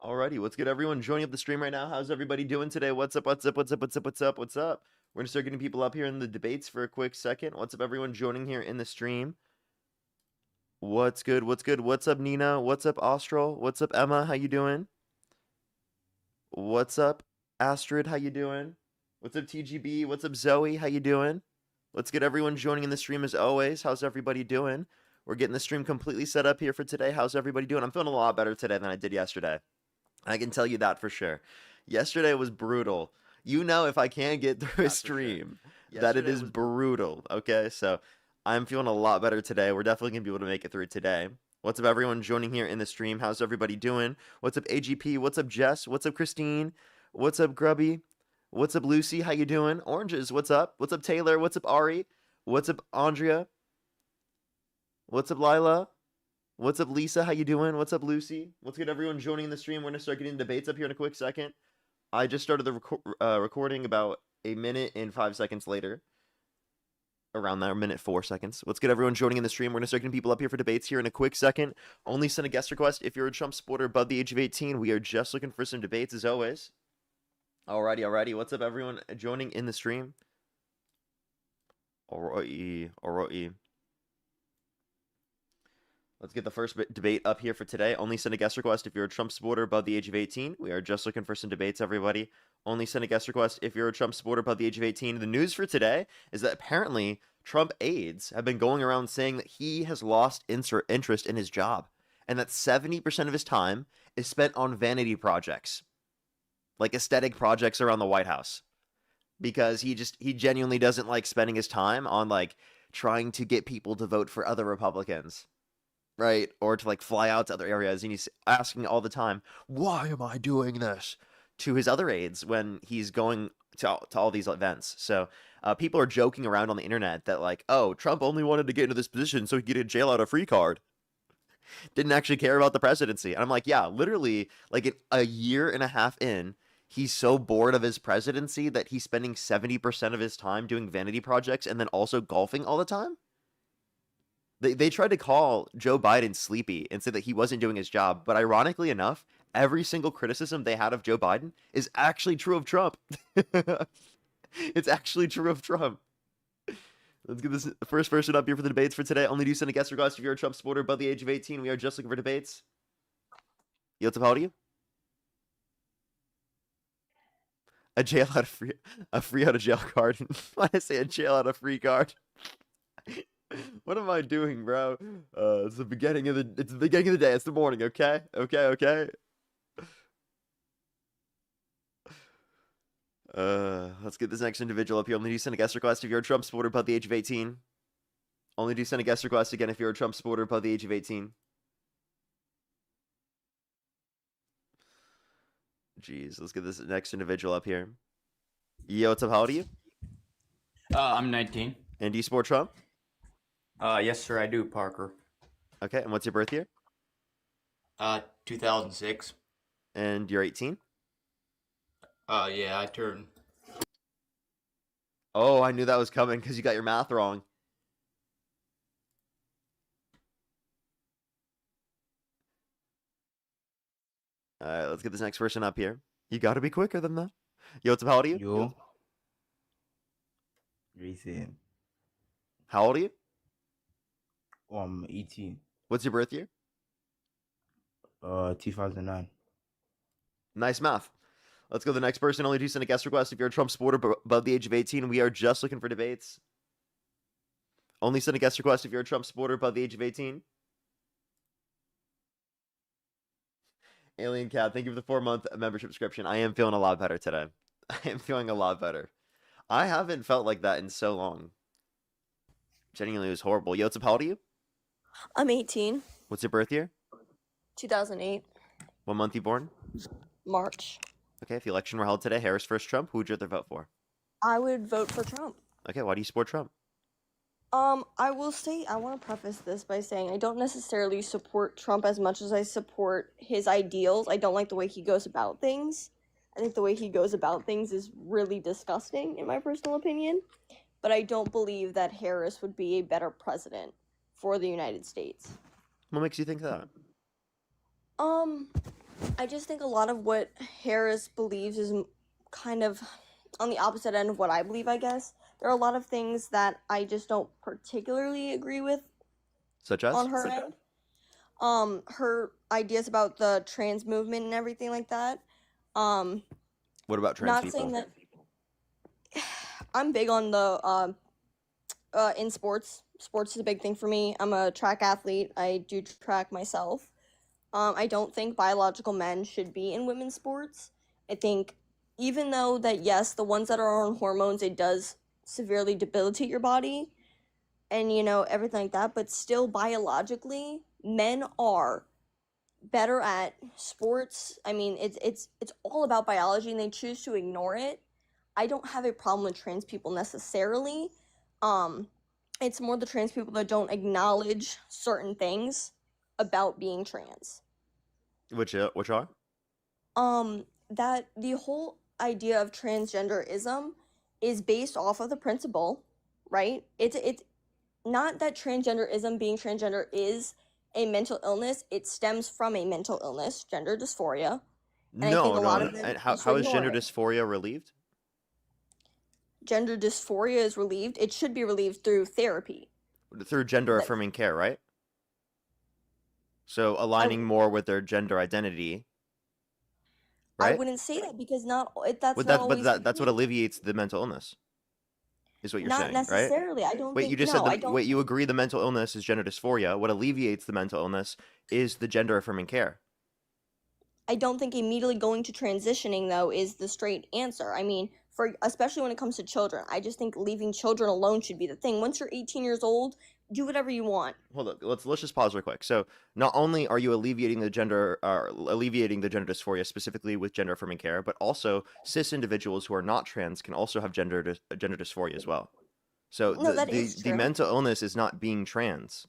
Alrighty, what's good, everyone joining up the stream right now? How's everybody doing today? What's up? What's up? What's up? What's up? What's up? What's up? We're gonna start getting people up here in the debates for a quick second. What's up, everyone joining here in the stream? What's good? What's good? What's up, Nina? What's up, Austral? What's up, Emma? How you doing? What's up, Astrid? How you doing? What's up, TGB? What's up, Zoe? How you doing? Let's get everyone joining in the stream as always. How's everybody doing? We're getting the stream completely set up here for today. How's everybody doing? I'm feeling a lot better today than I did yesterday. I can tell you that for sure. Yesterday was brutal. You know, if I can't get through a stream, that it is brutal. Okay, so I'm feeling a lot better today. We're definitely gonna be able to make it through today. What's up, everyone joining here in the stream? How's everybody doing? What's up, AGP? What's up, Jess? What's up, Christine? What's up, Grubby? What's up, Lucy? How you doing? Oranges, what's up? What's up, Taylor? What's up, Ari? What's up, Andrea? What's up, Lila? What's up, Lisa? How you doing? What's up, Lucy? What's good, everyone joining the stream? We're gonna start getting debates up here in a quick second. I just started the recording about a minute and 5 seconds later. Around there, minute 4 seconds. What's good, everyone joining in the stream? We're gonna start getting people up here for debates here in a quick second. Only send a guest request if you're a Trump supporter above the age of 18. We are just looking for some debates as always. Alrighty. What's up, everyone joining in the stream? Alrighty. Let's get the first debate up here for today. Only send a guest request if you're a Trump supporter above the age of 18. We are just looking for some debates, everybody. Only send a guest request if you're a Trump supporter above the age of 18. The news for today is that apparently Trump aides have been going around saying that he has lost interest in his job and that 70% of his time is spent on vanity projects, like aesthetic projects around the White House, because he genuinely doesn't like spending his time on like trying to get people to vote for other Republicans. Right, or to like fly out to other areas, and he's asking all the time, why am I doing this, to his other aides when he's going to all these events. So people are joking around on the internet that like, oh, Trump only wanted to get into this position so he could get a jail out of free card. Didn't actually care about the presidency. And I'm like, yeah, literally, like a year and a half in, he's so bored of his presidency that he's spending 70% of his time doing vanity projects and then also golfing all the time. They tried to call Joe Biden sleepy and said that he wasn't doing his job. But ironically enough, every single criticism they had of Joe Biden is actually true of Trump. It's actually true of Trump. Let's get this first person up here for the debates for today. Only do send a guest request if you're a Trump supporter above the age of 18. We are just looking for debates. Yo, what's up, how old are you? A jail out of a free out of jail card. Why did I say a jail out of free card? What am I doing, bro? It's the beginning of the day. It's the morning, okay? Okay. Let's get this next individual up here. Only do send a guest request if you're a Trump supporter above the age of 18. Only do send a guest request again if you're a Trump supporter above the age of 18. Jeez, let's get this next individual up here. Yo, what's up? How old are you? I'm 19. And do you support Trump? Yes, sir, I do, Parker. Okay, and what's your birth year? 2006. And you're 18? Yeah, I turned. Oh, I knew that was coming because you got your math wrong. All right, let's get this next person up here. You got to be quicker than that. Yo, what's up? How old are you? Yo. Recent. How old are you? I'm 18. What's your birth year? 2009. Nice math. Let's go to the next person. Only do send a guest request if you're a Trump supporter above the age of 18. We are just looking for debates. Only send a guest request if you're a Trump supporter above the age of 18. Alien Cat, thank you for the 4-month membership subscription. I am feeling a lot better today. I am feeling a lot better. I haven't felt like that in so long. Genuinely, it was horrible. Yo, what's up? How old are you? I'm 18. What's your birth year? 2008. What month you born? March. Okay, if the election were held today, Harris versus Trump, who would you rather vote for? I would vote for Trump. Okay, why do you support Trump? I will say, I want to preface this by saying I don't necessarily support Trump as much as I support his ideals. I don't like the way he goes about things. I think the way he goes about things is really disgusting, in my personal opinion. But I don't believe that Harris would be a better president for the United States. What makes you think that? I just think a lot of what Harris believes is kind of on the opposite end of what I believe, I guess. There are a lot of things that I just don't particularly agree with Such on as? her end. Her ideas about the trans movement and everything like that. Um, What about trans not people? saying that I'm big on the in sports. Sports is a big thing for me. I'm a track athlete. I do track myself. I don't think biological men should be in women's sports. I think even though that yes, the ones that are on hormones, it does severely debilitate your body and everything like that, but still biologically, men are better at sports. I mean, it's all about biology and they choose to ignore it. I don't have a problem with trans people necessarily. Um it's more the trans people that don't acknowledge certain things about being trans. Which are? That the whole idea of transgenderism is based off of the principle, right? It's not that transgenderism, being transgender, is a mental illness. It stems from a mental illness, gender dysphoria, and I think No, a lot no. of them And just how is ignore gender it. dysphoria relieved? Gender dysphoria is relieved. It should be relieved through therapy. Through gender Like, affirming care, right? So I aligning more with their gender identity, I right? wouldn't say that because that's But not that's always the that's what case. alleviates the mental illness, is what you're Not saying, right? necessarily. I don't Wait, you think just said no. I don't wait, you agree the mental illness is gender dysphoria. What alleviates the mental illness is the gender affirming care. I don't think immediately going to transitioning though is the straight answer. I mean, for especially when it comes to children, I just think leaving children alone should be the thing. Once you're 18 years old, do whatever you want. Hold up, let's just pause real quick. So not only are you alleviating the gender dysphoria specifically with gender affirming care, but also cis individuals who are not trans can also have gender dysphoria as well. So No, that is the true. mental illness is not being trans.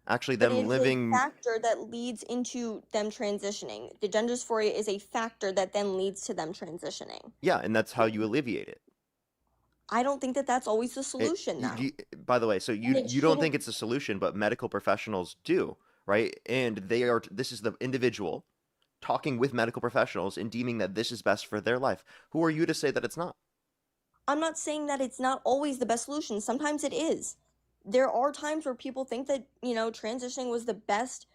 Actually, But them it is a living. factor that leads into them transitioning. The gender dysphoria is a factor that then leads to them transitioning. Yeah, and that's how you alleviate it. I don't think that that's always the It solution though. by the way, so And it you don't shouldn't. think it's a solution, but medical professionals do, right? And they are. This is the individual talking with medical professionals and deeming that this is best for their life. Who are you to say that it's not? I'm not saying that it's not always the best solution. Sometimes it is. There are times where people think that, transitioning was the best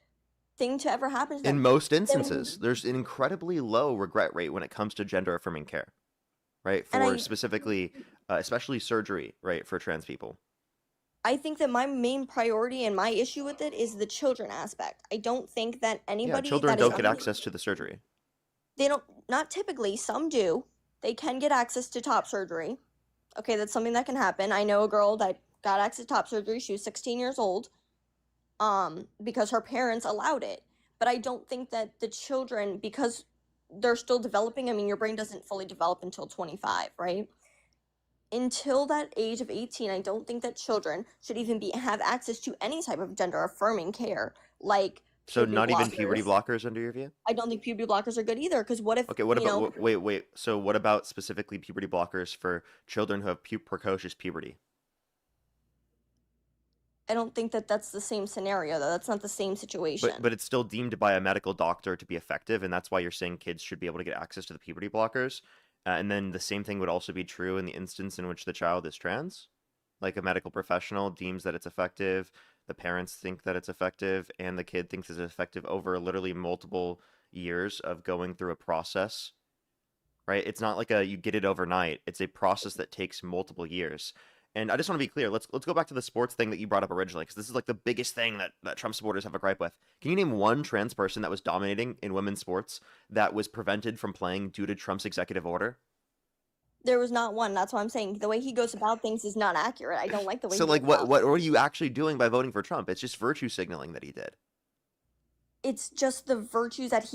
thing to ever happen to In them. most Then, instances, there's an incredibly low regret rate when it comes to gender affirming care, right? and For specifically, especially surgery, right, for trans people. I think that my main priority and my issue with it is the children aspect. I don't think that Yeah, anybody children that is don't get under, access to the surgery. they don't, not typically, some do. They can get access to top surgery. Okay, that's something that can happen. I know a girl that got access to top surgery. She was 16 years old. Because her parents allowed it. But I don't think that the children, because they're still developing, I mean, your brain doesn't fully develop until 25, right? Until that age of 18, I don't think that children should even have access to any type of gender affirming care, like So puberty not even puberty blockers. blockers under your view? I don't think puberty blockers are good either, because what if, Okay, what about wait? So what about specifically puberty blockers for children who have precocious puberty? I don't think that that's the same scenario, though. That's not the same situation. But it's still deemed by a medical doctor to be effective, and that's why you're saying kids should be able to get access to the puberty blockers. And then the same thing would also be true in the instance in which the child is trans. Like a medical professional deems that it's effective, the parents think that it's effective, and the kid thinks it's effective over literally multiple years of going through a process, right? It's not like you get it overnight. It's a process that takes multiple years. And I just want to be clear. Let's go back to the sports thing that you brought up originally, because this is like the biggest thing that Trump supporters have a gripe with. Can you name one trans person that was dominating in women's sports that was prevented from playing due to Trump's executive order? There was not one. That's why I'm saying the way he goes about things is not accurate. I don't like the way So he like, goes what about what things. are you actually doing by voting for Trump? It's just virtue signaling that he did. It's just the virtues that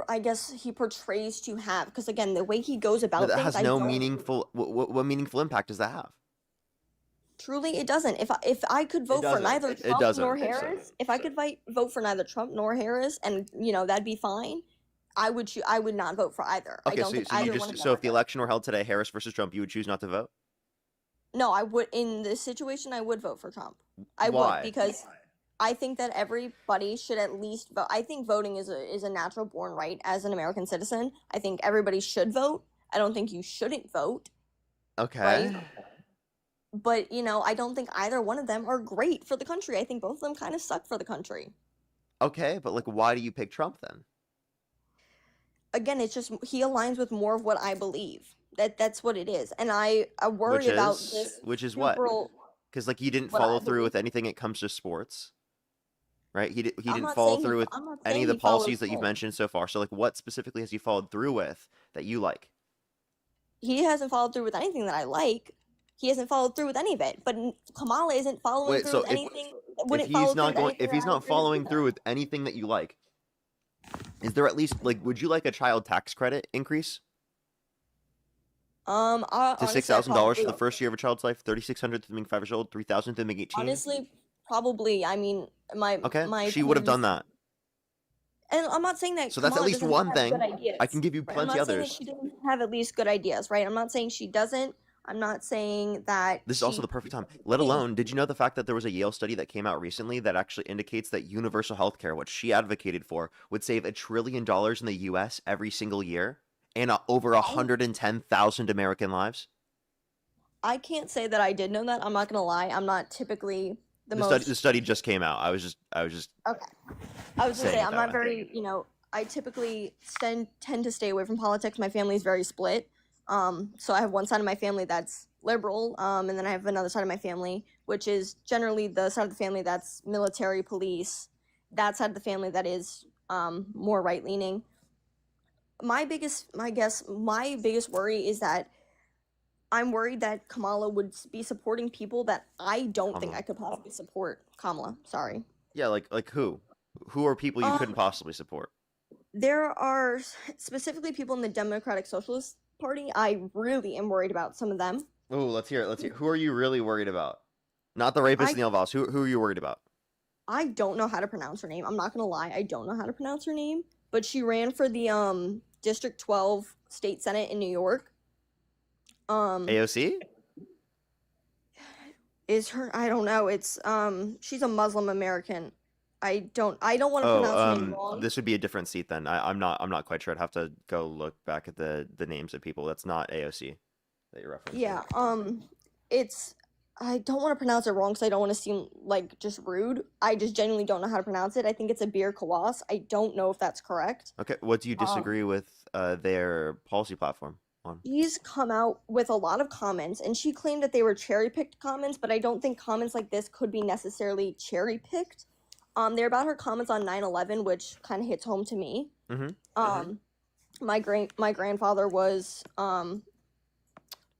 I guess he portrays to have. Because again, the way he goes But about that things, has I no don't meaningful. What meaningful impact does that have? truly. It doesn't. If I could vote for doesn't. neither It Trump doesn't. nor Harris, if I could vote for neither Trump nor Harris, and that'd be fine. I would I would not vote for either. I Okay, don't so think you either one of just them so are if the good. election were held today, Harris versus Trump, you would choose not to vote? No, I would in this situation. I would vote for Trump. I would Why? because I think that everybody should at least vote. I think voting is a natural born right as an American citizen. I think everybody should vote. I don't think you shouldn't vote, right? Okay. But I don't think either one of them are great for the country. I think both of them kind of suck for the country. Okay, but like, why do you pick Trump then? Again, it's just he aligns with more of what I believe. That's what it is, and I worry about this Which is what? liberal. Because like he didn't What I follow through believe. with anything it comes to sports, right? He I'm didn't not follow saying through with I'm not any of saying the he follows policies that you've through. mentioned so far. So like, what specifically has he followed through with that you like? He hasn't followed through with anything that I like. He hasn't followed through with any of it. But Kamala isn't following Wait, through so with anything. if Wouldn't follow through with anything if that he's I not agree with following through either. with anything that you like, is there at least like, would you like a child tax credit increase to Honestly, I $6,000 probably, for the first year of a child's life, 3,600 to being 5 years old, 3,000 to being 18? honestly, probably. I mean, my Okay, my she would have done opinions, that. and I'm not saying that So that's at Kamala least doesn't one have good thing. I can ideas, give you right? I'm plenty not saying that others. she doesn't have at least good ideas, right? I'm not saying she doesn't. I'm not saying that This is also the she perfect time. Let things. alone, did you know the fact that there was a Yale study that came out recently that actually indicates that universal health care, what she advocated for, would save $1 trillion in the US every single year and over I 110,000 American lives? I can't say that I did know that. I'm not gonna lie. I'm not typically the The most. study just came out. I was just Okay. I was gonna say saying it I'm that not way. very, I typically tend to stay away from politics. My family's very split. So I have one side of my family that's liberal, and then I have another side of my family, which is generally the side of the family that's military, police. That side of the family that is more right leaning. My biggest worry is that I'm worried that Kamala would be supporting people that I don't think Kamala. I could possibly support. Kamala, sorry. Yeah, like who? Who are people you couldn't Um, possibly support? there are specifically people in the Democratic Socialist Party. I really am worried about some of them. Oh, let's hear it. Let's hear. Who are you really worried about? Not the rapist I Neil Voss. Who are you worried about? I don't know how to pronounce her name. I'm not gonna lie, I don't know how to pronounce her name. But she ran for the District 12 State Senate in New York. AOC? Is her? I don't know. It's she's a Muslim American. I don't want to Oh, pronounce her name wrong. this would be a different seat then. I'm not quite sure. I'd have to go look back at the names of people. That's not AOC that you're referencing. Yeah. It's I don't want to pronounce it wrong because I don't want to seem like just rude. I just genuinely don't know how to pronounce it. I think it's a beer kawas. I don't know if that's correct. Okay, what do you Um, disagree with their policy platform on? she's come out with a lot of comments, and she claimed that they were cherry picked comments, but I don't think comments like this could be necessarily cherry picked. They're about her comments on 9/11, which kind of hits home to me. Mm-hmm. My grandfather was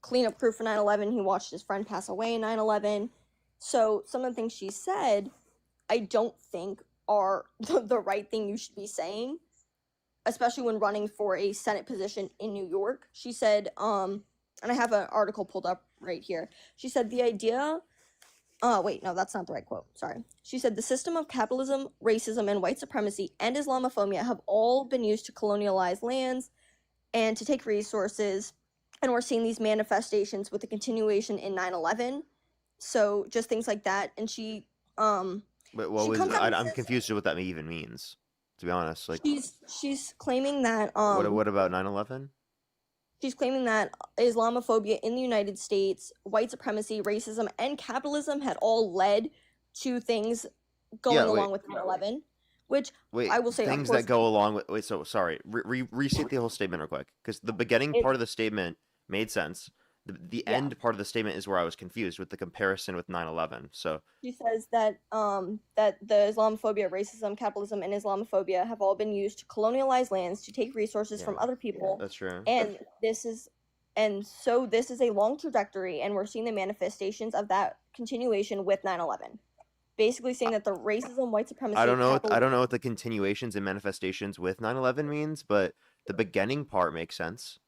cleanup crew for 9/11. He watched his friend pass away in 9/11. So some of the things she said, I don't think are the right thing you should be saying, especially when running for a Senate position in New York. She said, and I have an article pulled up right here. She said the idea. Wait, no, that's not the right quote. Sorry. She said the system of capitalism, racism, and white supremacy and Islamophobia have all been used to colonialize lands and to take resources, and we're seeing these manifestations with the continuation in 9/11. So just things like that, and she But what she was comes out and I'm says confused with what that even means, to be honest. Like, she's claiming that what about 9/11? she's claiming that Islamophobia in the United States, white supremacy, racism, and capitalism had all led to things going Yeah, along with 9/11, which wait, I will say, of things course, that go along with. Wait, so sorry. Restate the whole statement real quick, because the beginning it, part of the statement made sense. The yeah. end part of the statement is where I was confused with the comparison with 9/11. So She says that that the Islamophobia, racism, capitalism, and Islamophobia have all been used to colonialize lands, to take resources from yeah, other people, that's true. and this is a long trajectory, and we're seeing the manifestations of that continuation with 9/11. Basically saying that the racism, white supremacy, I don't know capitalism, what the continuations and manifestations with 9/11 means, but the beginning part makes sense.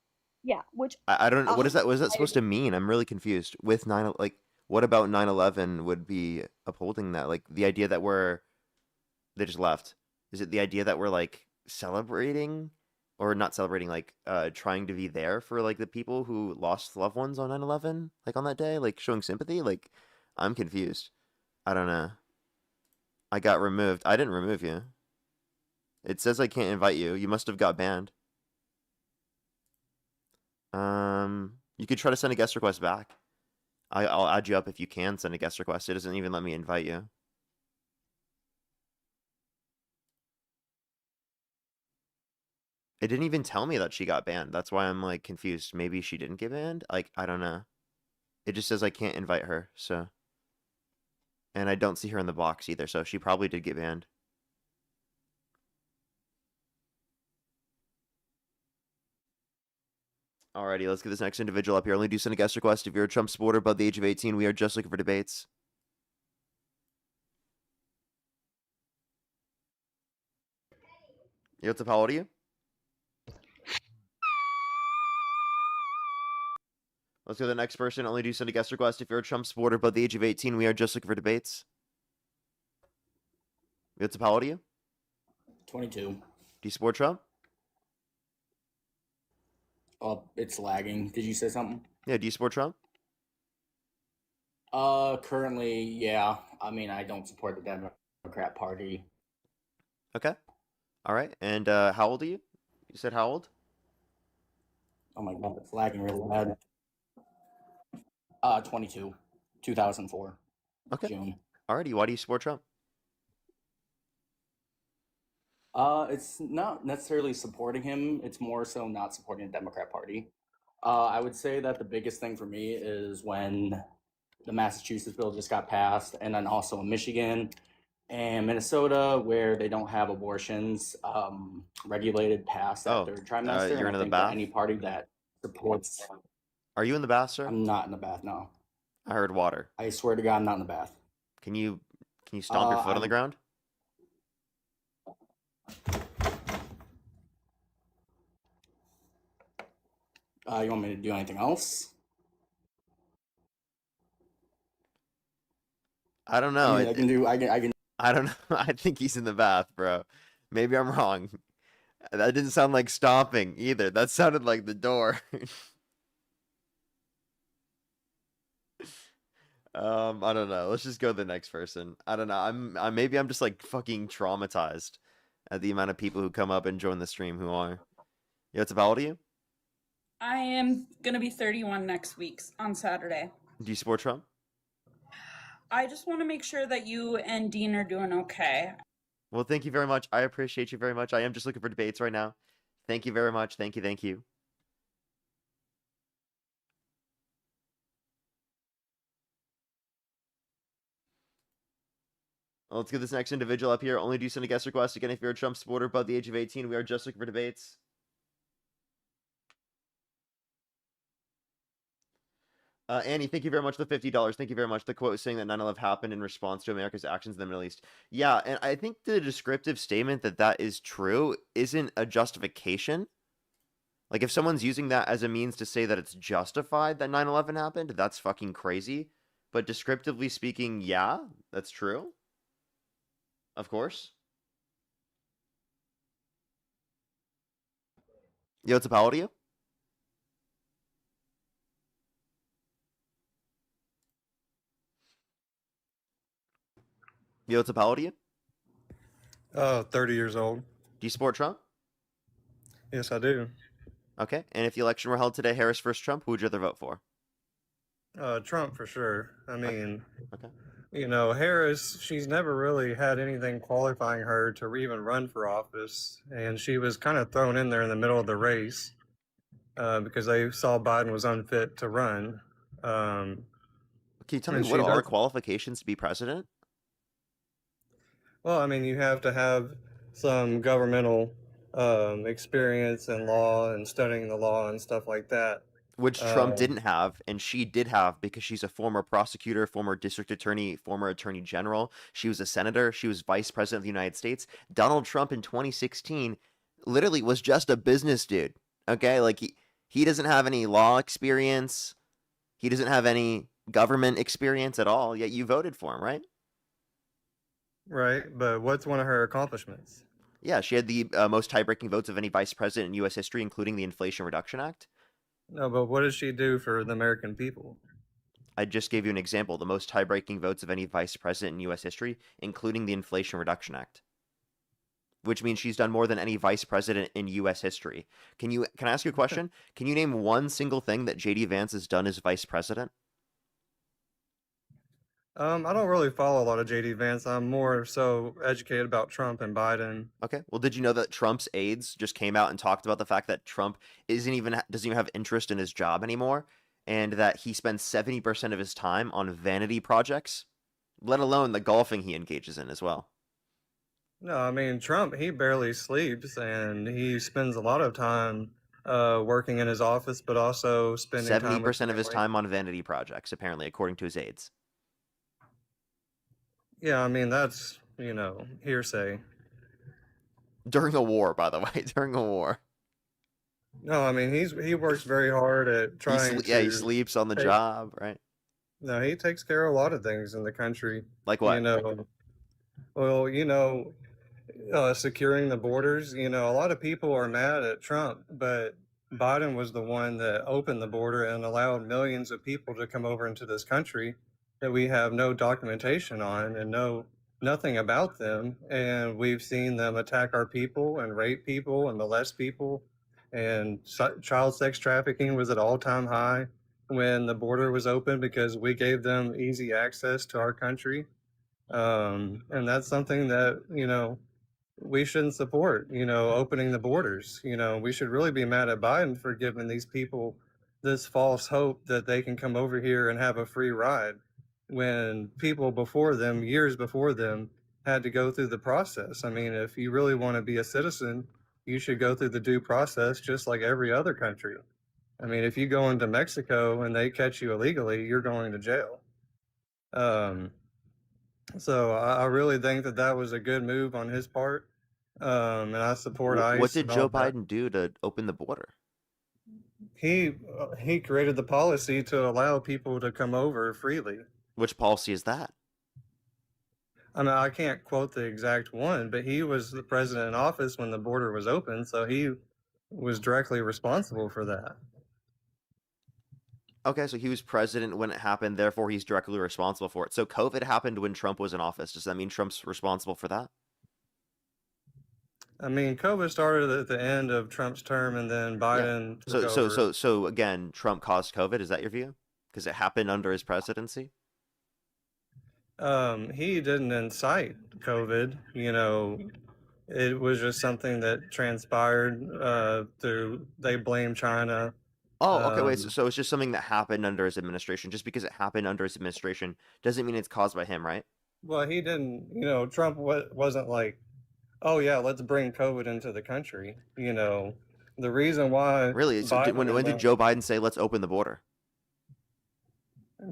yeah, which I don't know what is that I supposed to mean? I'm really confused. With 9 like what about 9/11 would be upholding that? Like the idea that they just left. Is it the idea that we're like celebrating or not celebrating like trying to be there for like the people who lost loved ones on 9/11 like on that day, like showing sympathy? Like I'm confused. I don't know. I got removed. I didn't remove you. It says I can't invite you. You must have got banned. You could try to send a guest request back. I'll add you up if you can send a guest request. It doesn't even let me invite you. It didn't even tell me that she got banned. That's why I'm like confused. Maybe she didn't get banned? Like, I don't know. It just says I can't invite her, so. And I don't see her in the box either, so she probably did get banned. Alrighty, let's get this next individual up here. Only do send a guest request if you're a Trump supporter above the age of 18. We are just looking for debates. Yo, what's up? How old are you? Let's go to the next person. Only do send a guest request if you're a Trump supporter above the age of 18. We are just looking for debates. Yo, what's up? How old are you? 22. Do you support Trump? Oh, it's lagging. Did you say something? Yeah, do you support Trump? Currently, yeah. I mean, I don't support the Democrat Party. Okay. All right. And how old are you? You said how old? Oh my god, it's lagging really bad. 22. 2004. Okay. June. Alrighty. Why do you support Trump? It's not necessarily supporting him. It's more so not supporting the Democrat Party. I would say that the biggest thing for me is when the Massachusetts bill just got passed, and then also in Michigan and Minnesota, where they don't have abortions regulated past that Oh, third trimester. you're And into I the think that bath? any party that supports, Are you in the bath, sir? I'm not in the bath. No, I heard water. I swear to God, I'm not in the bath. Can you stomp your foot on the I'm- ground? You want me to do anything else? I don't know. I mean, I can do. I can. I don't know. I think he's in the bath, bro. Maybe I'm wrong. That didn't sound like stomping either. That sounded like the door. I don't know. Let's just go to the next person. I don't know. Maybe I'm just like fucking traumatized at the amount of people who come up and join the stream who are. Yeah, it's about you? I am going to be 31 next week on Saturday. Do you support Trump? I just want to make sure that you and Dean are doing okay. Well, thank you very much. I appreciate you very much. I am just looking for debates right now. Thank you very much. Thank you. Thank you. Well, let's get this next individual up here. Only do send a guest request. Again, if you're a Trump supporter above the age of 18, we are just looking for debates. Annie, thank you very much for the $50. Thank you very much. The quote was saying that 9/11 happened in response to America's actions in the Middle East. Yeah, and I think the descriptive statement that that is true isn't a justification. Like, if someone's using that as a means to say that it's justified that 9/11 happened, that's fucking crazy. But descriptively speaking, yeah, that's true. Of course. Yo, what's up? How old are you? Yo, what's up? How old are you? 30 years old. Do you support Trump? Yes, I do. Okay. And if the election were held today, Harris versus Trump, who would you rather vote for? Trump for sure. I mean, Okay. you know, Harris, she's never really had anything qualifying her to even run for office. And she was kind of thrown in there in the middle of the race because they saw Biden was unfit to run. Can you tell me and what she are does- qualifications to be president? Well, I mean, you have to have some governmental experience in law and studying the law and stuff like that. Which Trump didn't have, and she did have because she's a former prosecutor, former district attorney, former attorney general. She was a senator. She was vice president of the United States. Donald Trump in 2016 literally was just a business dude. Okay, like he doesn't have any law experience. He doesn't have any government experience at all. Yet you voted for him, right? Right, but what's one of her accomplishments? Yeah, she had the most tie-breaking votes of any vice president in U.S. history, including the Inflation Reduction Act. No, but what does she do for the American people? I just gave you an example, the most tie-breaking votes of any vice president in U.S. history, including the Inflation Reduction Act, which means she's done more than any vice president in U.S. history. Can I ask you a question? Can you name one single thing that J.D. Vance has done as vice president? I don't really follow a lot of JD Vance. I'm more so educated about Trump and Biden. Okay. Well, did you know that Trump's aides just came out and talked about the fact that Trump doesn't even have interest in his job anymore, and that he spends 70% of his time on vanity projects, let alone the golfing he engages in as well. No, I mean, Trump, he barely sleeps and he spends a lot of time working in his office, but also spending time with 70% of his family. time on vanity projects, apparently, according to his aides. Yeah, I mean, that's, hearsay. During a war, by the way, during a war. No, I mean, he works very hard at trying Yeah, he to sleeps on the take- job, right? No, he takes care of a lot of things in the country. Like what? Well, securing the borders. A lot of people are mad at Trump, but Biden was the one that opened the border and allowed millions of people to come over into this country that we have no documentation on and nothing about them. And we've seen them attack our people and rape people and molest people. And child sex trafficking was at all-time high when the border was open because we gave them easy access to our country. And that's something that, we shouldn't support, opening the borders. We should really be mad at Biden for giving these people this false hope that they can come over here and have a free ride when people before them, years before them, had to go through the process. I mean, if you really want to be a citizen, you should go through the due process just like every other country. I mean, if you go into Mexico and they catch you illegally, you're going to jail. So I really think that was a good move on his part, and I support ICE. What did and all Joe that. Biden do to open the border? He created the policy to allow people to come over freely. Which policy is that? I mean, I can't quote the exact one, but he was the president in office when the border was open, so he was directly responsible for that. Okay, so he was president when it happened, therefore he's directly responsible for it. So COVID happened when Trump was in office. Does that mean Trump's responsible for that? I mean, COVID started at the end of Trump's term, and then Biden took over. So again, Trump caused COVID. Is that your view? Because it happened under his presidency? He didn't incite COVID. It was just something that transpired they blame China. Oh, okay, wait. So it's just something that happened under his administration. Just because it happened under his administration doesn't mean it's caused by him, right? Well, he didn't, Trump wasn't like, oh yeah, let's bring COVID into the country. The reason why Really? So when did Joe Biden say, let's open the border?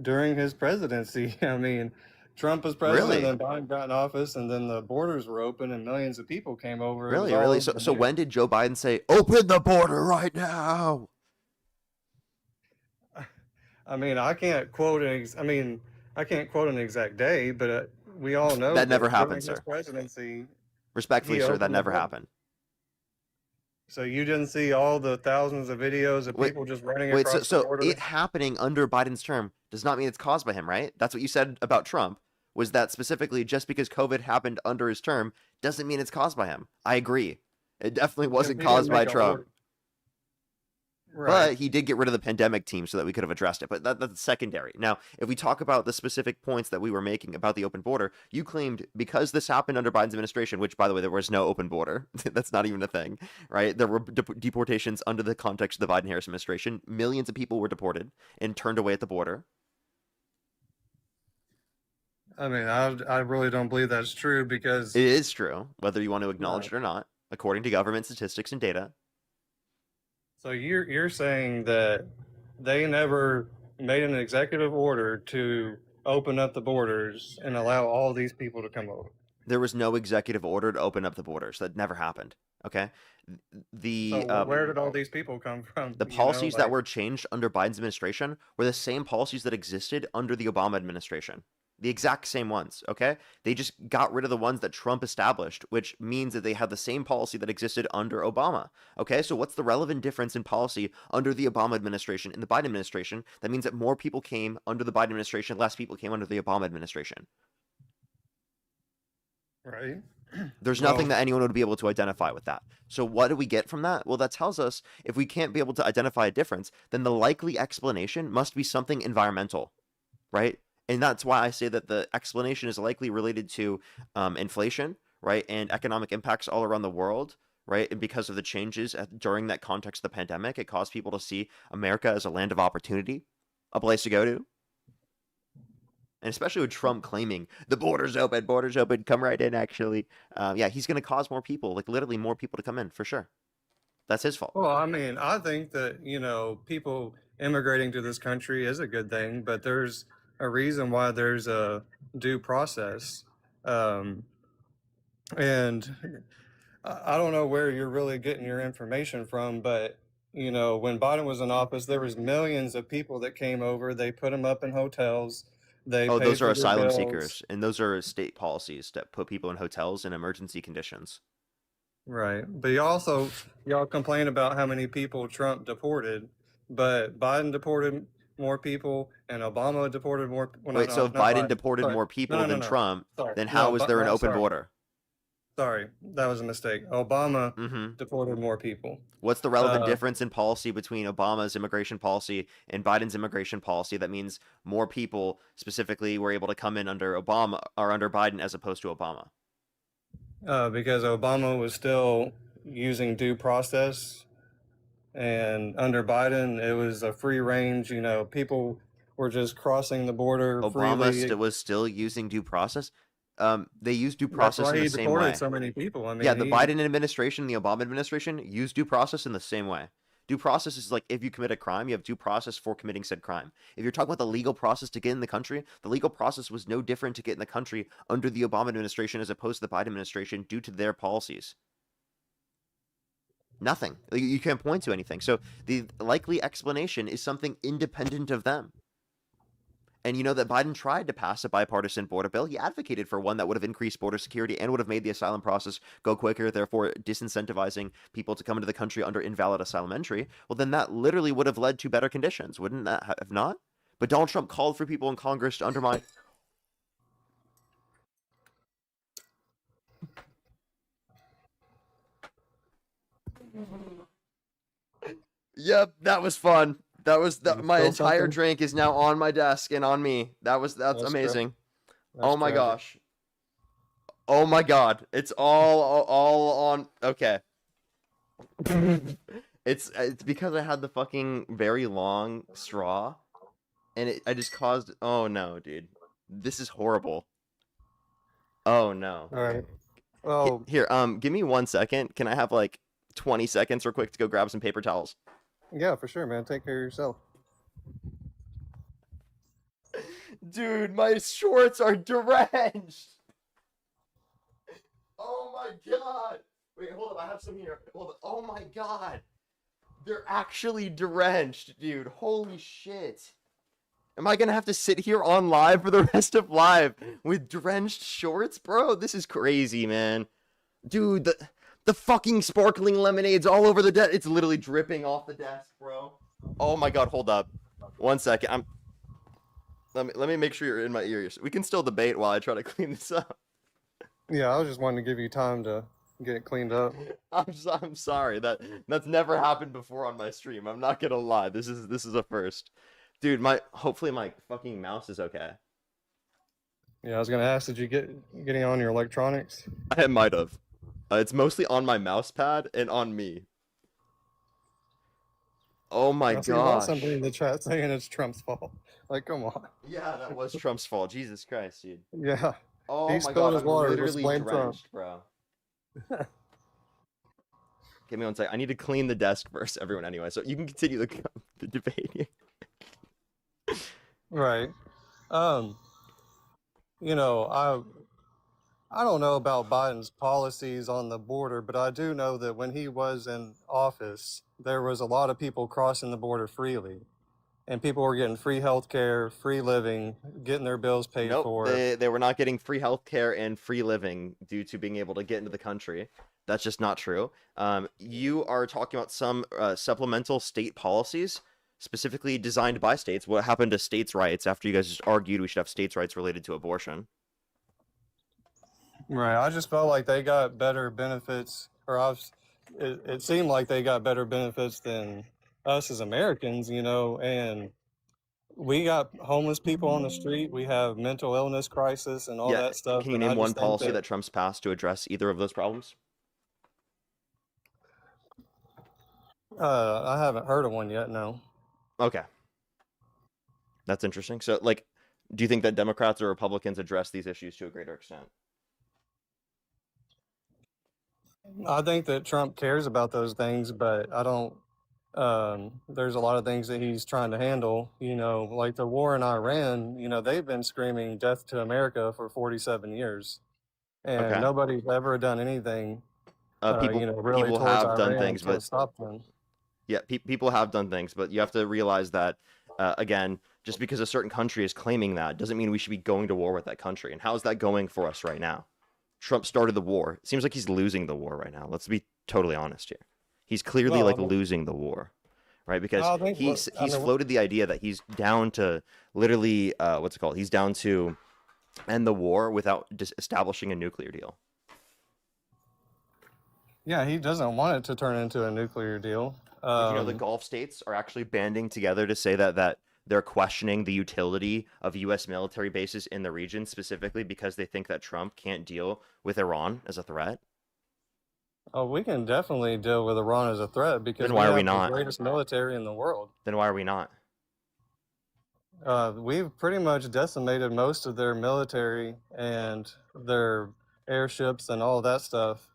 During his presidency. I mean, Trump was president Really? and Biden got in office, and then the borders were open and millions of people came over. It was Really? all Really? over the So news. when did Joe Biden say, open the border right now? I mean, I can't quote an exact day, but we all know That never happened, during his sir. presidency. Respectfully, He sir, that opened the never border. happened. So you didn't see all the thousands of videos of Wait, people just running Wait, across the so border? it happening under Biden's term does not mean it's caused by him, right? That's what you said about Trump, was that specifically just because COVID happened under his term doesn't mean it's caused by him. I agree. It definitely wasn't He didn't caused by make a Trump. order. Right. But he did get rid of the pandemic team so that we could have addressed it. But that's secondary. Now, if we talk about the specific points that we were making about the open border, you claimed because this happened under Biden's administration, which, by the way, there was no open border. That's not even a thing, right? There were deportations under the context of the Biden-Harris administration. Millions of people were deported and turned away at the border. I mean, I really don't believe that's true because It is true, whether you want to acknowledge it or not, according to government statistics and data. so you're saying that they never made an executive order to open up the borders and allow all these people to come over. There was no executive order to open up the borders. That never happened. Okay, So where did all these people come from? the policies that were changed under Biden's administration were the same policies that existed under the Obama administration. The exact same ones, okay? They just got rid of the ones that Trump established, which means that they have the same policy that existed under Obama, okay? So what's the relevant difference in policy under the Obama administration and the Biden administration? That means that more people came under the Biden administration, less people came under the Obama administration. Right. There's Well, nothing that anyone would be able to identify with that. So what do we get from that? Well, that tells us if we can't be able to identify a difference, then the likely explanation must be something environmental, right? And that's why I say that the explanation is likely related to inflation, right, and economic impacts all around the world, right? And because of the changes during that context of the pandemic, it caused people to see America as a land of opportunity, a place to go to. And especially with Trump claiming the borders open, come right in, actually. Yeah, he's going to cause more people, like literally more people to come in, for sure. That's his fault. well, I mean, I think that, people immigrating to this country is a good thing, but there's a reason why there's a due process. Um, and I don't know where you're really getting your information from, but when Biden was in office, there was millions of people that came over. They put them up in hotels. They Oh, paid those are for their asylum bills. seekers, and those are state policies that put people in hotels in emergency conditions. Right. But y'all complain about how many people Trump deported, but Biden deported more people and Obama deported more. Well, Wait, so if not Biden Biden. deported Sorry. more No, people no, no, than no. Trump, Sorry. then how No, is but there an no, open sorry. border? Sorry, that was a mistake. Obama Mm-hmm. deported more people. What's the relevant Uh, difference in policy between Obama's immigration policy and Biden's immigration policy? That means more people specifically were able to come in under Obama or under Biden as opposed to Obama. because Obama was still using due process, and under Biden, it was a free range. People were just crossing the border Obama freely. was still using due process. They used due That's process why in the he same way. deported so many people. I Yeah, mean, the he Biden administration, the Obama administration used due process in the same way. Due process is like if you commit a crime, you have due process for committing said crime. If you're talking about the legal process to get in the country, the legal process was no different to get in the country under the Obama administration as opposed to the Biden administration due to their policies. Nothing. You can't point to anything. So the likely explanation is something independent of them. And you know that Biden tried to pass a bipartisan border bill. He advocated for one that would have increased border security and would have made the asylum process go quicker, therefore disincentivizing people to come into the country under invalid asylum entry. Well, then that literally would have led to better conditions, wouldn't that have not? But Donald Trump called for people in Congress to undermine. Yep, that was fun. That was You my spill entire something? drink is now on my desk and on me. That's That's amazing. That's Oh my tragic. gosh. Oh my god. It's all on. Okay. It's because I had the fucking very long straw, and I just caused. Oh no, dude. This is horrible. Oh no. All right. Well, Here, give me 1 second. Can I have like 20 seconds real quick to go grab some paper towels? yeah, for sure, man. Take care of yourself. Dude, my shorts are drenched. Oh my god. Wait, hold up. I have some here. Hold up. Oh my god. They're actually drenched, dude. Holy shit. Am I gonna have to sit here on live for the rest of live with drenched shorts? Bro, this is crazy, man. Dude, the fucking sparkling lemonade's all over the desk. It's literally dripping off the desk, bro. Oh my god, hold up. 1 second. Let me make sure you're in my ears. We can still debate while I try to clean this up. Yeah, I was just wanting to give you time to get it cleaned up. I'm sorry. That's never happened before on my stream. I'm not gonna lie. This is a first. Dude, hopefully my fucking mouse is okay. Yeah, I was gonna ask, did you getting on your electronics? I might have. It's mostly on my mouse pad and on me. Oh my I see a lot of gosh. somebody in the chat saying it's Trump's fault. Like, come on. Yeah, that was Trump's fault. Jesus Christ, dude. Yeah. Oh He my spilled god, his I'm water. Just literally blame Trump. drenched, bro. Give me 1 second. I need to clean the desk first, everyone. Anyway, so you can continue the debate here. Right. You know, I don't know about Biden's policies on the border, but I do know that when he was in office, there was a lot of people crossing the border freely. and people were getting free health care, free living, getting their bills paid Nope, for. they were not getting free healthcare and free living due to being able to get into the country. That's just not true. You are talking about some supplemental state policies, specifically designed by states. What happened to states' rights after you guys just argued we should have states' rights related to abortion? Right. I just felt like they got better benefits, or it seemed like they got better benefits than us as Americans, and we got homeless people on the street. We have mental illness crisis and all Yeah, that stuff. can you And I name one just think policy that Trump's passed to address either of those problems? I haven't heard of one yet. No. Okay, that's interesting. So, like, do you think that Democrats or Republicans address these issues to a greater extent? I think that Trump cares about those things, but I don't. There's a lot of things that he's trying to handle, like the war in Iran. They've been screaming death to America for 47 years, and Okay. nobody's ever done anything, People really people towards have done Iran things, to but stop them. yeah, people have done things, but you have to realize that again, just because a certain country is claiming that doesn't mean we should be going to war with that country. And how's that going for us right now? Trump started the war. It seems like he's losing the war right now. Let's be totally honest here. He's clearly Well, I like mean- losing the war, right? Because I think he's I mean- floated the idea that he's down to literally what's it called? He's down to end the war without just establishing a nuclear deal. Yeah, he doesn't want it to turn into a nuclear deal. Did you know the Gulf states are actually banding together to say that they're questioning the utility of U.S. military bases in the region, specifically because they think that Trump can't deal with Iran as a threat? Oh, we can definitely deal with Iran as a threat because Then why are we have not? the greatest military in the world. Then why are we not? We've pretty much decimated most of their military and their airships and all of that stuff.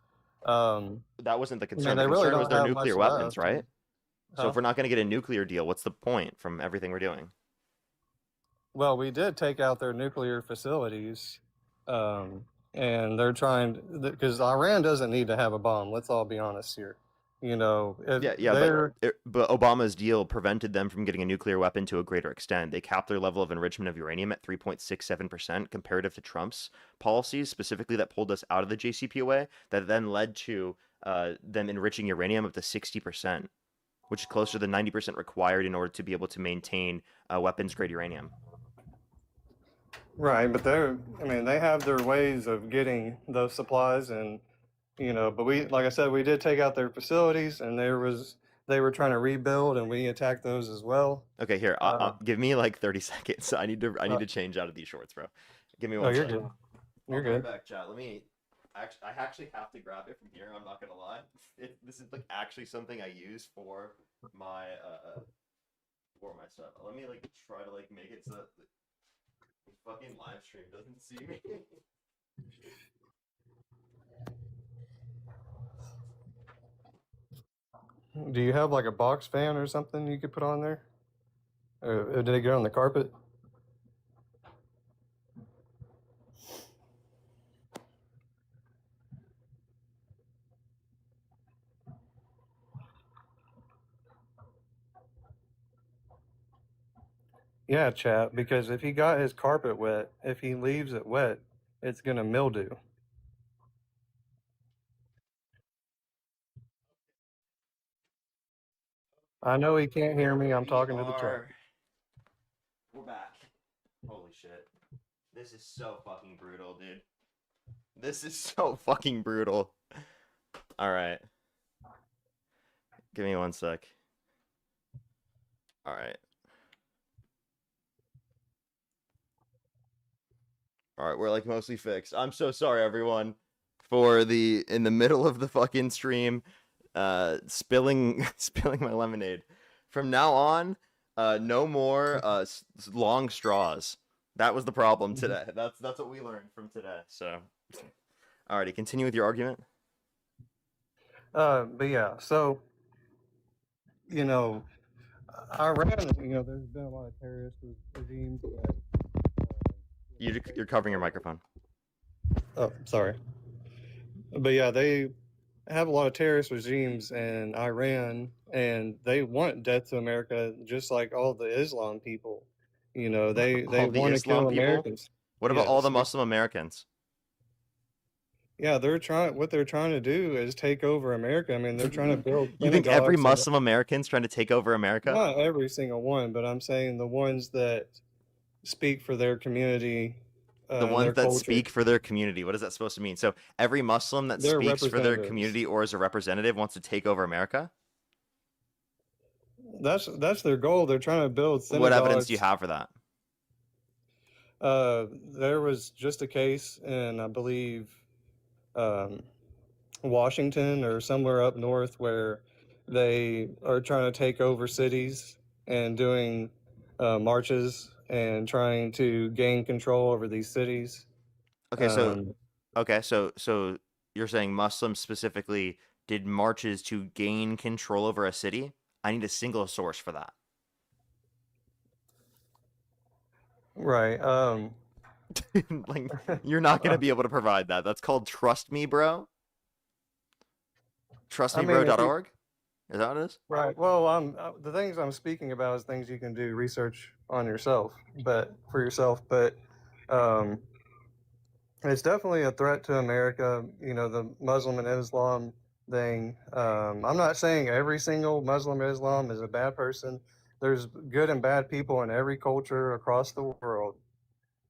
That wasn't the concern. they The really concern was don't their have nuclear much weapons, left. right? So Huh? if we're not going to get a nuclear deal, what's the point from everything we're doing? Well, we did take out their nuclear facilities, and they're trying because Iran doesn't need to have a bomb. Let's all be honest here. If Yeah, they're but Obama's deal prevented them from getting a nuclear weapon to a greater extent. They capped their level of enrichment of uranium at 3.67% comparative to Trump's policies, specifically that pulled us out of the JCPOA, that then led to them enriching uranium up to 60%, which is closer to the 90% required in order to be able to maintain weapons-grade uranium. right, but they have their ways of getting those supplies, and but like I said, we did take out their facilities, and they were trying to rebuild, and we attacked those as well. Okay, here, give me like 30 seconds. I need to change out of these shorts, bro. Give me Oh, one you're second. good. You're I'll be right good. back, chat. I actually have to grab it from here. I'm not gonna lie. This is like actually something I use for my stuff. Let me like try to like make it so that the fucking live stream doesn't see me. Do you have like a box fan or something you could put on there? Or did it get on the carpet? Yeah, chat, because if he got his carpet wet, if he leaves it wet, it's gonna mildew. I know he can't hear me. I'm talking to the chat. We're back. Holy shit. This is so fucking brutal, dude. This is so fucking brutal. Alright. Give me one sec. Alright. Alright, we're like mostly fixed. I'm so sorry, everyone, for in the middle of the fucking stream, spilling my lemonade. From now on, no more long straws. That was the problem today. That's what we learned from today. So, alrighty, continue with your argument. But yeah, so Iran, there's been a lot of terrorist regimes that. You're covering your microphone. Oh, sorry. But yeah, they have a lot of terrorist regimes in Iran, and they want death to America, just like all the Islam people. You know, they All the want to Islam kill people? Americans. What about all Yes, the Muslim Americans? yeah, they're trying. What they're trying to do is take over America. I mean, they're trying to build You think every synagogues, and Muslim American's trying to take over America? not every single one, but I'm saying the ones that speak for their community, The and ones their that culture. speak for their community. What is that supposed to mean? So every Muslim that They're speaks for their representatives. community or is a representative wants to take over America? That's their goal. They're trying to build What evidence do you synagogues. have for that? There was just a case in, I believe, um, Washington or somewhere up north where they are trying to take over cities and doing marches and trying to gain control over these cities. Okay, so Um, so you're saying Muslims specifically did marches to gain control over a city? I need a single source for that. right. Like you're not gonna be able to provide that. That's called Trust Me, Bro. I mean, if you, TrustMeBro.org? Is that what it is? right. Well, the things I'm speaking about is things you can do research on yourself, but for yourself. But um, it's definitely a threat to America. You know, the Muslim and Islam thing. I'm not saying every single Muslim or Islam is a bad person. There's good and bad people in every culture across the world.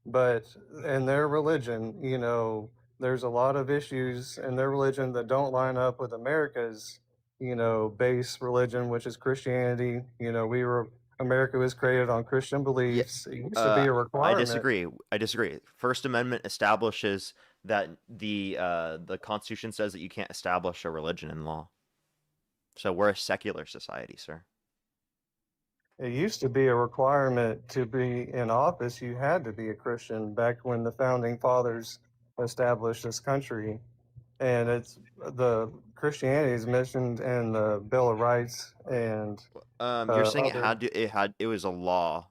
But in their religion, you know, there's a lot of issues in their religion that don't line up with America's, you know, base religion, which is Christianity. You know, America was created on Christian Yeah. beliefs. It used to be a I requirement. disagree. I disagree. First Amendment establishes that the Constitution says that you can't establish a religion in law. So we're a secular society, sir. It used to be a requirement to be in office. You had to be a Christian back when the founding fathers established this country. And it's the Christianity is mentioned in the Bill of Rights and You're saying other. it was a law.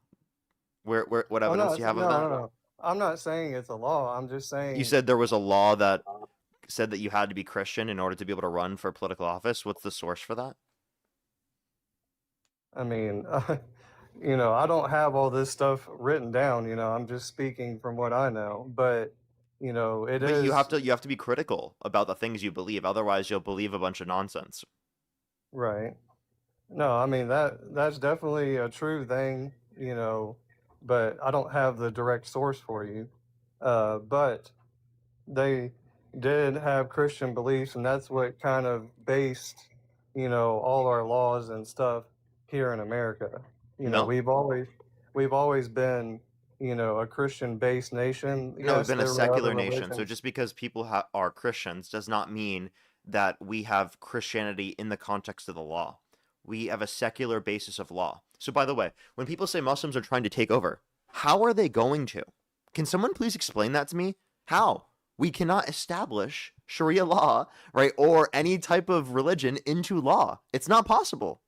What I'm evidence not. do you have No, of that? no. I'm not saying it's a law. I'm just You saying. said there was a law that said that you had to be Christian in order to be able to run for political office. What's the source for that? I mean, you know, I don't have all this stuff written down. You know, I'm just speaking from what I know. But you know, it But is you have to be critical about the things you believe. Otherwise, you'll believe a bunch of nonsense. right. No, I mean that's definitely a true thing. You know, but I don't have the direct source for you. But they did have Christian beliefs, and that's what kind of based, you know, all our laws and stuff here in America. You know, No, we've always been, you know, a Christian-based nation. no, we've Yes, been a there were other secular nation. So religions. just because people are Christians does not mean that we have Christianity in the context of the law. We have a secular basis of law. So by the way, when people say Muslims are trying to take over, how are they going to? Can someone please explain that to me? How? We cannot establish Sharia law, right, or any type of religion into law. It's not possible,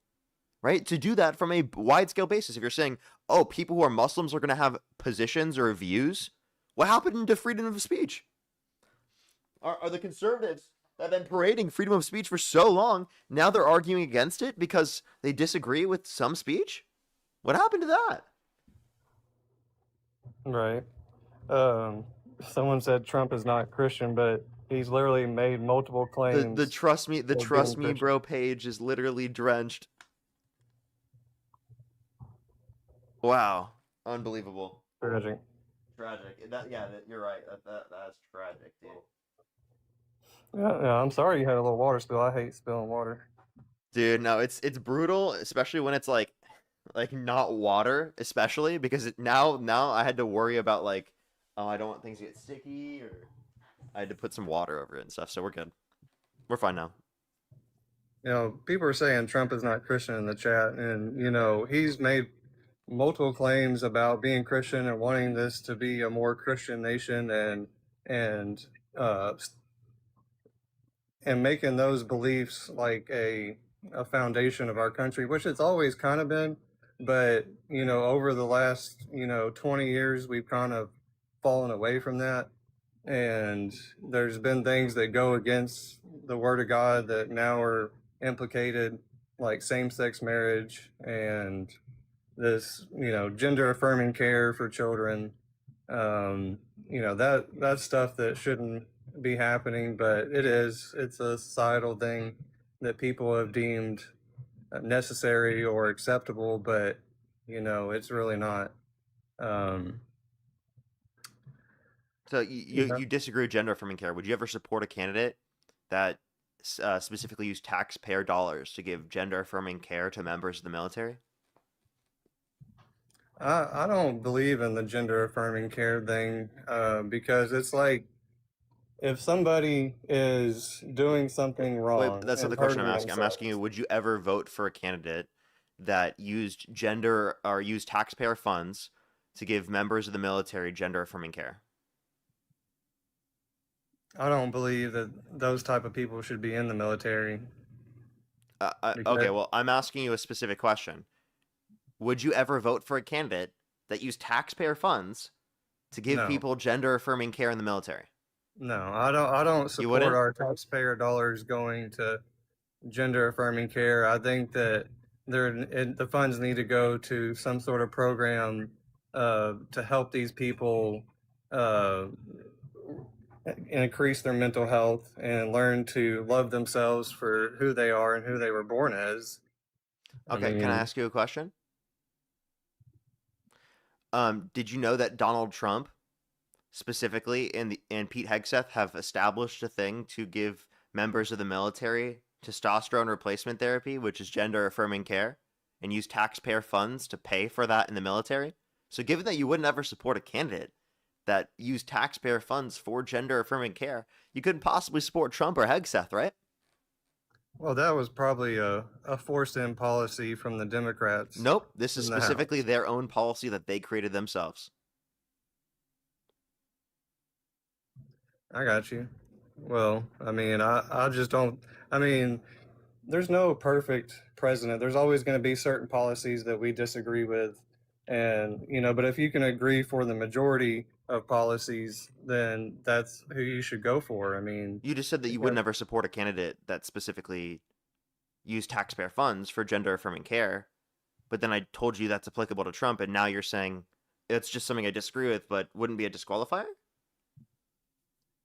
right? To do that from a wide scale basis. If you're saying, oh, people who are Muslims are going to have positions or views, what happened to freedom of speech? Are the conservatives that have been parading freedom of speech for so long, now they're arguing against it because they disagree with some speech? What happened to that? Right. Um, Someone said Trump is not Christian, but he's literally made multiple The claims trust me of being Christian. bro page is literally drenched. Wow, unbelievable. Tragic. Tragic. You're right. That's tragic, dude. Yeah, I'm sorry you had a little water spill. I hate spilling water. Dude, no, it's brutal, especially when it's like not water, especially because now I had to worry about like, oh, I don't want things to get sticky, or I had to put some water over it and stuff. So we're good. We're fine now. You know, people are saying Trump is not Christian in the chat, and you know, he's made multiple claims about being Christian and wanting this to be a more Christian nation, and uh, and making those beliefs like a foundation of our country, which it's always kind of been. But you know, over the last 20 years, we've kind of fallen away from that. and there's been things that go against the word of God that now are implicated, like same-sex marriage and this, gender affirming care for children. Um, that's stuff that shouldn't be happening, but it is. It's a societal thing that people have deemed necessary or acceptable, but it's really not. Um, So you know, you disagree with gender affirming care. Would you ever support a candidate that specifically used taxpayer dollars to give gender affirming care to members of the military? I don't believe in the gender affirming care thing because it's like if somebody is doing something Wait, wrong that's not and the question I'm hurting asking. I'm asking you, themselves. would you ever vote for a candidate that used gender or used taxpayer funds to give members of the military gender affirming care? I don't believe that those type of people should be in the military Okay, because well, I'm asking you a specific question. Would you ever vote for a candidate that used taxpayer funds to give no, people gender affirming care in the military? no, I don't You support wouldn't? our taxpayer dollars going to gender affirming care. I think that the funds need to go to some sort of program to help these people uh, increase their mental health and learn to love themselves for who they are and who they were born as. I Okay, can I mean, ask you a question? Did you know that Donald Trump specifically and Pete Hegseth have established a thing to give members of the military testosterone replacement therapy, which is gender affirming care, and use taxpayer funds to pay for that in the military? So given that you wouldn't ever support a candidate that used taxpayer funds for gender affirming care, you couldn't possibly support Trump or Hegseth, right? well, that was probably a forced in policy from the Democrats Nope. This is in the specifically House. their own policy that they created themselves. I got you. Well, I mean, I just don't. I mean, there's no perfect president. There's always going to be certain policies that we disagree with. And, but if you can agree for the majority of policies, then that's who you should go for. I mean, You just said that you would because, never support a candidate that specifically used taxpayer funds for gender affirming care, but then I told you that's applicable to Trump, and now you're saying it's just something I disagree with, but wouldn't be a disqualifier?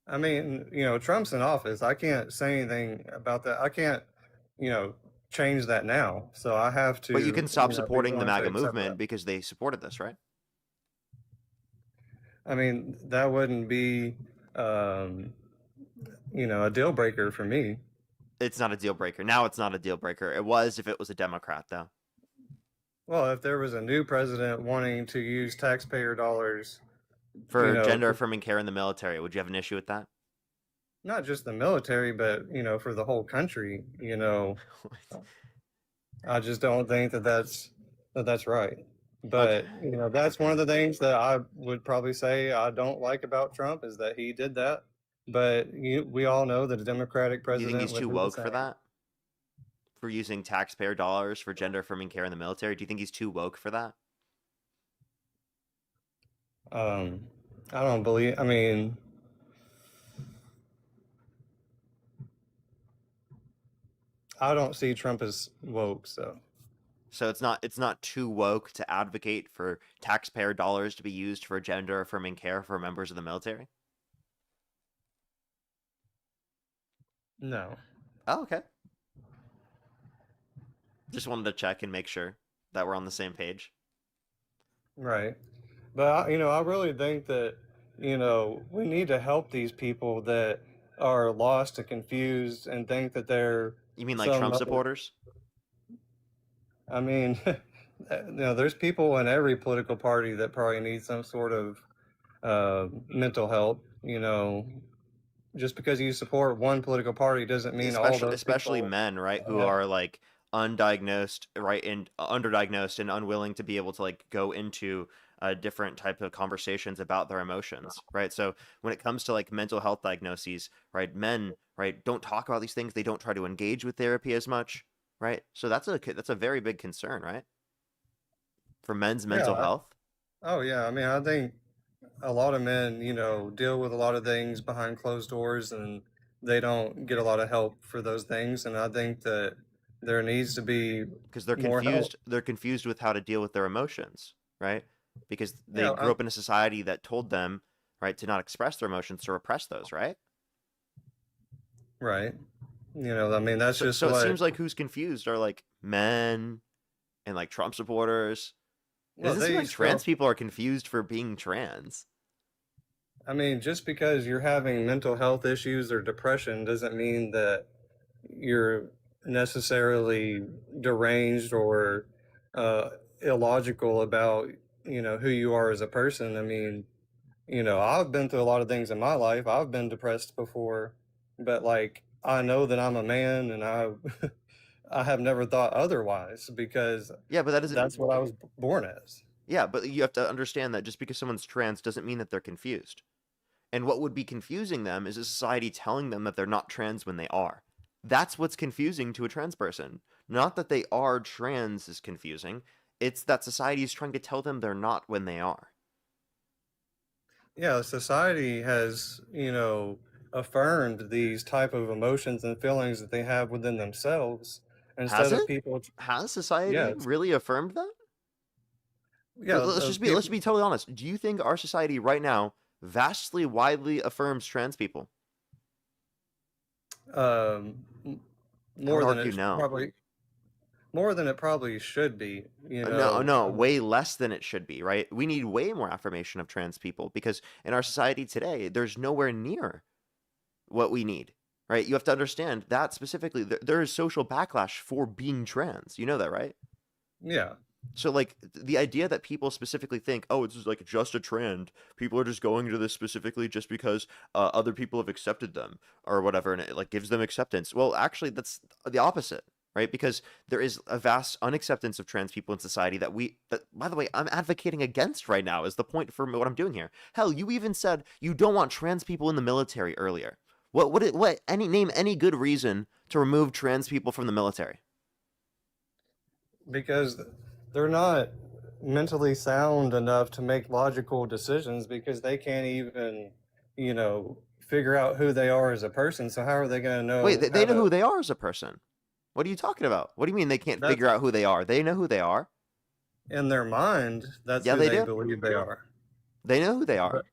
I mean, Trump's in office. I can't say anything about that. I can't, you know, change that now. So I have But you to, can stop be supporting the willing to MAGA accept that. movement because they supported this, right? I mean, that wouldn't be, um, a deal breaker for me. It's not a deal breaker. Now it's not a deal breaker. It was if it was a Democrat, though. Well, if there was a new president wanting to use taxpayer dollars, For gender to, affirming care in the military, would you have an issue with that? not just the military, but for the whole country, I just don't think that that's right. Okay. But that's one Okay. of the things that I would probably say I don't like about Trump is that he did that. But we all know that a Democratic Do you think president he's would too do the woke for same. that? For using taxpayer dollars for gender affirming care in the military? Do you think he's too woke for that? Um, I don't believe. I mean, I don't see Trump as woke. So So it's not too woke to advocate for taxpayer dollars to be used for gender affirming care for members of the military? no, Oh, okay. Just wanted to check and make sure that we're on the same page. right. But I really think that we need to help these people that are lost and confused and think that they're You mean like some Trump other. supporters? I mean, there's people in every political party that probably need some sort of mental help. Just because you support one political party doesn't mean all those Especially people men, right, who have. are like undiagnosed, right, and underdiagnosed and unwilling to be able to like go into different type of conversations about their emotions, right? So when it comes to like mental health diagnoses, right, men, right, don't talk about these things. They don't try to engage with therapy as much, right? So that's a very big concern, right, for men's Yeah. mental health. Oh yeah. I mean, I think a lot of men, deal with a lot of things behind closed doors, and they don't get a lot of help for those things. And I think that there needs to be because they're more help. confused. They're confused with how to deal with their emotions, right? Because they Yeah, grew up in a society that told them, right, to not express their emotions, to repress those, right? right. I mean, that's just So it what. seems like who's confused are like men and like Trump supporters. It Well, doesn't seem they like trans still. people are confused for being trans. I mean, just because you're having mental health issues or depression doesn't mean that you're necessarily deranged or illogical about who you are as a person. I mean, I've been through a lot of things in my life. I've been depressed before, but like I know that I'm a man, and I I have never thought otherwise because Yeah, but that doesn't. that's what I was born as. Yeah, but you have to understand that just because someone's trans doesn't mean that they're confused. And what would be confusing them is a society telling them that they're not trans when they are. That's what's confusing to a trans person. Not that they are trans is confusing. It's that society is trying to tell them they're not when they are. Yeah, society has, affirmed these type of emotions and feelings that they have within themselves Has instead of it? people. Has society Yes, really affirmed that? yeah, Let's people. be totally honest. Do you think our society right now vastly widely affirms trans people? Um, I would more than argue it no. probably more than it probably should be. No, way less than it should be, right? We need way more affirmation of trans people because in our society today, there's nowhere near what we need, right? You have to understand that specifically, there is social backlash for being trans. You know that, right? Yeah, So, like, the idea that people specifically think, oh, it's just like just a trend. People are just going to this specifically just because other people have accepted them or whatever, and it like gives them acceptance. Well, actually, that's the opposite, right? Because there is a vast unacceptance of trans people in society that, by the way, I'm advocating against right now is the point for what I'm doing here. Hell, you even said you don't want trans people in the military earlier. Name any good reason to remove trans people from the military? because they're not mentally sound enough to make logical decisions because they can't even, figure out who they are as a person. So how are they going to Wait, know they how know who to? they are as a person. What are you talking about? What do you mean they can't That's figure out who they are? They know who they are. in their mind. That's Yeah, who they they do. believe they are. They know who they are. But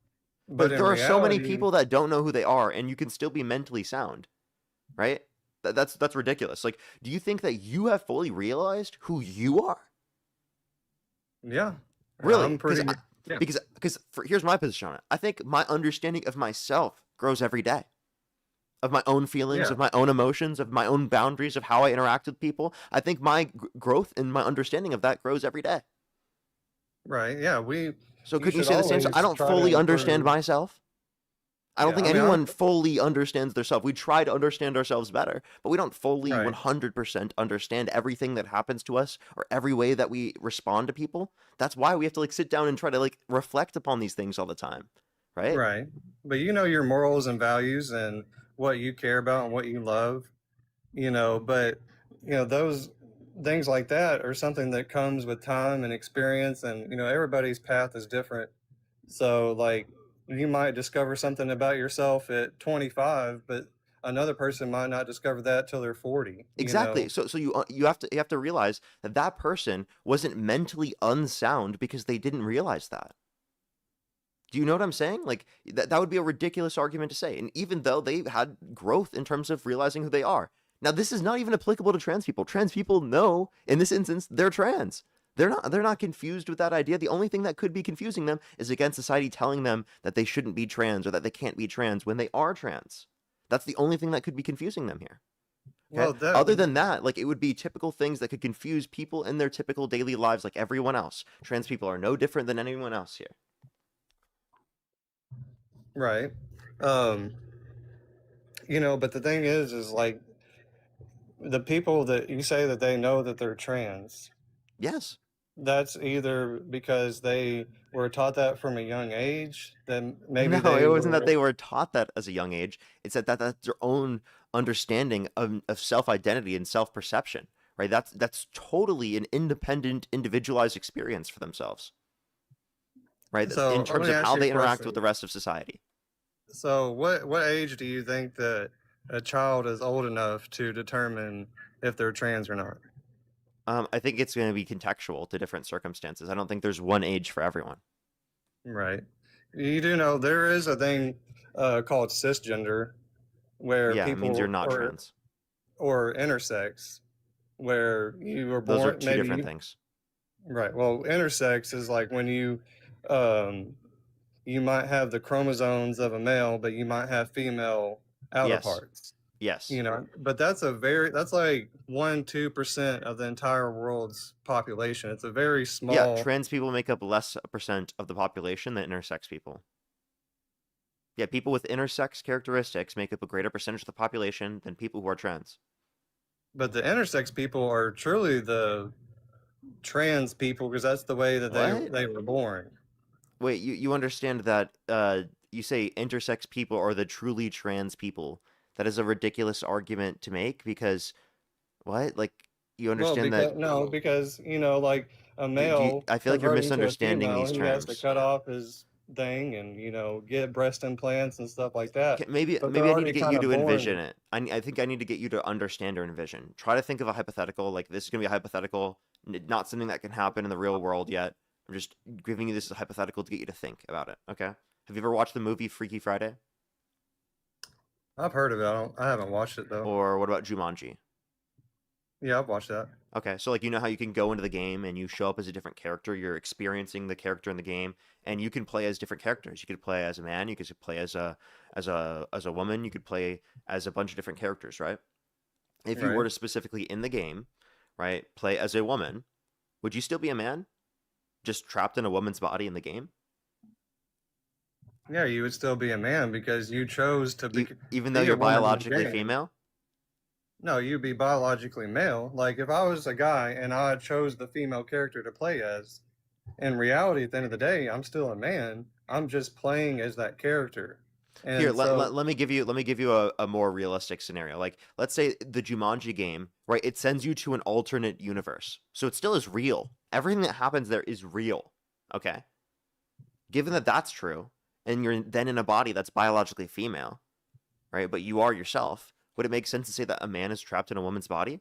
but But in there are so many reality, people that don't know who they are, and you can still be mentally sound, right? That's ridiculous. Like, do you think that you have fully realized who you are? yeah, Really? I'm pretty. Yeah, Here's my position on it. I think my understanding of myself grows every day. Of my own feelings, yeah, of my own emotions, of my own boundaries, of how I interact with people. I think my growth and my understanding of that grows every day. right. Yeah, So you couldn't you should say the same? I always don't try to fully understand improve. myself. I don't Yeah, think I mean, I'm anyone fully understands themselves. We try to understand ourselves better, but we don't fully right, 100% understand everything that happens to us or every way that we respond to people. That's why we have to like sit down and try to like reflect upon these things all the time, right? right. But you know your morals and values and what you care about and what you love. But those things like that are something that comes with time and experience, and everybody's path is different. So like you might discover something about yourself at 25, but another person might not discover that till they're 40. Exactly. So you have to realize that that person wasn't mentally unsound because they didn't realize that. Do you know what I'm saying? Like that would be a ridiculous argument to say. And even though they had growth in terms of realizing who they are. Now this is not even applicable to trans people. Trans people know in this instance they're trans. They're not confused with that idea. The only thing that could be confusing them is again society telling them that they shouldn't be trans or that they can't be trans when they are trans. That's the only thing that could be confusing them here. Okay? Well, that Other than that, like it would be typical things that could confuse people in their typical daily lives like everyone else. Trans people are no different than anyone else here. right. um but the thing is like the people that you say that they know that they're trans, Yes. that's either because they were taught that from a young age, then maybe No, it they wasn't that were. they were taught that as a young age. It's that's their own understanding of self-identity and self-perception, right? That's totally an independent, individualized experience for themselves. right? So In let terms me of ask how you a they interact with question. the rest of society. So what age do you think that a child is old enough to determine if they're trans or not? I think it's going to be contextual to different circumstances. I don't think there's one age for everyone. Right. You do know there is a thing called cisgender where Yeah, it means you're people not trans. or intersex where you were Those are born two different things. right. Well, intersex is like when um you might have the chromosomes of a male, but you might have female outer Yes. parts. Yes. But that's like 1-2% of the entire world's population. It's a very Yeah, small. trans people make up less % of the population than intersex people. Yeah, people with intersex characteristics make up a greater percentage of the population than people who are trans. But the intersex people are truly the trans people because that's the way that What? they were born. Wait, you understand that you say intersex people are the truly trans people. That is a ridiculous argument to make because what? Like you Well, understand that because like a do male I feel like you're converting to a misunderstanding female, these he has to terms. cut off his thing and get breast implants and stuff like that. Maybe But maybe they're I need to already get kind you of to envision born. it. I think I need to get you to understand or envision. Try to think of a hypothetical. Like this is gonna be a hypothetical, not something that can happen in the real world yet. I'm just giving you this as a hypothetical to get you to think about it. Okay? Have you ever watched the movie Freaky Friday? I've heard of it. I haven't watched it though. Or what about Jumanji? Yeah, I've watched that. Okay, so like you know how you can go into the game and you show up as a different character, you're experiencing the character in the game, and you can play as different characters. You could play as a man, you could play as a woman, you could play as a bunch of different characters, right? If you were Right. to specifically in the game, right, play as a woman, would you still be a man? Just trapped in a woman's body in the game? Yeah, you would still be a man because you chose to Even though be a you're woman in the biologically game. female? No, you'd be biologically male. Like if I was a guy and I chose the female character to play as, in reality, at the end of the day, I'm still a man. I'm just playing as that character. Here, And so, let me give you a more realistic scenario. Like, let's say the Jumanji game, right? It sends you to an alternate universe, so it still is real. Everything that happens there is real. Okay. Given that that's true, and you're then in a body that's biologically female, right? But you are yourself. Would it make sense to say that a man is trapped in a woman's body?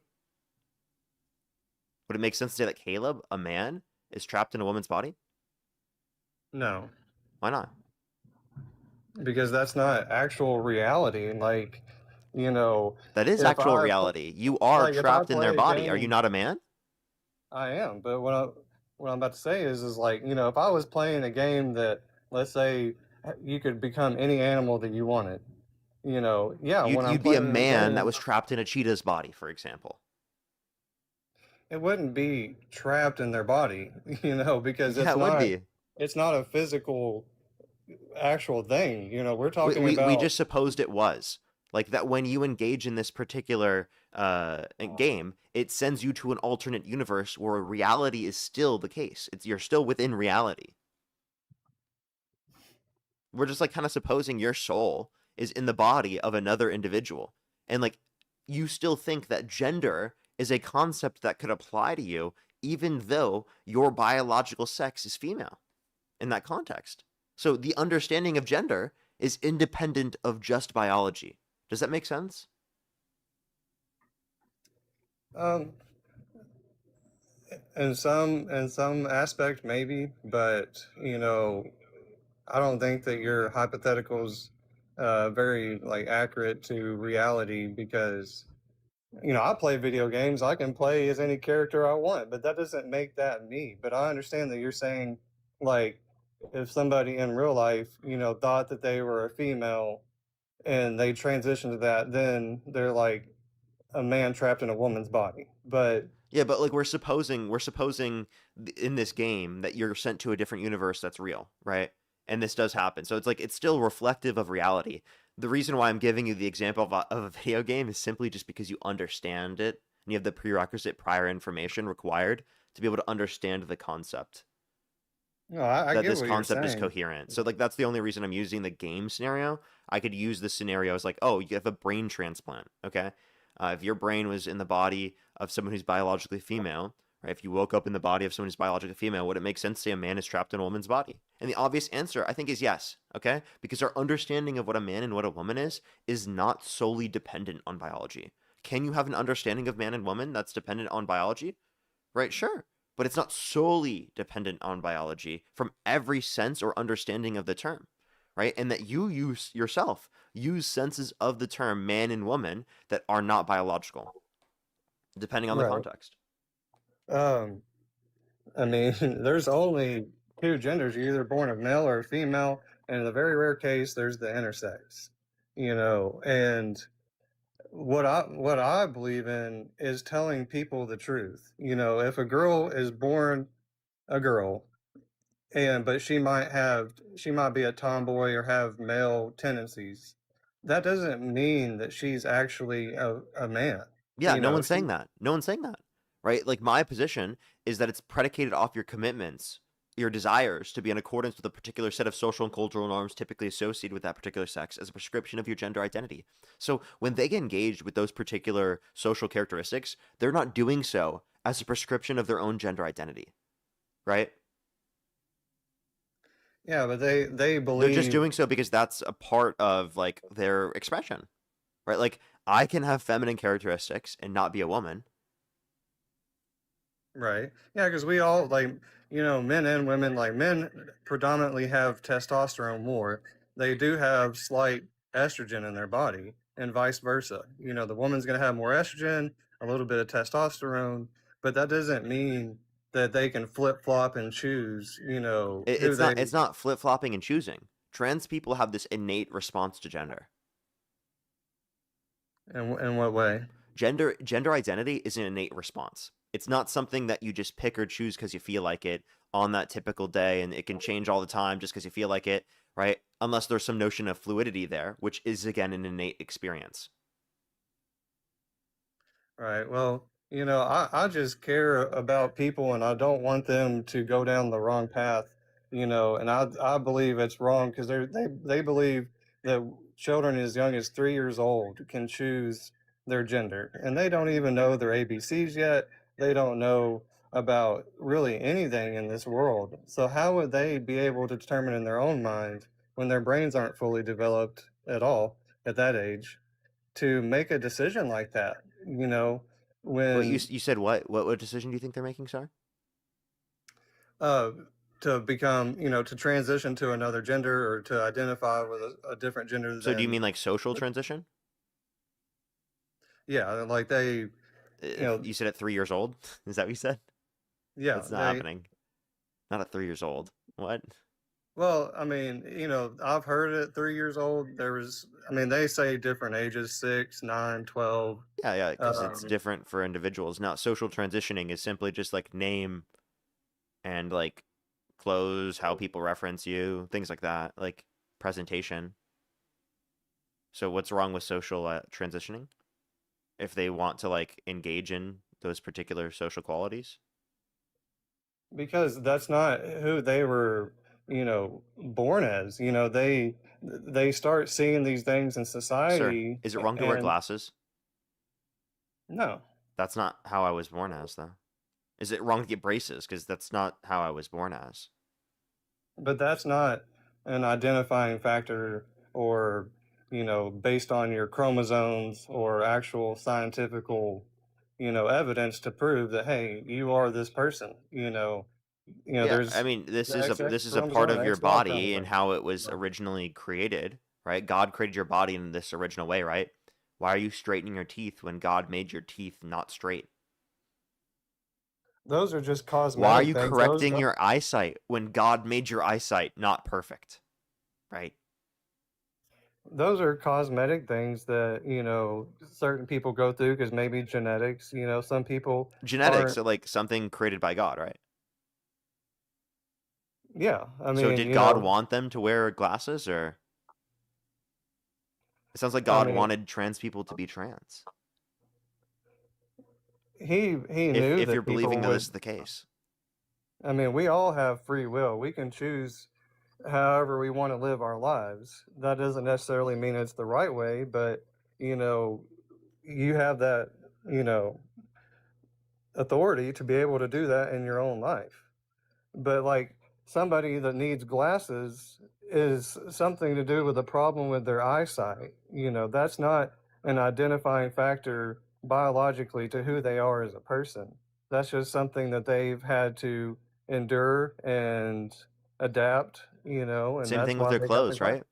Would it make sense to say that Caleb, a man, is trapped in a woman's body? no, Why not? because that's not actual reality. Like, That is if actual I reality. You are like if I trapped in their play a body. Are you game, not a man? I am. But what I'm about to say is like, if I was playing a game that, let's say, you could become any animal that you wanted, yeah, when I'm You'd be a playing the man that game, was trapped in a cheetah's body, for example. it wouldn't be trapped in their body, because Yeah, it would be. it's not a physical actual thing. We're We, talking we, we about just supposed it was. Like that when you engage in this particular game, it sends you to an alternate universe where reality is still the case. You're still within reality. We're just like kind of supposing your soul is in the body of another individual. And like you still think that gender is a concept that could apply to you even though your biological sex is female in that context. So the understanding of gender is independent of just biology. Does that make sense? um in some aspect maybe, but I don't think that your hypotheticals very like accurate to reality because I play video games. I can play as any character I want, but that doesn't make that me. But I understand that you're saying, like, if somebody in real life, thought that they were a female and they transition to that, then they're like a man trapped in a woman's body. But Yeah, but like we're supposing in this game that you're sent to a different universe that's real, right? And this does happen. So it's like it's still reflective of reality. The reason why I'm giving you the example of a video game is simply just because you understand it and you have the prerequisite prior information required to be able to understand the concept no, I that get this what you're concept is saying. coherent. So like that's the only reason I'm using the game scenario. I could use the scenario as like, oh, you have a brain transplant, okay? If your brain was in the body of someone who's biologically female, right? If you woke up in the body of someone who's biologically female, would it make sense to say a man is trapped in a woman's body? And the obvious answer, I think, is yes, okay? Because our understanding of what a man and what a woman is not solely dependent on biology. Can you have an understanding of man and woman that's dependent on biology? Right, sure. But it's not solely dependent on biology from every sense or understanding of the term, right? And that you yourself use senses of the term man and woman that are not biological, depending on the Right. context. I mean, there's only two genders. You're either born of male or female, and in the very rare case, there's the intersex. And what I believe in is telling people the truth. If a girl is born a girl, but she might be a tomboy or have male tendencies, that doesn't mean that she's actually a man. Yeah, no one's She saying that. No one's saying that, right? Like my position is that it's predicated off your commitments, your desires to be in accordance with a particular set of social and cultural norms typically associated with that particular sex as a prescription of your gender identity. So when they get engaged with those particular social characteristics, they're not doing so as a prescription of their own gender identity, right? Yeah, but they They're just believe. doing so because that's a part of like their expression, right? Like I can have feminine characteristics and not be a woman. Right. Yeah, because we all men and women, like men predominantly have testosterone more. They do have slight estrogen in their body, and vice versa. The woman's going to have more estrogen, a little bit of testosterone, but that doesn't mean that they can flip flop and choose, who It's they. not flip flopping and choosing. Trans people have this innate response to gender. In what way? Gender identity is an innate response. It's not something that you just pick or choose because you feel like it on that typical day, and it can change all the time just because you feel like it, right? Unless there's some notion of fluidity there, which is again an innate experience. Right. Well, I just care about people and I don't want them to go down the wrong path, and I believe it's wrong because they believe that children as young as 3 years old can choose their gender and they don't even know their ABCs yet. They don't know about really anything in this world. So how would they be able to determine in their own mind when their brains aren't fully developed at all at that age? To make a decision like that, Well, you when said what decision do you think they're making, sir? uh, to become, to transition to another gender or to identify with a different gender So do you than, mean like social transition? yeah, like they, You said at 3 years old? Is that what you said? yeah, That's not happening. Not at 3 years old. What? well, I mean, I've heard at 3 years old, they say different ages, 6, 9, 12. Yeah, because it's Um, different for individuals. Now, social transitioning is simply just like name and like clothes, how people reference you, things like that, like presentation. So what's wrong with social transitioning if they want to like engage in those particular social qualities? because that's not who they were, born as. They start seeing these things in Sir, society, is it wrong to wear and glasses? no, That's not how I was born as, though. Is it wrong to get braces? Because that's not how I was born as. but that's not an identifying factor or, based on your chromosomes or actual scientifical, evidence to prove that, hey, you are this person. Yeah, I There's mean, the XX this is a part chromosome, of the your XY body and chromosome. how it was So originally created, right? God created your body in this original way, right? Why are you straightening your teeth when God made your teeth not straight? those are just Why are cosmetic you things. correcting your eyesight when God made your eyesight not perfect, right? Those are cosmetic things that, certain people go through because maybe genetics, some people Genetics aren't. are like something created by God, right? Yeah, I So mean, did God want them to wear glasses, or it sounds like I God mean, wanted trans people to be trans? he knew If you're that people believing that this would. is the case. I mean, we all have free will. We can choose however we want to live our lives. That doesn't necessarily mean it's the right way, but you know, you have that, you know, authority to be able to do that in your own life. But like somebody that needs glasses is something to do with a problem with their eyesight. That's not an identifying factor biologically to who they are as a person. That's just something that they've had to endure and adapt, and Same that's thing with why their they got the clothes, glasses. right?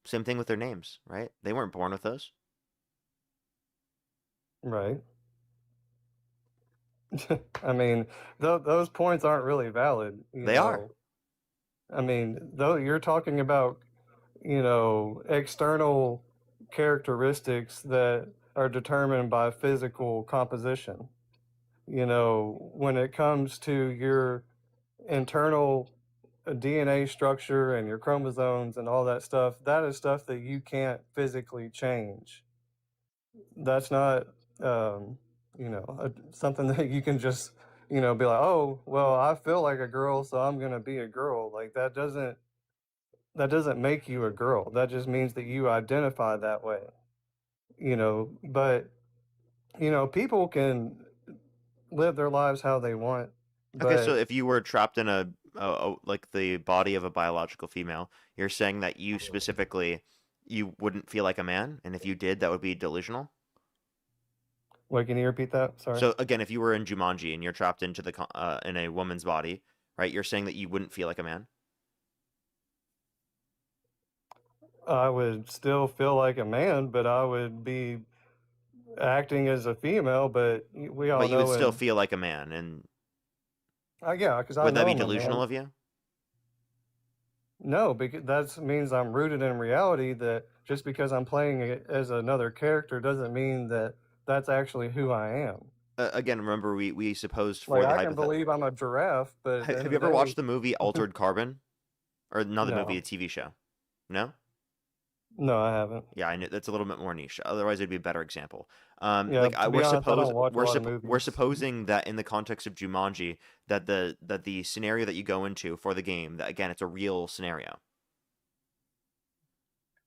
Same thing with their names, right? They weren't born with those. Right. I mean, those points aren't really valid, They are. I mean, though you're talking about, external characteristics that are determined by physical composition. When it comes to your internal DNA structure and your chromosomes and all that stuff, that is stuff that you can't physically change. That's not, something that you can just, be like, oh, well, I feel like a girl, so I'm gonna be a girl. Like that doesn't make you a girl. That just means that you identify that way. But people can live their lives how they want. Okay, so But if you were trapped in like the body of a biological female, you're saying that you specifically you wouldn't feel like a man, and if you did, that would be delusional. wait, can you repeat that? Sorry. So again, if you were in Jumanji and you're trapped into in a woman's body, right? You're saying that you wouldn't feel like a man. I would still feel like a man, but I would be acting as a female. But we all But you would know, still and feel like a man, and yeah, because I would that know be I'm a delusional man. of you? No, because that means I'm rooted in reality. That just because I'm playing it as another character doesn't mean that that's actually who I am. Again, remember we supposed Like for the I can hypothetical. believe I'm a giraffe, but at the Have end you of the ever watched day, the movie Altered Carbon? Or not the movie, no, a TV show? No? no, I haven't. Yeah, I knew that's a little bit more niche. Otherwise, it'd be a better example. Yeah, to be honest, I don't watch a lot of We're movies. supposing that in the context of Jumanji, that the scenario that you go into for the game, that again, it's a real scenario.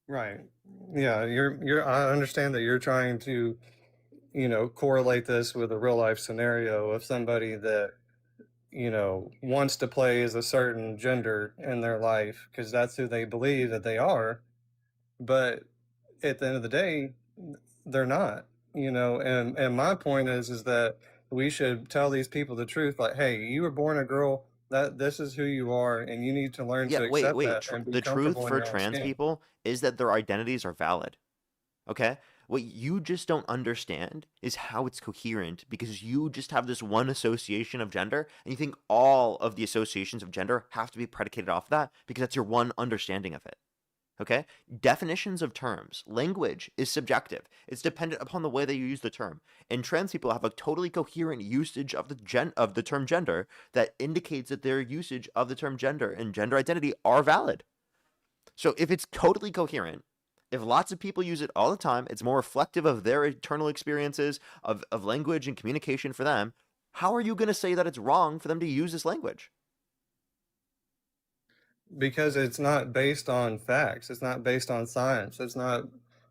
Right. Yeah, I understand that you're trying to, correlate this with a real life scenario of somebody that, wants to play as a certain gender in their life because that's who they believe that they are. But at the end of the day, they're not, and my point is that we should tell these people the truth, like, hey, you were born a girl, that this is who you are, and you need to learn Yeah, to wait, accept wait. that and be The truth comfortable in for your own trans skin. people is that their identities are valid. Okay? What you just don't understand is how it's coherent because you just have this one association of gender and you think all of the associations of gender have to be predicated off that because that's your one understanding of it. Okay? Definitions of terms, language is subjective. It's dependent upon the way that you use the term. And trans people have a totally coherent usage of the term gender that indicates that their usage of the term gender and gender identity are valid. So if it's totally coherent, if lots of people use it all the time, it's more reflective of their internal experiences of language and communication for them. How are you going to say that it's wrong for them to use this language? Because it's not based on facts, it's not based on science, it's not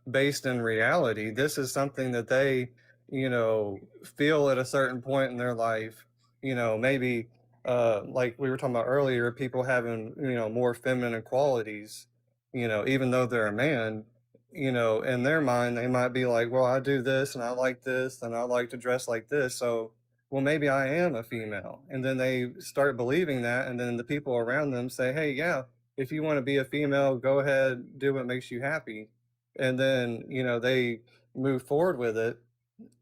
based in reality. This is something that they, feel at a certain point in their life. Maybe like we were talking about earlier, people having, more feminine qualities, even though they're a man, in their mind they might be like, well, I do this and I like this and I like to dress like this, so well, maybe I am a female. And then they start believing that. And then the people around them say, hey, yeah, if you want to be a female, go ahead, do what makes you happy. And then, they move forward with it.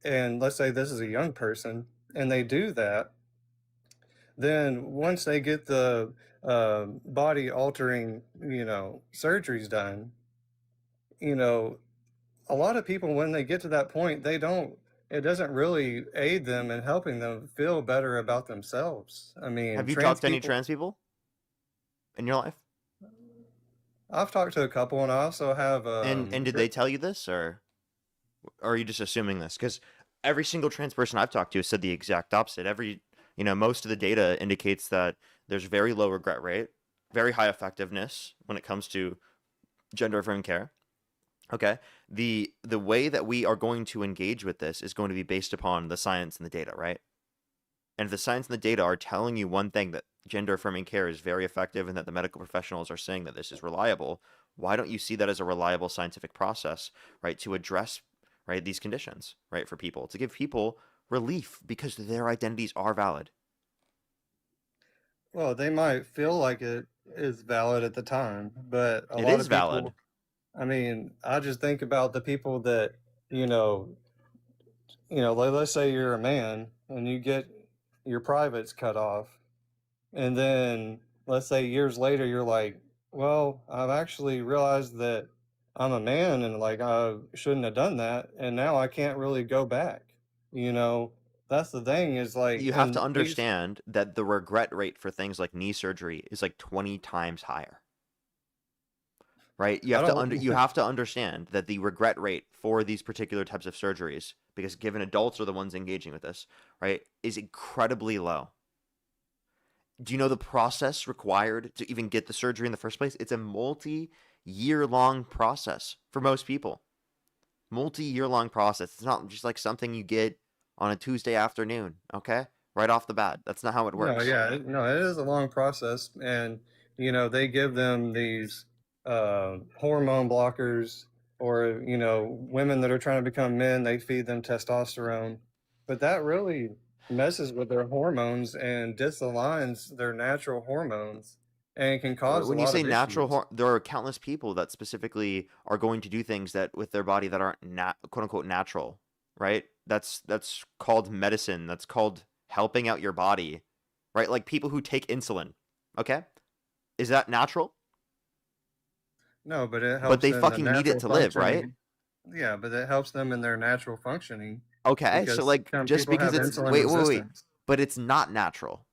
And let's say this is a young person and they do that. Then once they get the body altering, surgeries done, you know, a lot of people, when they get to that point, it doesn't really aid them in helping them feel better about themselves. I mean, Have you trans talked to any people, trans people in your life? I've talked to a couple, and I also have, And did they tell you this, or are you just assuming this? Because every single trans person I've talked to has said the exact opposite. Most of the data indicates that there's very low regret rate, very high effectiveness when it comes to gender affirming care. Okay. The way that we are going to engage with this is going to be based upon the science and the data, right? And if the science and the data are telling you one thing, that gender affirming care is very effective and that the medical professionals are saying that this is reliable, why don't you see that as a reliable scientific process, right, to address, right, these conditions, right, for people, to give people relief because their identities are valid. Well, they might feel like it is valid at the time, but a It lot is of valid. people, I mean, I just think about the people that, you know, let's say you're a man and you get your privates cut off, and then let's say years later you're like, well, I've actually realized that I'm a man and like I shouldn't have done that, and now I can't really go back. You know, that's the thing is like, You have to and these, understand that the regret rate for things like knee surgery is like 20 times higher. Right? I don't, You have to understand that the regret rate for these particular types of surgeries, because given adults are the ones engaging with this, right, is incredibly low. Do you know the process required to even get the surgery in the first place? It's a multi-year long process for most people. Multi-year long process. It's not just like something you get on a Tuesday afternoon, okay? Right off the bat. That's not how it no, works. yeah, no, it is a long process, and they give them these hormone blockers, or women that are trying to become men, they feed them testosterone, but that really messes with their hormones and disaligns their natural hormones, and can cause a When you lot say of issues. there are countless people that specifically are going to do things that with their body that aren't quote unquote natural, right? That's called medicine. That's called helping out your body, right? Like people who take insulin. Okay? Is that natural? No, but it But helps they in the fucking need it natural to live, right? functioning. Yeah, but it helps them in their natural functioning, Okay, so because like some just people because have it's insulin wait, resistance. but it's not natural.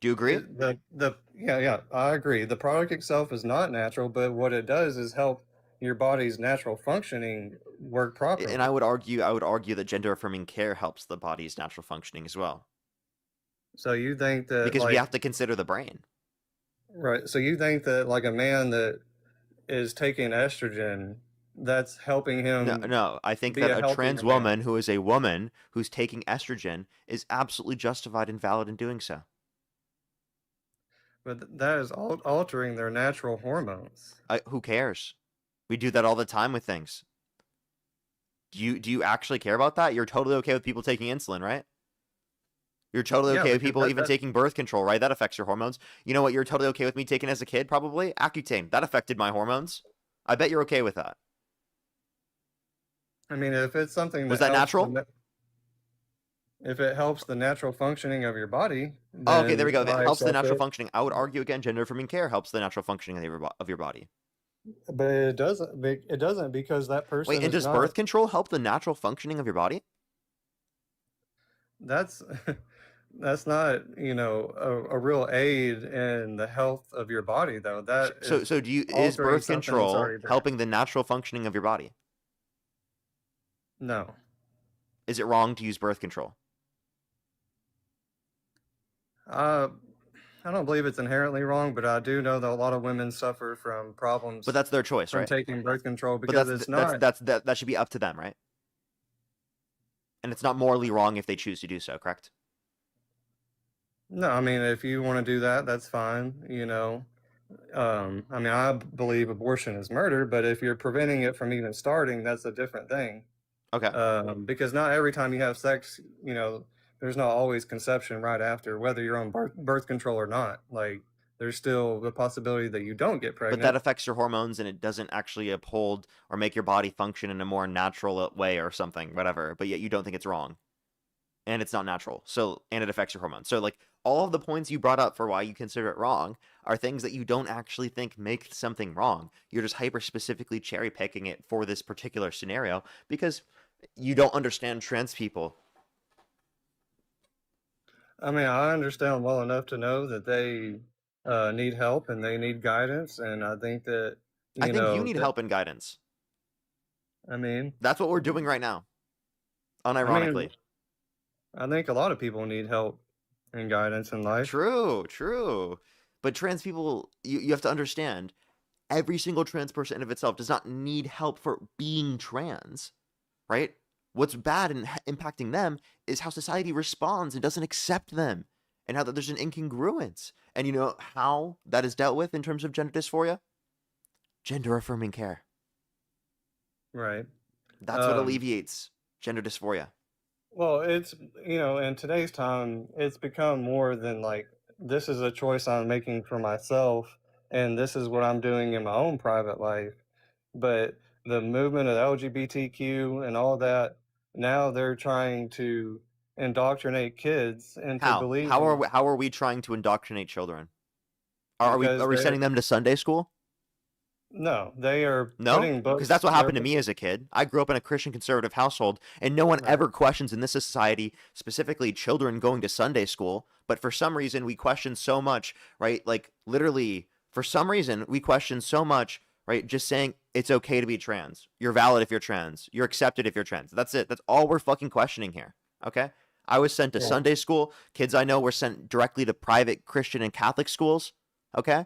Do you agree? Yeah, I agree. The product itself is not natural, but what it does is help your body's natural functioning work And properly. I would argue that gender affirming care helps the body's natural functioning as well, So you think that because we like have to consider the brain. right, so you think that like a man that is taking estrogen, that's helping No, him no, I think be that a a healthier trans man. woman who is a woman who's taking estrogen is absolutely justified and valid in doing so. But that is altering their natural hormones. Who cares? We do that all the time with things. Do you actually care about that? You're totally okay with people taking insulin, right? You're totally Yeah, okay with because people even taking birth control, right? That affects your hormones. You know what you're totally okay with me taking as a kid, probably? Accutane. That affected my hormones. I bet you're okay with that. I mean, if it's something Was that that helps natural? if it helps the natural functioning of your body, Oh, okay, there we then go. If it I helps the accept natural it. functioning, I would argue again, gender affirming care helps the natural functioning of your body. But it doesn't. It doesn't, because that Wait, person and is does not. birth control help the natural functioning of your body? That's that's not a real aid in the health of your body, though. That is So do you is altering birth something that's control already there. helping the natural functioning of your body? No, Is it wrong to use birth control? uh, I don't believe it's inherently wrong, but I do know that a lot of women suffer from But problems that's their choice, from right? taking birth control, But because it's not. that should be up to them, right? And it's not morally wrong if they choose to do so, correct? No, I mean, if you want to do that, that's fine. I mean, I believe abortion is murder, but if you're preventing it from even starting, that's a different thing. Okay. Because not every time you have sex, there's not always conception right after, whether you're on birth control or not. Like, there's still the possibility that you don't get But that pregnant. affects your hormones and it doesn't actually uphold or make your body function in a more natural way or something, whatever. But yet you don't think it's wrong. And it's not natural. So, and it affects your hormones. So, like, all of the points you brought up for why you consider it wrong are things that you don't actually think make something wrong. You're just hyper specifically cherry picking it for this particular scenario because you don't understand trans people. I mean, I understand well enough to know that they need help and they need guidance, and I think that I think you need that help and guidance. I mean, That's what we're doing right now, I mean, unironically. I think a lot of people need help and guidance in life. True, true. But trans people, you have to understand, every single trans person in of itself does not need help for being trans, right? What's bad and impacting them is how society responds and doesn't accept them, and how that there's an incongruence. And you know how that is dealt with in terms of gender dysphoria? Gender affirming care. Right. That's what alleviates gender dysphoria. Well, it's, in today's time, it's become more than like, this is a choice I'm making for myself, and this is what I'm doing in my own private life. But the movement of LGBTQ and all that, now they're trying to indoctrinate kids into How? believing. How are we trying to indoctrinate children? Are we Because sending them to Sunday school? No, they are No, putting books. because that's what they're happened to put- me as a kid. I grew up in a Christian conservative household, and no one Right. ever questions in this society, specifically children going to Sunday school. But for some reason, we question so much, right? Like literally, for some reason, we question so much, right? Just saying it's okay to be trans. You're valid if you're trans. You're accepted if you're trans. That's it. That's all we're fucking questioning here. Okay. I was sent to Yeah. Sunday school. Kids I know were sent directly to private Christian and Catholic schools. Okay.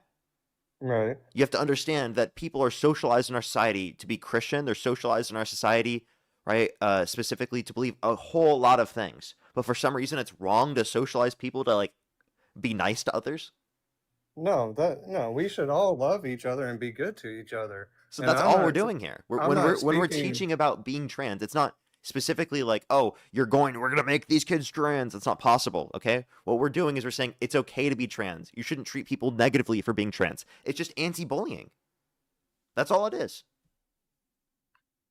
Right. You have to understand that people are socialized in our society to be Christian. They're socialized in our society, right? Specifically to believe a whole lot of things. But for some reason, it's wrong to socialize people to like be nice to others. No, we should all love each other and be good to each other. So And that's I'm all not we're s- doing here. I'm When not we're speaking- teaching about being trans, it's not specifically like, oh, we're gonna make these kids trans. It's not possible. Okay. What we're doing is we're saying it's okay to be trans. You shouldn't treat people negatively for being trans. It's just anti-bullying. That's all it is.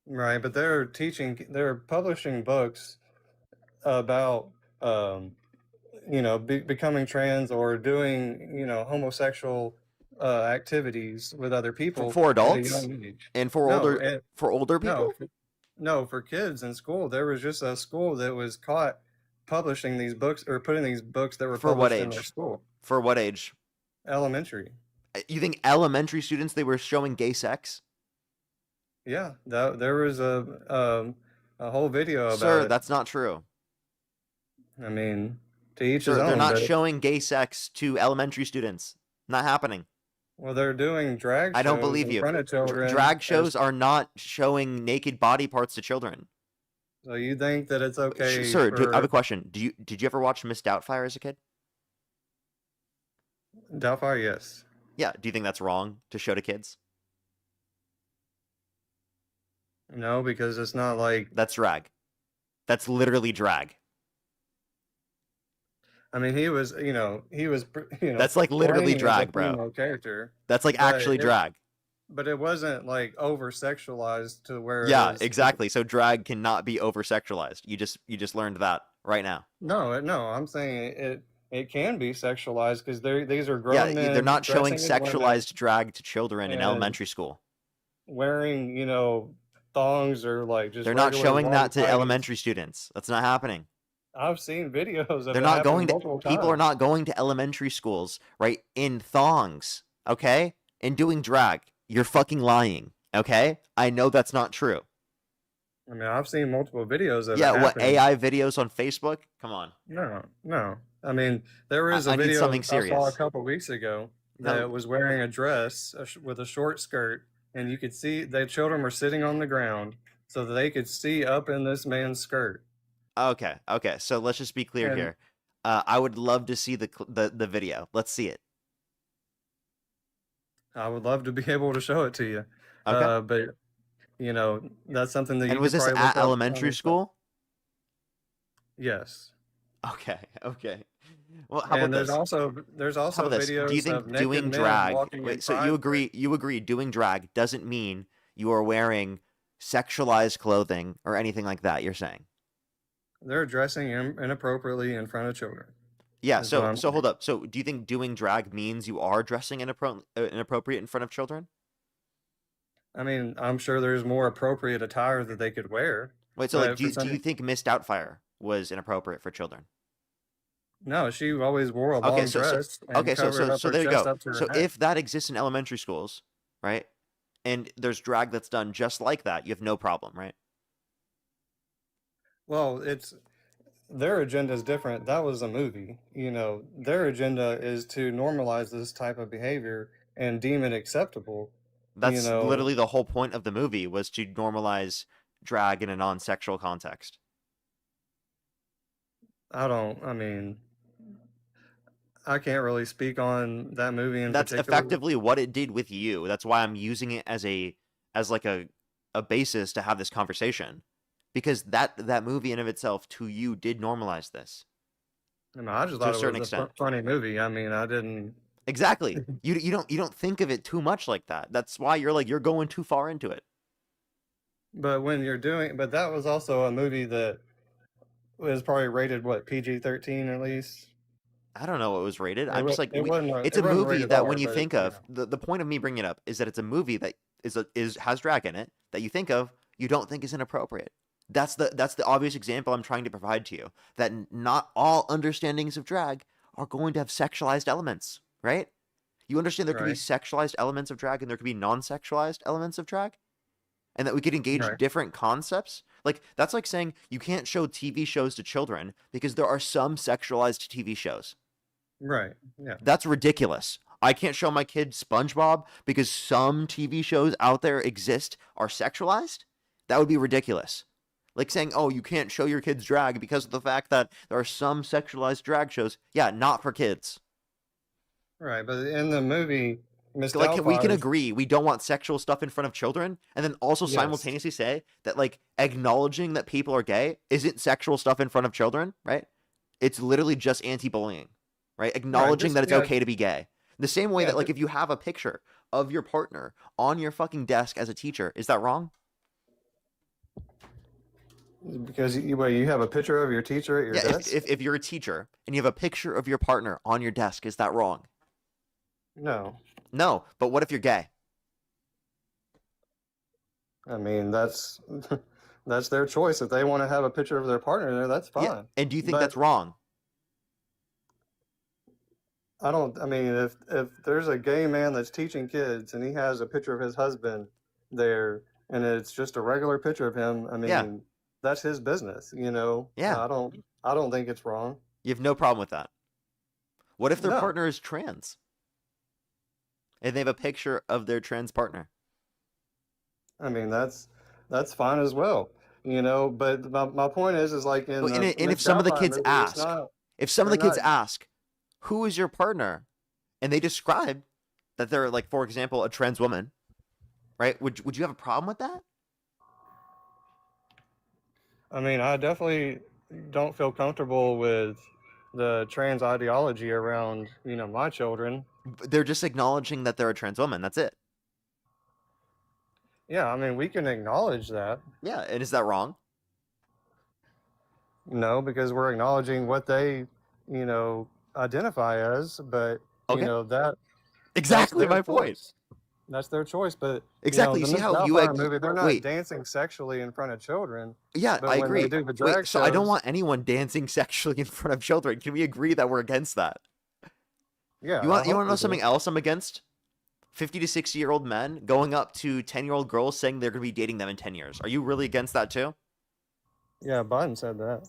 Right, but they're publishing books about, becoming trans or doing, homosexual activities with other people For at a adults young age. and for No, older people. No, for kids in school. There was just a school that was caught publishing these books or putting these books that were For what published in their age? school. For what age? Elementary. You think elementary students they were showing gay sex? Yeah, there was a whole video about Sir, it. that's not true. I mean, to each Sir, his own. they're not but- showing gay sex to elementary students. Not happening. Well, they're doing drag shows I don't believe in you. front of children. Drag as- shows are not showing naked body parts to children. So you think that it's okay? Sir, I have a for question. Did you ever watch Miss Doubtfire as a kid? Doubtfire? Yes. Yeah. Do you think that's wrong to show to kids? No, because it's not like. That's drag. That's literally drag. I mean, he was. That's like literally playing as a drag, bro. female character, That's like But actually it- drag. but it wasn't like over sexualized to where. it Yeah, was- exactly. So drag cannot be over sexualized. You just learned that right now. No, I'm saying it can be sexualized because these are grown Yeah, men. they're not showing dressing as women, sexualized drag to children in And elementary school. wearing thongs or like just. They're not regular showing long that to tights. elementary students. That's not happening. I've seen videos of They're it not happen going to multiple people are times. not going to elementary schools, right? In thongs, okay? And doing drag. You're fucking lying, okay? I know that's not true. I mean, I've seen multiple videos of Yeah, it what happening. AI videos on Facebook? Come on. No. I mean, there was a I need video something I saw a serious. couple weeks ago No. that was wearing a dress with a short skirt, and you could see the children were sitting on the ground so that they could see up in this man's skirt. Okay. So let's just be clear And- here. I would love to see the video. Let's see it. I would love to be able to show it to you. Okay. But that's something that you And was could this probably look at up on elementary the- school? Yes. Okay. Well, how about And there's this? also How about this? videos Do you think of naked doing men drag? walking in Wait, so private. you agree doing drag doesn't mean you are wearing sexualized clothing or anything like that? You're saying? They're dressing inappropriately in front of children. Yeah. That's what I'm So hold up. So do you think doing drag means you are dressing inappropriate in front of children? I mean, I'm sure there's more appropriate attire that they could wear. Wait. So But like, for do some- you think Miss Doubtfire was inappropriate for children? No, she always wore a long Okay. So dress. and okay. covered up So her there you chest go. up to her So neck. if that exists in elementary schools, right, and there's drag that's done just like that, you have no problem, right? Well, their agenda is different. That was a movie. Their agenda is to normalize this type of behavior and deem it acceptable. That's know, literally the whole point of the movie, was to normalize drag in a non-sexual context. I mean, I can't really speak on that movie in That's particular. effectively what it did with you. That's why I'm using it as like a basis to have this conversation, because that movie in of itself to you did normalize this I mean, I just to a thought it certain was extent. funny movie. I mean, I didn't. Exactly. You don't think of it too much like that. That's why you're going too far into it. But but that was also a movie that was probably rated what, PG-13 at least. I don't know what was rated. It, I'm just like, it wasn't. it's It a wasn't movie rated that R, when you but think you of know. the point of me bringing it up is that it's a movie that has drag in it that you think of, you don't think is inappropriate. That's the obvious example I'm trying to provide to you, that not all understandings of drag are going to have sexualized elements, right? You understand there could be Right. sexualized elements of drag and there could be non-sexualized elements of drag, and that we could engage Right. different concepts. Like, that's like saying you can't show TV shows to children because there are some sexualized TV shows. Right. Yeah. That's ridiculous. I can't show my kid SpongeBob because some TV shows out there are sexualized? That would be ridiculous. Like saying, oh, you can't show your kids drag because of the fact that there are some sexualized drag shows. Yeah, not for kids. Right. But in the movie, Miss Like, we can Doubtfire. agree we don't want sexual stuff in front of children, and then also Yes. simultaneously say that, like, acknowledging that people are gay isn't sexual stuff in front of children, right? It's literally just anti-bullying, right? Acknowledging that it's okay to be gay. The same way that, like, if you have a picture of your partner on your fucking desk as a teacher, is that wrong? Because you have a picture of your teacher at your desk? If you're a teacher and you have a picture of your partner on your desk, is that wrong? No. No, but what if you're gay? I mean, that's that's their choice. If they want to have a picture of their partner there, that's fine. Yeah. And do you think But that's wrong? I mean, if there's a gay man that's teaching kids and he has a picture of his husband there and it's just a regular picture of him, I mean, Yeah. that's his business, you know? Yeah. I don't think it's wrong. You have no problem with that. What if their No. partner is trans? And they have a picture of their trans partner? I mean, that's fine as well, you know? But my point is like in Well, the and if Miss some of the Doubtfire kids movie, it's ask, not, if some of they're the kids not. ask, who is your partner? And they describe that they're, like, for example, a trans woman, right? Would you have a problem with that? I mean, I definitely don't feel comfortable with the trans ideology around, you know, my children. They're just acknowledging that they're a trans woman. That's it. Yeah, I mean, we can acknowledge that. Yeah, and is that wrong? No, because we're acknowledging what they, you know, identify as, but Okay. you know that's Exactly their my point. choice. That's their choice. But Exactly. you You know, see the Miss how you Doubtfire movie, they're not wait. dancing sexually in front of children. Yeah, But I when agree. they do the Wait, drag so I don't shows, want anyone dancing sexually in front of children. Can we agree that we're against that? yeah, You I want hope to know we do. something else I'm against? 50 to 60-year-old men going up to 10-year-old girls saying they're going to be dating them in 10 years. Are you really against that too? Yeah, Biden said that.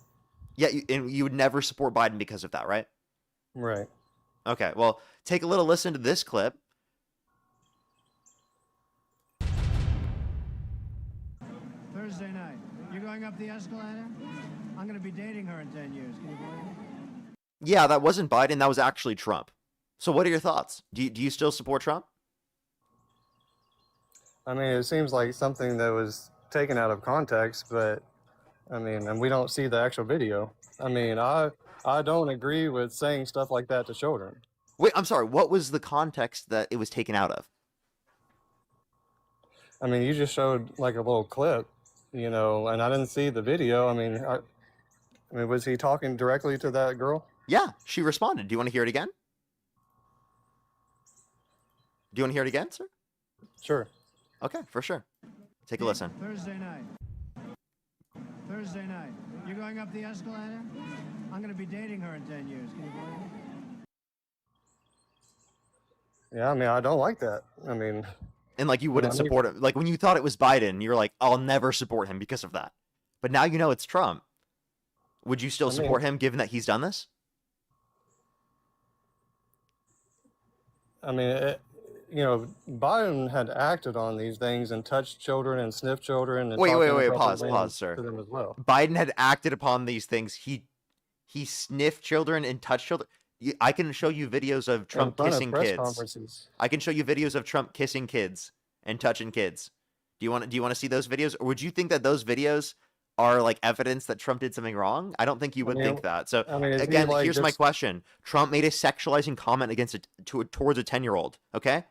Yeah, and you would never support Biden because of that, right? Right. Okay, well, take a little listen to this clip. Thursday night. You're going up the escalator? I'm going to be dating her in 10 years. Can you believe it? Yeah, that wasn't Biden. That was actually Trump. So what are your thoughts? Do you still support Trump? I mean, it seems like something that was taken out of context, but I mean, and we don't see the actual video. I mean, I don't agree with saying stuff like that to children. Wait, I'm sorry. What was the context that it was taken out of? I mean, you just showed like a little clip, you know, and I didn't see the video. I mean, was he talking directly to that girl? Yeah, she responded. Do you want to hear it again? Do you want to hear it again, sir? Sure. Okay, for sure. Take a listen. Thursday night. Thursday night. You're going up the escalator? I'm going to be dating her in 10 years. Can you believe it? Yeah, I mean, I don't like that. I mean, And, like, you wouldn't I mean- support him. Like, when you thought it was Biden, you were like, I'll never support him because of that. But now you know it's Trump. Would you still I mean- support him given that he's done this? I mean, Biden had acted on these things and touched children and sniffed children and Wait, talked wait, wait, inappropriately pause, sir. to them as well. Biden had acted upon these things. He sniffed children and touched children. I can show you videos of Trump in front kissing of press kids. conferences. I can show you videos of Trump kissing kids and touching kids. Do you want to see those videos, or would you think that those videos are like evidence that Trump did something wrong? I don't think you would think that. So is he, again, like, here's my just- question: Trump made a sexualizing comment towards a 10-year-old. Okay,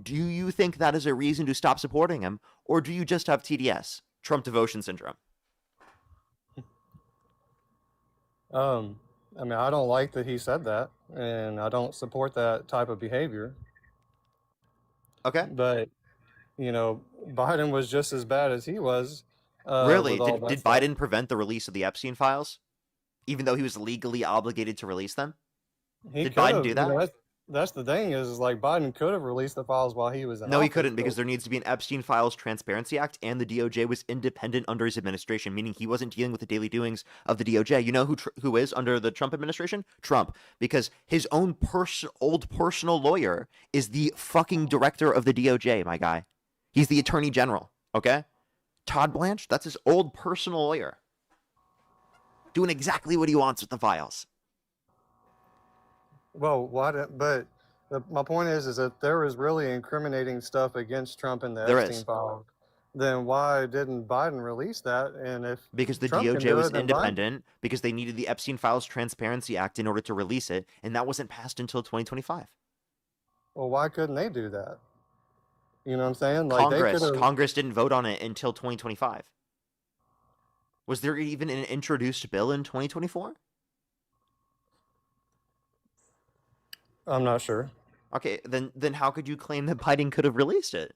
do you think that is a reason to stop supporting him, or do you just have TDS, Trump devotion syndrome? I don't like that he said that, and I don't support that type of behavior. Okay, But Biden was just as bad as he was. really? with all Did that stuff. Biden prevent the release of the Epstein files, even though he was legally obligated to release them? He Did Biden could've, do that? That's the thing is like Biden could have released the files while he was in No, he office, couldn't, but- because there needs to be an Epstein Files Transparency Act, and the DOJ was independent under his administration, meaning he wasn't dealing with the daily doings of the DOJ. You know who is under the Trump administration? Trump, because his own old personal lawyer is the fucking director of the DOJ, my guy. He's the Attorney General, okay? Todd Blanche, that's his old personal lawyer, doing exactly what he wants with the files. Well, but my point is that there was really incriminating stuff against Trump in the There Epstein is. file. Then why didn't Biden release that? And if Because the Trump can DOJ do was it, then independent, because they needed the Epstein Files Transparency Act in order to release it, and that wasn't passed until 2025. well, why couldn't they do that? You know what I'm saying? Like they could've- Congress didn't vote on it until 2025. Was there even an introduced bill in 2024? I'm not sure. Okay, then how could you claim that Biden could have released it?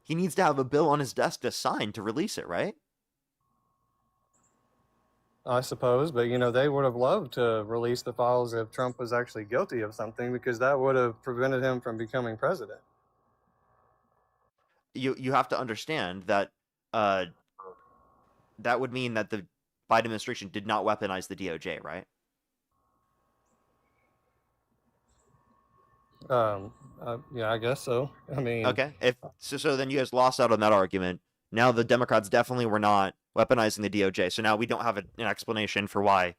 He needs to have a bill on his desk to sign to release it, right? I suppose, but they would have loved to release the files if Trump was actually guilty of something, because that would have prevented him from becoming president. You have to understand that that would mean that the Biden administration did not weaponize the DOJ, right? Yeah, I guess so. I mean, Okay. So then you guys lost out on that argument. Now the Democrats definitely were not weaponizing the DOJ. So now we don't have an explanation for why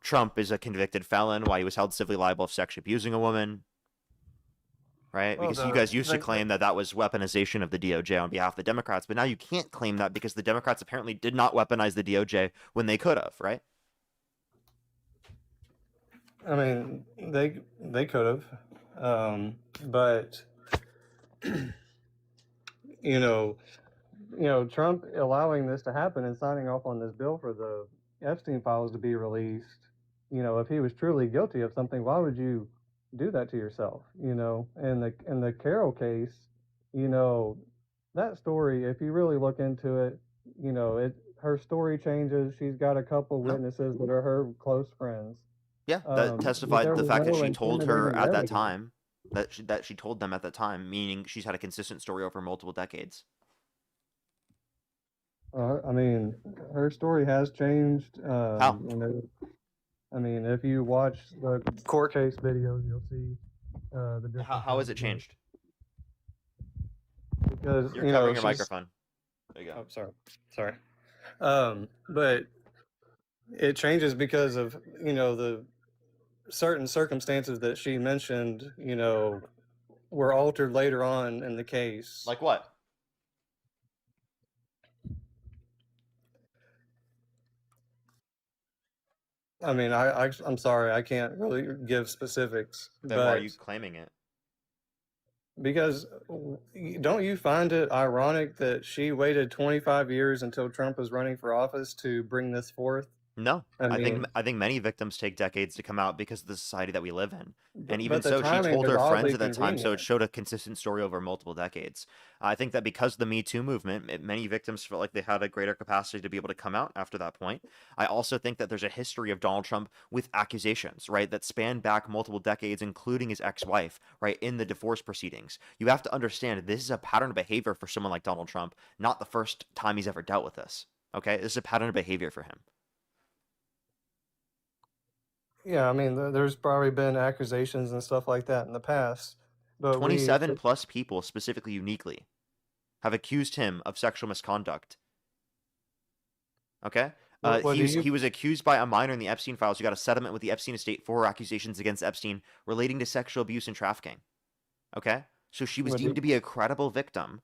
Trump is a convicted felon, why he was held civilly liable for sexually abusing a woman. Right? Well, Because you guys used to claim that that was weaponization of the DOJ on behalf of the Democrats, but now you can't claim that because the Democrats apparently did not weaponize the DOJ when they could have, right? I mean, they could have, but Trump allowing this to happen and signing off on this bill for the Epstein files to be released. If he was truly guilty of something, why would you do that to yourself? In the Carroll case, that story, if you really look into it, her story changes. She's got a couple witnesses that are her close friends. Yeah, that testified there the was fact that no she told her intimidating at that evidence. time that she told them at that time, meaning she's had a consistent story over multiple decades. I mean, her story has changed. How? I mean, if you watch the court case videos, you'll see the difference. How has it changed? Because You're covering your she's- microphone. There you go. Oh, sorry. But it changes because of the certain circumstances that she mentioned. Were altered later on in the case. Like what? I mean, I'm sorry, I can't really give specifics. Then why are but you claiming it? Because don't you find it ironic that she waited 25 years until Trump was running for office to bring this forth? No, I I think many victims take decades to come out because of the society that we live in, and even but the so, she timing told was her friends oddly at that time, so it convenient. showed a consistent story over multiple decades. I think that because of the Me Too movement, many victims felt like they had a greater capacity to be able to come out after that point. I also think that there's a history of Donald Trump with accusations, right, that span back multiple decades, including his ex-wife, right, in the divorce proceedings. You have to understand this is a pattern of behavior for someone like Donald Trump, not the first time he's ever dealt with this. Okay, this is a pattern of behavior for him. Yeah, I mean, there's probably been accusations and stuff like that in the past, But 27 plus people, specifically uniquely, have accused him of sexual misconduct. Okay? What do He you? was accused by a minor in the Epstein files who got a settlement with the Epstein estate for accusations against Epstein relating to sexual abuse and trafficking. Okay? So she was What do deemed you? to be a credible victim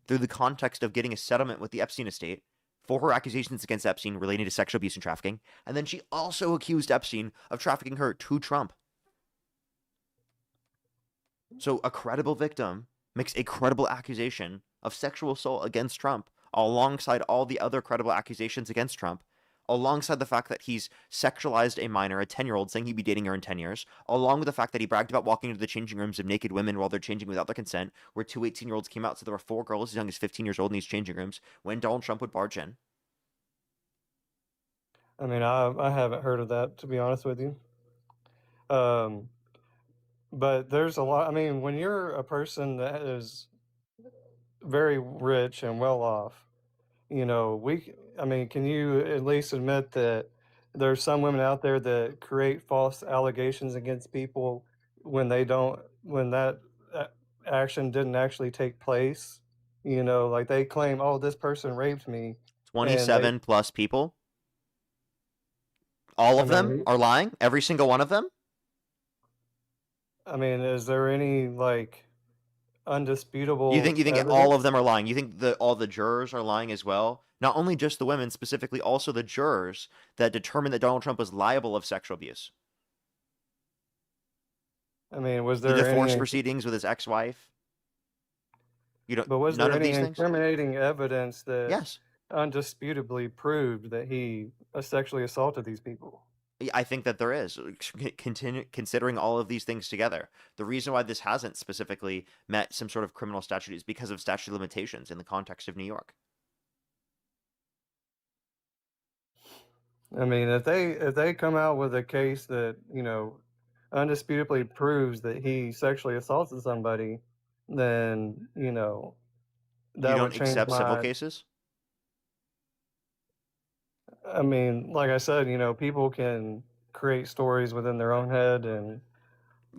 through the context of getting a settlement with the Epstein estate for her accusations against Epstein relating to sexual abuse and trafficking. And then she also accused Epstein of trafficking her to Trump. So a credible victim makes a credible accusation of sexual assault against Trump alongside all the other credible accusations against Trump, alongside the fact that he's sexualized a minor, a 10-year-old, saying he'd be dating her in 10 years, along with the fact that he bragged about walking into the changing rooms of naked women while they're changing without their consent, where two 18-year-olds came out, so there were 4 girls as young as 15 years old in these changing rooms when Donald Trump would barge in. I mean, I haven't heard of that, to be honest with you. Um, but there's a lot. I mean, when you're a person that is very rich and well off, I mean, can you at least admit that there's some women out there that create false allegations against people when that action didn't actually take place? Like they claim, oh, this person raped me, and 27 plus people. All I of them mean, are lying? Every single one of them? is there any like undisputable You think all of evidence? them are lying? You think that all the jurors are lying as well? Not only just the women, specifically also the jurors that determined that Donald Trump was liable of sexual abuse. I mean, was The there divorce any? proceedings with his ex-wife. But was None there of any these things? incriminating evidence that Yes. undisputably proved that he sexually assaulted these people? I think that there is, considering all of these things together. The reason why this hasn't specifically met some sort of criminal statute is because of statute of limitations in the context of New York. I mean, if they come out with a case that undisputably proves that he sexually assaulted somebody, then You that would don't change accept civil my. cases? I mean, like I said, people can create stories within their own head and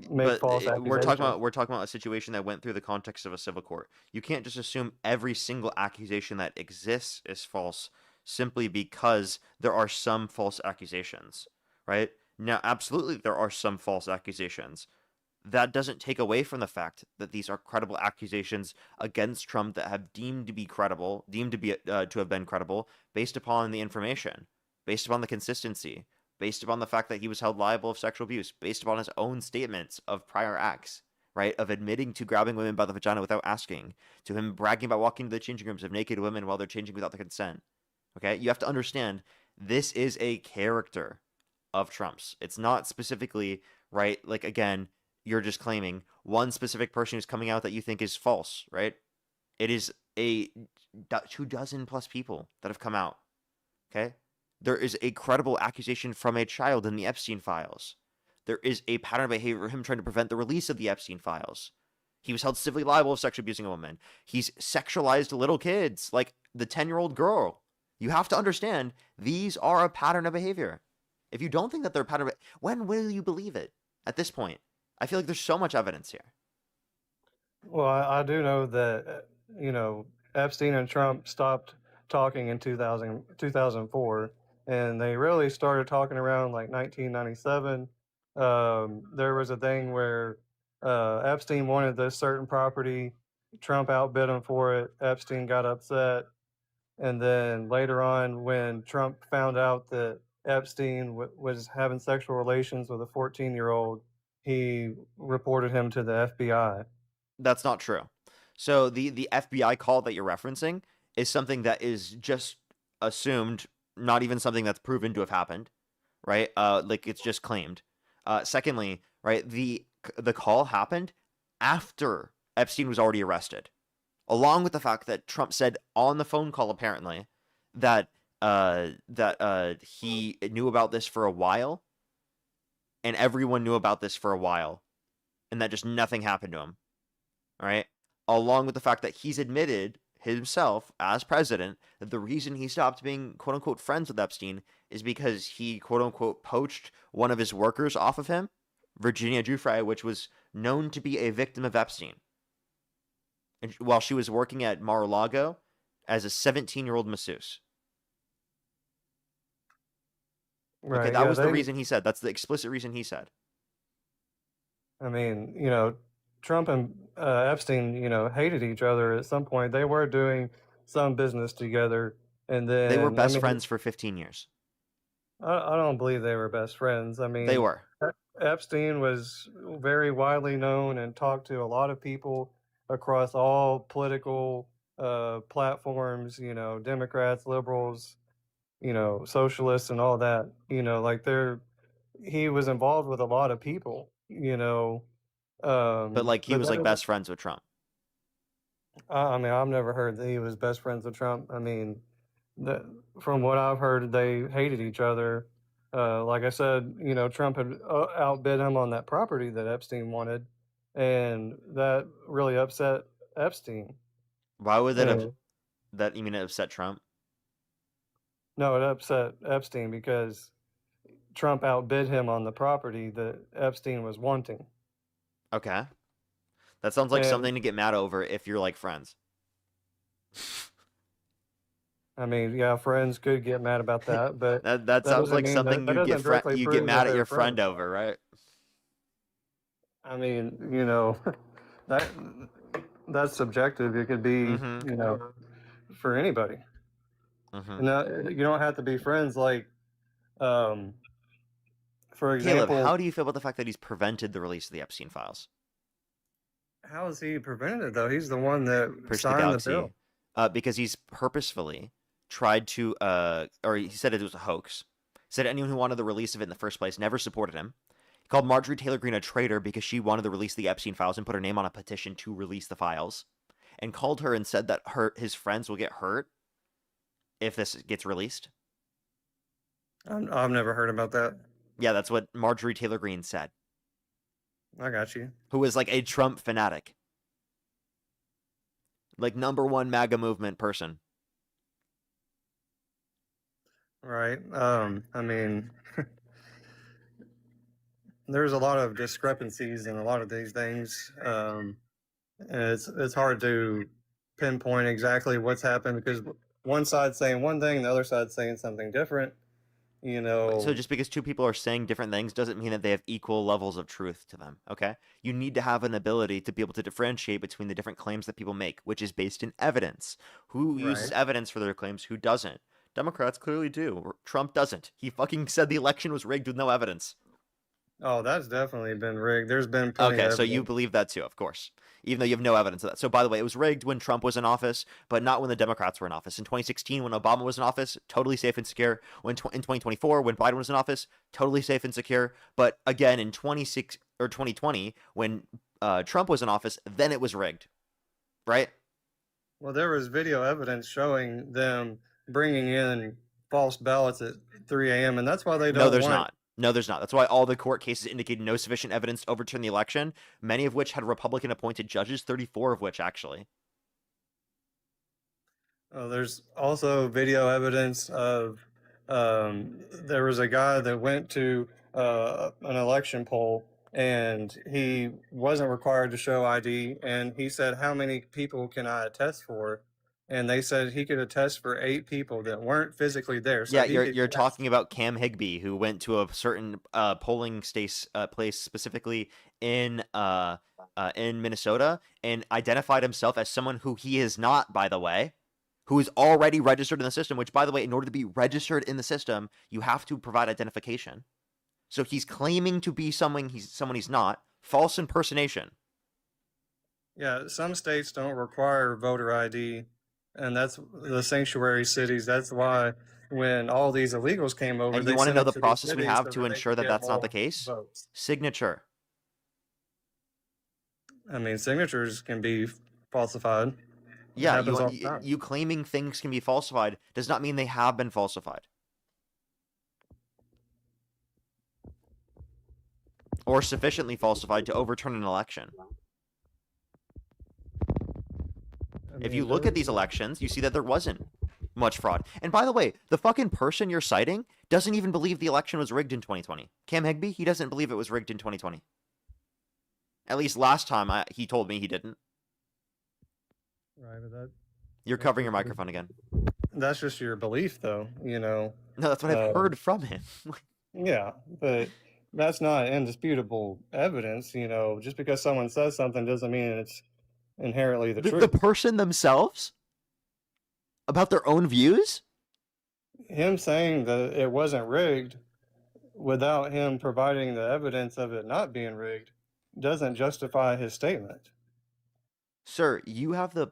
make But false accusations. we're talking about a situation that went through the context of a civil court. You can't just assume every single accusation that exists is false simply because there are some false accusations, right? Now, absolutely, there are some false accusations. That doesn't take away from the fact that these are credible accusations against Trump that have deemed to be credible, deemed to be to have been credible, based upon the information, based upon the consistency, based upon the fact that he was held liable of sexual abuse, based upon his own statements of prior acts, right? Of admitting to grabbing women by the vagina without asking, to him bragging about walking to the changing rooms of naked women while they're changing without their consent. Okay, you have to understand this is a character of Trump's. It's not specifically, right? Like, again, you're just claiming one specific person who's coming out that you think is false, right? It is 2 dozen plus people that have come out. Okay, there is a credible accusation from a child in the Epstein files. There is a pattern of behavior of him trying to prevent the release of the Epstein files. He was held civilly liable of sexually abusing a woman. He's sexualized little kids, like the 10-year-old girl. You have to understand, these are a pattern of behavior. If you don't think that they're a pattern, when will you believe it? At this point, I feel like there's so much evidence here. Well, I do know that Epstein and Trump stopped talking in 2004, and they really started talking around like 1997. There was a thing where Epstein wanted this certain property, Trump outbid him for it. Epstein got upset, and then later on, when Trump found out that Epstein was having sexual relations with a 14-year-old, he reported him to the FBI. That's not true. So the FBI call that you're referencing is something that is just assumed, not even something that's proven to have happened, right? Like it's just claimed. Secondly, right, the call happened after Epstein was already arrested, along with the fact that Trump said on the phone call apparently that he knew about this for a while, and everyone knew about this for a while, and that just nothing happened to him. All right, along with the fact that he's admitted himself as president that the reason he stopped being quote unquote friends with Epstein is because he quote unquote poached one of his workers off of him Virginia Giuffre, which was known to be a victim of Epstein. And while she was working at Mar-a-Lago as a 17-year-old masseuse. Right. Okay, that Yeah, was the they. reason he said. That's the explicit reason he said. I mean, Trump and Epstein, hated each other at some point. They were doing some business together, and They were then best friends for 15 years. I don't believe they were best friends. I They mean, were. Epstein was very widely known and talked to a lot of people across all political platforms. Democrats, liberals, socialists, and all that. Like he was involved with a lot of people. But like he But was that like doesn't. best friends with Trump. I mean, I've never heard that he was best friends with Trump. I mean, that from what I've heard, they hated each other. Like I said, Trump had outbid him on that property that Epstein wanted, and that really upset Epstein. Why would And that you mean it upset Trump? no, it upset Epstein because Trump outbid him on the property that Epstein was wanting. Okay. That sounds like And something to get mad over if you're like friends. I mean, yeah, friends could get mad about that, but That that sounds doesn't like mean something that doesn't directly you get prove that mad at they're your friend friends. over, right? I mean, that that's subjective. It could be, Mm-hmm. for anybody. Mm-hmm. You don't have to be friends. Like, um, for Caleb, example, how do you feel about the fact that he's prevented the release of the Epstein files? how is he prevented it though? He's the one that Push the signed the galaxy. bill. Because he's purposefully tried to, or he said it was a hoax. Said anyone who wanted the release of it in the first place never supported him. He called Marjorie Taylor Greene a traitor because she wanted to release the Epstein files and put her name on a petition to release the files. And called her and said that his friends will get hurt if this gets released. I've never heard about that. Yeah, that's what Marjorie Taylor Greene said. I got you. Who was like a Trump fanatic. Like #1 MAGA movement person. Right. I mean, there's a lot of discrepancies in a lot of these things. And it's hard to pinpoint exactly what's happened because one side's saying one thing, the other side's saying something different. So just because two people are saying different things doesn't mean that they have equal levels of truth to them, okay? You need to have an ability to be able to differentiate between the different claims that people make, which is based in evidence. Who uses Right. evidence for their claims, who doesn't? Democrats clearly do. Trump doesn't. He fucking said the election was rigged with no evidence. Oh, that's definitely been rigged. There's been plenty Okay, of so you evidence. believe that too, of course. Even though you have no evidence of that. So, by the way, it was rigged when Trump was in office, but not when the Democrats were in office. In 2016, when Obama was in office, totally safe and secure. In 2024, when Biden was in office, totally safe and secure. But again, in 2020, when Trump was in office, then it was rigged, right? Well, there was video evidence showing them bringing in false ballots at 3 a.m., and that's why they No, don't there's want. not. No, there's not. That's why all the court cases indicated no sufficient evidence to overturn the election, many of which had Republican-appointed judges, 34 of which, actually. There's also video evidence of there was a guy that went to an election poll and he wasn't required to show ID, and he said, "How many people can I attest for?" And they said he could attest for 8 people that weren't phically there. So Yeah, he you're could talking about Cam Higbee, who went to a certain polling place specifically in Minnesota and identified himself as someone who he is not, by the way, who is already registered in the system. Which, by the way, in order to be registered in the system, you have to provide identification. So he's claiming to be someone he's not. False impersonation. Yeah, some states don't require voter ID, and that's the sanctuary cities. That's why when all these illegals came over, And they you want to sent know them the to these process we cities have so to that they ensure could that get that's not the more case? votes. Signature. I mean, signatures can be falsified. It Yeah, happens all the time. you claiming things can be falsified does not mean they have been falsified. Or sufficiently falsified to overturn an election. If you look at these elections, you see that there wasn't much fraud. And by the way, the fucking person you're citing doesn't even believe the election was rigged in 2020. Cam Higby, he doesn't believe it was rigged in 2020. At least last time he told me he didn't. Right, but You're that's covering your just- microphone again. that's just your belief, though. You know. No, that's what I've heard from him. Yeah, but that's not indisputable evidence. You know, just because someone says something doesn't mean it's inherently the The truth. person themselves? About their own views? Him saying that it wasn't rigged without him providing the evidence of it not being rigged doesn't justify his statement. Sir, you have the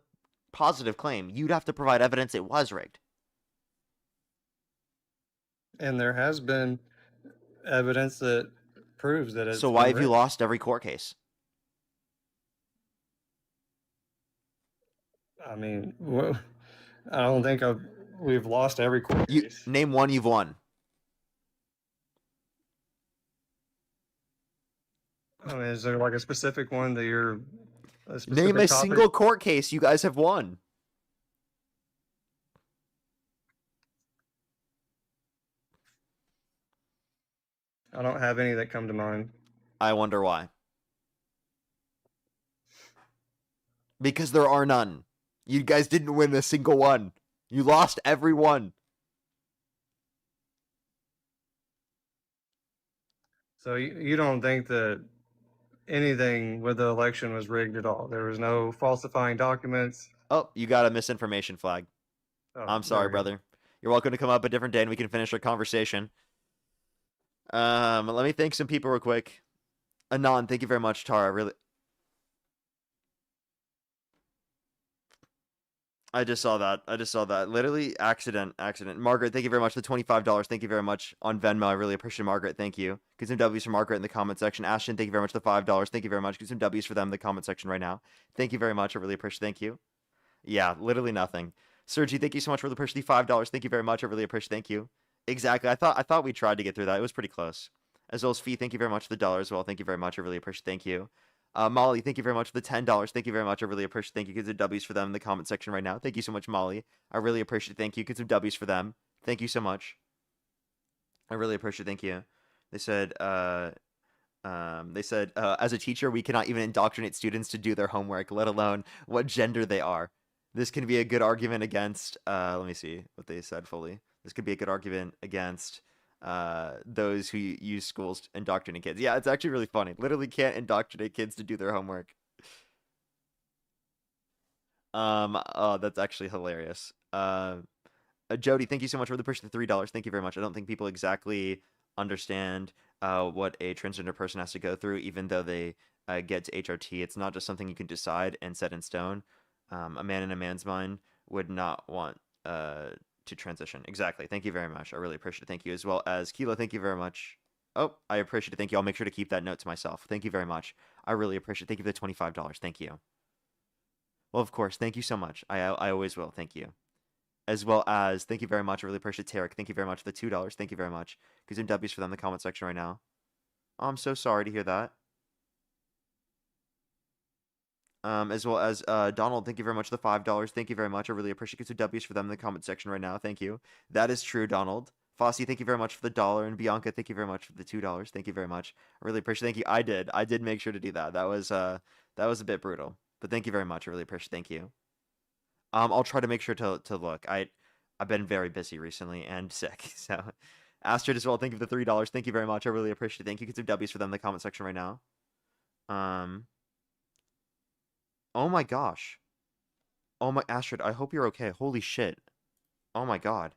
positive claim. You'd have to provide evidence it was rigged. And there has been evidence that proves that it's So why been have you rigged. lost every court case? I mean, I don't think we've lost every court You case. name one you've won. I mean, is there like a specific one that you're a specific Name a topic? single court case you guys have won. I don't have any that come to mind. I wonder why. Because there are none. You guys didn't win a single one. You lost every one. So you don't think that anything with the election was rigged at all? There was no falsifying documents? Oh, you got a misinformation flag. Oh, I'm there sorry, we go. brother. You're welcome to come up a different day and we can finish our conversation. Let me thank some people real quick. Anon, thank you very much, Tara. Really, I just saw that. Literally accident. Margaret, thank you very much for the $25. Thank you very much on Venmo. I really appreciate Margaret. Thank you. Get some W's for Margaret in the comment section. Ashton, thank you very much for the $5. Thank you very much. Get some W's for them in the comment section right now. Thank you very much. I really appreciate. Thank you. Yeah, literally nothing. Sergi, thank you so much for the push. The $5. Thank you very much. I really appreciate. Thank you. Exactly. I thought we tried to get through that. It was pretty close. As well as Fee, thank you very much for the dollar as well. Thank you very much. I really appreciate. Thank you. Molly, thank you very much for the $10. Thank you very much. I really appreciate. Thank you. Get some W's for them in the comment section right now. Thank you so much, Molly. I really appreciate. Thank you. Get some W's for them. Thank you so much. I really appreciate. Thank you. They said, as a teacher, we cannot even indoctrinate students to do their homework, let alone what gender they are. This can be a good argument against. Let me see what they said fully. This could be a good argument against those who use schools to indoctrinate kids. Yeah, it's actually really funny. Literally can't indoctrinate kids to do their homework. Oh, that's actually hilarious. Jody, thank you so much for the push to $3. Thank you very much. I don't think people exactly understand what a transgender person has to go through, even though they get to HRT. It's not just something you can decide and set in stone. A man in a man's mind would not want to transition. Exactly. Thank you very much. I really appreciate it. Thank you. As well as Kilo, thank you very much. Oh, I appreciate it. Thank you. I'll make sure to keep that note to myself. Thank you very much. I really appreciate it. Thank you for the $25. Thank you. Well, of course. Thank you so much. I always will. Thank you. As well as, thank you very much. I really appreciate Tarek. Thank you very much for the $2. Thank you very much. Get some W's for them in the comment section right now. Oh, I'm so sorry to hear that. As well as Donald, thank you very much for the $5. Thank you very much. I really appreciate it. Get some W's for them in the comment section right now. Thank you. That is true, Donald. Fossey, thank you very much for the $1. And Bianca, thank you very much for the $2. Thank you very much. I really appreciate it. Thank you. I did make sure to do that. That was a bit brutal. But thank you very much. I really appreciate it. Thank you. I'll try to make sure to look. I've been very busy recently and sick. So Astrid as well, thank you for the $3. Thank you very much. I really appreciate it. Thank you. Get some W's for them in the comment section right now. Oh my gosh. Oh my Astrid, I hope you're okay. Holy shit. Oh my god.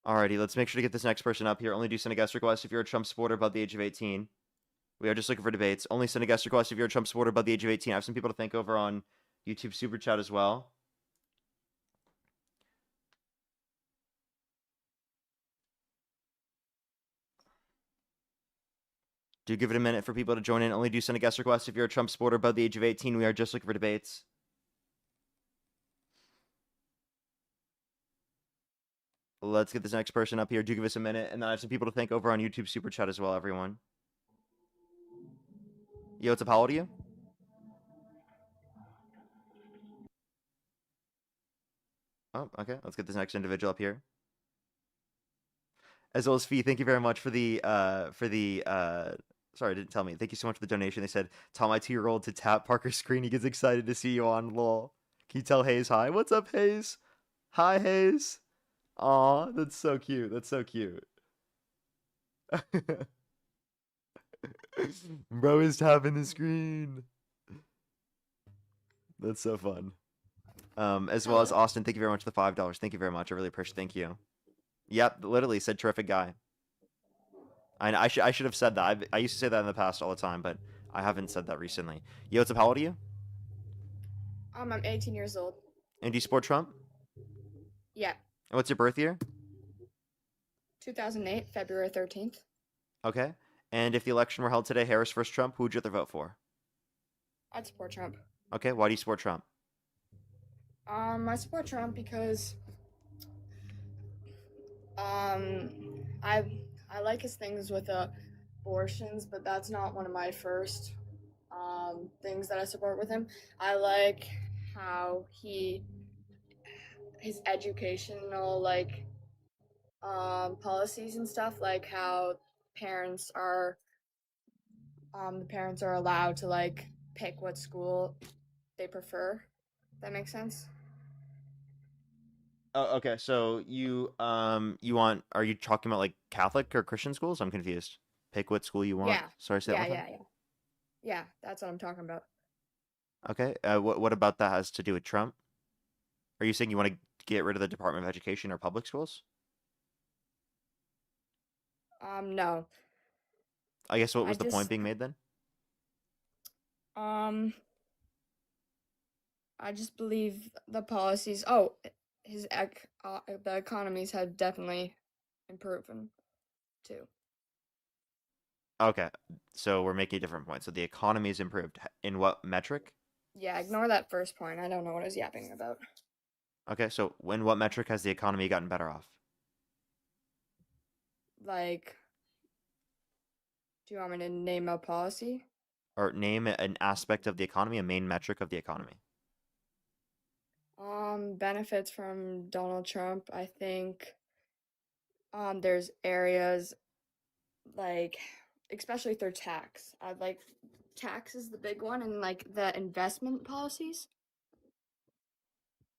Alrighty, let's make sure to get this next person up here. Only do send a guest request if you're a Trump supporter above the age of 18. We are just looking for debates. Only send a guest request if you're a Trump supporter above the age of 18. I have some people to thank over on YouTube Super Chat as well. Do give it a minute for people to join in. Only do send a guest request if you're a Trump supporter above the age of 18. We are just looking for debates. Let's get this next person up here. Do give us a minute. And then I have some people to thank over on YouTube Super Chat as well, everyone. Yo, what's up? How old are you? Oh, okay. Let's get this next individual up here. As well as Fee, thank you very much for the sorry, it didn't tell me. Thank you so much for the donation. They said, tell my 2-year-old to tap Parker's screen. He gets excited to see you on lol. Can you tell Hayes hi? What's up, Hayes? Hi, Hayes. Aw, that's so cute. That's so cute. Bro is tapping the screen. That's so fun. As well as Austin, thank you very much for the $5. Thank you very much. I really appreciate it. Thank you. Yep, literally said terrific guy. I should have said that. I used to say that in the past all the time, but I haven't said that recently. Yo, what's up? How old are you? I'm 18 years old. And do you support Trump? Yeah. And what's your birth year? 2008, February 13th. Okay. And if the election were held today, Harris versus Trump, who would you rather vote for? I'd support Trump. Okay, why do you support Trump? I support Trump because I like his things with abortions, but that's not one of my first things that I support with him. I like how his educational policies and stuff, like how parents are the parents are allowed to like pick what school they prefer. That makes sense. Oh, okay. So you want? Are you talking about like Catholic or Christian schools? I'm confused. Pick what school you want. Yeah. Sorry, say that one more time. Yeah, that's what I'm talking about. Okay. What about that has to do with Trump? Are you saying you want to get rid of the Department of Education or public schools? No. I guess what I was the point just being made then? um I just believe the policies. Oh, the economies have definitely improved too. Okay. So we're making a different point. So the economy has improved. In what metric? Yeah, ignore that first point. I don't know what I was yapping about. Okay. So in what metric has the economy gotten better off? Like, do you want me to name a policy? Or name an aspect of the economy, a main metric of the economy. Benefits from Donald Trump. I think there's areas like, especially through tax. I'd like tax is the big one, and like the investment policies.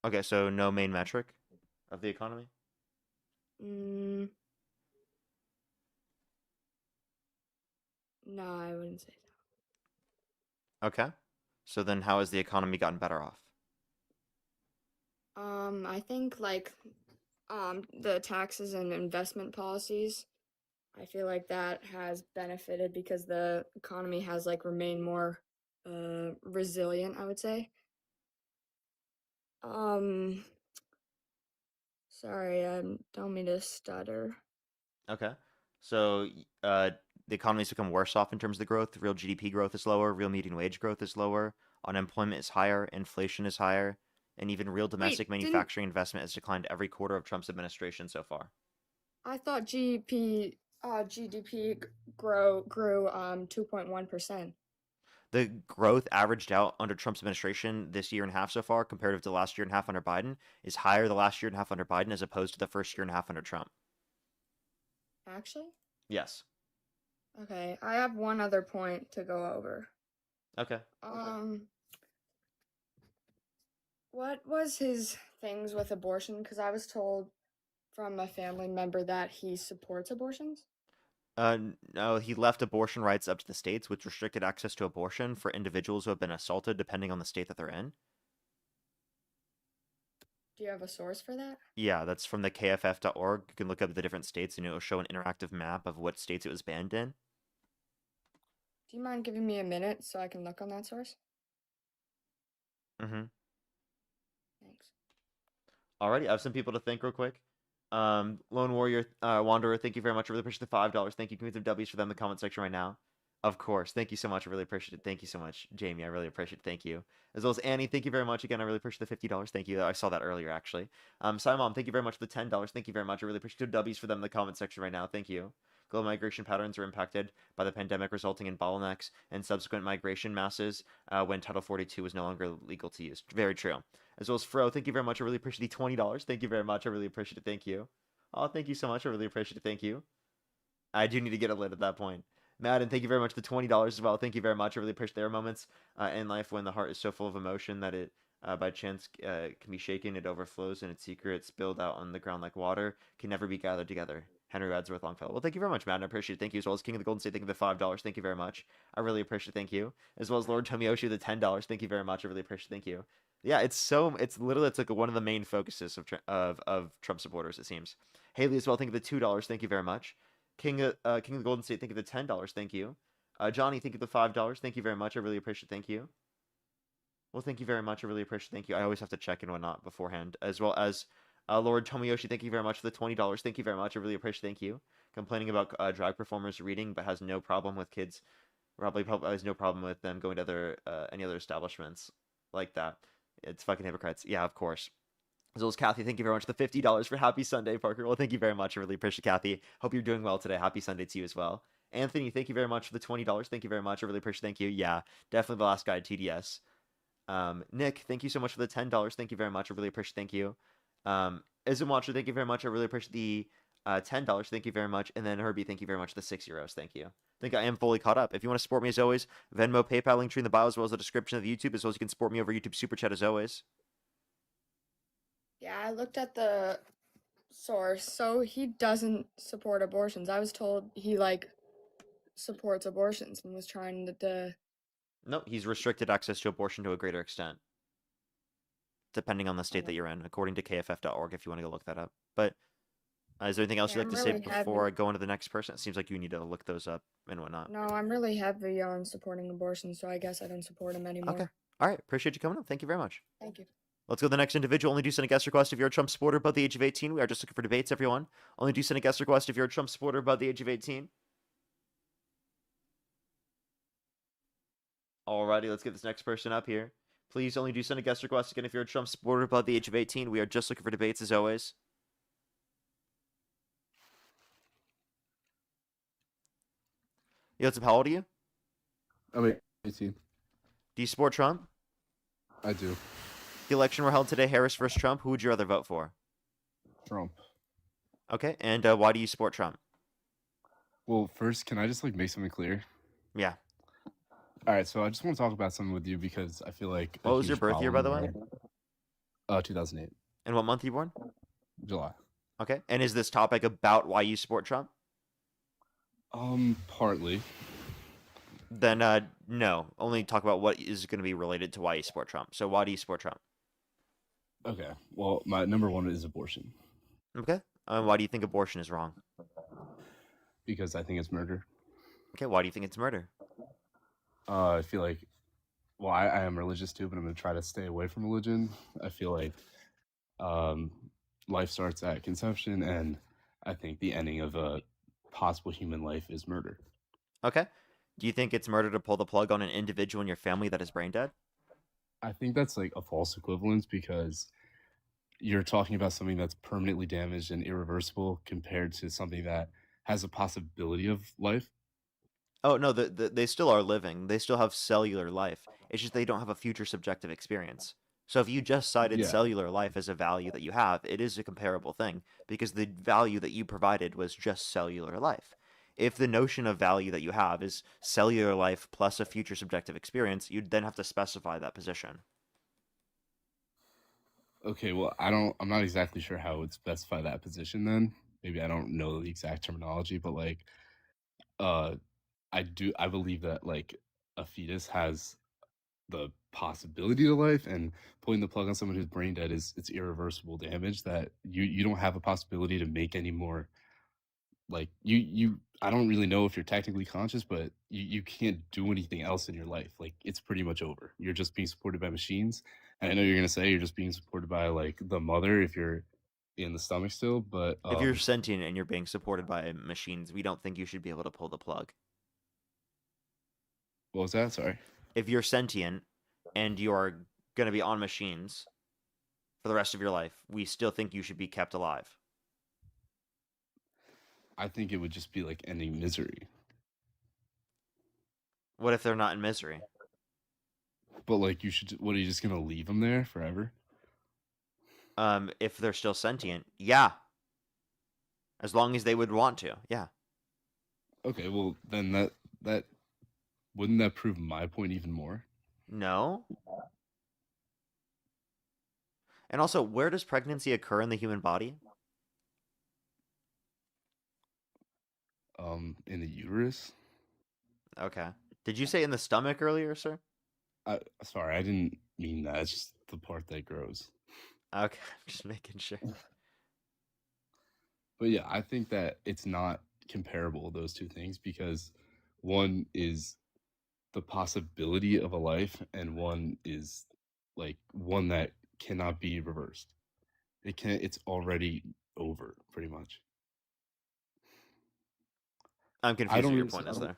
Okay. So no main metric of the economy? Mm, no, I wouldn't say Okay. So then how has the economy gotten better off? so. I think like the taxes and investment policies. I feel like that has benefited because the economy has like remained more resilient, I would say. Um Sorry, I don't mean to stutter. Okay. So the economy's become worse off in terms of the growth. Real GDP growth is lower. Real median wage growth is lower. Unemployment is higher. Inflation is higher. And even real domestic Wait, didn't manufacturing investment has declined every quarter of Trump's administration so far. I thought GDP grew 2.1%. The growth averaged out under Trump's administration this year and a half so far, comparative to last year and a half under Biden, is higher the last year and a half under Biden as opposed to the first year and a half under Trump. Actually? Yes. Okay, I have one other point to go over. Okay. What was his things with abortion? Because I was told from a family member that he supports abortions. No, he left abortion rights up to the states, which restricted access to abortion for individuals who have been assaulted, depending on the state that they're in. Do you have a source for that? Yeah, that's from the kff.org. You can look up the different states and it will show an interactive map of what states it was banned in. Do you mind giving me a minute so I can look on that source? Mm-hmm. Thanks. Alrighty, I have some people to thank real quick. Lone Warrior, Wanderer, thank you very much. I really appreciate the $5. Thank you. Can we get some W's for them in the comment section right now? Of course. Thank you so much. I really appreciate it. Thank you so much, Jamie. I really appreciate it. Thank you. As well as Annie, thank you very much. Again, I really appreciate the $50. Thank you. I saw that earlier, actually. Simon, thank you very much for the $10. Thank you very much. I really appreciate the W's for them in the comment section right now. Thank you. Global migration patterns are impacted by the pandemic, resulting in bottlenecks and subsequent migration masses when Title 42 was no longer legal to use. Very true. As well as Fro, thank you very much. I really appreciate the $20. Thank you very much. I really appreciate it. Thank you. Oh, thank you so much. I really appreciate it. Thank you. I do need to get a lid at that point. Madden, thank you very much for the $20 as well. Thank you very much. I really appreciate there are moments in life when the heart is so full of emotion that it, by chance, can be shaken. It overflows, and its secret spilled out on the ground like water can never be gathered together. Henry Wadsworth Longfellow. Well, thank you very much, Madden. I appreciate it. Thank you, as well as King of the Golden State. Thank you for the $5. Thank you very much. I really appreciate it. Thank you. As well as Lord Tomiyoshi, the $10. Thank you very much. I really appreciate it. Thank you. Yeah, it's literally, it's like one of the main focuses of Trump supporters, it seems. Haley as well, thank you for the $2. Thank you very much. King of the Golden State, thank you for the $10. Thank you. Johnny, thank you for the $5. Thank you very much. I really appreciate it. Thank you. Well, thank you very much. I really appreciate it. Thank you. I always have to check and whatnot beforehand. As well as Lord Tomiyoshi, thank you very much for the $20. Thank you very much. I really appreciate it. Thank you. Complaining about drag performers reading, but has no problem with kids. Probably has no problem with them going to any other establishments like that. It's fucking hypocrites. Yeah, of course. As well as Kathy, thank you very much for the $50 for Happy Sunday, Parker. Well, thank you very much. I really appreciate it, Kathy. Hope you're doing well today. Happy Sunday to you as well. Anthony, thank you very much for the $20. Thank you very much. I really appreciate it. Thank you. Yeah, definitely the last guy at TDS. Nick, thank you so much for the $10. Thank you very much. I really appreciate it. Thank you. Ismwatcher, thank you very much. I really appreciate the $10. Thank you very much. And then Herbie, thank you very much for the €6. Thank you. I think I am fully caught up. If you want to support me as always, Venmo, PayPal, link tree in the bio, as well as the description of the YouTube, as well as you can support me over YouTube Super Chat as always. Yeah, I looked at the source, so he doesn't support abortions. I was told he supports abortions and was trying to No, he's restricted access to abortion to a greater extent, depending on the state that you're in, according to kff.org, if you want to go look that up. But is there anything else Yeah, you'd like I'm to say really before I go on to the next person? It seems like you need to look those up and whatnot. No, I'm really heavy on supporting abortion, so I guess I don't support him anymore. Okay. All right. Appreciate you coming up. Thank you very much. Thank you. Let's go to the next individual. Only do send a guest request if you're a Trump supporter above the age of 18. We are just looking for debates, everyone. Only do send a guest request if you're a Trump supporter above the age of 18. Alrighty, let's get this next person up here. Please only do send a guest request again if you're a Trump supporter above the age of 18. We are just looking for debates as always. Yo, what's up? How old are you? I'm 18. Do you support Trump? I do. If the election were held today, Harris versus Trump, who would you rather vote for? Trump. Okay, and why do you support Trump? Well, first, can I just make something clear? Yeah. All right, so I just want to talk about something with you because I feel like What was your birth year, by the way? 2008. And what month are you born? July. Okay, and is this topic about why you support Trump? Partly. Then no. Only talk about what is going to be related to why you support Trump. So why do you support Trump? Okay. Well, my number one is abortion. Okay. Why do you think abortion is wrong? Because I think it's murder. Okay. Why do you think it's murder? I feel like, well, I am religious too, but I'm going to try to stay away from religion. I feel like life starts at conception, and I think the ending of a possible human life is murder. Okay. Do you think it's murder to pull the plug on an individual in your family that is brain dead? I think that's a false equivalence because you're talking about something that's permanently damaged and irreversible compared to something that has a possibility of life. Oh, no, they still are living. They still have cellular life. It's just they don't have a future subjective experience. So if you just cited Yeah. cellular life as a value that you have, it is a comparable thing because the value that you provided was just cellular life. If the notion of value that you have is cellular life plus a future subjective experience, you'd then have to specify that position. Okay, well, I'm not exactly sure how I would specify that position then. Maybe I don't know the exact terminology, but I believe that a fetus has the possibility of life, and pulling the plug on someone who's brain dead it's irreversible damage that you don't have a possibility to make any more. You I don't really know if you're technically conscious, but you can't do anything else in your life. It's pretty much over. You're just being supported by machines. And I know you're gonna say you're just being supported by the mother if you're in the stomach still, but If you're sentient and you're being supported by machines, we don't think you should be able to pull the plug. what was that? Sorry. If you're sentient and you're going to be on machines for the rest of your life, we still think you should be kept alive. I think it would just be like ending misery. What if they're not in misery? But like, what are you just gonna leave them there forever? If they're still sentient, yeah. As long as they would want to, yeah. Okay, well then that wouldn't that prove my point even more? No. And also, where does pregnancy occur in the human body? In the uterus. Okay. Did you say in the stomach earlier, sir? Sorry, I didn't mean that. It's just the part that grows. Okay, I'm just making sure. But yeah, I think that it's not comparable, those two things, because one is the possibility of a life and one is like one that cannot be reversed. It's already over pretty much. I'm I confused don't what your really point is I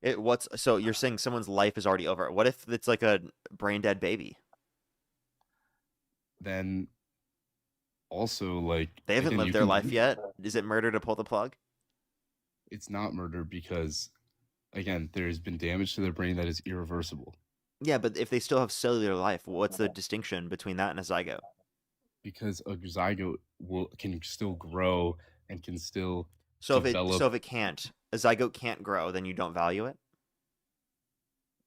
there. So you're saying someone's life is already over. What if it's like a brain dead baby? then also like They haven't again lived you their can life yet. Is it murder to pull the plug? it's not murder because again there's been damage to their brain that is irreversible Yeah, but if they still have cellular life, what's the distinction between that and a zygote? because a zygote can still grow and can still So develop. if it can't, a zygote can't grow, then you don't value it?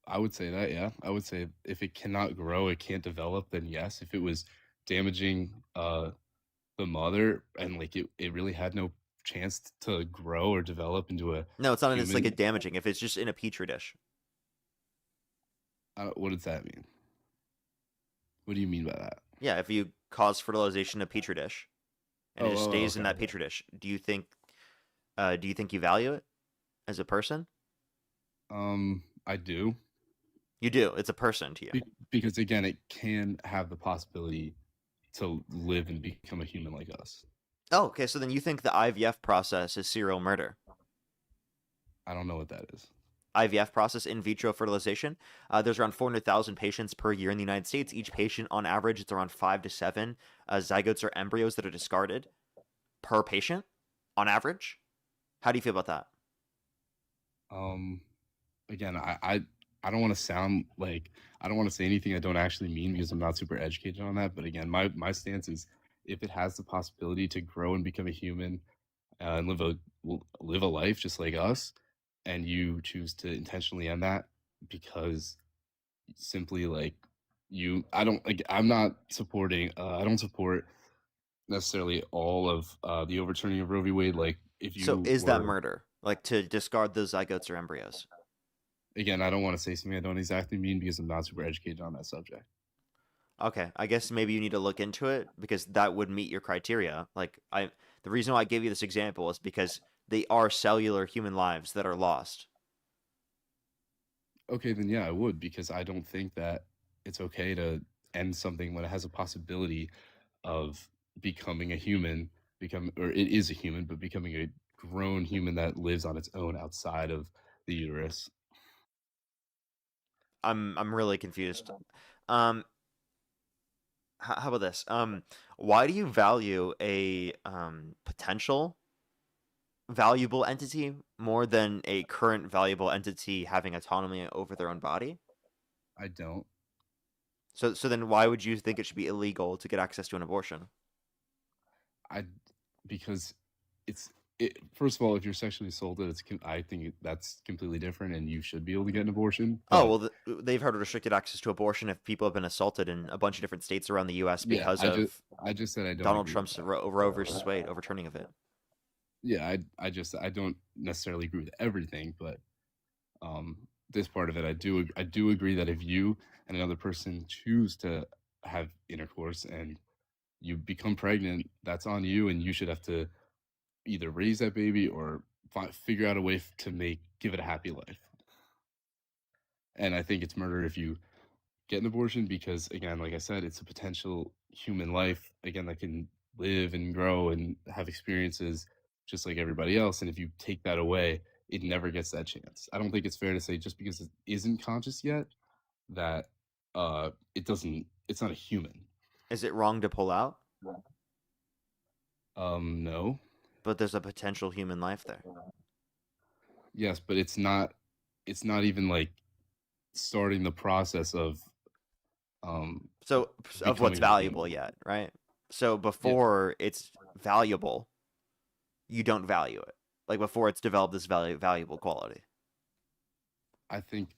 I would say that, yeah. I would say if it cannot grow, it can't develop, then yes. If it was damaging the mother and like it really had no chance to grow or develop into a No, it's not. It's like a human. damaging. If it's just in a petri dish. What does that mean? What do you mean by that? Yeah, if you cause fertilization in a petri dish, and it just stays in Okay. that petri dish, do you think you value it as a person? I do. You do. It's a person to you. Because again, it can have the possibility to live and become a human like us. Oh, okay. So then you think the IVF process is serial murder? I don't know what that is. IVF process, in vitro fertilization. There's around 400,000 patients per year in the United States. Each patient, on average, it's around 5 to 7 zygotes or embryos that are discarded per patient, on average. How do you feel about that? Again, I don't want to sound like I don't want to say anything I don't actually mean because I'm not super educated on that. But again, my stance is if it has the possibility to grow and become a human and live a life just like us, and you choose to intentionally end that because simply like I don't like I'm not supporting I don't support necessarily all of the overturning of Roe v. Wade. Like if you So is that were murder? Like to discard those zygotes or embryos? again, I don't want to say something I don't exactly mean because I'm not super educated on that subject. Okay, I guess maybe you need to look into it because that would meet your criteria. The reason why I gave you this example is because they are cellular human lives that are lost. Okay, then yeah, I would because I don't think that it's okay to end something when it has a possibility of becoming a human, or it is a human, but becoming a grown human that lives on its own outside of the uterus. I'm really confused. Um, how about this? Why do you value a potential valuable entity more than a current valuable entity having autonomy over their own body? I don't. So then why would you think it should be illegal to get access to an abortion? Because first of all, if you're sexually assaulted, I think that's completely different, and you should be able to get an abortion. Oh, well, they've had restricted access to abortion if people have been assaulted in a bunch of different states around the U.S. because of I just said I don't Donald agree Trump's Roe versus Wade overturning of it. Yeah, I don't necessarily agree with everything, but this part of it, I do agree that if you and another person choose to have intercourse and you become pregnant, that's on you, and you should have to either raise that baby or figure out a way to give it a happy life. And I think it's murder if you get an abortion because, again, like I said, it's a potential human life again that can live and grow and have experiences just like everybody else. And if you take that away, it never gets that chance. I don't think it's fair to say just because it isn't conscious yet that it's not a human. Is it wrong to pull out? No. But there's a potential human life there. Yes, but it's not even like starting the process of So of what's becoming a valuable human. yet, right? So Yeah, before it's valuable, you don't value it. Like before it's developed this valuable quality. I think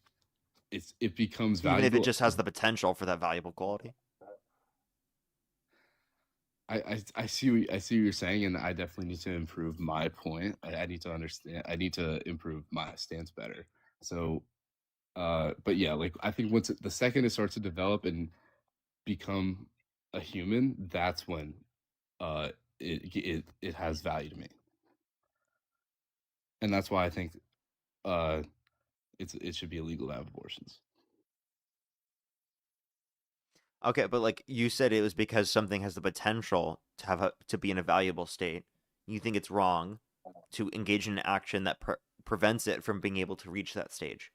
it becomes Even if it valuable. just has the potential for that valuable quality. I see what you're saying, and I definitely need to improve my point. I need to understand. I need to improve my stance better. So, but yeah, like I think the second it starts to develop and become a human, that's when uh it has value to me, and that's why I think uh it should be illegal to have abortions. Okay, but like you said, it was because something has the potential to to be in a valuable state. You think it's wrong to engage in an action that prevents it from being able to reach that stage.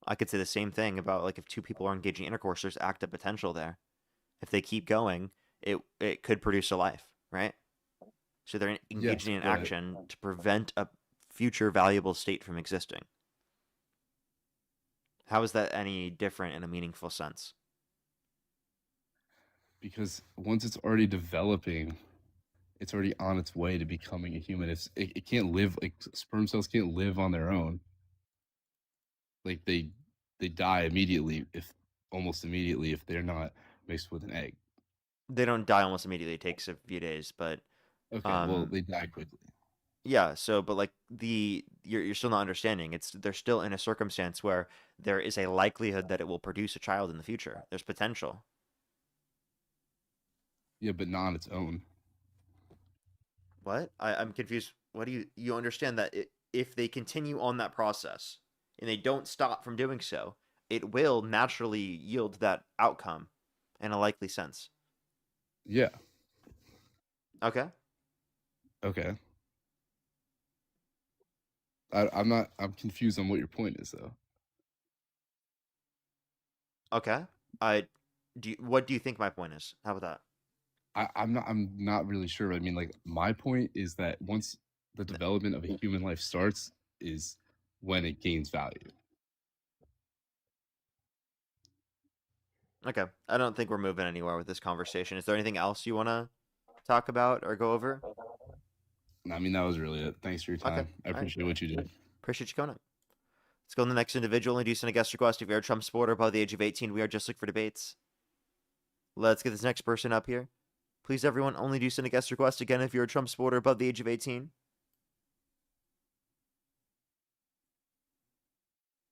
I could say the same thing about like if two people are engaging in intercourse, there's active potential there. If they keep going, it could produce a life, right? So they're Yes, engaging in but action to prevent a future valuable state from existing. How is that any different in a meaningful sense? because once it's already developing, it's already on its way to becoming a human. It can't live, like sperm cells can't live on their own. Like they die immediately, if almost immediately, if they're not mixed with an egg. They don't die almost immediately. It takes a few days, but Okay, well they die quickly. yeah. So, but like you're still not understanding. They're still in a circumstance where there is a likelihood that it will produce a child in the future. There's potential. Yeah, but not on its own. What? I'm confused. What do you understand that if they continue on that process and they don't stop from doing so, it will naturally yield that outcome in a likely sense. Yeah. Okay. Okay. I'm confused on what your point is though. Okay. I what do you think my point is? How about that? I'm not really sure. I mean, like my point is that once the development of a human life starts is when it gains value. Okay. I don't think we're moving anywhere with this conversation. Is there anything else you want to talk about or go over? I mean, that was really it. Thanks for your Okay. time. I All right. appreciate what you did. Appreciate you coming up. Let's go on the next individual. Introducing a guest request. If you're a Trump supporter above the age of 18, we are just looking for debates. Let's get this next person up here. Please, everyone, only do send a guest request. Again, if you're a Trump supporter above the age of 18.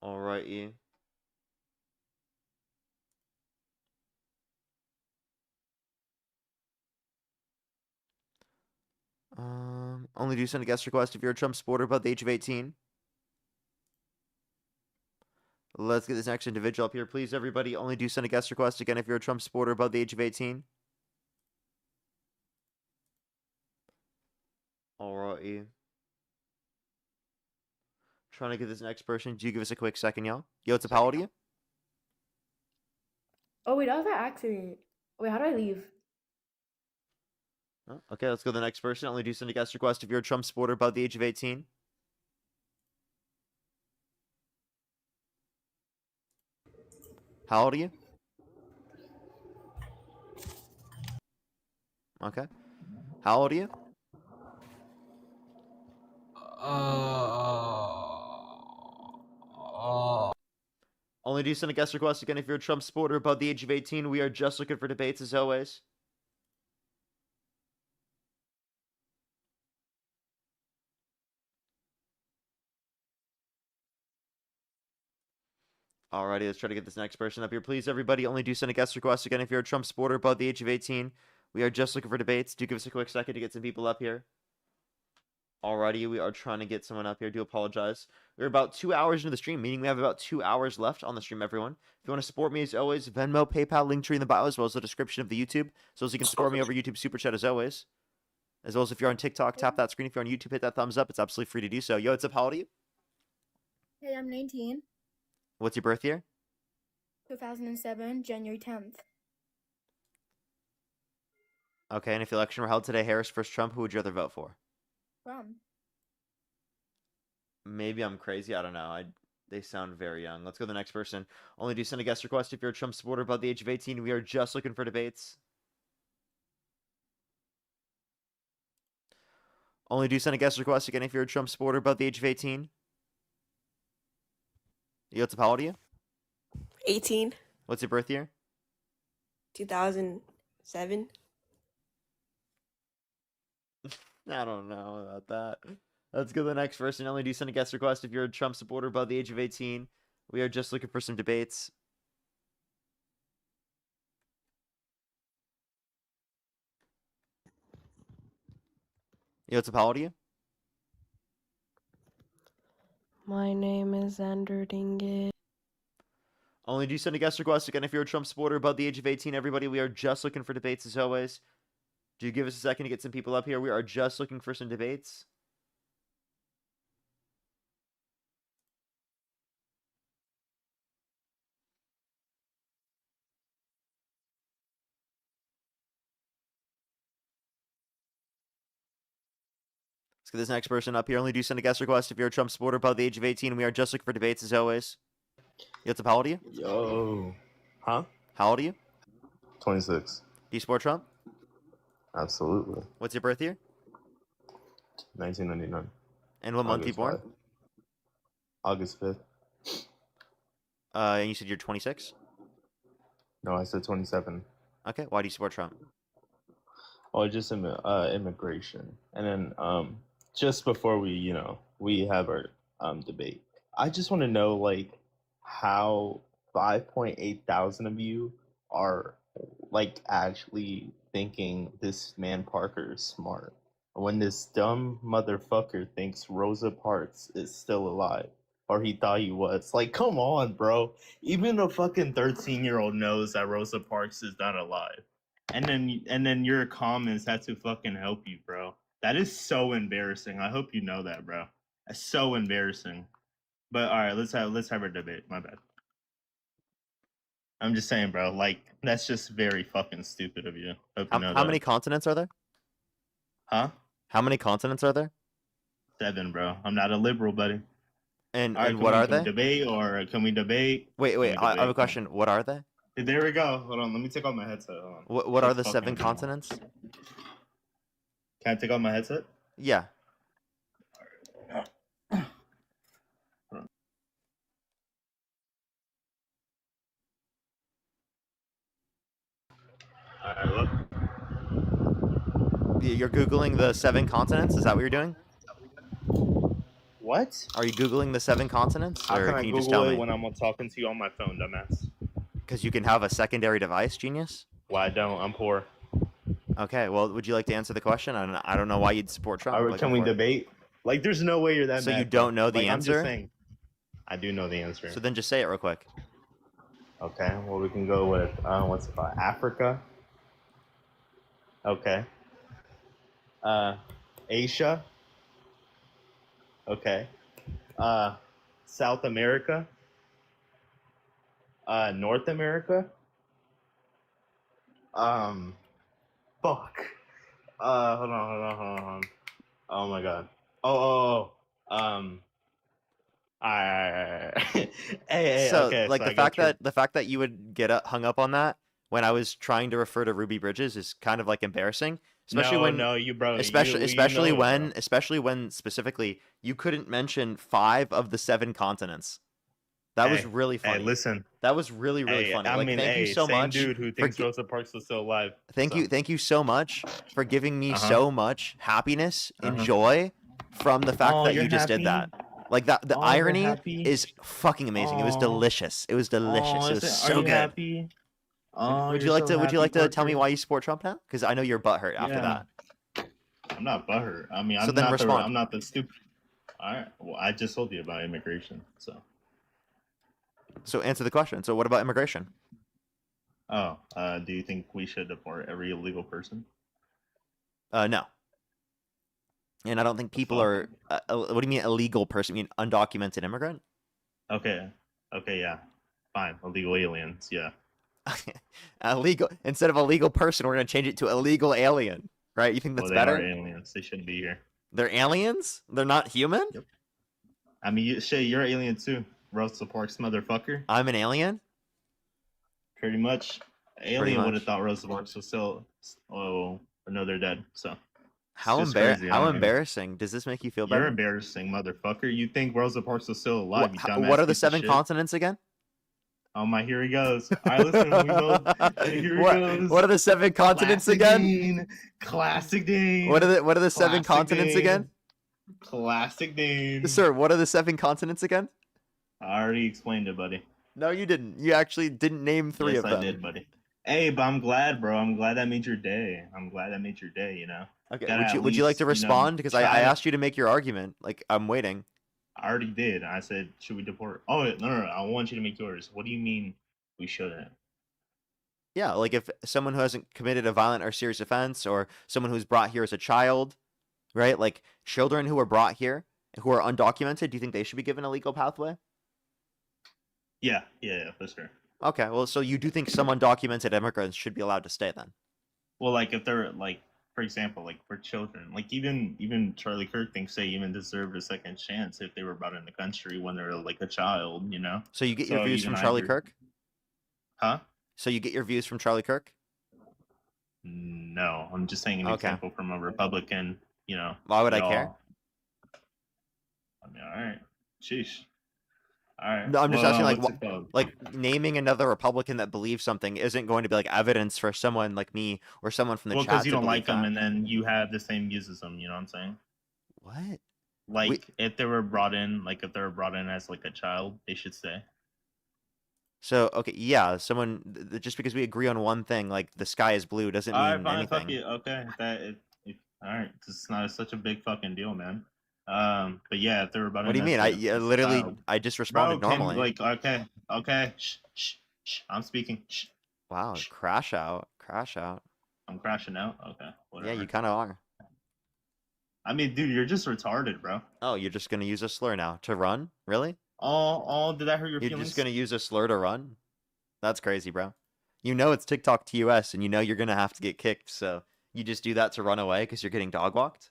All right, you. Only do send a guest request if you're a Trump supporter above the age of 18. Let's get this next individual up here. Please, everybody, only do send a guest request. Again, if you're a Trump supporter above the age of 18. All right, you. Trying to get this next person. Do you give us a quick second, y'all? Yo, it's a how old are you? Oh wait, that was that accident. Wait, how do I leave? Oh, okay, let's go to the next person. Only do send a guest request if you're a Trump supporter above the age of 18. How old are you? Okay. How old are you? Only do send a guest request again if you're a Trump supporter above the age of 18. We are just looking for debates as always. Alrighty, let's try to get this next person up here. Please, everybody, only do send a guest request again if you're a Trump supporter above the age of 18. We are just looking for debates. Do give us a quick second to get some people up here. Alrighty, we are trying to get someone up here. Do apologize. We're about 2 hours into the stream, meaning we have about 2 hours left on the stream, everyone. If you want to support me, as always, Venmo, PayPal, Linktree in the bio, as well as the description of the YouTube. So as you can support me over YouTube Super Chat, as always. As well as if you're on TikTok, tap that screen. If you're on YouTube, hit that thumbs up. It's absolutely free to do so. Yo, what's up? How old are you? Hey, I'm 19. What's your birth year? 2007, January 10th. Okay, and if the election were held today, Harris versus Trump, who would you rather vote for? From. Maybe I'm crazy. I don't know. They sound very young. Let's go to the next person. Only do send a guest request if you're a Trump supporter above the age of 18. We are just looking for debates. Only do send a guest request again if you're a Trump supporter above the age of 18. What's how old are you? 18, What's your birth year? 2007. I don't know about that. Let's go to the next person. Only do send a guest request if you're a Trump supporter above the age of 18. We are just looking for some debates. What's up? How old are you? My name is Xander Dingus. Only do send a guest request again if you're a Trump supporter above the age of 18. Everybody, we are just looking for debates as always. Do give us a second to get some people up here. We are just looking for some debates. Let's get this next person up here. Only do send a guest request if you're a Trump supporter above the age of 18. We are just looking for debates as always. What's up? How old are you? Yo. Huh? How old are you? 26. Do you support Trump? Absolutely. What's your birth year? 1999. And what month you born? 5. August 5th. And you said you're 26? No, I said 27. Okay. Why do you support Trump? Oh, just immigration. And then just before we have our debate, I just want to know like how 5.8 thousand of you are like actually thinking this man Parker is smart when this dumb motherfucker thinks Rosa Parks is still alive, or he thought he was. Like, come on, bro. Even a fucking 13-year-old knows that Rosa Parks is not alive. And then your comments had to fucking help you, bro. That is so embarrassing. I hope you know that, bro. That's so embarrassing. But all right, let's have a debate. My bad. I'm just saying, bro. Like, that's just very fucking stupid of you. Hope you know How that. many continents are there? Huh? How many continents are there? 7, bro. I'm not a liberal, buddy. And All right, and what are they? Debate or can we debate? Wait. Can we I have a debate? question. What are they? There we go. Hold on. Let me take off my headset. Hold on. What are Let's the 7 fucking- continents? Can I take off my headset? Yeah. All right, look. You're Googling the 7 continents? Is that what you're doing? What? Are you Googling the 7 continents? How Or can I can you just Google tell it me? when I'm talking to you on my phone, dumbass? Because you can have a secondary device, genius? Well, I don't. I'm poor. Okay, well, would you like to answer the question? I don't know why you'd support Trump. All right, but can go we for it. debate? Like, there's no way you're that So mad, you bro. don't know the Like, I'm answer? just saying. I do know the answer. So then just say it real quick. Okay, well, we can go with, what's it called? Africa? Okay. Asia? Okay. South America? North America? Fuck. Hold on. Oh my god. Alright. Hey, So, okay. like, so the I got fact that you would get hung up on that when I was trying to refer to Ruby Bridges is kind of like embarrassing, especially when especially when specifically you couldn't mention 5 of the 7 continents. That was really funny. Hey, listen. That was really funny. I Like, mean, thank you so same much. dude who thinks Rosa Parks was still alive. Thank you so much for giving me so much happiness and Uh-huh. joy from the fact that you're you just did that. happy? Like that, the You're irony happy? is fucking amazing. It was delicious. It was delicious. It was so good. Happy? Would you like to tell me why you support Trump now? Because I know you're butthurt after Yeah. that. I'm not butthurt. I mean, So then respond. I'm not the stupid. All right. Well, I just told you about immigration. So answer the question. So what about immigration? Oh, do you think we should deport every illegal person? No. And I don't think people are. What do you mean illegal person? You mean undocumented immigrant? Okay, yeah, fine. Illegal aliens, yeah. Illegal instead of illegal person, we're gonna change it to illegal alien, right? You think that's Well, they are better? aliens. They shouldn't be here. They're aliens? They're not human? Yep. I mean, Shay, you're an alien too. Rosa Parks motherfucker. I'm an alien? Pretty much. Pretty Alien would much. have thought Rosa Parks was still. Oh, no, they're dead. So. How It's just crazy, I how don't know. embarrassing. Does this make you feel You're better? embarrassing, motherfucker. You think Rosa Parks was still alive? You What, dumbass what are the piece of 7 shit. continents again? Oh my, here he goes. I listen. We both. Here he goes. What are the 7 continents Classic again? Dean. Classic Dean. What are the 7 Classic continents Dean. again? Classic Dean. Sir, what are the 7 continents again? I already explained it, buddy. No, you didn't. You actually didn't name 3 Yes, of them. I did, buddy. Hey, but I'm glad, bro. I'm glad that made your day. I'm glad that made your day. You know. Okay. Gotta Would you like to at least, respond? Because I try to- asked you to make your argument. Like, I'm waiting. I already did. I said, should we deport? Oh no. I want you to make yours. What do you mean we shouldn't? Yeah, like if someone who hasn't committed a violent or serious offense, or someone who's brought here as a child, right? Like children who are brought here who are undocumented, do you think they should be given a legal pathway? Yeah, for sure. Okay, well, so you do think some undocumented immigrants should be allowed to stay then? Well, like if they're like, for example, like for children, like even Charlie Kirk thinks they even deserved a second chance if they were brought in the country when they were like a child, you know. So you get your views even from I Charlie agree. Kirk? Huh? So you get your views from Charlie Kirk? No, I'm just saying an Okay. example from a Republican. You know. Why would I y'all- care? I mean, all right. Sheesh. All right. No, I'm just asking, like, what's it called? Like naming another Republican that believes something isn't going to be like evidence for someone like me or someone from the Well, chat because you to don't believe like them, that. and then you have the same views as them. You know what I'm saying? What? Like, if they were brought in, as like a child, they should stay. So okay, yeah, someone just because we agree on one thing, like the sky is blue, doesn't All right, mean fine, anything. fuck it. Okay, all right. It's not such a big fucking deal, man. But yeah, if they were brought What do in you mean? as a Literally, child. I just responded Bro, normally. Okay. Shh. I'm speaking. Shh. Wow, crash out. I'm crashing out. Okay, whatever. Yeah, you kind of are. I mean, dude, you're just retarded, bro. Oh, you're just gonna use a slur now to run? Really? Did that hurt your You're feelings? just gonna use a slur to run? That's crazy, bro. You know it's TikTok TUS, and you know you're gonna have to get kicked, so you just do that to run away because you're getting dog walked?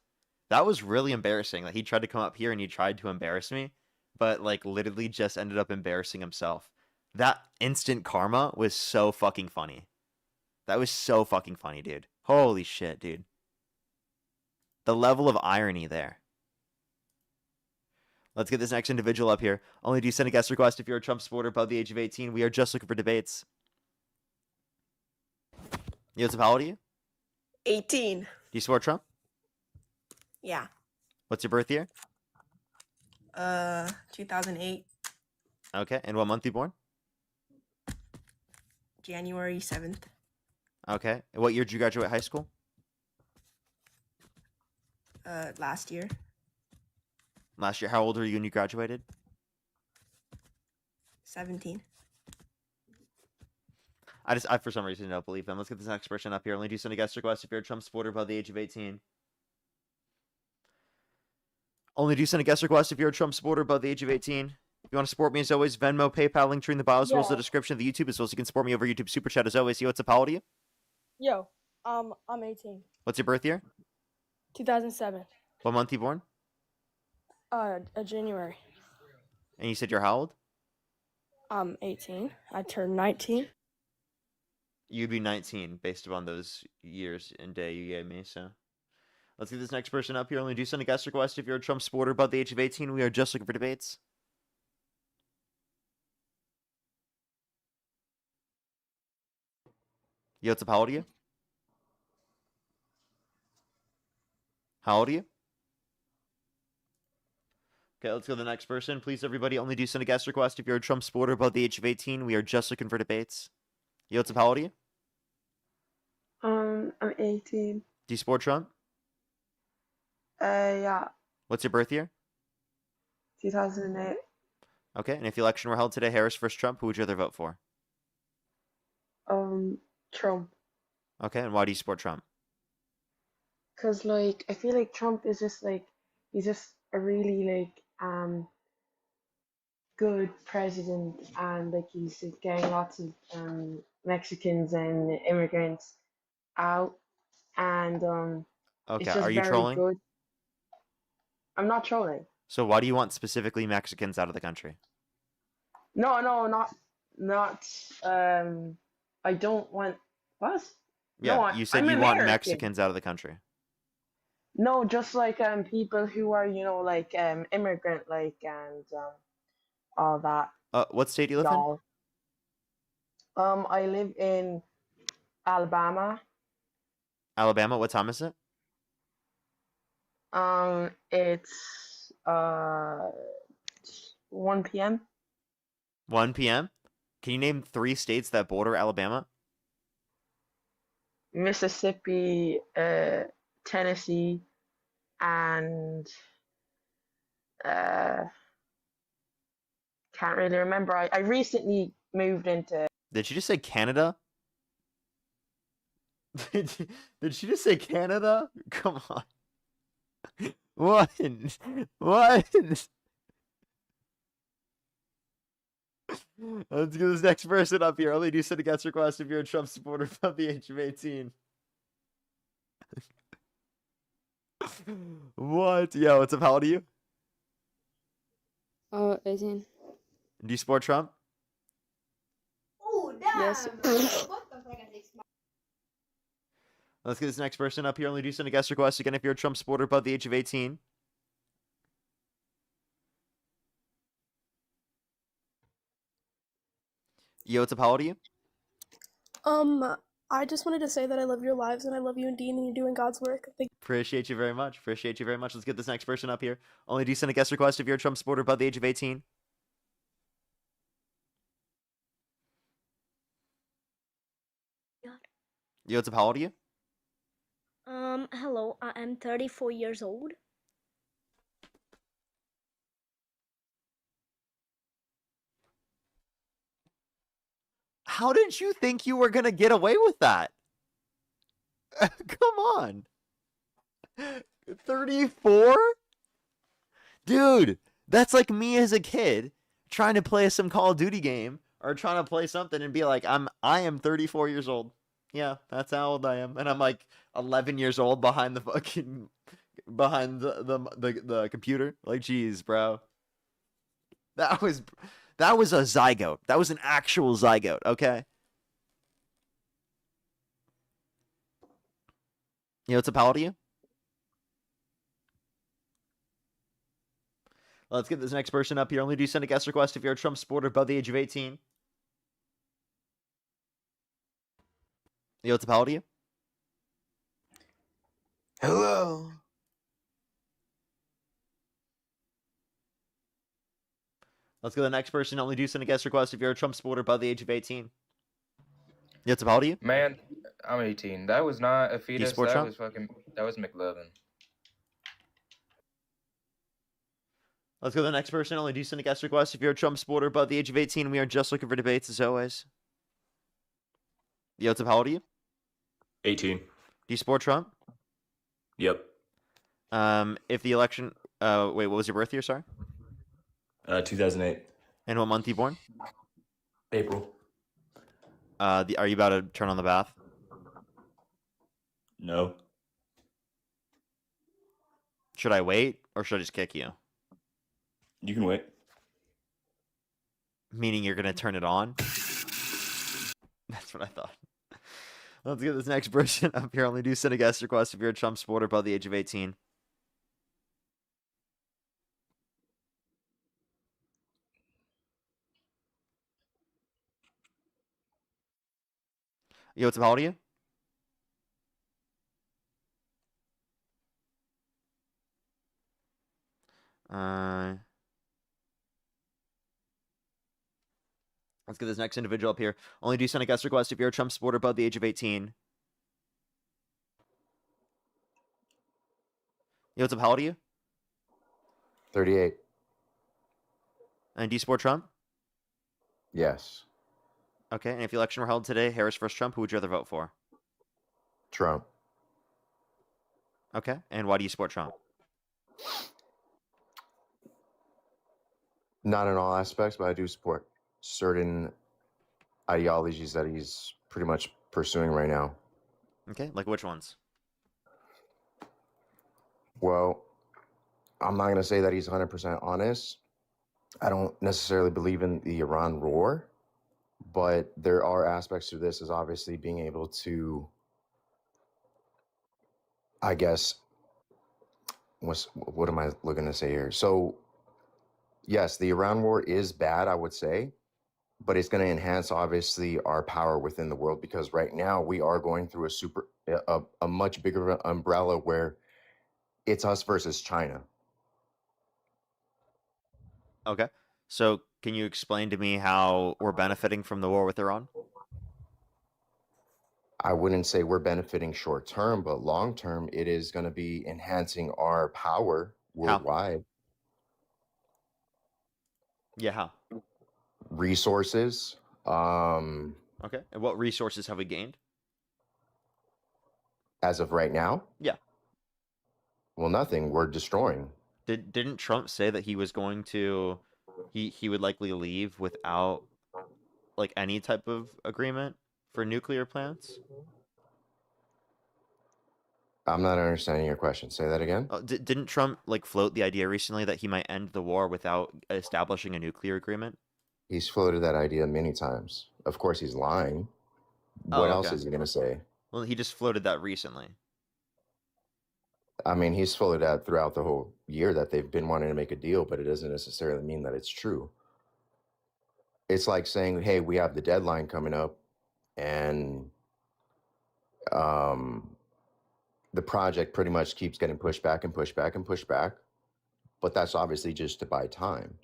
That was really embarrassing. Like he tried to come up here and he tried to embarrass me, but like literally just ended up embarrassing himself. That instant karma was so fucking funny. That was so fucking funny, dude. Holy shit, dude. The level of irony there. Let's get this next individual up here. Only do send a guest request if you're a Trump supporter above the age of 18. We are just looking for debates. Yosef, how old are you? 18. Do you support Trump? Yeah. What's your birth year? 2008, Okay, and what month you born? January 7th. Okay, and what year did you graduate high school? Last year. Last year. How old were you when you graduated? 17. I for some reason don't believe them. Let's get this next person up here. Only do send a guest request if you're a Trump supporter above the age of 18. Only do send a guest request if you're a Trump supporter above the age of 18. If you want to support me as always, Venmo, PayPal, link tree in the bio, as well as the description of the YouTube, as well as you can support me over YouTube Super Chat as always. Yo, what's up? How old are you? Yo, I'm 18. What's your birth year? 2007. What month you born? January. And you said you're how old? I'm 18. I turned 19. You'd be 19 based upon those years and day you gave me, so. Let's get this next person up here. Only do send a guest request if you're a Trump supporter above the age of 18. We are just looking for debates. Yo, what's up? How old are you? How old are you? Okay, let's go to the next person. Please, everybody, only do send a guest request if you're a Trump supporter above the age of 18. We are just looking for debates. Yo, what's up? How old are you? I'm 18. Do you support Trump? Yeah, What's your birth year? 2008. Okay, and if the election were held today, Harris versus Trump, who would you rather vote for? Trump. Okay, and why do you support Trump? Cause like I feel like Trump is just like he's just a really like good president, and like he's getting lots of Mexicans and immigrants out, and Okay, it's are just you very trolling? good. I'm not trolling. So why do you want specifically Mexicans out of the country? No, not. I don't want what? No, Yeah, you said I'm you want American. Mexicans out of the country. No, just like people who are like immigrant like and all that. What state do you live in? Y'all. I live in Alabama. Alabama. What time is it? It's 1 p.m. 1 p.m. Can you name 3 states that border Alabama? Mississippi, Tennessee, and uh can't really remember. I recently moved into. Did she just say Canada? Did she just say Canada? Come on. What? What? Let's get this next person up here. Only do send a guest request if you're a Trump supporter above the age of 18. What? Yo, what's up? How old are you? 18. Do you support Trump? Yes. Let's get this next person up here. Only do send a guest request again if you're a Trump supporter above the age of 18. Yo, what's up? How old are you? I just wanted to say that I love your lives and I love you and Dean and you're doing God's work. Appreciate you very much. Appreciate you very much. Let's get this next person up here. Only do send a guest request if you're a Trump supporter above the age of 18. Yo, what's up? How old are you? Hello, I am 34 years old. How did you think you were going to get away with that? Come on. 34? Dude, that's like me as a kid trying to play some Call of Duty game or trying to play something and be like, I am 34 years old. Yeah, that's how old I am. And I'm like 11 years old behind the fucking behind the computer. Like, geez, bro. That was a zygote. That was an actual zygote, okay? You know, what's up? How old are you? Let's get this next person up here. Only do send a guest request if you're a Trump supporter above the age of 18. Yo, what's up? How old are you? Hello. Let's go to the next person. Only do send a guest request if you're a Trump supporter above the age of 18. Yo, what's up? How old are you? Man, I'm 18. That was not a Do you fetus. support That Trump? was fucking. That was McLovin. Let's go to the next person. Only do send a guest request if you're a Trump supporter above the age of 18. We are just looking for debates as always. Yo, what's up? How old are you? 18. Do you support Trump? Yep. If the election, wait, what was your birth year? Sorry. 2008. And what month you born? April. Are you about to turn on the bath? No. Should I wait or should I just kick you? You can wait. Meaning you're gonna turn it on? That's what I thought. Let's get this next person up here. Only do send a guest request if you're a Trump supporter above the age of 18. Yo, what's up? How old are you? Let's get this next individual up here. Only do send a guest request if you're a Trump supporter above the age of 18. Yo, what's up? How old are you? 38. And do you support Trump? Yes. Okay, and if the election were held today, Harris versus Trump, who would you rather vote for? Trump. Okay, and why do you support Trump? Not in all aspects, but I do support certain ideologies that he's pretty much pursuing right now. Okay, like which ones? Well, I'm not going to say that he's 100% honest. I don't necessarily believe in the Iran war, but there are aspects to this as obviously being able to, I guess, what am I looking to say here? So, yes, the Iran war is bad, I would say, but it's going to enhance obviously our power within the world, because right now we are going through a much bigger umbrella where it's us versus China. Okay. So can you explain to me how we're benefiting from the war with Iran? I wouldn't say we're benefiting short term, but long term, it is going to be enhancing our power worldwide. Yeah, how? Resources. Okay. And what resources have we gained? As of right now? Yeah. Well, nothing. We're destroying. Didn't Trump say that he was going to he would likely leave without like any type of agreement for nuclear plants? I'm not understanding your question. Say that again. Didn't Trump like float the idea recently that he might end the war without establishing a nuclear agreement? He's floated that idea many times. Of course, he's lying. Oh, What else okay. is he going to say? Well, he just floated that recently. I mean, he's floated that throughout the whole year that they've been wanting to make a deal, but it doesn't necessarily mean that it's true. It's like saying, hey, we have the deadline coming up, and the project pretty much keeps getting pushed back and pushed back and pushed back. But that's obviously just to buy time.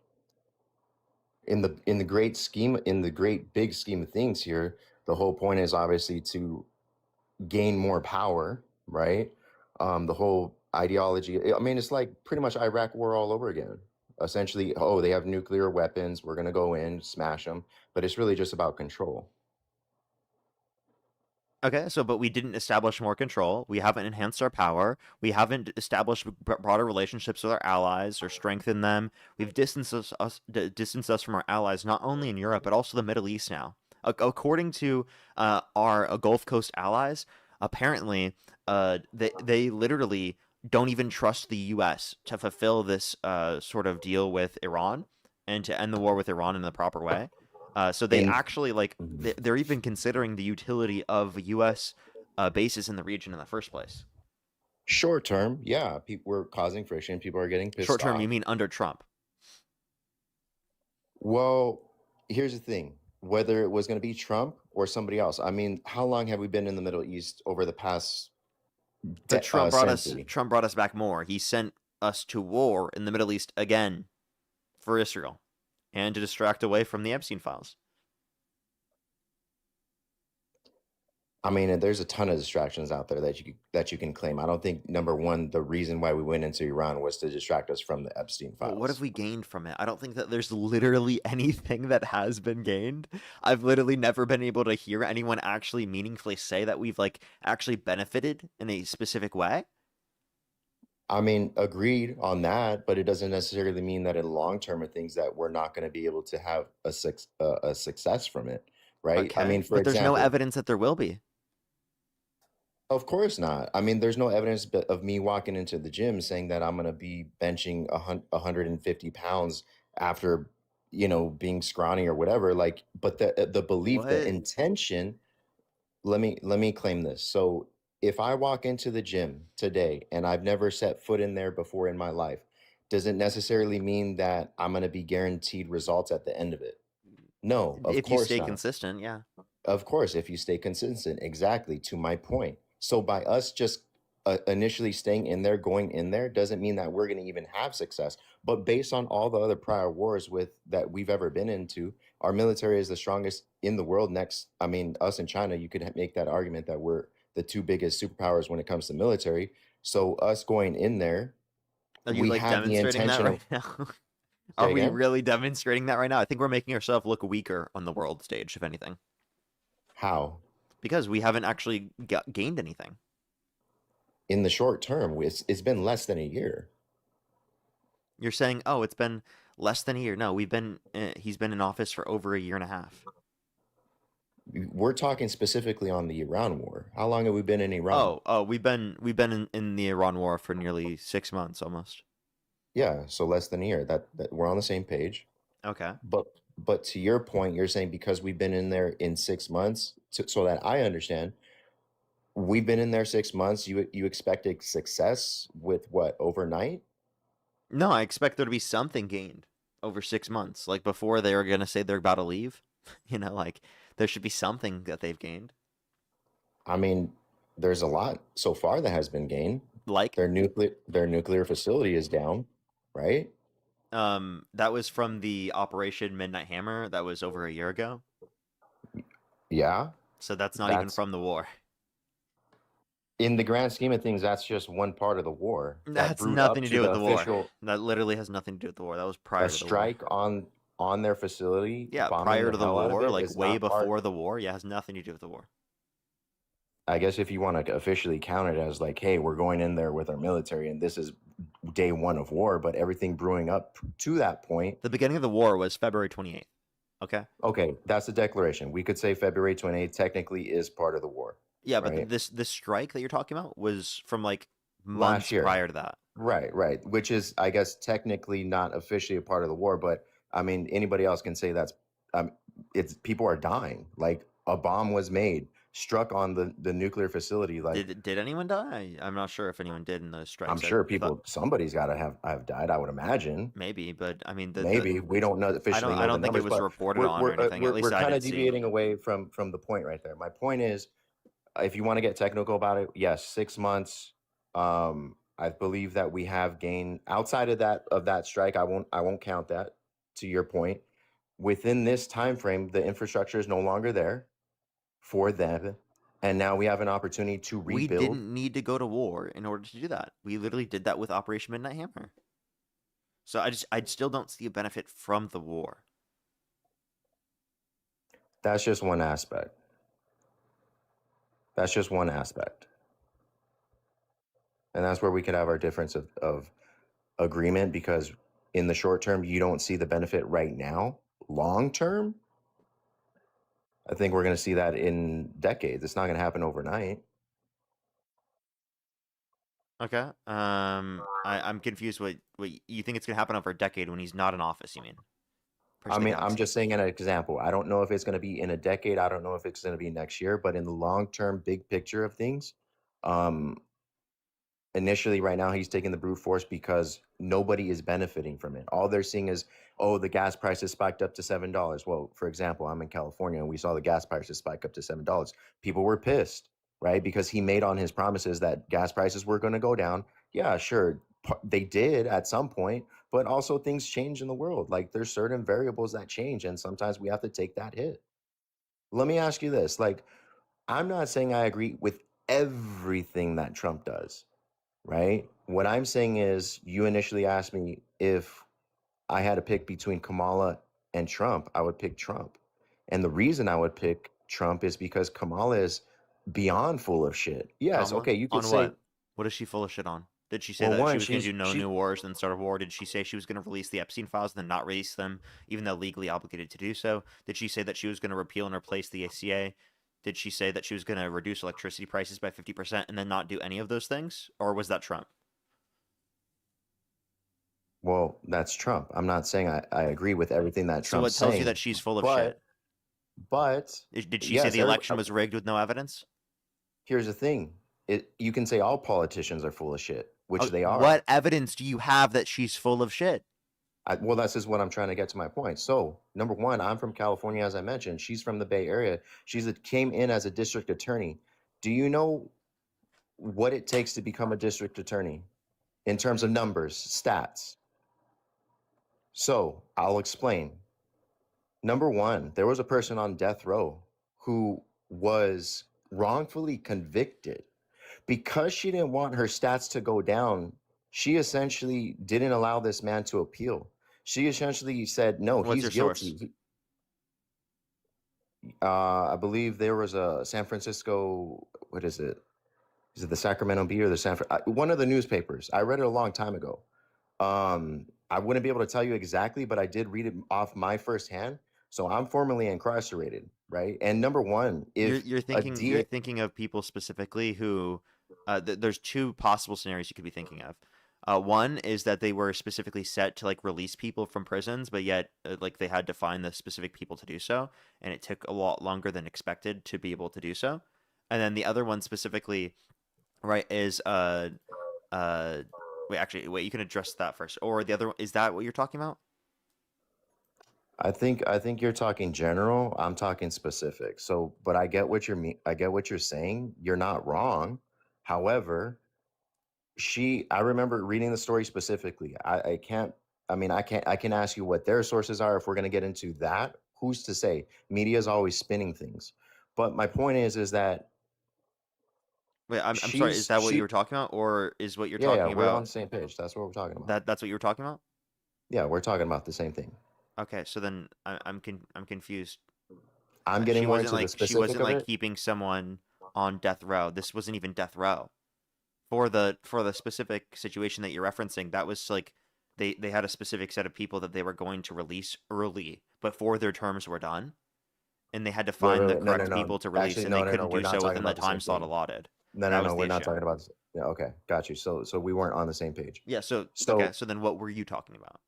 In the great big scheme of things here, the whole point is obviously to gain more power, right? The whole ideology, I mean, it's like pretty much Iraq war all over again. Essentially, oh, they have nuclear weapons, we're going to go in, smash them, but it's really just about control. Okay, so but we didn't establish more control. We haven't enhanced our power. We haven't established broader relationships with our allies or strengthened them. We've distanced us from our allies, not only in Europe but also the Middle East now. According to our Gulf Coast allies, apparently, they literally don't even trust the U.S. to fulfill this sort of deal with Iran and to end the war with Iran in the proper way. So they actually they're even considering the utility of U.S. Bases in the region in the first place. Short term, yeah, people were causing friction. People are getting pissed Short term, off. you mean under Trump? Well, here's the thing. Whether it was going to be Trump or somebody else, I mean, how long have we been in the Middle East over the past But Trump brought century? Trump brought us back more. He sent us to war in the Middle East again for Israel and to distract away from the Epstein files. I mean, there's a ton of distractions out there that you can claim. I don't think, number one, the reason why we went into Iran was to distract us from the Epstein files. Well, what have we gained from it? I don't think that there's literally anything that has been gained. I've literally never been able to hear anyone actually meaningfully say that we've like actually benefited in a specific way. I mean, agreed on that, but it doesn't necessarily mean that in long term of things that we're not going to be able to have a success from it, right? Okay, I mean, for but there's no example, evidence that there will be. of course not. I mean, there's no evidence of me walking into the gym saying that I'm going to be benching 150 pounds after, being scrawny or whatever. Like, but the belief, the What? intention. Let me claim this. So if I walk into the gym today and I've never set foot in there before in my life, does it necessarily mean that I'm going to be guaranteed results at the end of it? No, of If you course stay not. consistent, yeah. Of course, if you stay consistent, exactly to my point. So by us just initially staying in there, going in there, doesn't mean that we're going to even have success. But based on all the other prior wars that we've ever been into, our military is the strongest in the world. Next, I mean, us and China, you could make that argument that we're the two biggest superpowers when it comes to military. So us going in there, Are you we like have the demonstrating that intention right of. now? Say Are we again? really demonstrating that right now? I think we're making ourselves look weaker on the world stage, if anything. How? Because we haven't actually gained anything. In the short term, it's been less than a year. You're saying, oh, it's been Less than a year. No, he's been in office for over a year and a half. We're talking specifically on the Iran war. How long have we been in Iran? Oh, we've been in the Iran war for nearly 6 months almost. Yeah, so less than a year. That we're on the same page. Okay. But to your point, you're saying because we've been in there in 6 months, so that I understand, we've been in there 6 months. You expected success with what, overnight? No, I expect there to be something gained over 6 months. Like before they were going to say they're about to leave. Like there should be something that they've gained. I mean, there's a lot so far that has been gained. Like their nuclear facility is down, right? That was from the Operation Midnight Hammer. That was over a year ago. Yeah. So that's not even from the war. In the grand scheme of things, that's just one part of the war. That's nothing to do with the war. That literally has nothing to do with the war. That was prior to the war. A strike on their facility. Yeah, prior to the war, like way before the war. Yeah, it has nothing to do with the war. I guess if you want to officially count it as like, hey, we're going in there with our military and this is day one of war, but everything brewing up to that point. The beginning of the war was February 28th. Okay. Okay, that's the declaration. We could say February 28th technically is part of the war. Yeah, but this strike that you're talking about was from like months prior to that. Right. Which is, I guess, technically not officially a part of the war, but I mean, anybody else can say that's it's people are dying. Like a bomb was made, struck on the nuclear facility. Like, did anyone die? I'm not sure if anyone did in the strike. I'm sure somebody's got to have died. I would imagine. Maybe, but I mean, we don't know officially. I don't think it was reported on or anything. At least we're kind of deviating away from the point right there. My point is, if you want to get technical about it, yes, 6 months. I believe that we have gained outside of that strike. I won't count that. To your point, within this time frame, the infrastructure is no longer there for them, and now we have an opportunity to rebuild. We didn't need to go to war in order to do that. We literally did that with Operation Midnight Hammer. So I still don't see a benefit from the war. That's just one aspect. And that's where we could have our difference of agreement, because in the short term, you don't see the benefit right now. Long term, I think we're going to see that in decades. It's not going to happen overnight. Okay. I'm confused. What you think it's going to happen over a decade when he's not in office? You mean? I mean, I'm just saying an example. I don't know if it's going to be in a decade. I don't know if it's going to be next year. But in the long term, big picture of things, initially, right now, he's taking the brute force because nobody is benefiting from it. All they're seeing is, oh, the gas prices spiked up to $7. Well, for example, I'm in California and we saw the gas prices spike up to $7. People were pissed, right? Because he made on his promises that gas prices were going to go down. Yeah, sure. They did at some point, but also things change in the world. Like there's certain variables that change, and sometimes we have to take that hit. Let me ask you this. Like, I'm not saying I agree with everything that Trump does, right? What I'm saying is, you initially asked me if I had to pick between Kamala and Trump, I would pick Trump. And the reason I would pick Trump is because Kamala is beyond full of shit. Yes, Kamala? okay, you could on say... What is she full of shit on? Did she say that she was going to do no new wars and start a war? Did she say she was going to release the Epstein files and then not release them, even though legally obligated to do so? Did she say that she was going to repeal and replace the ACA? Did she say that she was going to reduce electricity prices by 50% and then not do any of those things? Or was that Trump? Well, that's Trump. I'm not saying I agree with everything that Trump's saying. So what tells you that she's full of shit? But... Did she say the election was rigged with no evidence? Here's the thing. You can say all politicians are full of shit, which they are. What evidence do you have that she's full of shit? Well, that's just what I'm trying to get to my point. So, number one, I'm from California, as I mentioned. She's from the Bay Area. Came in as a district attorney. Do you know what it takes to become a district attorney in terms of numbers, stats? So, I'll explain. Number one, there was a person on death row who was wrongfully convicted. Because she didn't want her stats to go down, she essentially didn't allow this man to appeal. She essentially said, no, he's guilty. I believe there was a San Francisco, what is it? Is it the Sacramento Bee or the one of the newspapers? I read it a long time ago. I wouldn't be able to tell you exactly, but I did read it off my first hand. So I'm formerly incarcerated, right? And number one, if You're a you're DA, thinking of people specifically who there's two possible scenarios you could be thinking of. One is that they were specifically set to like release people from prisons, but yet like they had to find the specific people to do so, and it took a lot longer than expected to be able to do so. And then the other one specifically, right, is uh wait, you can address that first. Or the other, is that what you're talking about? I think you're talking general. I'm talking specific. So, but I get what I get what you're saying. You're not wrong. However, I remember reading the story specifically. I can't, I mean, I can ask you what their sources are if we're going to get into that. Who's to say? Media is always spinning things. But my point is that Wait, I'm sorry, is that what you were talking about, or is what you're yeah, talking we're on about the same page. That's what we're talking about. that's what you were talking about? Yeah, we're talking about the same thing. Okay, so then I'm confused. I'm getting more into the She specific wasn't of like it. keeping someone on death row. This wasn't even death row. For the specific situation that you're referencing, that was like they had a specific set of people that they were going to release early before their terms were done, and they had to Wait, find the no, correct no. people to release, Actually, and they no. couldn't We're do not so talking within the about the same time slot thing. allotted. No, That was we're the not issue. talking about. Yeah, okay, got you. So we weren't on the same page. Yeah, so So okay, so then what were you talking about?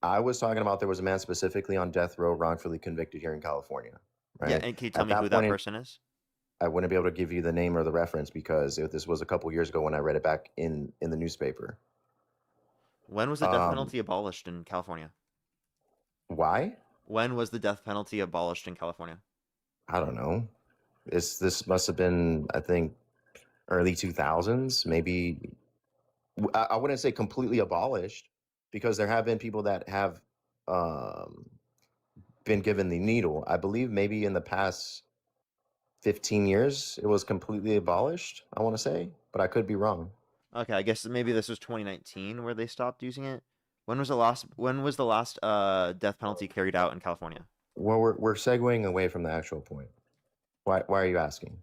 I was talking about there was a man specifically on death row, wrongfully convicted here in California, Yeah, right? and can you tell At me who that that point, person is? I wouldn't be able to give you the name or the reference because this was a couple years ago when I read it back in the newspaper. When was the death penalty abolished in California? Why? When was the death penalty abolished in California? I don't know. This must have been, I think, early 2000s, maybe. I wouldn't say completely abolished because there have been people that have um, been given the needle. I believe maybe in the past 15 years it was completely abolished, I want to say, but I could be wrong. Okay, I guess maybe this was 2019 where they stopped using it. When was the last death penalty carried out in California? Well, we're segueing away from the actual point. Why are you asking?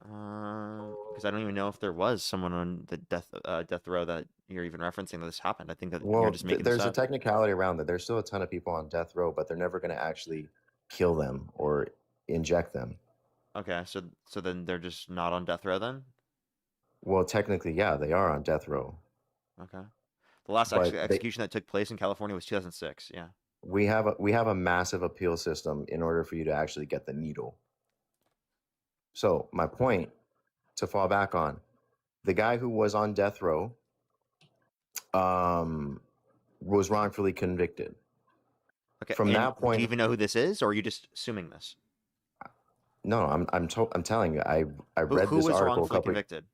Because I don't even know if there was someone on the death row that you're even referencing that this happened. I think that you're Well, just making this there's a up. technicality around that. There's still a ton of people on death row, but they're never going to actually kill them or inject them. Okay, so then they're just not on death row then? Well, technically, yeah, they are on death row. Okay. The last But execution that took place in California was 2006. Yeah. we have a massive appeal system in order for you to actually get the needle. So my point to fall back on, the guy who was on death row was wrongfully convicted. Okay. From And that do point, you even know who this is, or are you just assuming this? no, I'm telling you, I read Who this was article a wrongfully couple. convicted?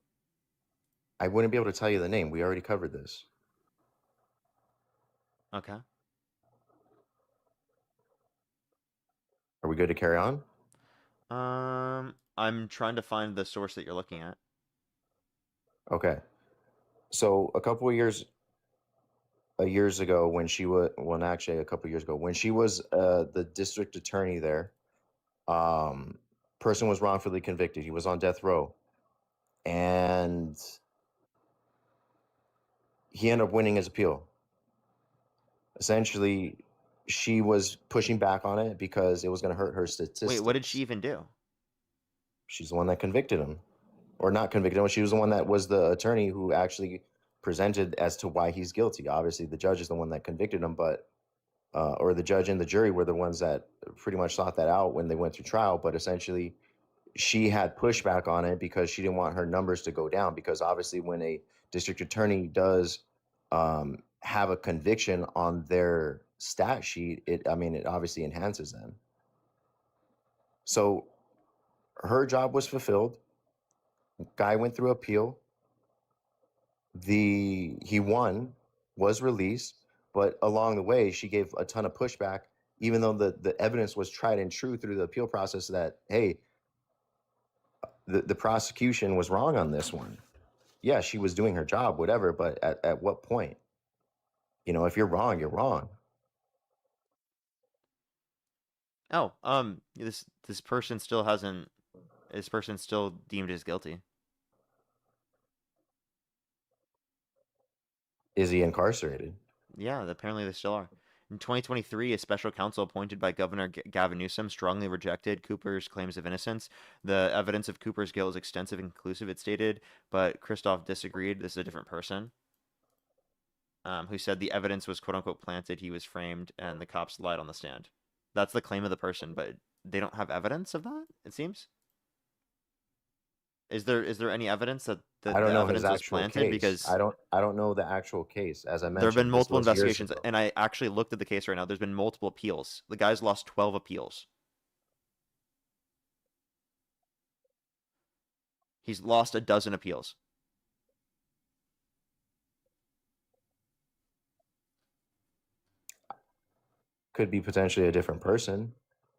I wouldn't be able to tell you the name. We already covered this. Okay. Are we good to carry on? I'm trying to find the source that you're looking at. Okay. So a couple of years ago when she was, well, actually a couple of years ago when she was the district attorney there, person was wrongfully convicted. He was on death row, and he ended up winning his appeal. Essentially, she was pushing back on it because it was going to hurt her statistics. Wait, what did she even do? She's the one that convicted him, or not convicted him. She was the one that was the attorney who actually presented as to why he's guilty. Obviously, the judge is the one that convicted him, but or the judge and the jury were the ones that pretty much sought that out when they went through trial. But essentially, she had pushback on it because she didn't want her numbers to go down. Because obviously, when a district attorney does have a conviction on their stat sheet, it obviously enhances them. So her job was fulfilled. Guy went through appeal. He won, was released, but along the way she gave a ton of pushback, even though the evidence was tried and true through the appeal process that, hey, the prosecution was wrong on this one. Yeah, she was doing her job, whatever, but at what point? If you're wrong, you're wrong. Oh, this person still hasn't. This person still deemed as guilty. Is he incarcerated? Yeah, apparently they still are. In 2023, a special counsel appointed by Governor Gavin Newsom strongly rejected Cooper's claims of innocence. The evidence of Cooper's guilt is extensive and conclusive, it stated, but Christoph disagreed. This is a different person, who said the evidence was quote unquote planted, he was framed, and the cops lied on the stand. That's the claim of the person, but they don't have evidence of that, it seems. Is there any evidence that I the don't know his evidence was actual planted? case. Because I don't know the actual case. As I there have been mentioned, this multiple was years investigations, ago. and I actually looked at the case right now. There's been multiple appeals. The guy's lost 12 appeals. He's lost a dozen appeals. Could be potentially a different person.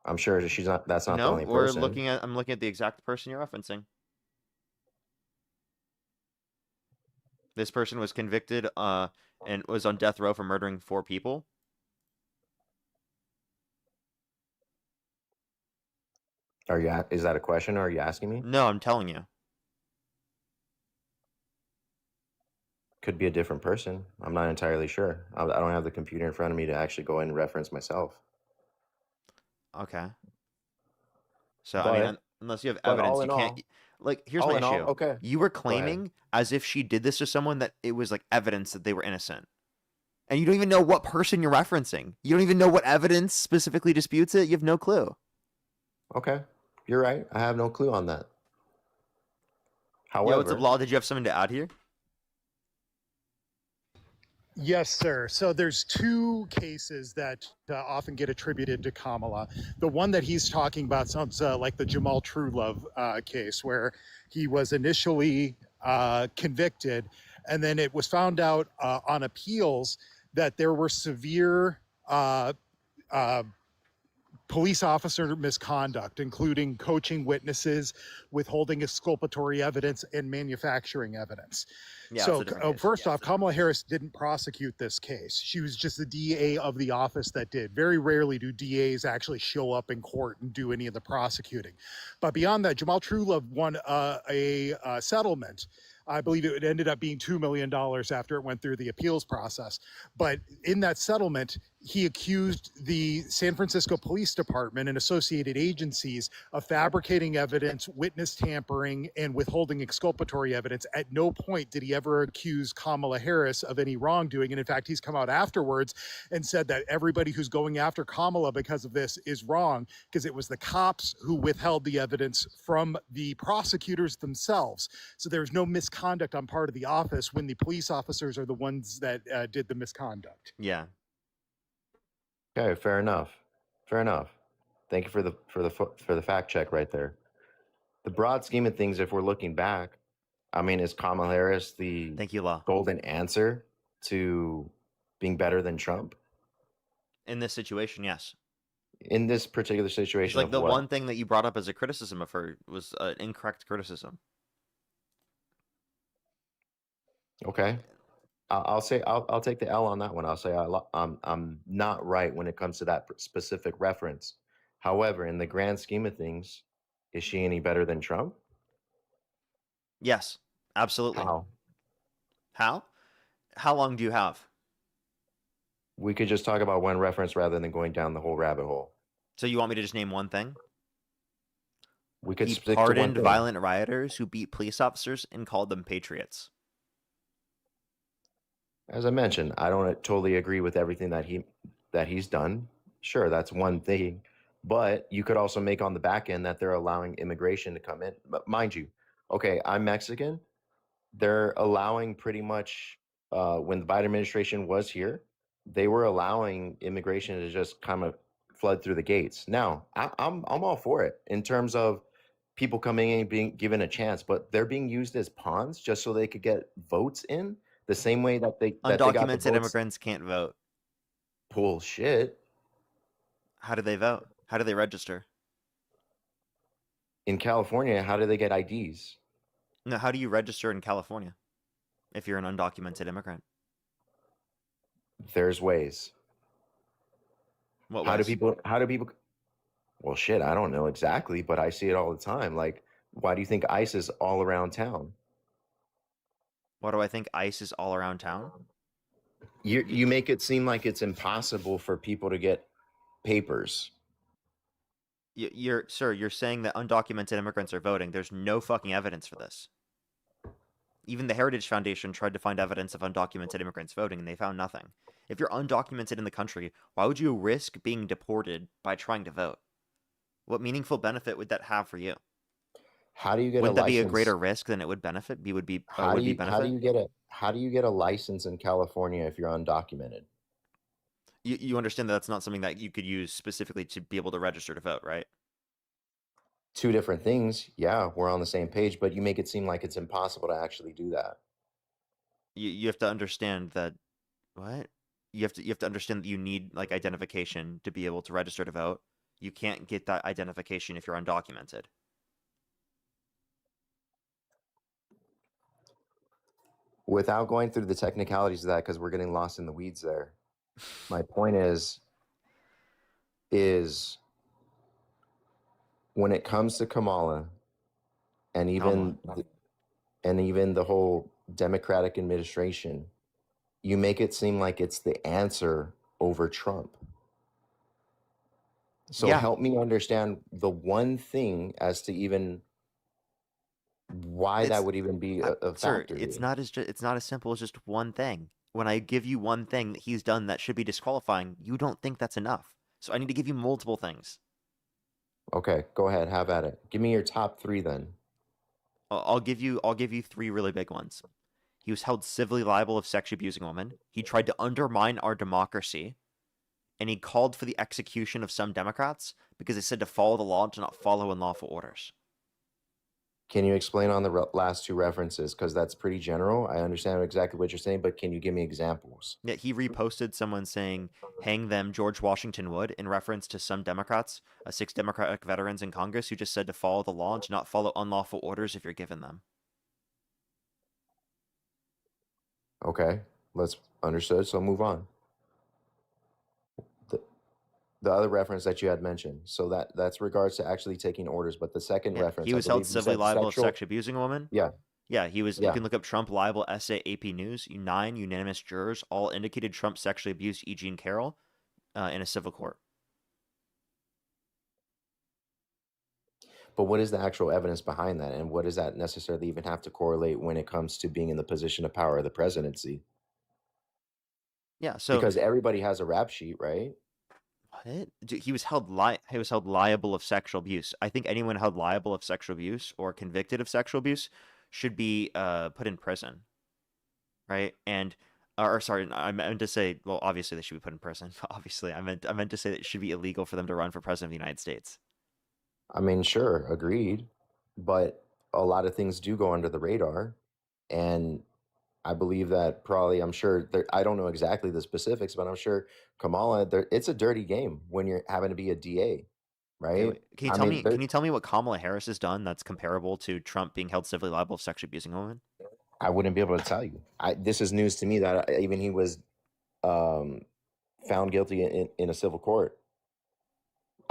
I'm sure that's not the No, only person. I'm looking at the exact person you're referencing. This person was convicted and was on death row for murdering 4 people. Is that a question or are you asking me? No, I'm telling you. Could be a different person. I'm not entirely sure. I don't have the computer in front of me to actually go in and reference myself. Okay. So, I mean, But unless you have but evidence, all you in can't. all, Like, here's all my in all, issue. okay. You were Go ahead. claiming as if she did this to someone that it was like evidence that they were innocent. And you don't even know what person you're referencing. You don't even know what evidence specifically disputes it. You have no clue. Okay, you're right. I have no clue on that. Yo, what's up, However, Law? Did you have something to add here? Yes, sir. So there's 2 cases that often get attributed to Kamala. The one that he's talking about sounds like the Jamal Truelove case, where he was initially convicted, and then it was found out on appeals that there were severe police officer misconduct, including coaching witnesses, withholding exculpatory evidence, and manufacturing evidence. Yeah, it's So a different case. first off, Kamala Harris didn't prosecute this case. She was just the DA of the office that did. Very rarely do DAs actually show up in court and do any of the prosecuting. But beyond that, Jamal Truelove won a settlement. I believe it ended up being $2 million after it went through the appeals process. But in that settlement, he accused the San Francisco Police Department and associated agencies of fabricating evidence, witness tampering, and withholding exculpatory evidence. At no point did he ever accuse Kamala Harris of any wrongdoing. And in fact, he's come out afterwards and said that everybody who's going after Kamala because of this is wrong, because it was the cops who withheld the evidence from the prosecutors themselves. So there's no misconduct on part of the office when the police officers are the ones that did the misconduct. Yeah. okay, fair enough. Fair enough. Thank you for the fact check right there. The broad scheme of things, if we're looking back, I mean, is Kamala Harris the Thank you, Law. golden answer to being better than Trump In this situation, yes. in this particular It's situation? like Of the what? one thing that you brought up as a criticism of her was an incorrect criticism. Okay, I'll say I'll take the L on that one. I'll say I'm not right when it comes to that specific reference. However, in the grand scheme of things, is she any better than Trump? Yes, absolutely. How? How? How long do you have? We could just talk about one reference rather than going down the whole rabbit hole. So you want me to just name one thing? We could He stick to one pardoned thing. violent rioters who beat police officers and called them patriots. As I mentioned, I don't totally agree with everything that he's done. Sure, that's one thing, but you could also make on the back end that they're allowing immigration to come in. But mind you, okay, I'm Mexican. They're allowing pretty much when the Biden administration was here, they were allowing immigration to just kind of flood through the gates. Now, I'm all for it in terms of people coming in and being given a chance, but they're being used as pawns just so they could get votes in the same way that they got the Undocumented votes. immigrants can't vote. Bullshit. How do they vote? How do they register? In California, how do they get IDs? No, how do you register in California if you're an undocumented immigrant? There's ways. What How do ways? people well, shit, I don't know exactly, but I see it all the time. Like, why do you think ICE is all around town? Why do I think ICE is all around town? You make it seem like it's impossible for people to get papers. Sir, you're saying that undocumented immigrants are voting. There's no fucking evidence for this. Even the Heritage Foundation tried to find evidence of undocumented immigrants voting, and they found nothing. If you're undocumented in the country, why would you risk being deported by trying to vote? What meaningful benefit would that have for you? How do you get Wouldn't a that be a license? greater risk than it would benefit? Would be How do you benefit? get a license in California if you're undocumented? You understand that that's not something that you could use specifically to be able to register to vote, right? Two different things. Yeah, we're on the same page, but you make it seem like it's impossible to actually do that. You have to understand that what? You have to understand that you need like identification to be able to register to vote. You can't get that identification if you're undocumented. Without going through the technicalities of that, because we're getting lost in the weeds there. My point is when it comes to Kamala and even the whole Democratic administration, you make it seem like it's the answer over Trump. So Yeah. help me understand the one thing as to even why that would even be a Sir, factor. it's not as simple as just one thing. When I give you one thing that he's done that should be disqualifying, you don't think that's enough. So I need to give you multiple things. Okay, go ahead, have at it. Give me your top 3 then. I'll give you 3 really big ones. He was held civilly liable of sexually abusing a woman. He tried to undermine our democracy. And he called for the execution of some Democrats because they said to follow the law and to not follow unlawful orders. Can you explain on the last 2 references? Because that's pretty general. I understand exactly what you're saying, but can you give me examples? Yeah, he reposted someone saying, hang them, George Washington Wood, in reference to some Democrats, 6 Democratic veterans in Congress who just said to follow the law and to not follow unlawful orders if you're given them. Okay, let's understood. So move on. The other reference that you had mentioned, so that's regards to actually taking orders. But the second reference, he was held civilly liable of sexually abusing a woman. Yeah. Yeah, he was. Yeah. You can look up Trump liable essay AP News. 9 unanimous jurors all indicated Trump sexually abused E. Jean Carroll in a civil court. But what is the actual evidence behind that? And what does that necessarily even have to correlate when it comes to being in the position of power of the presidency? Yeah, so because everybody has a rap sheet, right? What? Dude, he was held liable of sexual abuse. I think anyone held liable of sexual abuse or convicted of sexual abuse should be put in prison, right? And or sorry, I meant to say, well, obviously they should be put in prison. Obviously, I meant to say that it should be illegal for them to run for president of the United States. I mean, sure, agreed, but a lot of things do go under the radar, and I believe that probably, I'm sure, I don't know exactly the specifics, but I'm sure Kamala, it's a dirty game when you're having to be a DA, right? Okay, can you tell me what Kamala Harris has done that's comparable to Trump being held civilly liable of sexually abusing a woman? I wouldn't be able to tell you. This is news to me that even he was found guilty in a civil court.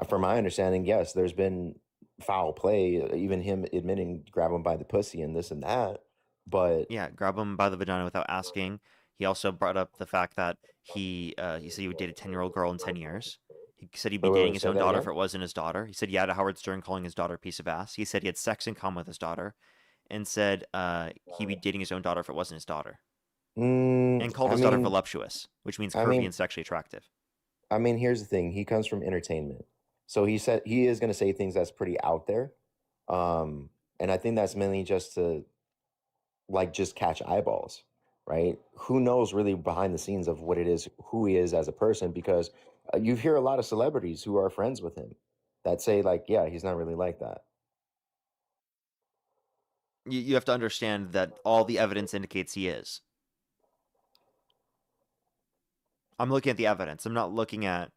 From my understanding, yes, there's been foul play, even him admitting grab him by the pussy and this and that. But yeah, grab him by the vagina without asking. He also brought up the fact that he said he would date a 10-year-old girl in 10 years. He said he'd be dating his own daughter if it wasn't his daughter. He said yeah to Howard Stern, calling his daughter a piece of ass. He said he had sex in common with his daughter, and said he'd be dating his own daughter if it wasn't his daughter. And called his daughter voluptuous, which means curvy and sexually attractive. I mean, here's the thing. He comes from entertainment. So he said he is going to say things that's pretty out there. And I think that's mainly just to just catch eyeballs, right? Who knows really behind the scenes of what it is, who he is as a person, because you hear a lot of celebrities who are friends with him that say yeah, he's not really like that. You have to understand that all the evidence indicates he is. I'm looking at the evidence. I'm not looking at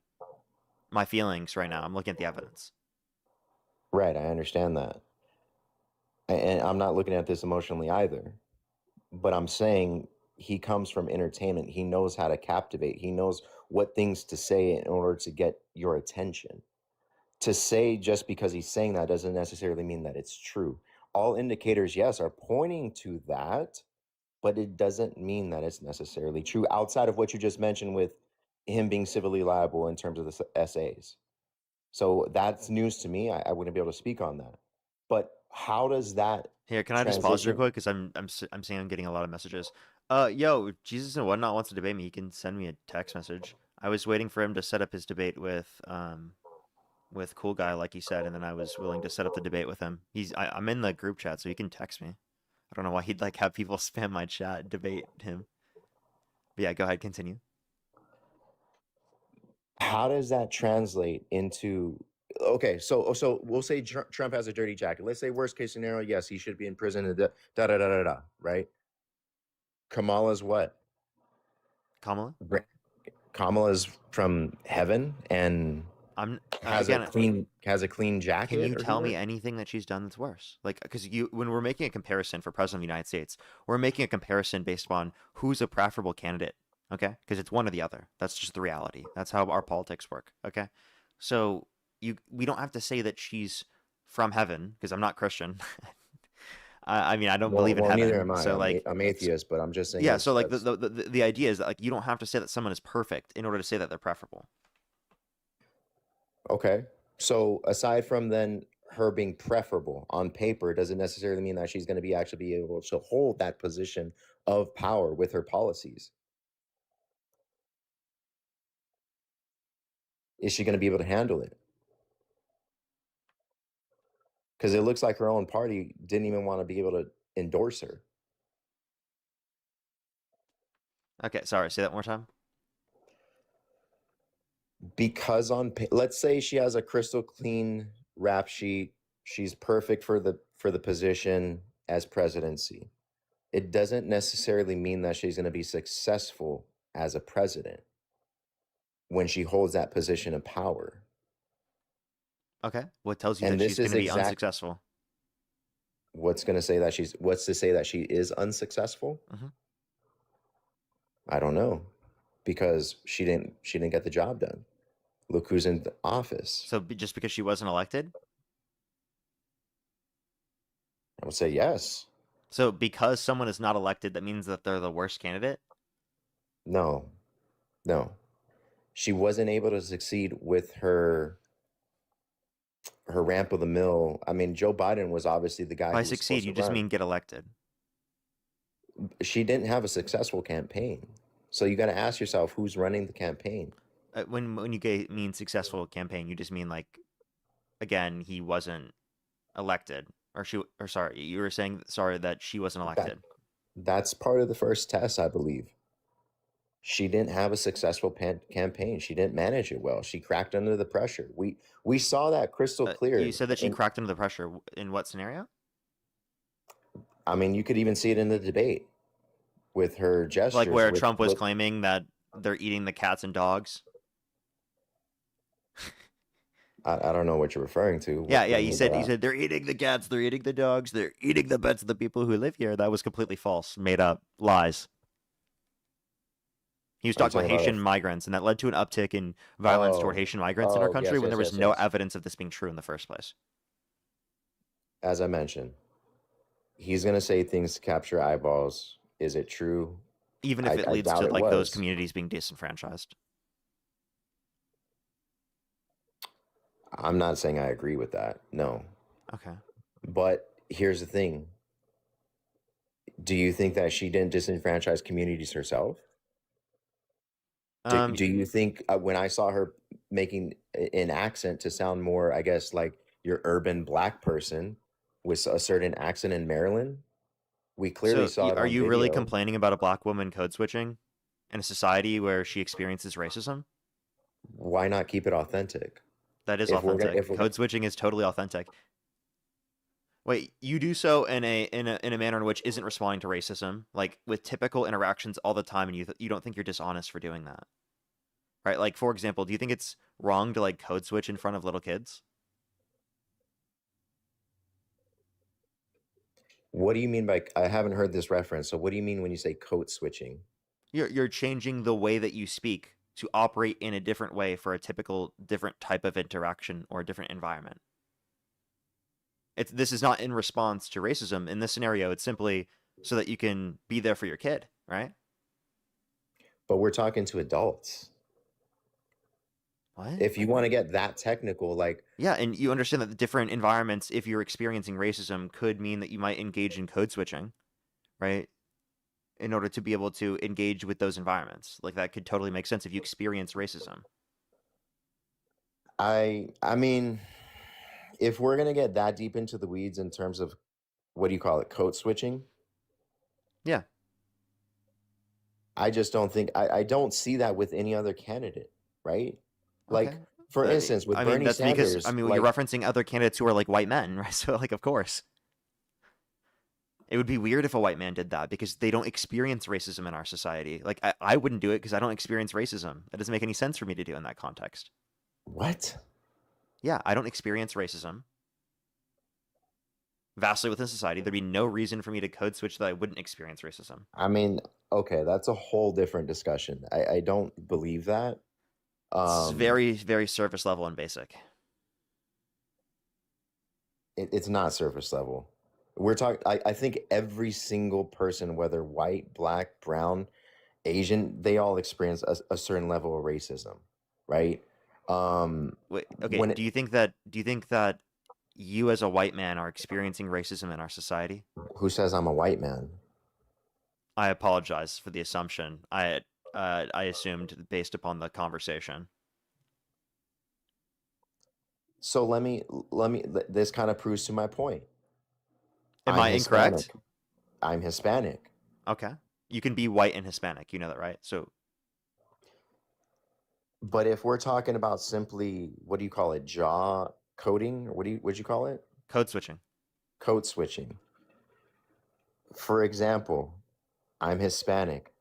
my feelings right now. I'm looking at the evidence. Right, I understand that. And I'm not looking at this emotionally either. But I'm saying he comes from entertainment. He knows how to captivate. He knows what things to say in order to get your attention. To say just because he's saying that doesn't necessarily mean that it's true. All indicators, yes, are pointing to that. but it doesn't mean that it's necessarily true outside of what you just mentioned with him being civilly liable in terms of the essays. So that's news to me. I wouldn't be able to speak on that. But how does that Here, can I just pause real transition? quick? Because I'm seeing I'm getting a lot of messages. Yo, if Jesus and Whatnot wants to debate me, he can send me a text message. I was waiting for him to set up his debate with Cool Guy, like he said, and then I was willing to set up the debate with him. I'm in the group chat, so he can text me. I don't know why he'd like have people spam my chat and debate him. But yeah, go ahead, continue. How does that translate into? Okay, so we'll say Trump has a dirty jacket. Let's say worst case scenario, yes, he should be in prison. And da da da da da. Right? Kamala's what? Kamala? Kamala's from heaven and has again, a clean jacket. Can you or tell me something? anything that she's done that's worse? Like, because when we're making a comparison for president of the United States, we're making a comparison based on who's a preferable candidate. Okay, because it's one or the other. That's just the reality. That's how our politics work. Okay, so we don't have to say that she's from heaven because I'm not Christian. I mean, I don't believe in heaven. Neither am I. So like, I'm atheist, but I'm just saying. Yeah. So like, the idea is that like you don't have to say that someone is perfect in order to say that they're preferable. Okay. So aside from then her being preferable on paper, doesn't necessarily mean that she's going to be actually be able to hold that position of power with her policies. Is she going to be able to handle it? Because it looks like her own party didn't even want to be able to endorse her. Okay. Sorry. Say that one more time. Because let's say she has a crystal clean rap sheet, she's perfect for the position as presidency. It doesn't necessarily mean that she's going to be successful as a president when she holds that position of power. Okay. What tells you that she's going to be unsuccessful? What's to say that she is unsuccessful? Mm-hmm. I don't know, because she didn't get the job done. Look who's in the office. So just because she wasn't elected? I would say yes. So because someone is not elected, that means that they're the worst candidate? No. She wasn't able to succeed with her ramp of the mill. I mean, Joe Biden was obviously the guy. By succeed, you just mean get elected. She didn't have a successful campaign. So you got to ask yourself, who's running the campaign? When you mean successful campaign, you just mean like, again, he wasn't elected, you were saying that she wasn't elected. That's part of the first test, I believe. She didn't have a successful campaign. She didn't manage it well. She cracked under the pressure. We saw that crystal clear. You said that she cracked under the pressure. In what scenario? I mean, you could even see it in the debate with her gestures. Like where Trump was claiming that they're eating the cats and dogs. I don't know what you're referring to. Yeah. He said they're eating the cats, they're eating the dogs, they're eating the pets of the people who live here. That was completely false, made up, lies. He was talking about Haitian migrants, and that led to an uptick in violence toward Haitian migrants in our country when there was no evidence of this being true in the first place. As I mentioned, he's going to say things to capture eyeballs. Is it true? Even if it leads to like those communities being disenfranchised. I'm not saying I agree with that. No. Okay. But here's the thing. Do you think that she didn't disenfranchise communities herself? Do you think when I saw her making an accent to sound more, I guess, like your urban black person with a certain accent in Maryland, we clearly saw it. Are you really complaining about a black woman code switching in a society where she experiences racism? Why not keep it authentic? That is authentic. Code switching is totally authentic. Wait, you do so in a manner in which isn't responding to racism, like with typical interactions all the time, and you don't think you're dishonest for doing that, right? Like, for example, do you think it's wrong to like code switch in front of little kids? What do you mean by? I haven't heard this reference. So what do you mean when you say code switching? You're changing the way that you speak to operate in a different way for a typical different type of interaction or a different environment. This is not in response to racism. In this scenario, it's simply so that you can be there for your kid, right? But we're talking to adults. What? If you want to get that technical, like, Yeah, and you understand that the different environments, if you're experiencing racism, could mean that you might engage in code switching, right? In order to be able to engage with those environments. Like that could totally make sense if you experience racism. I mean, if we're gonna get that deep into the weeds in terms of what do you call it, code switching? Yeah. I just don't think I don't see that with any other candidate, right? Like, Okay. for instance, with I mean, Bernie that's because Sanders, you're like, referencing other candidates who are like white men, right? So like, of course. It would be weird if a white man did that because they don't experience racism in our society. Like I wouldn't do it because I don't experience racism. That doesn't make any sense for me to do in that context. what? Yeah, I don't experience racism vastly within society. There'd be no reason for me to code switch that I wouldn't experience racism. I mean, okay, that's a whole different discussion. I don't believe that. It's very, very surface level and basic. It's not surface level. We're talking. I think every single person, whether white, black, brown, Asian, they all experience a certain level of racism, right? Wait, okay. When Do you think that you as a white man are experiencing racism in our society? who says I'm a white man? I apologize for the assumption. I assumed based upon the conversation. So this kind of proves to my point. Am I'm I incorrect? Hispanic. I'm Hispanic. Okay. You can be white and Hispanic. You know that, right? So But if we're talking about simply, what do you call it, jaw coding, or what'd you call it? code switching. Code switching. For example, I'm Hispanic.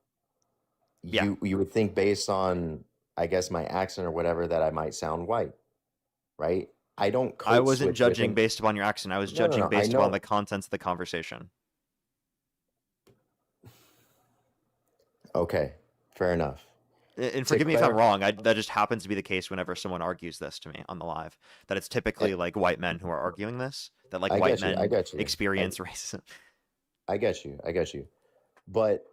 Yeah. You would think based on, I guess, my accent or whatever, that I might sound white, right? I don't code I wasn't switch judging within. based upon your accent. I was No, no, judging no. I based upon the know. contents of the conversation. Okay, fair enough. And To forgive me if I'm clarify, wrong. That just happens to be the case whenever someone argues this to me on the live. That it's typically like white men who are arguing this. That like I white get you. I men get you. experience racism. I get you. I get you. But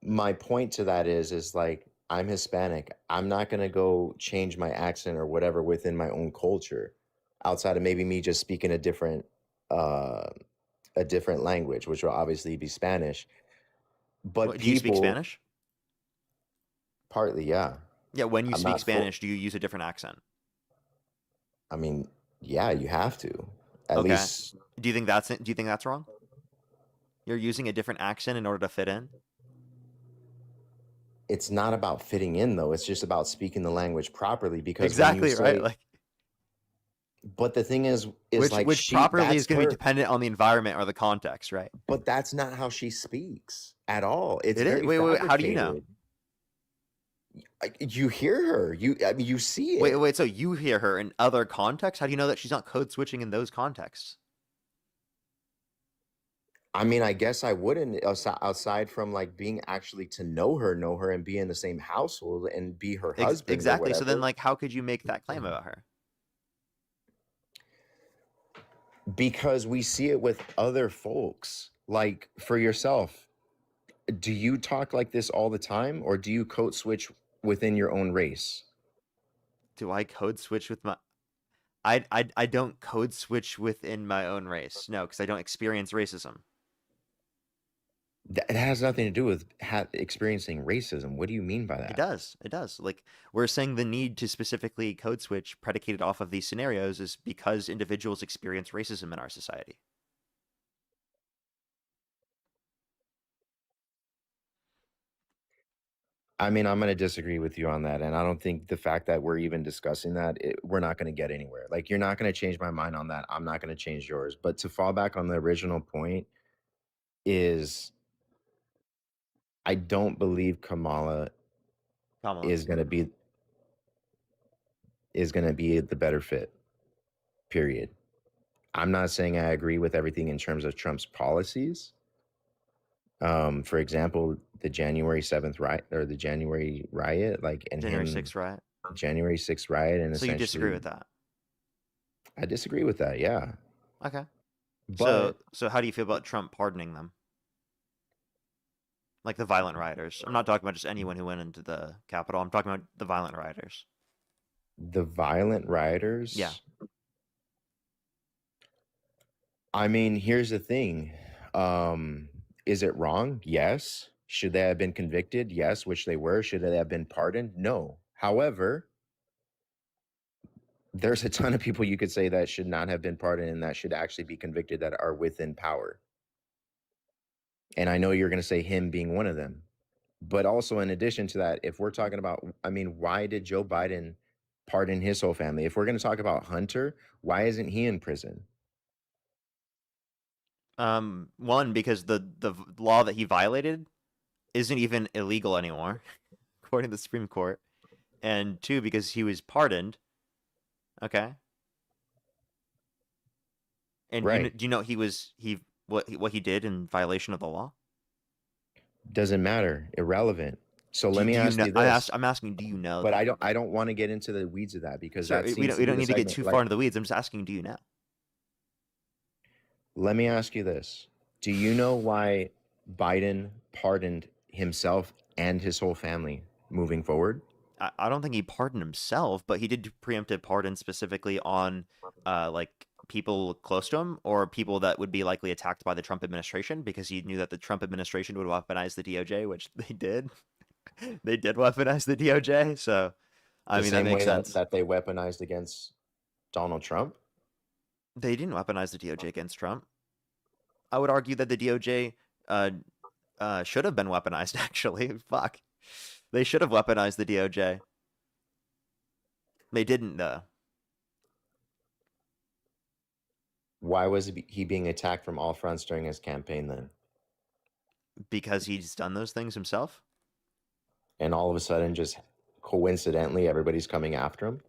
my point to that is like, I'm Hispanic. I'm not gonna go change my accent or whatever within my own culture, outside of maybe me just speaking uh, a different language, which will obviously be Spanish. But What, do you speak people, Spanish? partly, yeah. Yeah. When you I'm speak not full. Spanish, do you use a different accent? I mean, yeah, you have to. At Okay. least Do you think that's wrong? You're using a different accent in order to fit in? it's not about fitting in, though. It's just about speaking the language properly. Because when you Exactly, right? say, Like but the thing is like which properly that's is going to be her. dependent on the environment or the context, right? But that's not how she speaks at all. It's It is. very Wait. How do you know? fabricated. You hear her. I mean, you see it. Wait. So you hear her in other contexts? How do you know that she's not code switching in those contexts? I mean, I guess I wouldn't, outside from like being actually to know her, and be in the same household and be her husband or Exactly. So then, whatever. like, how could you make that claim about her? Because we see it with other folks. Like, for yourself, do you talk like this all the time, or do you code switch within your own race? Do I code switch with my? I don't code switch within my own race. No, because I don't experience racism. It has nothing to do with experiencing racism. What do you mean by It that? does. It does. Like we're saying, the need to specifically code switch predicated off of these scenarios is because individuals experience racism in our society. I mean, I'm going to disagree with you on that. And I don't think the fact that we're even discussing that, we're not going to get anywhere. Like, you're not going to change my mind on that. I'm not going to change yours. But to fall back on the original point is, I don't believe Kamala is going to be the better fit, period. I'm not saying I agree with everything in terms of Trump's policies. For example, the January 7th riot, or the January riot, like, and January him, 6th riot. January 6th riot, and So you disagree essentially, with that? I disagree with that, yeah. Okay. But So how do you feel about Trump pardoning them? Like the violent rioters. I'm not talking about just anyone who went into the Capitol. I'm talking about the violent rioters. The violent rioters? Yeah. I mean, here's the thing. Is it wrong? Yes. Should they have been convicted? Yes, which they were. Should they have been pardoned? No. However, there's a ton of people you could say that should not have been pardoned and that should actually be convicted that are within power. And I know you're going to say him being one of them. But also, in addition to that, if we're talking about, I mean, why did Joe Biden pardon his whole family? If we're going to talk about Hunter, why isn't he in prison? One, because the law that he violated isn't even illegal anymore, according to the Supreme Court. And two, because he was pardoned. Okay. And Right. do you know what he did in violation of the law? Doesn't matter. Irrelevant. So let me Do you ask know? you this. I'm asking, do you know? But that? I don't want to get into the weeds of that because Sure, that we seems don't to be the need to get segment. too Like, far into the weeds. I'm just asking, do you know? let me ask you this. Do you know why Biden pardoned himself and his whole family moving forward? I don't think he pardoned himself, but he did preemptive pardon specifically on like people close to him or people that would be likely attacked by the Trump administration because he knew that the Trump administration would weaponize the DOJ, which they did. They did weaponize the DOJ, so I The mean that same makes way sense. that they weaponized against Donald Trump? They didn't weaponize the DOJ against Trump. I would argue that the DOJ should have been weaponized, actually. Fuck. They should have weaponized the DOJ. They didn't, though. Why was he being attacked from all fronts during his campaign then? Because he's done those things himself? And all of a sudden, just coincidentally, everybody's coming after him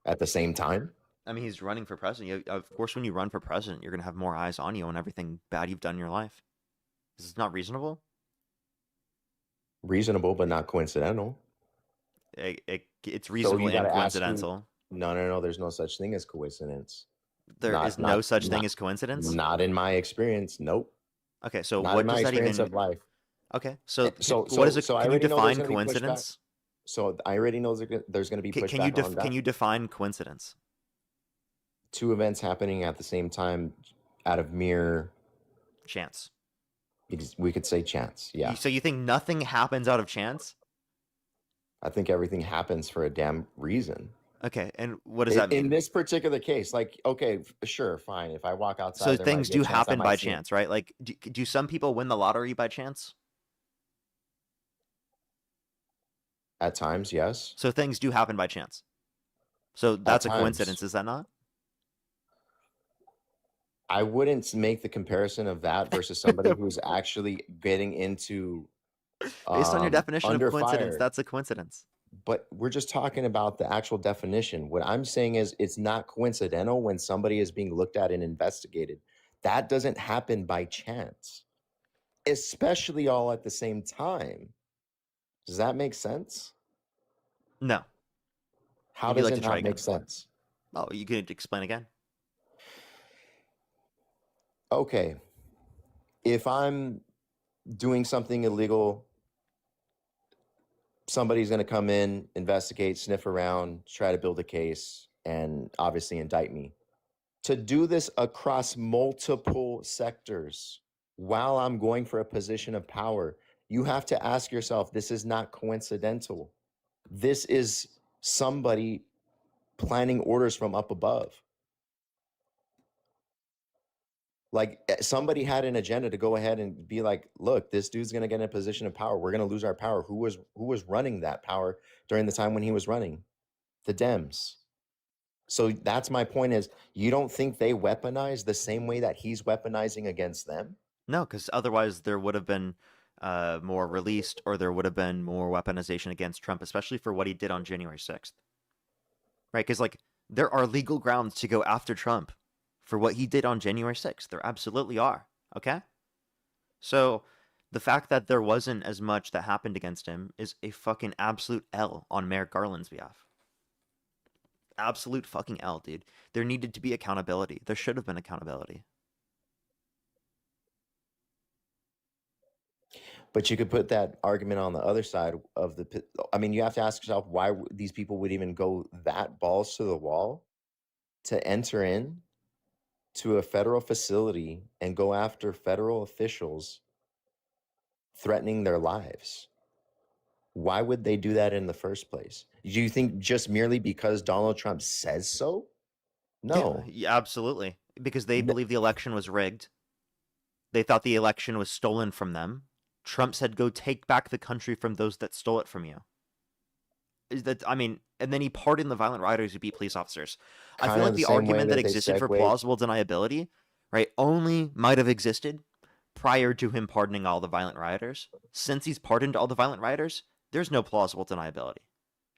at the same time? I mean, he's running for president. Of course, when you run for president, you're going to have more eyes on you on everything bad you've done in your life. Is this not reasonable? Reasonable, but not coincidental. It's reasonable and coincidental. No. There's no such thing as coincidence. There is no such thing as coincidence? Not in my experience. Nope. Okay, so not what in my does that experience even... of life. Okay, so So what is it? So Can you define coincidence? So I already know there's going to be pushback on that. Can you define coincidence? Two events happening at the same time out of mere chance. We could say chance, yeah. So you think nothing happens out of chance? I think everything happens for a damn reason. Okay, and what does that mean? In this particular case, like, okay, sure, fine. If I walk outside, so things do happen by chance, right? Like, do some people win the lottery by chance? At times, yes. So things do happen by chance. So that's a coincidence, is that not? I wouldn't make the comparison of that versus somebody who's actually getting into based on your definition of coincidence, fire. That's a coincidence. But we're just talking about the actual definition. What I'm saying is it's not coincidental when somebody is being looked at and investigated. That doesn't happen by chance, especially all at the same time. Does that make sense? No. How does it not make sense? Oh, you could explain again. Okay. If I'm doing something illegal, somebody's going to come in, investigate, sniff around, try to build a case, and obviously indict me. To do this across multiple sectors while I'm going for a position of power, you have to ask yourself, this is not coincidental. This is somebody planning orders from up above. Like somebody had an agenda to go ahead and be like, look, this dude's going to get in a position of power. We're going to lose our power. Who was running that power during the time when he was running? The Dems. So that's my point is you don't think they weaponize the same way that he's weaponizing against them? No, because otherwise there would have been more released or there would have been more weaponization against Trump, especially for what he did on January 6th. Right? Because like there are legal grounds to go after Trump for what he did on January 6th. There absolutely are. Okay? So the fact that there wasn't as much that happened against him is a fucking absolute L on Merrick Garland's behalf. Absolute fucking L, dude. There needed to be accountability. There should have been accountability. But you could put that argument on the other side of I mean, you have to ask yourself why these people would even go that balls to the wall to enter in to a federal facility and go after federal officials threatening their lives. Why would they do that in the first place? Do you think just merely because Donald Trump says so? No. Yeah, absolutely. Because they believe the election was rigged. They thought the election was stolen from them. Trump said, go take back the country from those that stole it from you. I mean, and then he pardoned the violent rioters who beat police officers. I feel Kind like of the the same way argument that that they existed for segue. plausible deniability, right, only might have existed prior to him pardoning all the violent rioters. Since he's pardoned all the violent rioters, there's no plausible deniability.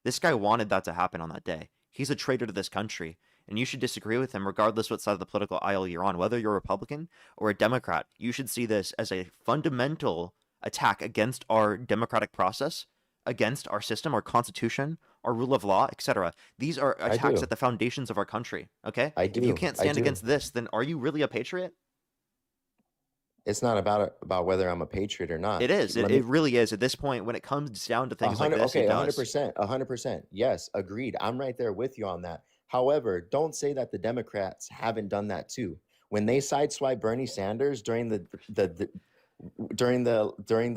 This guy wanted that to happen on that day. He's a traitor to this country, and you should disagree with him regardless what side of the political aisle you're on. Whether you're a Republican or a Democrat, you should see this as a fundamental attack against our democratic process, against our system, our constitution, our rule of law, etc. These are I attacks do. at the foundations of our country, okay? I If you do. can't I stand do. against this, then are you really a patriot? It's not about whether I'm a patriot or not. It is. Let It me really is. At this point, when it comes down to things like this, okay, it does. 100%, 100%. Yes, agreed. I'm right there with you on that. However, don't say that the Democrats haven't done that too. When they sideswiped Bernie Sanders during the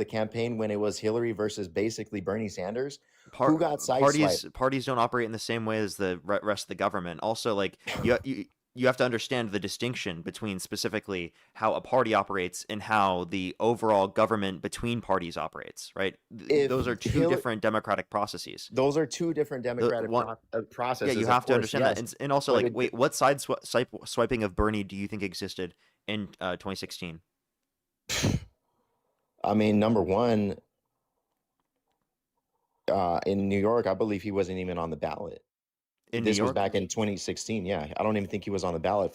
campaign when it was Hillary versus basically Bernie Sanders, who got sideswiped? Parties don't operate in the same way as the rest of the government. Also, like you have to understand the distinction between specifically how a party operates and how the overall government between parties operates. Right? If Those are two different democratic processes. Those are two different democratic processes. Yeah, you of have to course, understand yes. that. And also, But like, wait, what swiping of Bernie do you think existed in 2016? I mean, number one, in New York, I believe he wasn't even on the ballot. In This New was York? back in 2016. Yeah, I don't even think he was on the ballot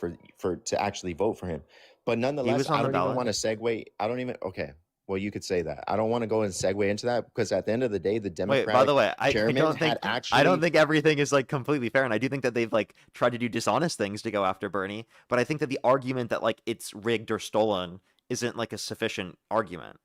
to actually vote for him. But nonetheless, was on I the don't even ballot. want to segue. I don't even. Okay, well, you could say that. I don't want to go and segue into that because at the end of the day, the Democratic Wait, by the way, I chairman don't had think actually. I don't think everything is like completely fair, and I do think that they've like tried to do dishonest things to go after Bernie. But I think that the argument that like it's rigged or stolen isn't like a sufficient argument.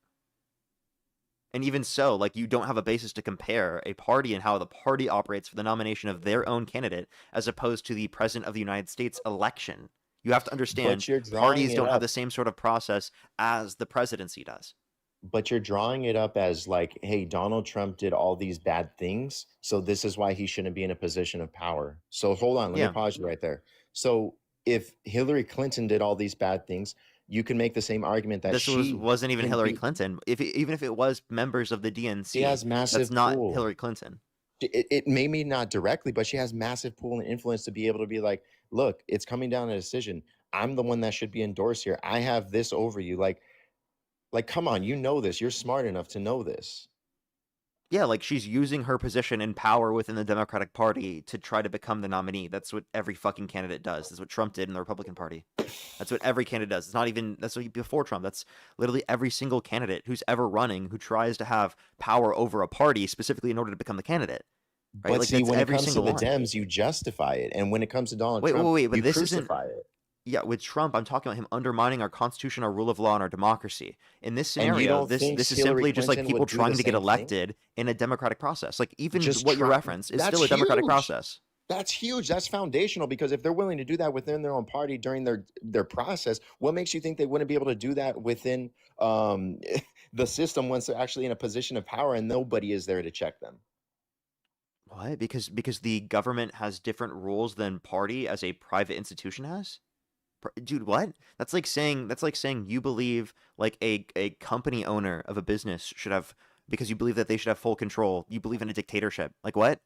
And even so, like you don't have a basis to compare a party and how the party operates for the nomination of their own candidate as opposed to the president of the United States election. You have to understand But you're drawing parties it don't have up. the same sort of process as the presidency does. But you're drawing it up as like, hey, Donald Trump did all these bad things, so this is why he shouldn't be in a position of power. So hold on, let Yeah. me pause you right there. So if Hillary Clinton did all these bad things, you can make the same argument that This wasn't even can Hillary be- Clinton. Even if it was members of the DNC, She has massive that's not pull. Hillary Clinton. It maybe not directly, but she has massive pull and influence to be able to be like, look, it's coming down to a decision. I'm the one that should be endorsed here. I have this over you. Like, come on, you know this. You're smart enough to know this. Yeah, like she's using her position and power within the Democratic Party to try to become the nominee. That's what every fucking candidate does. That's what Trump did in the Republican Party. That's what every candidate does. It's not even that's what before Trump. That's literally every single candidate who's ever running who tries to have power over a party specifically in order to become the candidate. Right? But Like see, that's when it every comes to single the one. Dems, you justify it, and when it comes to Donald Wait, Trump, but you this isn't. crucify it. Yeah, with Trump, I'm talking about him undermining our constitution, our rule of law, and our democracy. In this And you scenario, don't think this is Hillary simply just like Clinton people would do trying the to get same thing? elected in a democratic process. Like even Just what you try- reference is That's still a democratic huge. process. That's huge. That's foundational because if they're willing to do that within their own party during their process, what makes you think they wouldn't be able to do that within the system once they're actually in a position of power and nobody is there to check them? What? Because the government has different rules than party as a private institution has? Dude, what? That's like saying you believe like a company owner of a business should have because you believe that they should have full control. You believe in a dictatorship. Like what?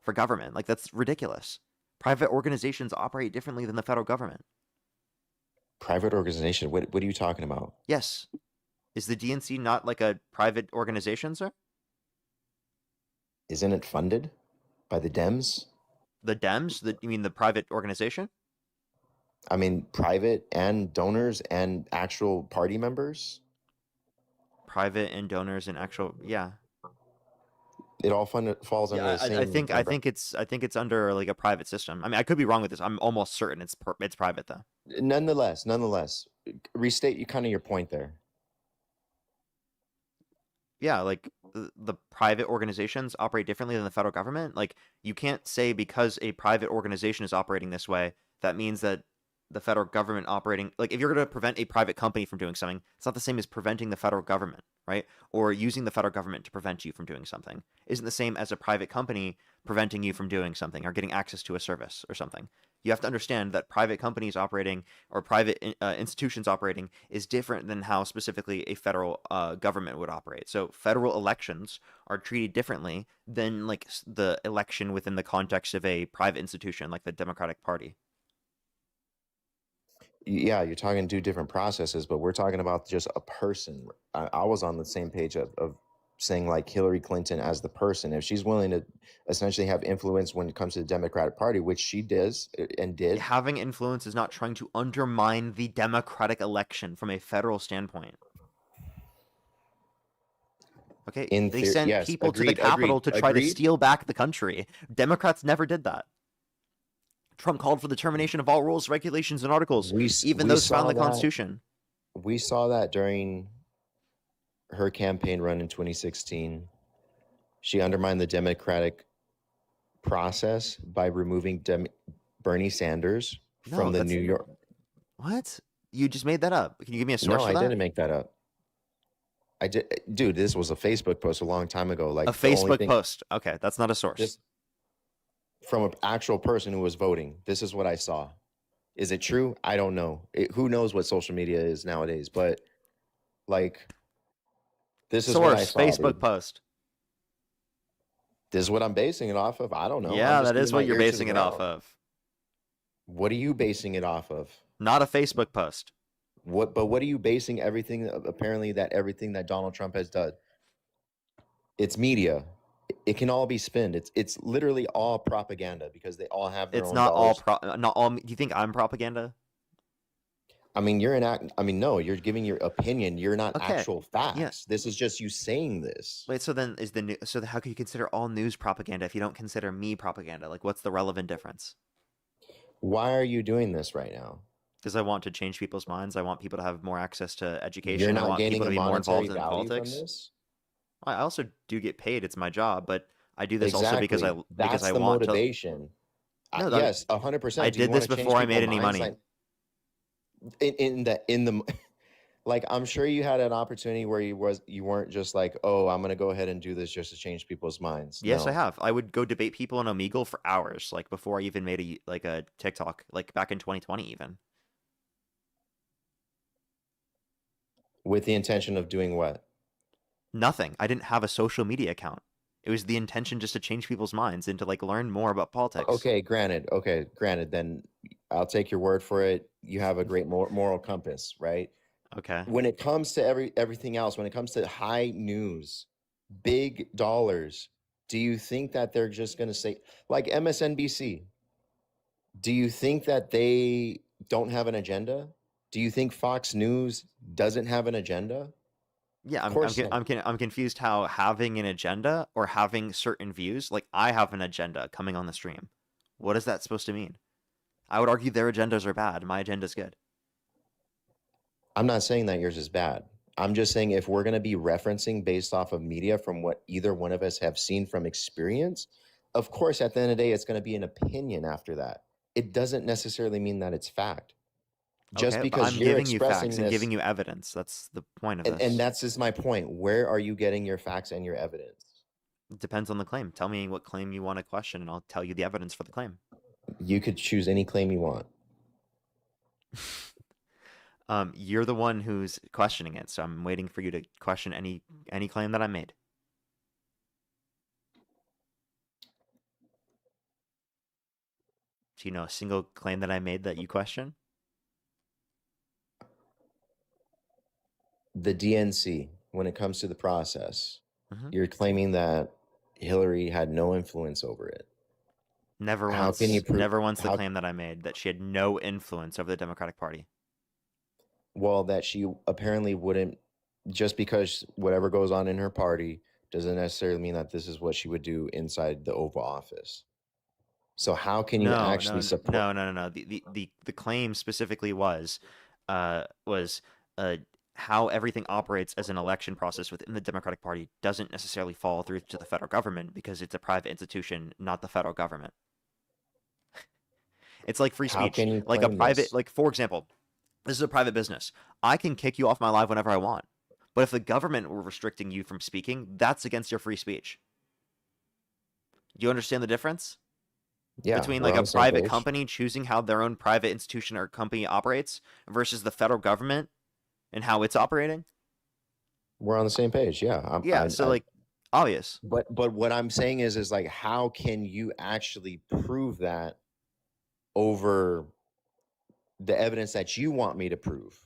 For government. Like that's ridiculous. Private organizations operate differently than the federal government. Private organization? What are you talking about? Yes. Is the DNC not like a private organization, sir? Isn't it funded by the Dems? The Dems? You mean the private organization? I mean, private and donors and actual party members? Private and donors and actual, yeah. It all falls under the same. I think it's under like a private system. I mean, I could be wrong with this. I'm almost certain it's private though. Nonetheless, restate kind of your point there. Yeah, like the private organizations operate differently than the federal government. Like you can't say because a private organization is operating this way, that means that the federal government operating, like if you're going to prevent a private company from doing something, it's not the same as preventing the federal government, right? Or using the federal government to prevent you from doing something. Isn't the same as a private company preventing you from doing something or getting access to a service or something. You have to understand that private companies operating or private institutions operating is different than how specifically a federal government would operate. So federal elections are treated differently than like the election within the context of a private institution like the Democratic Party. Yeah, you're talking two different processes, but we're talking about just a person. I was on the same page of saying like Hillary Clinton as the person. If she's willing to essentially have influence when it comes to the Democratic Party, which she does and did. Having influence is not trying to undermine the democratic election from a federal standpoint. Okay, they sent yes, people to the agreed, Capitol to try to agreed. steal back the country. Democrats never did that. Trump called for the termination of all rules, regulations, and articles, even those found in the Constitution. We saw that during her campaign run in 2016. She undermined the democratic process by removing Bernie Sanders from the New York. What? You just made that up. Can you give me a source No, for that? I didn't make that up. I did, dude. This was a Facebook post a long time ago. Like a Facebook post. Okay, that's not a source. From an actual person who was voting. This is what I saw. Is it true? I don't know. Who knows what social media is nowadays? But like, this is what I saw. Facebook post. This is what I'm basing it off of. I don't know. Yeah, that is what you're basing it off of. What are you basing it off of? Not a Facebook post. But what are you basing everything? Apparently, everything that Donald Trump has done. It's media. It can all be spinned. It's literally all propaganda because they all have their own. It's not all not all. Do you think I'm propaganda? I mean, no, you're giving your opinion. You're not actual facts. Yeah. This is just you saying this. Wait, so then how can you consider all news propaganda if you don't consider me propaganda? Like, what's the relevant difference? Why are you doing this right now? Because I want to change people's minds. I want people to have more access to education. You're not I want gaining people to be more involved in value politics. From this? I also do get paid. It's my job, but I do this also because I want motivation. No, yes, 100%. I did this before I made any money. Like, in the like, I'm sure you had an opportunity where you weren't just like, oh, I'm gonna go ahead and do this just to change people's minds. Yes, no. I have. I would go debate people on Omegle for hours, like before I even made a TikTok, like back in 2020 even. With the intention of doing what? Nothing. I didn't have a social media account. It was the intention just to change people's minds and to like learn more about politics. Okay, granted. Then I'll take your word for it. You have a great moral compass, right? Okay. When it comes to everything else, when it comes to high news, big dollars, do you think that they're just going to say, like MSNBC, do you think that they don't have an agenda? Do you think Fox News doesn't have an agenda? Yeah, I'm confused how having an agenda or having certain views, like I have an agenda coming on the stream. What is that supposed to mean? I would argue their agendas are bad. My agenda's good. I'm not saying that yours is bad. I'm just saying if we're going to be referencing based off of media from what either one of us have seen from experience, of course, at the end of the day, it's going to be an opinion after that. It doesn't necessarily mean that it's fact. Just because I'm you're giving you facts this, and giving you evidence. That's the point of this. And that's just my point. Where are you getting your facts and your evidence? It depends on the claim. Tell me what claim you want to question, and I'll tell you the evidence for the claim. You could choose any claim you want. You're the one who's questioning it, so I'm waiting for you to question any claim that I made. Do you know a single claim that I made that you question? The DNC, when it comes to the process, you're claiming that Hillary had no influence over it. Never once. Never once the claim that I made that she had no influence over the Democratic Party. Well, that she apparently wouldn't, just because whatever goes on in her party doesn't necessarily mean that this is what she would do inside the Oval Office. So how can you actually support? No. The claim specifically was how everything operates as an election process within the Democratic Party doesn't necessarily fall through to the federal government because it's a private institution, not the federal government. It's like free How speech. can you Like a claim private, this? like for example, this is a private business. I can kick you off my live whenever I want. But if the government were restricting you from speaking, that's against your free speech. Do you understand the difference? Yeah, Between we're like on a the same private page. company choosing how their own private institution or company operates versus the federal government and how it's operating? We're on the same page. Yeah. Yeah, so like obvious. But what I'm saying is like, how can you actually prove that over the evidence that you want me to prove?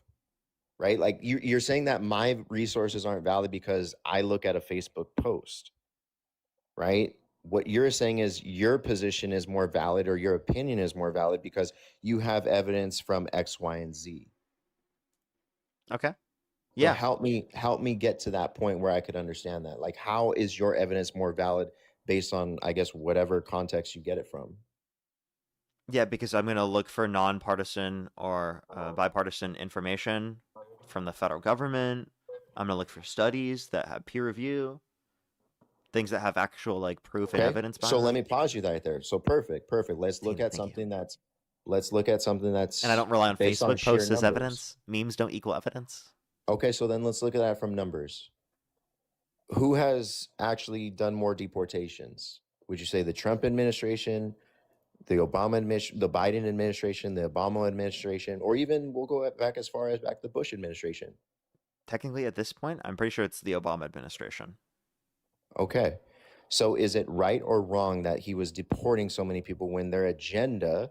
Right? Like you're saying that my resources aren't valid because I look at a Facebook post, right? What you're saying is your position is more valid or your opinion is more valid because you have evidence from X, Y, and Z. Okay. So Yeah. help me get to that point where I could understand that. Like, how is your evidence more valid based on, I guess, whatever context you get it from? Yeah, because I'm going to look for nonpartisan or bipartisan information from the federal government. I'm going to look for studies that have peer review, things that have actual like proof and Okay. evidence So behind let them. me pause you right there. So perfect. Let's look at Thank you. something that's And I don't rely on based on Facebook sheer posts as numbers. evidence. Memes don't equal evidence. Okay, so then let's look at that from numbers. Who has actually done more deportations? Would you say the Trump administration, the the Biden administration, the Obama administration, or even we'll go back as far as back the Bush administration? Technically, at this point, I'm pretty sure it's the Obama administration. Okay. So is it right or wrong that he was deporting so many people when their agenda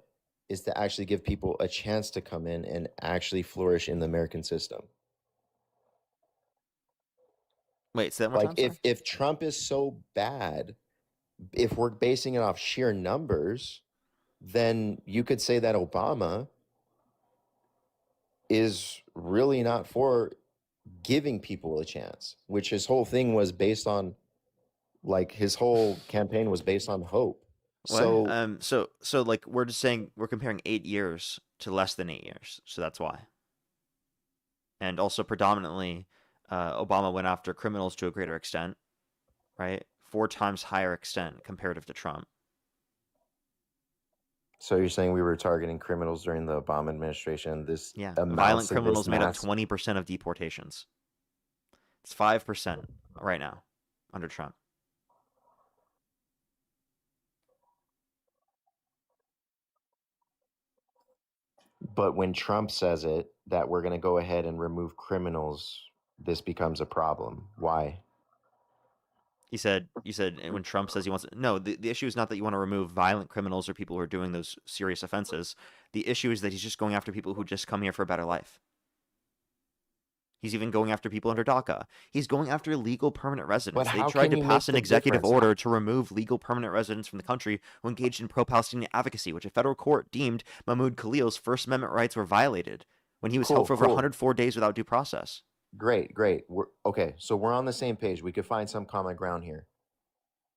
is to actually give people a chance to come in and actually flourish in the American system? Wait, say that one Like time, sorry? if Trump is so bad, if we're basing it off sheer numbers, then you could say that Obama is really not for giving people a chance, which his whole thing was based on, like his whole campaign was based on hope. What? So like we're just saying we're comparing 8 years to less than 8 years, so that's why. And also predominantly, Obama went after criminals to a greater extent, right? 4 times higher extent comparative to Trump. So you're saying we were targeting criminals during the Obama administration? This Yeah, amounts violent to criminals this made up mass. 20% of deportations. It's 5% right now under Trump. But when Trump says it, that we're going to go ahead and remove criminals, this becomes a problem. Why? You said when Trump says he wants no, the issue is not that you want to remove violent criminals or people who are doing those serious offenses. The issue is that he's just going after people who just come here for a better life. He's even going after people under DACA. He's going after legal permanent residents. They how tried can to you pass make an the executive difference? order to remove legal permanent residents from the country who engaged in pro-Palestinian advocacy, which a federal court deemed Mahmoud Khalil's First Amendment rights were violated when he was held for over 104 days without due process. Great. Okay, so we're on the same page. We could find some common ground here.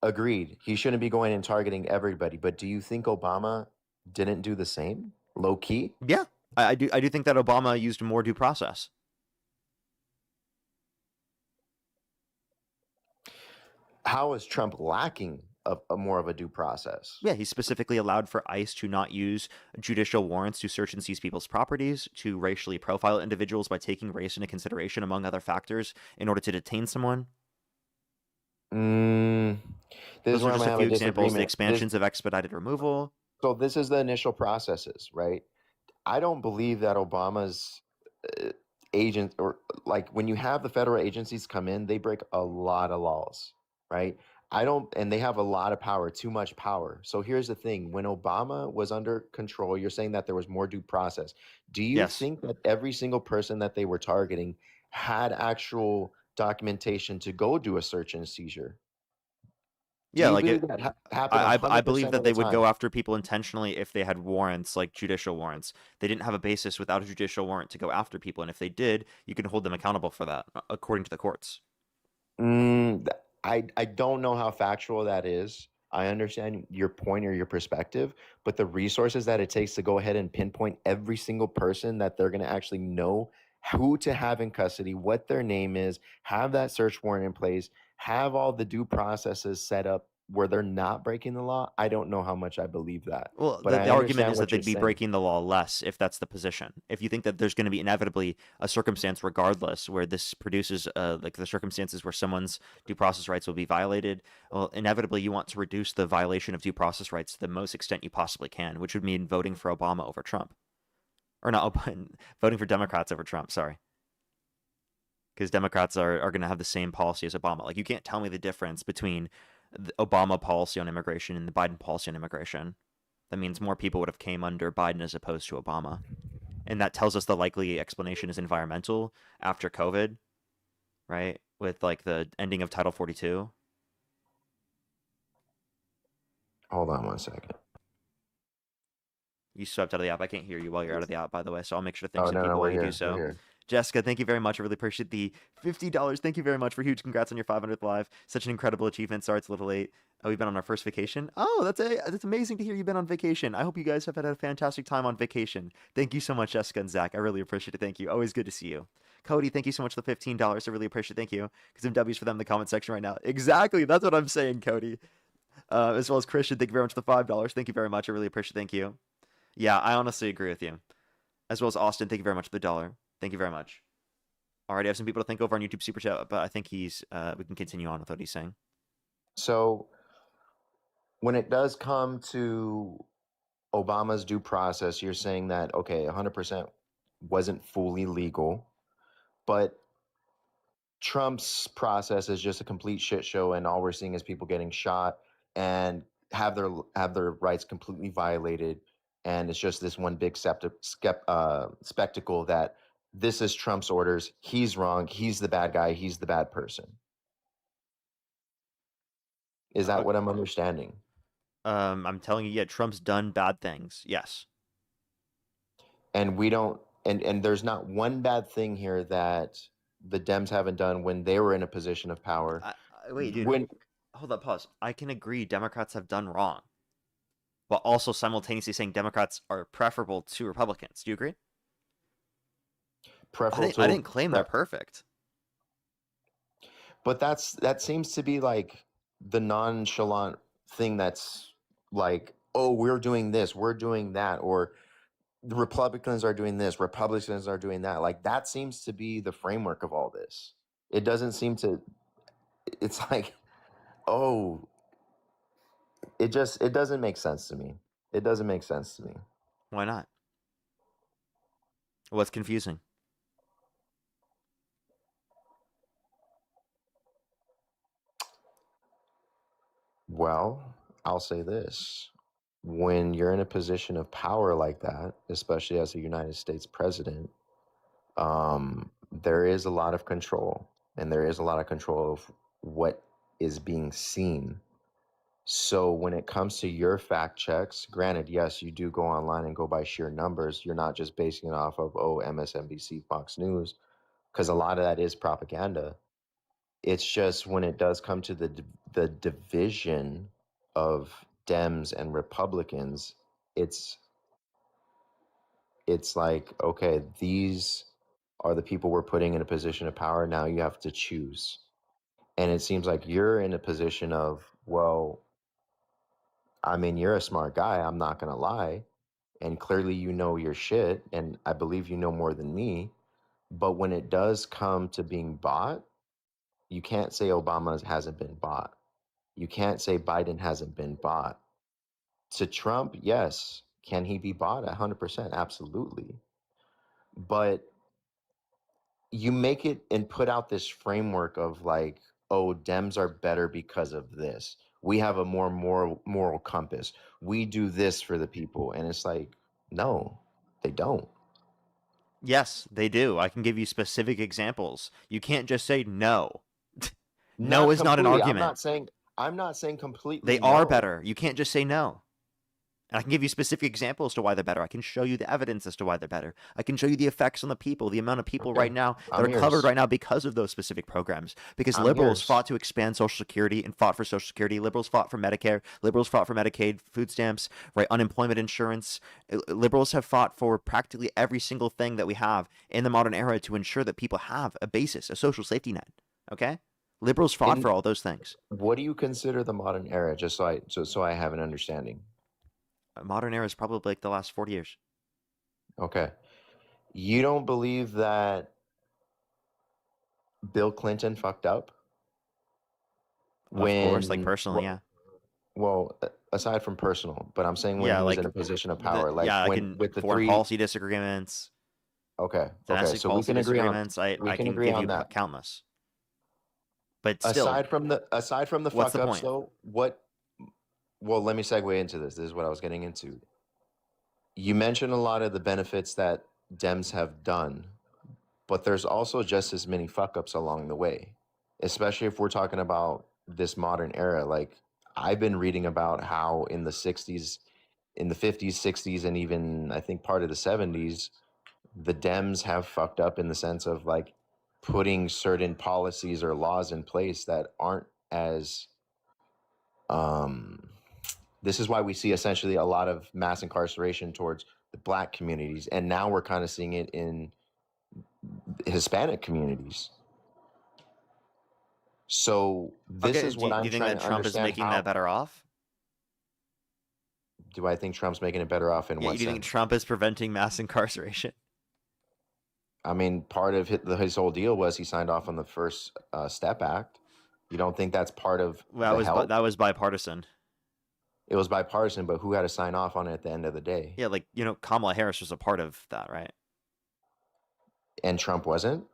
Agreed. He shouldn't be going and targeting everybody. But do you think Obama didn't do the same? Low key? Yeah, I do think that Obama used more due process. How is Trump lacking a more of a due process? Yeah, he specifically allowed for ICE to not use judicial warrants to search and seize people's properties, to racially profile individuals by taking race into consideration, among other factors, in order to detain someone. This Those is are where I'm just gonna a have few a examples. The disagreement. expansions of expedited removal. So this is the initial processes, right? I don't believe that Obama's agent, or like when you have the federal agencies come in, they break a lot of laws, right? And they have a lot of power, too much power. So here's the thing. When Obama was under control, you're saying that there was more due process. Do you Yes. think that every single person that they were targeting had actual documentation to go do a search and seizure? Yeah, Do you like believe that happened I believe 100% that of they the would time? go after people intentionally if they had warrants, like judicial warrants. They didn't have a basis without a judicial warrant to go after people, and if they did, you can hold them accountable for that, according to the courts. I don't know how factual that is. I understand your point or your perspective, but the resources that it takes to go ahead and pinpoint every single person that they're going to actually know who to have in custody, what their name is, have that search warrant in place, have all the due processes set up where they're not breaking the law. I don't know how much I believe that. Well, But the I argument understand is that what you're they'd be saying. breaking the law less if that's the position. If you think that there's going to be inevitably a circumstance, regardless, where this produces like the circumstances where someone's due process rights will be violated, well, inevitably you want to reduce the violation of due process rights to the most extent you possibly can, which would mean voting for Obama over Trump, or not voting for Democrats over Trump. Sorry. Because Democrats are going to have the same policy as Obama. Like, you can't tell me the difference between the Obama policy on immigration and the Biden policy on immigration. That means more people would have came under Biden as opposed to Obama. And that tells us the likely explanation is environmental after COVID, right? With like the ending of Title 42. Hold on one second. You swept out of the app. I can't hear you while you're out of the app, by the way, so I'll make sure to thank Oh, some no, people we're while you do here. so. We're here. Jessica, thank you very much. I really appreciate the $50. Thank you very much for huge congrats on your 500th live. Such an incredible achievement. Sorry it's a little late. Oh, we've been on our first vacation. Oh, that's amazing to hear you've been on vacation. I hope you guys have had a fantastic time on vacation. Thank you so much, Jessica and Zach. I really appreciate it. Thank you. Always good to see you. Cody, thank you so much for the $15. I really appreciate it. Thank you. Because some W's for them in the comment section right now. Exactly. That's what I'm saying, Cody. As well as Christian, thank you very much for the $5. Thank you very much. I really appreciate it. Thank you. Yeah, I honestly agree with you. As well as Austin, thank you very much for the $1. Thank you very much. Alrighty, I have some people to think over on YouTube Super Chat, but I think we can continue on with what he's saying. So when it does come to Obama's due process, you're saying that, okay, 100% wasn't fully legal, but Trump's process is just a complete shit show, and all we're seeing is people getting shot and have their rights completely violated, and it's just this one big spectacle that this is Trump's orders. He's wrong. He's the bad guy. He's the bad person. Is that what I'm understanding? I'm telling you, yeah, Trump's done bad things. Yes. And we don't, and there's not one bad thing here that the Dems haven't done when they were in a position of power. Wait, dude. Hold up, pause. I can agree Democrats have done wrong, but also simultaneously saying Democrats are preferable to Republicans. Do you agree? I didn't claim they're perfect. But that seems to be like the nonchalant thing that's like, oh, we're doing this, we're doing that, or the Republicans are doing this, Republicans are doing that. Like, that seems to be the framework of all this. It doesn't seem to, it's like, oh, it doesn't make sense to me. It doesn't make sense to me. Why not? What's confusing? Well, I'll say this. When you're in a position of power like that, especially as a United States president, there is a lot of control, and there is a lot of control of what is being seen. So when it comes to your fact checks, granted, yes, you do go online and go by sheer numbers. You're not just basing it off of, oh, MSNBC, Fox News, because a lot of that is propaganda. It's just when it does come to the division of Dems and Republicans, it's like, okay, these are the people we're putting in a position of power. Now you have to choose. And it seems like you're in a position of, well, I mean, you're a smart guy, I'm not going to lie. And clearly you know your shit, and I believe you know more than me. But when it does come to being bought, you can't say Obama hasn't been bought. You can't say Biden hasn't been bought. To Trump, yes. Can he be bought? 100%, absolutely. But you make it and put out this framework of like, oh, Dems are better because of this. We have a more moral compass. We do this for the people. And it's like, no, they don't. Yes, they do. I can give you specific examples. You can't just say no. No is not an argument. I'm not saying completely. They are better. You can't just say no. And I can give you specific examples as to why they're better. I can show you the evidence as to why they're better. I can show you the effects on the people, the amount of people right now that I'm are covered yours. right now because of those specific programs. Because I'm liberals yours. fought to expand Social Security and fought for Social Security. Liberals fought for Medicare. Liberals fought for Medicaid, food stamps, right? Unemployment insurance. Liberals have fought for practically every single thing that we have in the modern era to ensure that people have a basis, a social safety net. Okay? Liberals fought In for all those things. what do you consider the modern era? Just so I have an understanding. Modern era is probably like the last 40 years. Okay. You don't believe that Bill Clinton fucked up? Of course, like When, personally, yeah. well, aside from personal, but I'm saying when Yeah, he was like in a position of power, like yeah, like when in with the foreign three. policy disagreements, Okay, domestic so we policy can agree on disagreements. I we can can agree give on you that. countless. But still, Aside from the what's fuck the ups, point? though, what? Well, let me segue into this. This is what I was getting into. You mentioned a lot of the benefits that Dems have done, but there's also just as many fuck ups along the way, especially if we're talking about this modern era. Like, I've been reading about how in the 60s, in the 50s, 60s, and even I think part of the 70s, the Dems have fucked up in the sense of like putting certain policies or laws in place that aren't as this is why we see essentially a lot of mass incarceration towards the black communities, and now we're kind of seeing it in Hispanic communities. So this Okay, is what do I'm you think trying that to Trump is understand. making that better off? Do I think Trump's making it better off in Yeah, what do you think sense? Trump is preventing mass incarceration? I mean, part of his whole deal was he signed off on the First Step Act. You don't think that's part of Well, the help? that was bipartisan. It was bipartisan, but who had to sign off on it at the end of the day? Yeah, like Kamala Harris was a part of that, right? And Trump wasn't?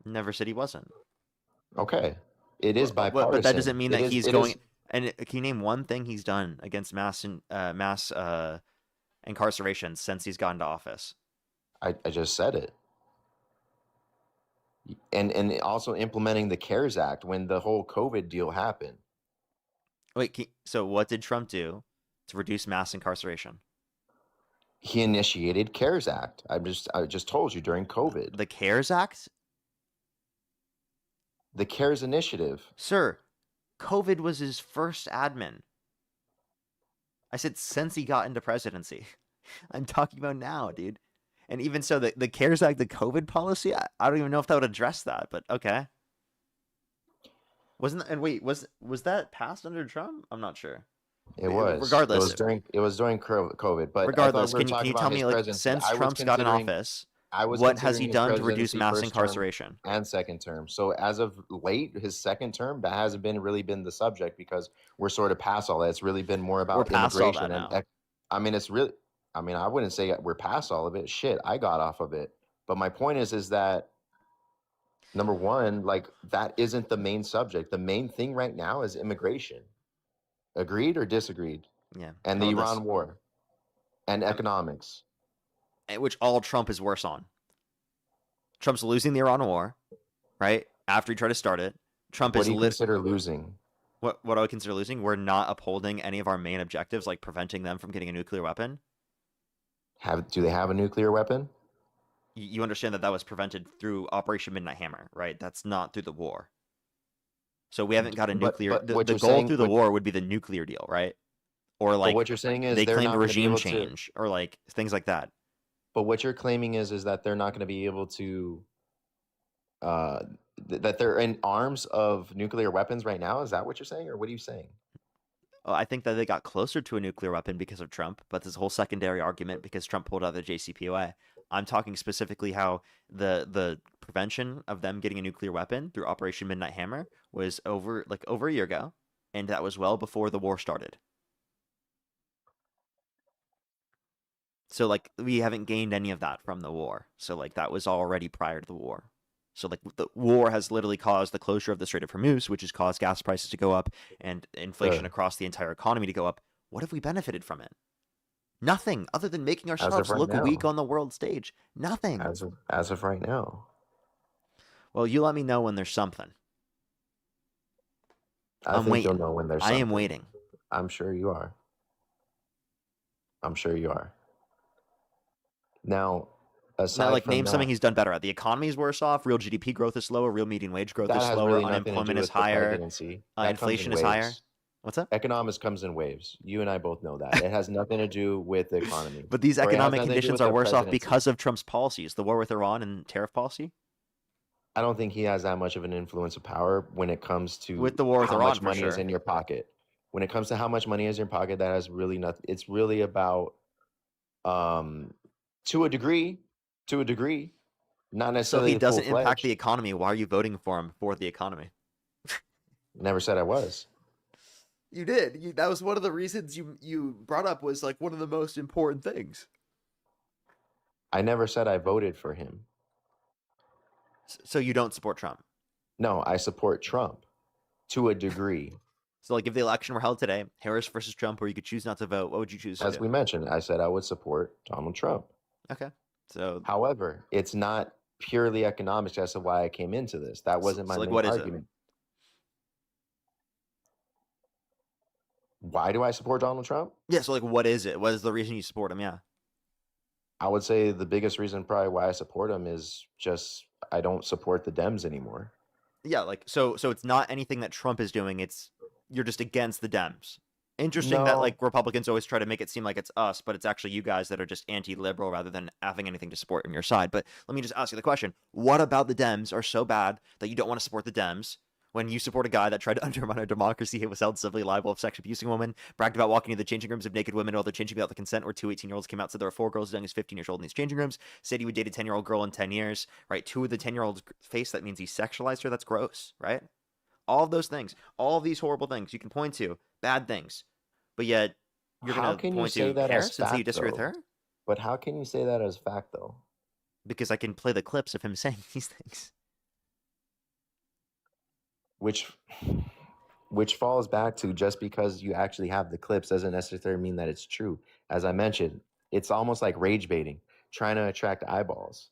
Never said he wasn't. Okay. It is bipartisan. But that doesn't mean that he's going. Is, And can you name one thing he's done against mass incarceration since he's gotten to office? I just said it. And also implementing the CARES Act when the whole COVID deal happened. Wait, so what did Trump do to reduce mass incarceration? He initiated CARES Act. I just told you during COVID. The CARES Act? The CARES Initiative. Sir, COVID was his first admin. I said since he got into presidency. I'm talking about now, dude. And even so, the CARES Act, the COVID policy, I don't even know if that would address that, but okay. Wasn't and wait, was that passed under Trump? I'm not sure. It was. Regardless, it was during COVID. But regardless, I thought we were can talking you about tell his me, like, presidency. since Trump's got in office, what has he done to reduce mass incarceration? And second term. So as of late, his second term, that hasn't really been the subject because we're sort of past all that. It's really been more about immigration and I mean, it's really. I mean, I wouldn't say we're past all of it. Shit, I got off of it. But my point is that number one, like that isn't the main subject. The main thing right now is immigration. Agreed or disagreed? Yeah. And the Iran war and economics. Which all Trump is worse on. Trump's losing the Iran war, right? After he tried to start it. Trump What do you consider losing? What do I consider losing? We're not upholding any of our main objectives, like preventing them from getting a nuclear weapon. Do they have a nuclear weapon? You understand that was prevented through Operation Midnight Hammer, right? That's not through the war. So we haven't got a nuclear. The goal through the war would be the nuclear deal, right? Or like what you're saying is they claimed regime change change or like things like that. But what you're claiming is that they're not going to be able to. That they're in arms of nuclear weapons right now. Is that what you're saying, or what are you saying? I think that they got closer to a nuclear weapon because of Trump, but there's a whole secondary argument because Trump pulled out of the JCPOA. I'm talking specifically how the prevention of them getting a nuclear weapon through Operation Midnight Hammer was over a year ago, and that was well before the war started. So like we haven't gained any of that from the war. So like that was already prior to the war. So like the war has literally caused the closure of the Strait of Hormuz, which has caused gas prices to go up and inflation across the entire economy to go up. What have we benefited from it? Nothing other than making ourselves look weak on the world stage. Nothing. As of right now. Well, you let me know when there's something. I'm waiting. You'll know when there's something. I am something. waiting. I'm sure you are. I'm sure you are. Now, Now, aside like, from name something that, he's done better at. The economy's worse off. Real GDP growth is slower. Real median wage growth that is has slower. really nothing to do Unemployment is with the higher. presidency. That comes in Inflation is higher. waves. What's that? Economics comes in waves. You and I both know that. It has nothing to do with the economy. But these Or it has economic nothing to do conditions with are the worse off presidency. because of Trump's policies. The war with Iran and tariff policy. I don't think he has that much of an influence of power when it comes to With the war with how Iran, much for money is sure. in your pocket. When it comes to how much money is in your pocket, that has really nothing. It's really about, to a degree, not So necessarily he doesn't impact full-fledged. the economy. Why are you voting for him for the economy? Never said I was. You did. That was one of the reasons you brought up, was like one of the most important things. I never said I voted for him. So you don't support Trump. No, I support Trump to a degree. So, like, if the election were held today, Harris versus Trump, where you could choose not to vote, what would you choose to As do? we mentioned, I said I would support Donald Trump. Okay. So, However, it's not purely economics as to why I came into this. That wasn't my like, main what is it? argument. Why do I support Donald Trump? Yeah. So, like, what is it? What is the reason you support him? Yeah. I would say the biggest reason probably why I support him is just I don't support the Dems anymore. Yeah. Like, so it's not anything that Trump is doing. It's you're just against the Dems. Interesting that, No. like, Republicans always try to make it seem like it's us, but it's actually you guys that are just anti-liberal rather than having anything to support on your side. But let me just ask you the question: what about the Dems are so bad that you don't want to support the Dems? When you support a guy that tried to undermine our democracy, he was held civilly liable of sex abusing a woman, bragged about walking into the changing rooms of naked women while they're changing without the consent, where two 18-year-olds came out, said there were 4 girls as young as 15 years old in these changing rooms, said he would date a 10-year-old girl in 10 years, right? 2 of the 10-year-old's face, that means he sexualized her. That's gross, right? All of those things, all of these horrible things you can point to, bad things, but yet you're How going to can you point say to that as Harris and say you fact, disagree with though? her? But how can you say that as fact, though? Because I can play the clips of him saying these things. Which falls back to just because you actually have the clips doesn't necessarily mean that it's true. As I mentioned, it's almost like rage baiting, trying to attract eyeballs.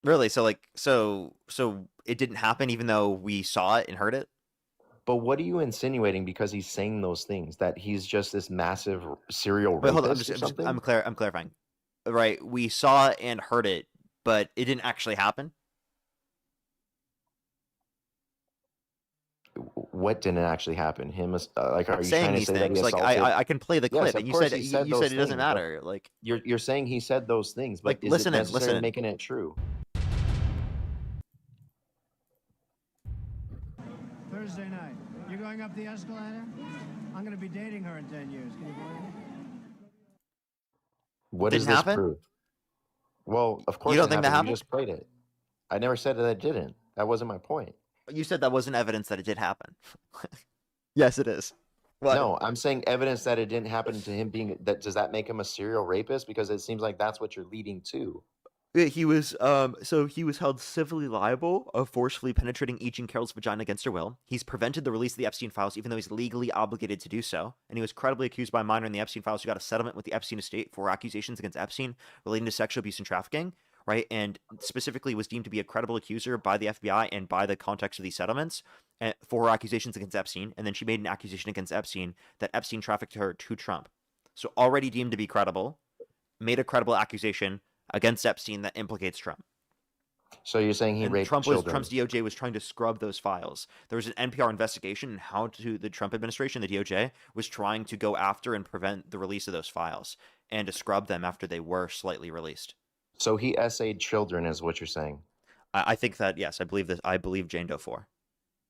Really? So, like, so it didn't happen even though we saw it and heard it? But what are you insinuating because he's saying those things? That he's just this massive serial Wait, hold on. rapist or something? I'm clarifying. Right, we saw and heard it, but it didn't actually happen. What didn't actually happen? Him, like, are you Saying trying to these say that he things, like, assaulted? I can play the Yes, clip, of and you course said he said you those said it doesn't things, but matter. Like, you're saying he said those things, but like, is listen it in, necessarily listen in. making it true? Thursday night. You going up the escalator? I'm going to be dating her in 10 years. Can you believe it? What does Didn't this happen? prove? Well, of course don't it think that happened. You happened? just played it. I never said that it didn't. That wasn't my point. You said that wasn't evidence that it did happen. Yes, it is. What? No, I'm saying evidence that it didn't happen to him being that. Does that make him a serial rapist? Because it seems like that's what you're leading to. He was so he was held civilly liable of forcefully penetrating E. Jean Carroll's vagina against her will. He's prevented the release of the Epstein files, even though he's legally obligated to do so. And he was credibly accused by a minor in the Epstein files who got a settlement with the Epstein estate for accusations against Epstein relating to sexual abuse and trafficking, right? And specifically was deemed to be a credible accuser by the FBI and by the context of these settlements for her accusations against Epstein. And then she made an accusation against Epstein that Epstein trafficked her to Trump. So already deemed to be credible, made a credible accusation against Epstein that implicates Trump. So you're saying he And raped Trump's children? DOJ was trying to scrub those files. There was an NPR investigation in how the Trump administration, the DOJ, was trying to go after and prevent the release of those files and to scrub them after they were slightly released. So he essayed children, is what you're saying? I think that, yes, I believe Jane Doe 4.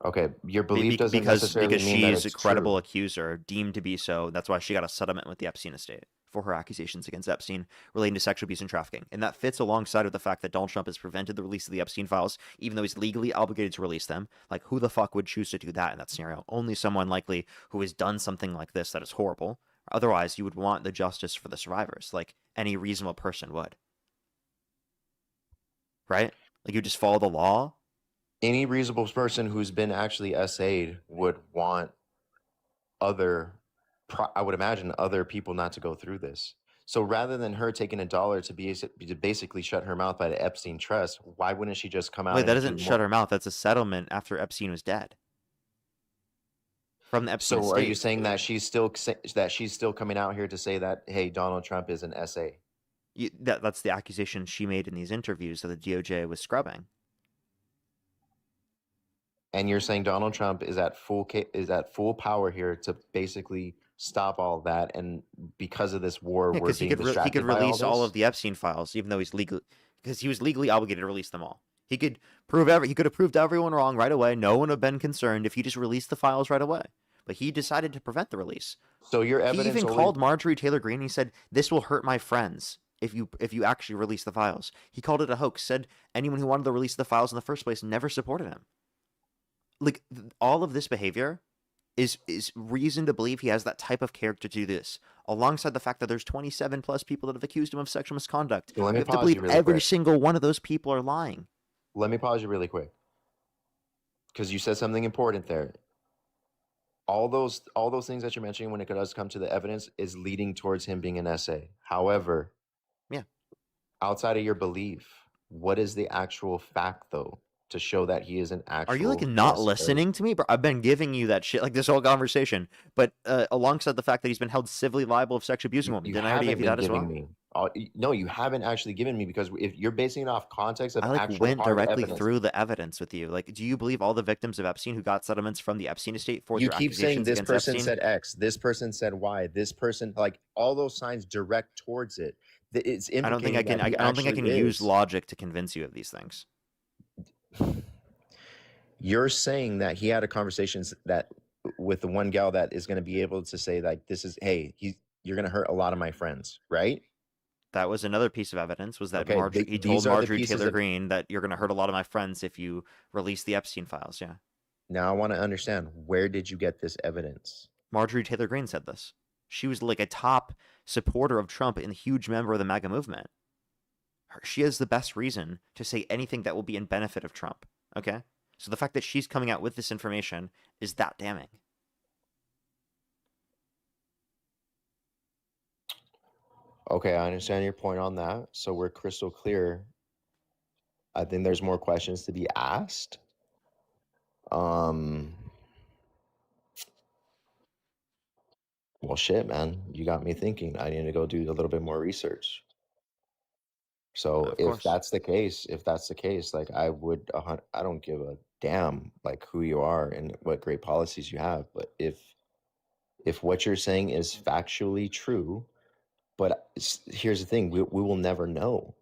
Okay, your belief doesn't because necessarily mean that she's a it's credible true. accuser, deemed to be so. That's why she got a settlement with the Epstein estate for her accusations against Epstein relating to sexual abuse and trafficking. And that fits alongside of the fact that Donald Trump has prevented the release of the Epstein files, even though he's legally obligated to release them. Like, who the fuck would choose to do that in that scenario? Only someone likely who has done something like this that is horrible. Otherwise, you would want the justice for the survivors, like any reasonable person would. Right? Like, you just follow the law. Any reasonable person who's been actually essayed would want I would imagine other people not to go through this. So rather than her taking $1 to basically shut her mouth by the Epstein trust, why wouldn't she just come out? Wait, that and doesn't do shut her mouth. That's a settlement after Epstein was dead. from the Epstein So are you estate. saying that she's still coming out here to say that, hey, Donald Trump is an SA? That's the accusation she made in these interviews that the DOJ was scrubbing. And you're saying Donald Trump is at full power here to basically stop all that, and because of this war, Yeah, we're because being he could distracted by all release all this? of the Epstein files, even though because he was legally obligated to release them all. He could he could have proved everyone wrong right away. No one would have been concerned if he just released the files right away. But he decided to prevent the release. So your He evidence even only called Marjorie Taylor Greene. He said, "This will hurt my friends if you actually release the files." He called it a hoax. Said anyone who wanted to release the files in the first place never supported him. Like all of this behavior is reason to believe he has that type of character to do this, alongside the fact that there's 27 plus people that have accused him of sexual misconduct. Let You me have to pause believe you really every quick. single one of those people are lying. Let me pause you really quick, because you said something important there. All those things that you're mentioning when it does come to the evidence is leading towards him being an SA. However, Yeah. outside of your belief, what is the actual fact though to show that he is an actual? Are you like not SA? listening to me, bro? I've been giving you that shit like this whole conversation, but alongside the fact that he's been held civilly liable of sexually abusing women. You Didn't I already give haven't you been that as well? giving me. No, you haven't actually given me, because if you're basing it off context of I like actual went hard directly evidence, through the evidence with you. Like, do you believe all the victims of Epstein who got settlements from the Epstein estate for you their keep saying accusations this against person Epstein? said X, this person said Y, this person, like all those signs direct towards it. It's I don't think I implicating can. that he I don't think I actually can use is. logic to convince you of these things. You're saying that he had a conversation that with the one gal that is going to be able to say like, this is, hey, you're going to hurt a lot of my friends, right? That was another piece of evidence, was that Okay, he told these are the Marjorie pieces Taylor of. Greene that you're going to hurt a lot of my friends if you release the Epstein files. Yeah. Now I want to understand, where did you get this evidence? Marjorie Taylor Greene said this. She was like a top supporter of Trump and a huge member of the MAGA movement. She has the best reason to say anything that will be in benefit of Trump. Okay? So the fact that she's coming out with this information is that damning. Okay, I understand your point on that. So we're crystal clear. I think there's more questions to be asked. Well, shit, man. You got me thinking. I need to go do a little bit more research. So Of if course. that's the case, like I don't give a damn like who you are and what great policies you have. But if what you're saying is factually true, but here's the thing, we will never know,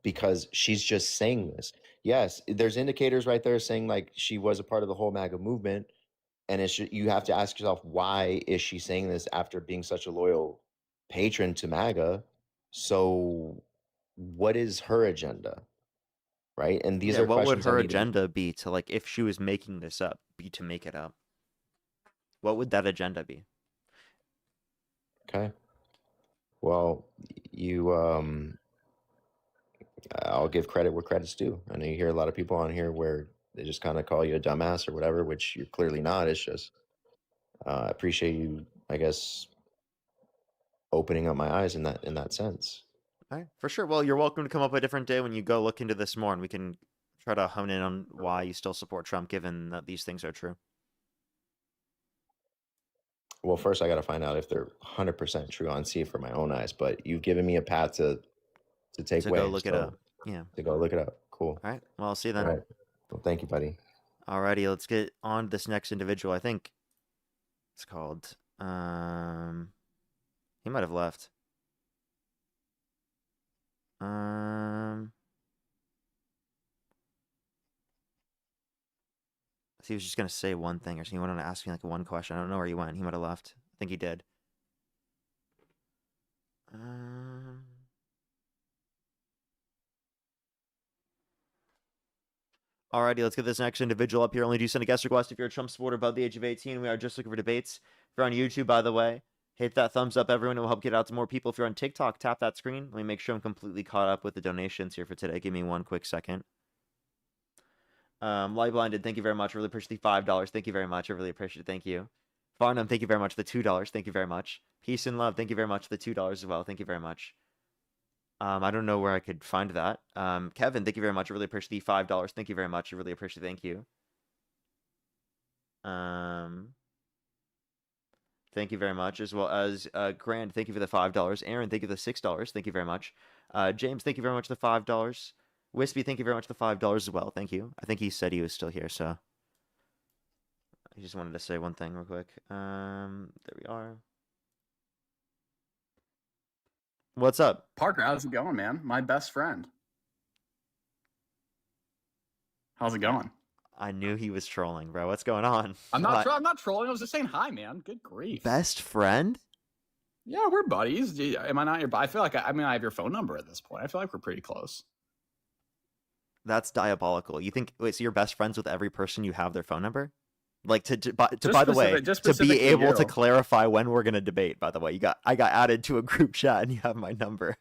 because she's just saying this. Yes, there's indicators right there saying like she was a part of the whole MAGA movement. And you have to ask yourself, why is she saying this after being such a loyal patron to MAGA? So what is her agenda? Right? And these Yeah, are what would questions her I need to. agenda be to, like, if she was making this up, be to make it up? What would that agenda be? Okay. Well, I'll give credit where credit's due. I know you hear a lot of people on here where they just kind of call you a dumbass or whatever, which you're clearly not. It's just, I appreciate you, I guess, opening up my eyes in that sense. All right, for sure. Well, you're welcome to come up a different day when you go look into this more, and we can try to hone in on why you still support Trump, given that these things are true. Well, first I got to find out if they're 100% true on see it for my own eyes. But you've given me a path to take To away. go look it up. Yeah. To go look it up. Cool. All right. Well, I'll see you then. All right. Well, thank you, buddy. Alrighty, let's get on to this next individual. I think it's called. He might have left. He was just gonna say one thing, or he wanted to ask me like one question. I don't know where he went. He might have left. I think he did. Alrighty, let's get this next individual up here. Only do send a guest request if you're a Trump supporter above the age of 18. We are just looking for debates. If you're on YouTube, by the way, hit that thumbs up, everyone. It will help get out to more people. If you're on TikTok, tap that screen. Let me make sure I'm completely caught up with the donations here for today. Give me one quick second. Light Blinded, thank you very much. I really appreciate the $5. Thank you very much. I really appreciate it. Thank you. Farnham, thank you very much for the $2. Thank you very much. Peace and Love, thank you very much for the $2 as well. Thank you very much. I don't know where I could find that. Kevin, thank you very much. I really appreciate the $5. Thank you very much. I really appreciate it. Thank you. Thank you very much, as well as Grand. Thank you for the $5. Aaron, thank you for the $6. Thank you very much. James, thank you very much for the $5. Wispy, thank you very much for the $5 as well. Thank you. I think he said he was still here, so I just wanted to say one thing real quick. There we are. What's up, Parker? How's it going, man? My best friend. How's it going? I knew he was trolling, bro. What's going on? I'm not. What? I'm not trolling. I was just saying hi, man. Good grief. Best friend? Yeah, we're buddies. Am I not your? I feel like I mean I have your phone number at this point. I feel like we're pretty close. That's diabolical. You think? Wait, so you're best friends with every person you have their phone number? Like Just by the way, specific- just to be specifically able to you. clarify when we're gonna debate. By the way, I got added to a group chat and you have my number.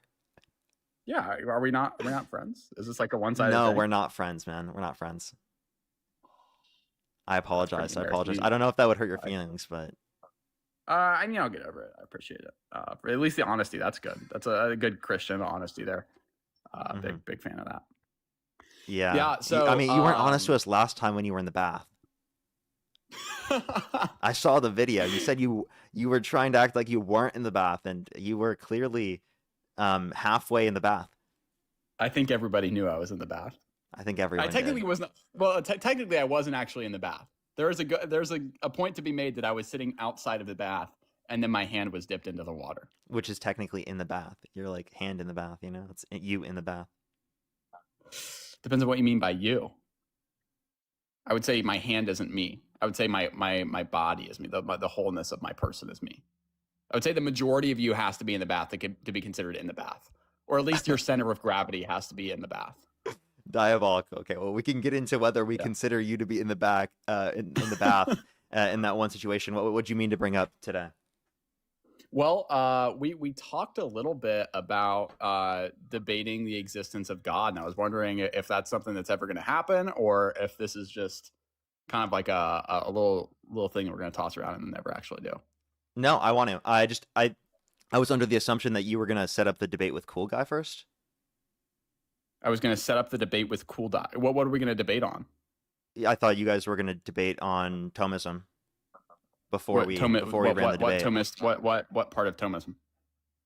Yeah, are we not? We're not friends. Is this like a one-sided? No, thing? we're not friends, man. We're not friends. I apologize. I apologize. embarrassing. I don't know if that would hurt your feelings, but I mean, I'll get over it. I appreciate it. At least the honesty. That's good. That's a good Christian honesty there. Big fan of that. yeah. Yeah. So I mean, you weren't honest to us last time when you were in the bath. I saw the video. You said you were trying to act like you weren't in the bath, and you were clearly halfway in the bath. I think everybody knew I was in the bath. I think everyone I technically did. was not. Well, technically, I wasn't actually in the bath. There's a point to be made that I was sitting outside of the bath, and then my hand was dipped into the water. Which is technically in the bath. You're like hand in the bath, you know? It's you in the bath. Depends on what you mean by you. I would say my hand isn't me. I would say my body is me. The wholeness of my person is me. I would say the majority of you has to be in the bath to be considered in the bath, or at least your center of gravity has to be in the bath. Diabolical. Okay, well, we can get into whether we consider you to be in the back, in the bath, in that one situation. What would you mean to bring up today? Well, we talked a little bit about debating the existence of God, and I was wondering if that's something that's ever going to happen, or if this is just kind of like a little thing that we're going to toss around and never actually do. No, I want to. I was under the assumption that you were going to set up the debate with Cool Guy first. I was going to set up the debate with Cool Guy. What are we going to debate on? I thought you guys were going to debate on Thomism before we ran the debate. What part of Thomism?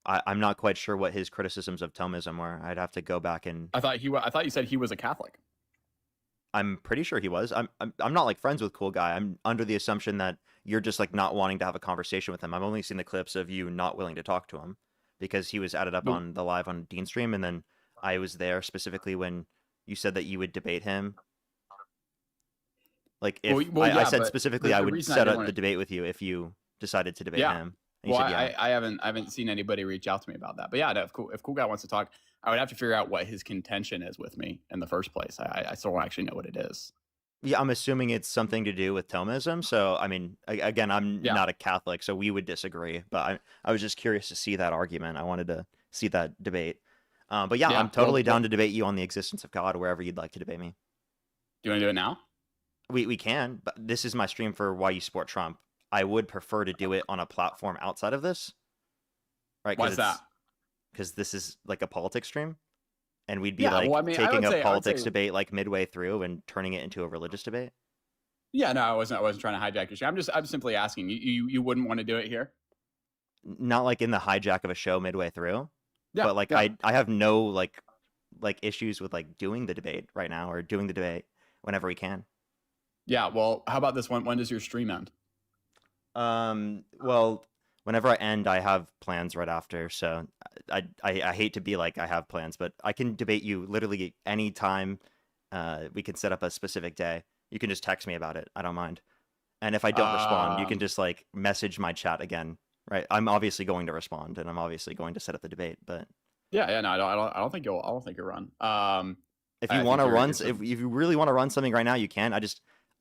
I'm not quite sure what his criticisms of Thomism were. I'd have to go back and. I thought you said he was a Catholic. I'm pretty sure he was. I'm not like friends with Cool Guy. I'm under the assumption that you're just like not wanting to have a conversation with him. I've only seen the clips of you not willing to talk to him because he was added up on the live on Dean stream, and then I was there specifically when you said that you would debate him. Like if I said specifically, I would set up the debate with you if you decided to debate him. And Well, you said, yeah. I haven't seen anybody reach out to me about that. But yeah, if Cool Guy wants to talk, I would have to figure out what his contention is with me in the first place. I still don't actually know what it is. Yeah, I'm assuming it's something to do with Thomism. So, I mean, again, I'm not a Catholic, so we would disagree. But I was just curious to see that argument. I wanted to see that debate. But yeah, I'm totally down to debate you on the existence of God wherever you'd like to debate me. Do you want to do it now? We can, but this is my stream for Why You Support Trump. I would prefer to do it on a platform outside of this. Right? Why is that? Because this is like a politics stream. And we'd be taking a politics debate like midway through and turning it into a religious debate. Yeah, no, I wasn't trying to hijack your show. I'm simply asking. You wouldn't want to do it here? Not like in the hijack of a show midway through. Yeah, but like I have no like issues with like doing the debate right now or doing the debate whenever we can. Yeah, well, how about this one? When does your stream end? Well, whenever I end, I have plans right after. So I hate to be like I have plans, but I can debate you literally anytime. We can set up a specific day. You can just text me about it. I don't mind. And if I don't respond, you can just like message my chat again. Right? I'm obviously going to respond, and I'm obviously going to set up the debate. But yeah, no, I don't think you'll run. If you want to run, if you really want to run something right now, you can.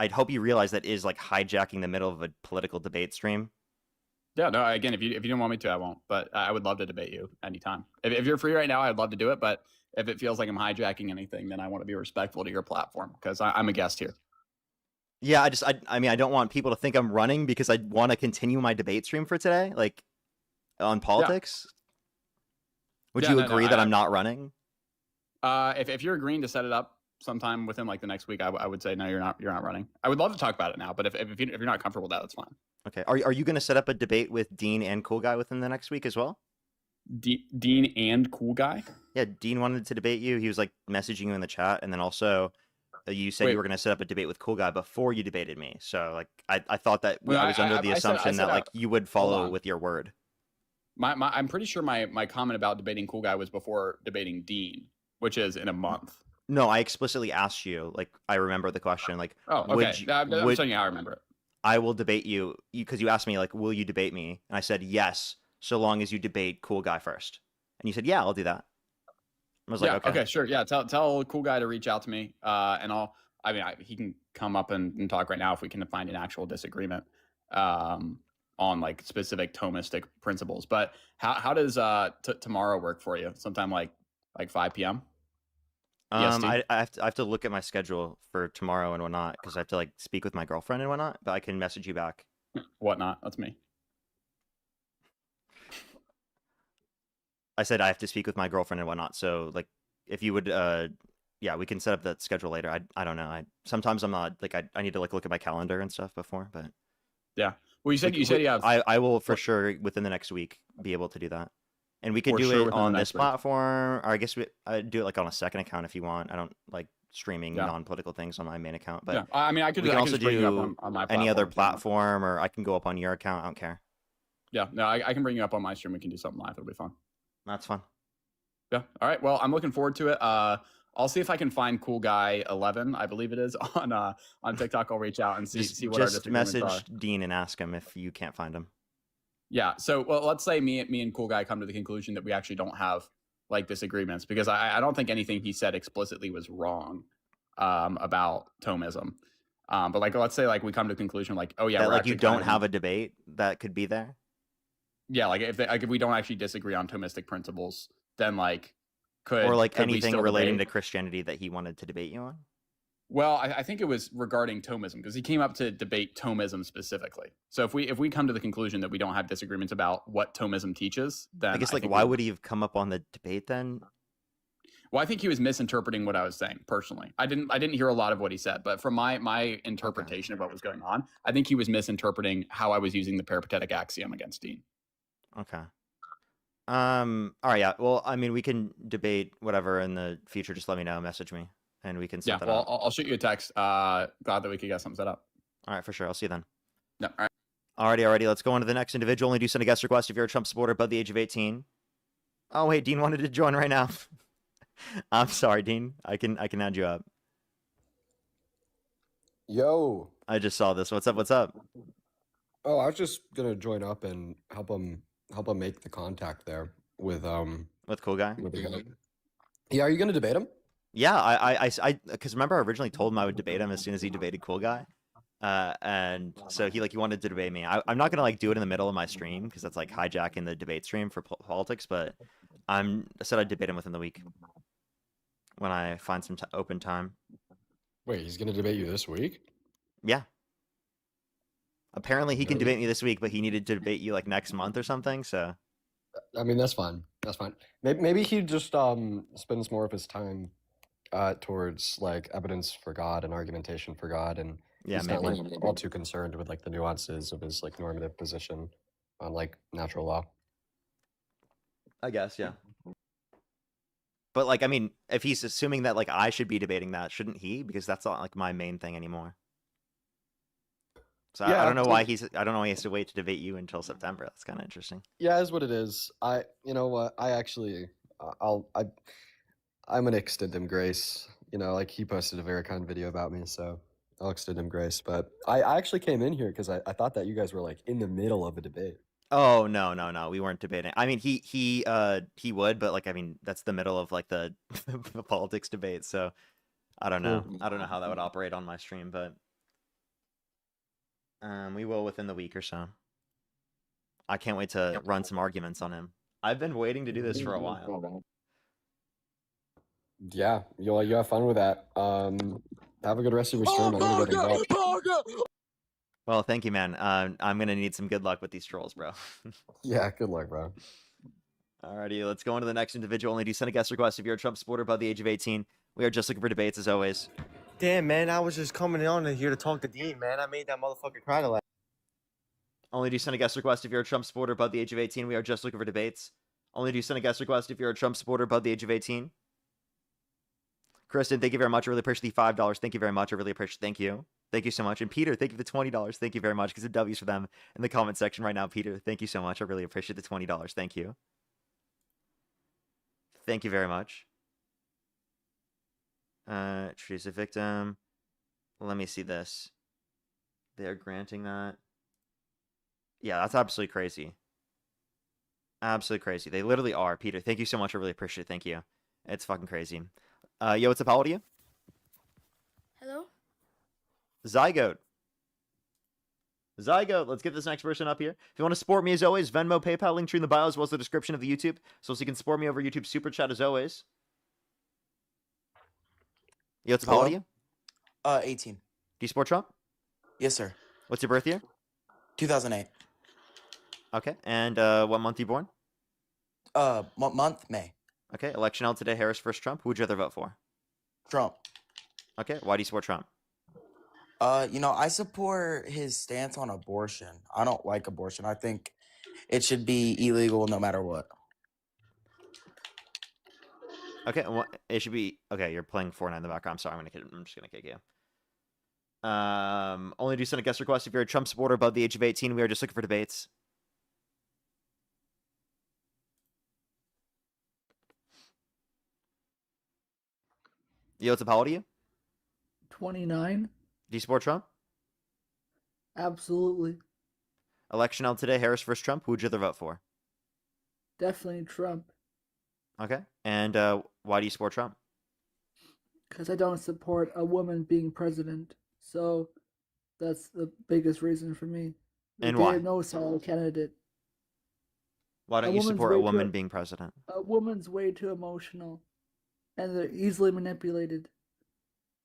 I'd hope you realize that is like hijacking the middle of a political debate stream. Yeah, no, again, if you don't want me to, I won't. But I would love to debate you anytime. If you're free right now, I'd love to do it. But if it feels like I'm hijacking anything, then I want to be respectful to your platform because I'm a guest here. Yeah, I mean, I don't want people to think I'm running because I want to continue my debate stream for today, like on politics. Yeah. Would you agree that I'm not running? If you're agreeing to set it up sometime within like the next week, I would say no, you're not running. I would love to talk about it now, but if you're not comfortable with that, that's fine. Okay. Are you going to set up a debate with Dean and Cool Guy within the next week as well? Dean and Cool Guy? Yeah, Dean wanted to debate you. He was like messaging you in the chat, and then also you said you were going to set up a debate with Cool Guy before you debated me. So like I thought that I was under the assumption that like you would follow with your word. I'm pretty sure my comment about debating Cool Guy was before debating Dean, which is in a month. No, I explicitly asked you. Like I remember the question. Like, oh, okay. I'm telling you how I remember it. I will debate you because you asked me like, will you debate me? And I said yes, so long as you debate Cool Guy first. And you said, yeah, I'll do that. I was like, okay, sure, yeah. Tell Cool Guy to reach out to me, and he can come up and talk right now if we can find an actual disagreement on like specific Thomistic principles. But how does tomorrow work for you? Sometime like 5 p.m. I have to look at my schedule for tomorrow and whatnot because I have to like speak with my girlfriend and whatnot. But I can message you back. Whatnot? That's me. I said I have to speak with my girlfriend and whatnot. So like, if you would, yeah, we can set up that schedule later. I don't know. Sometimes I'm not like I need to like look at my calendar and stuff before, but yeah. Well, you said you have. I will for sure within the next week be able to do that, and we could do it on this platform, or I guess I do it like on a second account if you want. I don't like streaming non-political things on my main account, but I mean, I could also bring you do up on my any other platform, or I can go up on your account. I don't care. Yeah, no, I can bring you up on my stream. We can do something live. It'll be fun. That's fun. Yeah. All right. Well, I'm looking forward to it. I'll see if I can find Cool Guy 11, I believe it is, on TikTok. I'll reach out and see what our disagreements are. Just message Dean and ask him if you can't find him. Yeah. So, well, let's say me and Cool Guy come to the conclusion that we actually don't have like disagreements, because I don't think anything he said explicitly was wrong about Thomism. But like, let's say like we come to the conclusion like, oh yeah, that, like you don't have a debate that could be there. Yeah, like if we don't actually disagree on Thomistic principles, then like could anything relating to Christianity that he wanted to debate you on. Well, I think it was regarding Thomism, because he came up to debate Thomism specifically. So if we come to the conclusion that we don't have disagreements about what Thomism teaches, then I guess why would he have come up on the debate then? Well, I think he was misinterpreting what I was saying personally. I didn't hear a lot of what he said, but from my interpretation of what was going on, I think he was misinterpreting how I was using the peripatetic axiom against Dean. Okay. All right. Yeah. Well, I mean, we can debate whatever in the future. Just let me know. Message me, and we can set that up. I'll shoot you a text. Glad that we could get something set up. All right, for sure. I'll see you then. No. All right. Alrighty. Let's go on to the next individual. Only do send a guest request if you're a Trump supporter above the age of 18. Oh wait, Dean wanted to join right now. I'm sorry, Dean. I can add you up. Yo. I just saw this. What's up? Oh, I was just gonna join up and help him make the contact there with Cool Guy. Yeah, are you gonna debate him? Yeah, I because remember I originally told him I would debate him as soon as he debated Cool Guy, and so he wanted to debate me. I'm not gonna do it in the middle of my stream because that's like hijacking the debate stream for politics. But I said I'd debate him within the week when I find some open time. Wait, he's gonna debate you this week? Yeah. Apparently he can debate me this week, but he needed to debate you like next month or something. So, I mean, that's fine. That's fine. Maybe he just spends more of his time towards like evidence for God and argumentation for God, and he's not like all too concerned with like the nuances of his like normative position on like natural law. I guess, yeah. But like, I mean, if he's assuming that like I should be debating that, shouldn't he? Because that's not like my main thing anymore. So yeah, I don't know why he has to wait to debate you until September. That's kind of interesting. Yeah, is what it is. You know what? I actually, I'm gonna extend him grace. You know, like he posted a very kind video about me, so I'll extend him grace. But I actually came in here because I thought that you guys were like in the middle of a debate. Oh no, we weren't debating. I mean, he would, but like, I mean, that's the middle of like the politics debate. So I don't know. I don't know how that would operate on my stream, but. We will within the week or so. I can't wait to run some arguments on him. I've been waiting to do this for a while. Yeah, you have fun with that. Have a good rest of your stream. Well, thank you, man. I'm gonna need some good luck with these trolls, bro. Yeah, good luck, bro. Alrighty, let's go on to the next individual. Only do send a guest request if you're a Trump supporter above the age of 18. We are just looking for debates as always. Damn, man, I was just coming on here to talk to Dean, man. I made that motherfucker cry to laugh. Only do send a guest request if you're a Trump supporter above the age of 18. We are just looking for debates. Only do send a guest request if you're a Trump supporter above the age of 18. Kristen, thank you very much. I really appreciate the $5. Thank you very much. I really appreciate it. Thank you. Thank you so much. And Peter, thank you for the $20. Thank you very much. Because the W's for them in the comment section right now. Peter, thank you so much. I really appreciate the $20. Thank you. Thank you very much. Choose a victim. Let me see this. They're granting that. Yeah, that's absolutely crazy. Absolutely crazy. They literally are. Peter, thank you so much. I really appreciate it. Thank you. It's fucking crazy. Yo, what's up? How old are you? Hello? Zygote. Zygote. Let's get this next person up here. If you want to support me as always, Venmo, PayPal, link tree in the bio as well as the description of the YouTube. So you can support me over YouTube Super Chat as always. Yo, what's up? How old are you? 18. Do you support Trump? Yes, sir. What's your birth year? 2008. Okay. And what month are you born? Month? May. Okay. Election held today. Harris versus Trump. Who would you rather vote for? Trump. Okay. Why do you support Trump? I support his stance on abortion. I don't like abortion. I think it should be illegal no matter what. Okay. Well, it should be okay. You're playing Fortnite in the background. I'm sorry. I'm just gonna kick you. Only do send a guest request if you're a Trump supporter above the age of 18. We are just looking for debates. Yo, what's up? How old are you? 29. Do you support Trump? Absolutely. Election held today. Harris versus Trump. Who would you rather vote for? Definitely Trump. Okay. And why do you support Trump? Because I don't support a woman being president. So that's the biggest reason for me. And why? No solid candidate. Why don't you support a woman being president? A woman's way too emotional. And they're easily manipulated.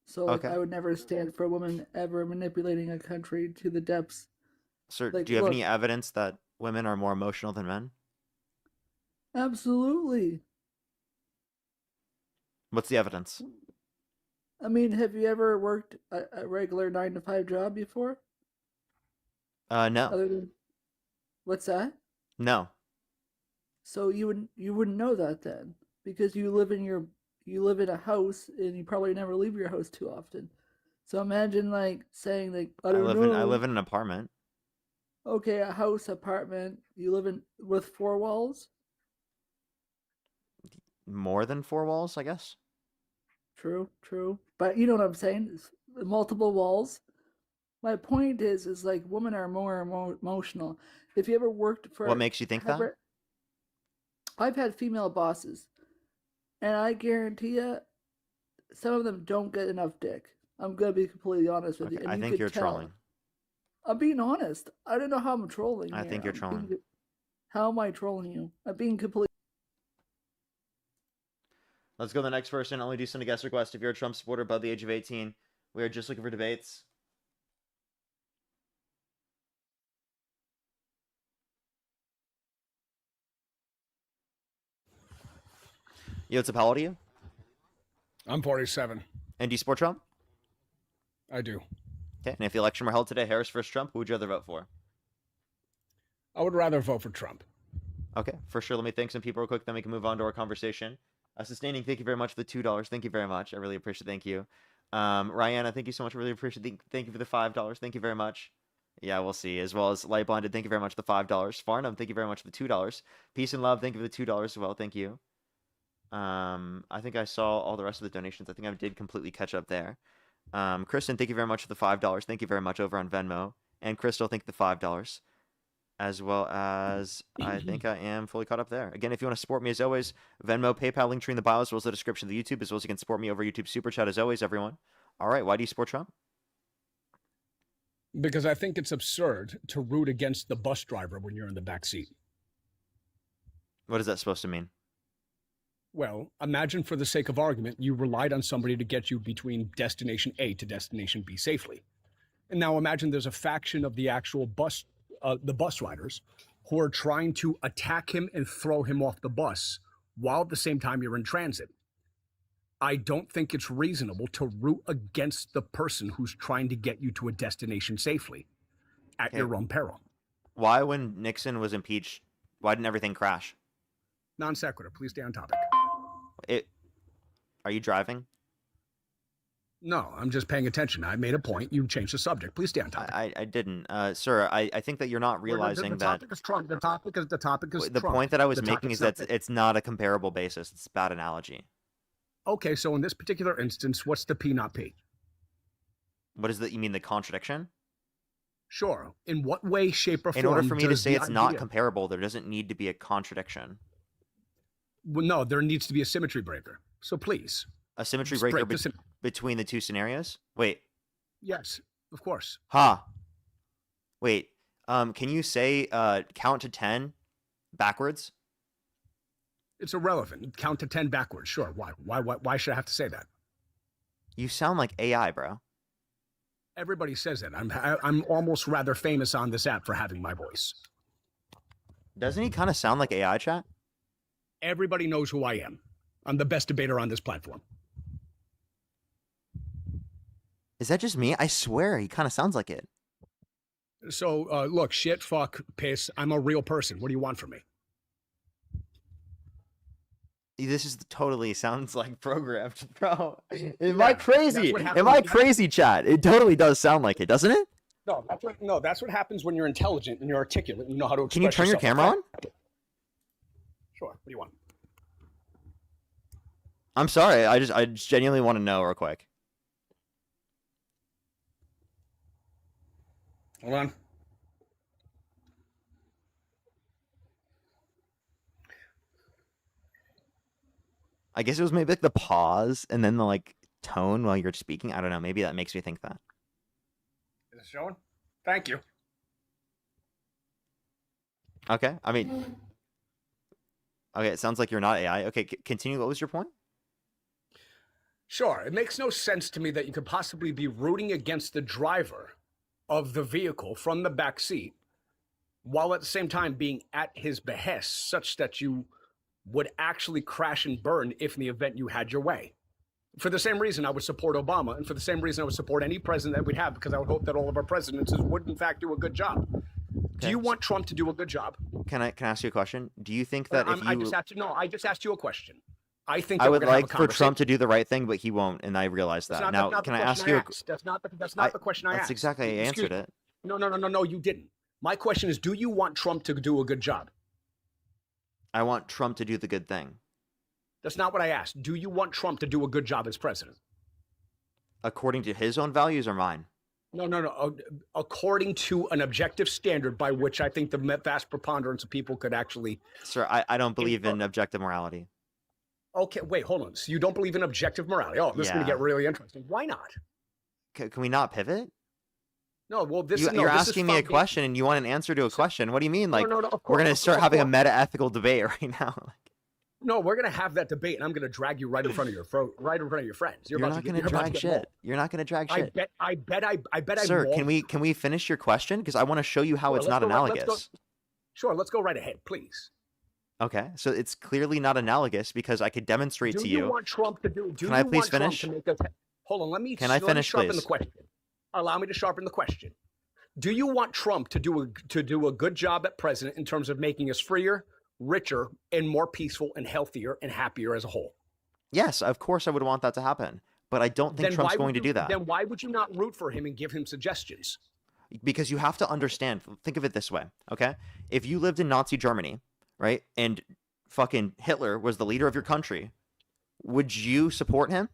So Okay. I would never stand for a woman ever manipulating a country to the depths. Sir, Like, do you have look- any evidence that women are more emotional than men? Absolutely. What's the evidence? I mean, have you ever worked a regular 9-to-5 job before? No. Other than what's that? No. So you wouldn't know that then, because you live in a house and you probably never leave your house too often. So imagine like saying like I live in an apartment. Okay, a house, apartment. You live in with 4 walls. More than 4 walls, I guess. True. But you know what I'm saying? It's multiple walls. My point is like women are more emotional. If you ever worked for What makes you think that? I've had female bosses, and I guarantee you, some of them don't get enough dick. I'm gonna be completely honest with you. Okay, And I you think could you're tell. trolling. I'm being honest. I don't know how I'm trolling. I here. think you're I'm trolling. How am I trolling you? I'm being completely. Let's go to the next person. Only do send a guest request if you're a Trump supporter above the age of 18. We are just looking for debates. Yo, what's up? How old are you? I'm 47. And do you support Trump? I do. Okay. And if the election were held today, Harris versus Trump, who would you rather vote for? I would rather vote for Trump. Okay, for sure. Let me thank some people real quick, then we can move on to our conversation. Sustaining, thank you very much for the $2. Thank you very much. I really appreciate it. Thank you. Rihanna, thank you so much. I really appreciate it. Thank you for the $5. Thank you very much. Yeah, we'll see. As well as Light Blinded, thank you very much for the $5. Farnham, thank you very much for the $2. Peace and Love, thank you for the $2 as well. Thank you. I think I saw all the rest of the donations. I think I did completely catch up there. Kristen, thank you very much for the $5. Thank you very much over on Venmo. And Crystal, thank you for the $5. As well as I think I am fully caught up there. Again, if you want to support me as always, Venmo, PayPal, link tree in the bio, as well as the description of the YouTube, as well as you can support me over YouTube Super Chat as always, everyone. All right, why do you support Trump? Because I think it's absurd to root against the bus driver when you're in the back seat. What is that supposed to mean? Well, imagine for the sake of argument, you relied on somebody to get you between destination A to destination B safely. And now imagine there's a faction of the actual bus riders who are trying to attack him and throw him off the bus while at the same time you're in transit. I don't think it's reasonable to root against the person who's trying to get you to a destination safely at your own peril. Why, when Nixon was impeached, why didn't everything crash? Non sequitur. Please stay on topic. Are you driving? No, I'm just paying attention. I made a point. You changed the subject. Please stay on topic. I didn't, sir. I think that you're not realizing the topic is Trump. The topic is the Trump. point that I was The making is topic's that not- it's not a comparable basis. It's a bad analogy. Okay, so in this particular instance, what's the P not P? What is that? You mean the contradiction? Sure. In what way, shape, or form? In order for me to does say the it's not idea- comparable, there doesn't need to be a contradiction. Well, no, there needs to be a symmetry breaker. So please. A symmetry Just breaker break the sym- between the two scenarios? Wait. Yes, of course. Wait. Can you say count to 10 backwards? It's irrelevant. Count to 10 backwards. Sure. Why? Why should I have to say that? You sound like AI, bro. Everybody says that. I'm almost rather famous on this app for having my voice. Doesn't he kind of sound like AI, chat? Everybody knows who I am. I'm the best debater on this platform. Is that just me? I swear he kind of sounds like it. So, look, shit, fuck, piss. I'm a real person. What do you want from me? This is totally sounds like programmed, bro. Am I crazy? what Am happens- I crazy, chat? It totally does sound like it, doesn't it? No, that's what happens when you're intelligent and you're articulate and you know how to express Can you turn your yourself. camera on? Sure. What do you want? I'm sorry. I just genuinely want to know real quick. Hold on. I guess it was maybe like the pause and then the like tone while you're speaking. I don't know. Maybe that makes me think that. Is it showing? Thank you. Okay. I mean, okay. It sounds like you're not AI. Okay. Continue. What was your point? Sure. It makes no sense to me that you could possibly be rooting against the driver of the vehicle from the back seat while at the same time being at his behest such that you would actually crash and burn if in the event you had your way. For the same reason I would support Obama, and for the same reason I would support any president that we'd have, because I would hope that all of our presidents would in fact do a good job. Do you want Trump to do a good job? Can I ask you a question? Do you think that if you... I just asked you a question. I think I that would we're gonna have like a for Trump conversation. to do the right thing, but he won't, and I realize That's that. not- Now, that's not can the I ask question you? asked. That's not the question I asked. That's exactly how you Excuse answered me. it. No, you didn't. My question is, do you want Trump to do a good job? I want Trump to do the good thing. That's not what I asked. Do you want Trump to do a good job as president? According to his own values or mine? No. According to an objective standard by which I think the vast preponderance of people could actually... Sir, I don't believe in objective morality. Okay, wait, hold on. So you don't believe in objective morality? Oh, this is going to Yeah. get really interesting. Why not? Can we not pivot? No, well, this You're this is asking me a foundation- question and you want an answer to a question. What do you mean? Like, no, of we're course, going to of start course, having a of meta-ethical debate right now. No, we're going to have that debate, and I'm going to drag you right in front of your friends. You're not going to drag shit. You're not going to drag shit. I bet. Sir, I won't. can we finish your question? Because I want to show you how Sure, it's let's not go right- let's analogous. go- Sure, let's go right ahead, please. Okay, so it's clearly not analogous because I could demonstrate Do to you you. want Trump to do? Can I please want Trump finish? to make a hold on, let me. Can I let me finish, sharpen please? the question. Allow me to sharpen the question. Do you want Trump to do a good job at president in terms of making us freer, richer, and more peaceful and healthier and happier as a whole? Yes, of course I would want that to happen, but I don't think Then Trump's why going would to you- do that. Then why would you not root for him and give him suggestions? Because you have to understand, think of it this way, okay? If you lived in Nazi Germany, right, and fucking Hitler was the leader of your country, would you support him?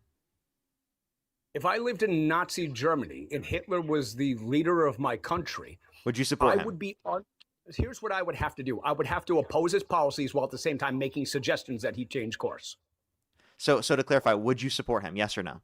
If I lived in Nazi Germany and Hitler was the leader of my country, would you support I him? would be here's what I would have to do. I would have to oppose his policies while at the same time making suggestions that he change course. So to clarify, would you support him? Yes or no?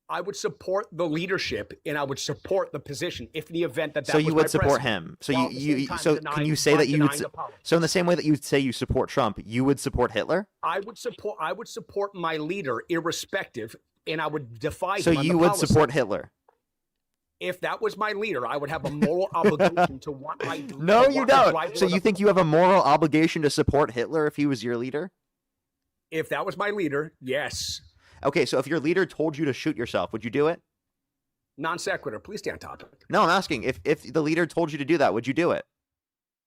I would support the leadership and I would support the position if in the event that So was you my would support president, him. So while at the same time so can denying- you say while that you would denying the policy. so in the same way that you say you support Trump, you would support Hitler? I would support my leader irrespective, and I would defy So him on you the would policy. support Hitler? If that was my leader, I would have a moral obligation to want my No, to you want the don't. driver So of you the- think you have a moral obligation to support Hitler if he was your leader? If that was my leader, yes. Okay, so if your leader told you to shoot yourself, would you do it? Non sequitur. Please stay on topic. No, I'm asking if the leader told you to do that, would you do it?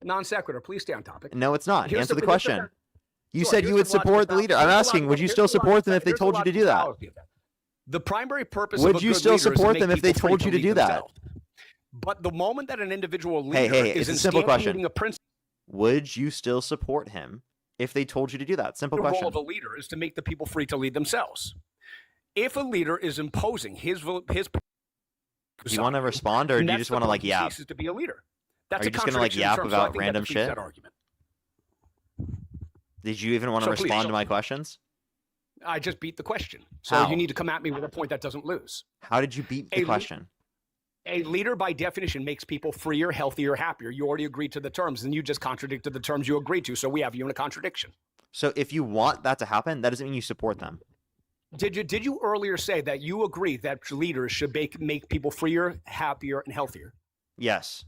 Non sequitur. Please stay on topic. No, it's not. Here's Answer the here's question. You Sure, said here's you would the logical support the leader. I'm here's the asking, would logical- you here's still the support them logical- if they here's the told you to do logical that? fallacy of that. The primary purpose Would of a you good still leader is to support make them if they people free told you to lead do that? themselves. But the moment that an individual Hey, leader it's is a simple instantiating question. a principle, Would you still support him if they told you to do that? Simple the question. role of a leader is to make the people free to lead themselves. If a leader is imposing his Do you want to respond, or do you just want to like yap? Ceases to be a leader. That's Are you a just gonna like contradiction in yap terms, so I about think that random defeats shit? that argument. Did you even want to So please, respond so- to my questions? I just beat the question. So How? you need to come at me with a point that doesn't lose. How did you beat the question? A leader, by definition, makes people freer, healthier, happier. You already agreed to the terms, and you just contradicted the terms you agreed to. So we have you in a contradiction. So if you want that to happen, that doesn't mean you support them. Did you earlier say that you agree that leaders should make people freer, happier, and healthier? Yes.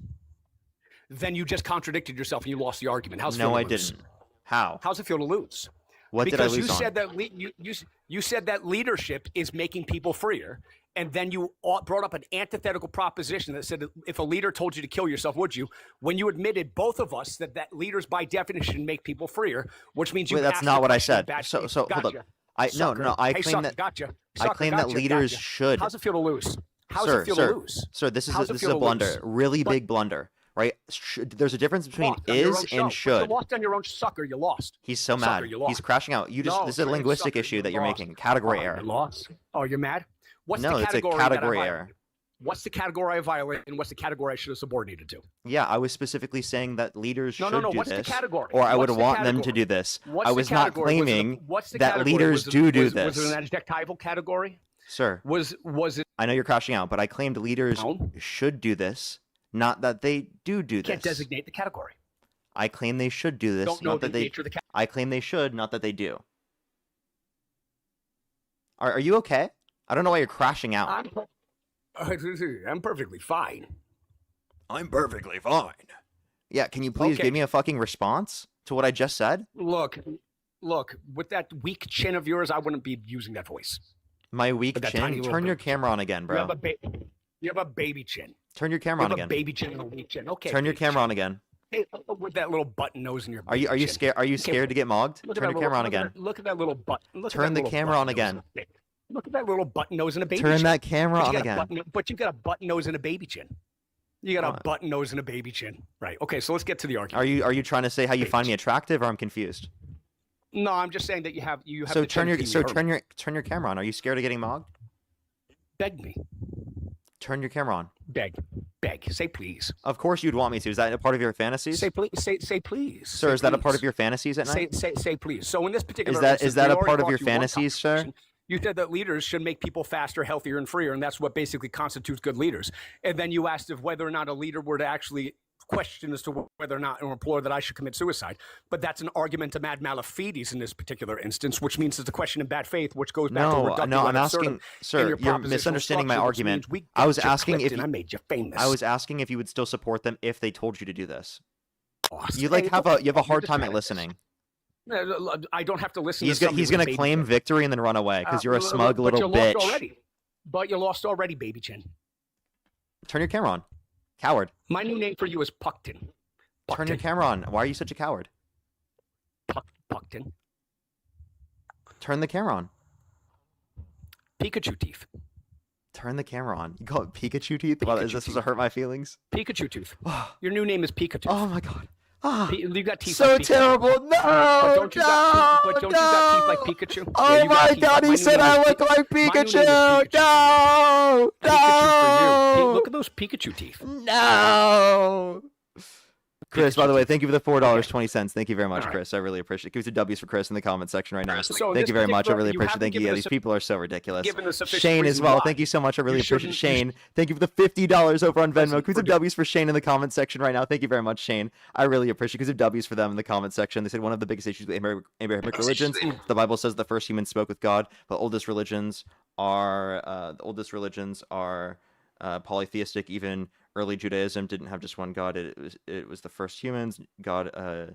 Then you just contradicted yourself and you lost the argument. How's it feel No, to I lose? didn't. How? How's it feel to lose? What did I Because lose you on? said that you said that leadership is making people freer, and then you brought up an antithetical proposition that said that if a leader told you to kill yourself, would you? When you admitted, both of us, that leaders by definition make people freer, which means you. Wait, that's asked not the what I question said. back- So hold up. Gotcha. I Sucker. I Hey, claim sucker, that gotcha. I Sucker, claim that gotcha, leaders gotcha. should. How's it feel to lose? How's Sir, it feel sir, to lose? Sir, this is How's it this is feel a to blunder, lose? really big blunder, right? There's a difference between Lost on your is own show. and But should. You lost on your own, sucker. You lost. He's so Sucker, mad. you lost. He's crashing out. You just No, this is a sucker, linguistic sucker, issue you that you're lost. making. Category Oh, error. you lost. Oh, you're mad? What's No, the it's a category that I category violated? error. What's the category I violated, and what's the category I should have subordinated to? Yeah, I was specifically saying that leaders No, should no, no. do What's this, the category? or I would What's the want them to category? do this. What's I the was not category? Was it a- claiming what's the that category? leaders Was it- do was, this. Was it an adjectival category? Sir, Was it? I know you're crashing out, but I claimed leaders should do this, not that they do You can't this. designate the category. I claim they should do this, Don't know not the that they. nature of the I claim they should, not that they do. Are you okay? I don't know why you're crashing out. I'm perfectly fine. I'm perfectly fine. Yeah, can you please Okay. give me a fucking response to what I just said? Look, with that weak chin of yours, I wouldn't be using that voice. My weak With that tiny chin? little Turn your bit. camera on again, You bro. have a baby chin. Turn your You camera on have a again. baby chin and a weak chin. Okay. Turn your baby camera chin. on again. Hey, with that little button nose in your. Are you baby chin. scared? Are you Okay, scared to get mogged? look at Turn that your little- camera on look at again. that- Look at that little button. Look at Turn that the little camera button on nose again. and a baby- Look at that little button nose and a baby Turn chin. that camera But on you got a again. but you got a button nose and a baby chin. You got a What? button nose and a baby chin. Right. Okay. So let's get to the argument. Are you trying to say how you find me attractive, or I'm confused? No, I'm just saying that you have So the tendency to hurt me. turn your camera on. Are you scared of getting mogged? Beg me. Turn your camera on. Beg. Say please. Of course you'd want me to. Is that a part of your fantasies? Say please. Say please. Sir, Say is that a part of please. your fantasies at night? Say please. So in this particular Is that instance, is that we a already part of walked your through one fantasies, sir? conversation. You said that leaders should make people faster, healthier, and freer, and that's what basically constitutes good leaders. And then you asked if whether or not a leader were to actually question as to whether or not or implore that I should commit suicide. But that's an argumentum ad malefides in this particular instance, which means it's a question in bad faith, which goes back to No, reductive no, I'm ad absurdum asking, in sir, your you're propositional misunderstanding my structure, which argument. means we I was got you asking clipped if and I made you famous. I was asking if you would still support them if they told you to do this. Awesome. You like Hey, have look, a you have a you're hard just time mad at at this. listening. I don't have to listen He's to gonna somebody he's with a gonna baby claim chin. victory and then run away because you're a smug but little you bitch. lost already. But you lost already, baby chin. Turn your camera on, coward. My new name for you is Puckton. Turn your camera on. Why are you such a coward? Puckton. Turn the camera on. Pikachu teeth. Turn the camera on. You call it Pikachu teeth? Well, is this supposed to hurt my feelings? Pikachu tooth. Your new name is Pikachu. Oh my god. Ah, You got teeth so like Pikachu. terrible. No, But don't you got teeth, but don't you got teeth like Pikachu? Oh Yeah, you got my teeth like- god, my he new said name I is look like My new name is Pikachu. Pikachu. No, Pikachu for you. no, Look at those Pikachu teeth. no. Chris, by the way, thank you for the $4.20. Thank you very much, All right. Chris. I really appreciate it. Give us a W's for Chris in the comment section right now. So in Thank this you very much. I particular- really you appreciate it. haven't Thank you. given Yeah, the these suffi- people are so ridiculous. given the sufficient Shane as reason well. why. Thank you so much. I really You appreciate it. shouldn't- Shane, thank you for the $50 over on Venmo. Give us a W's for Shane in the comment section right now. Thank you very much, Shane. I really appreciate it. Give us a W's for them in the comment section. They said one of the biggest issues with Abrahamic religions, the Bible says the first humans spoke with God, but the oldest religions are polytheistic. Even early Judaism didn't have just one God. It was the first humans. God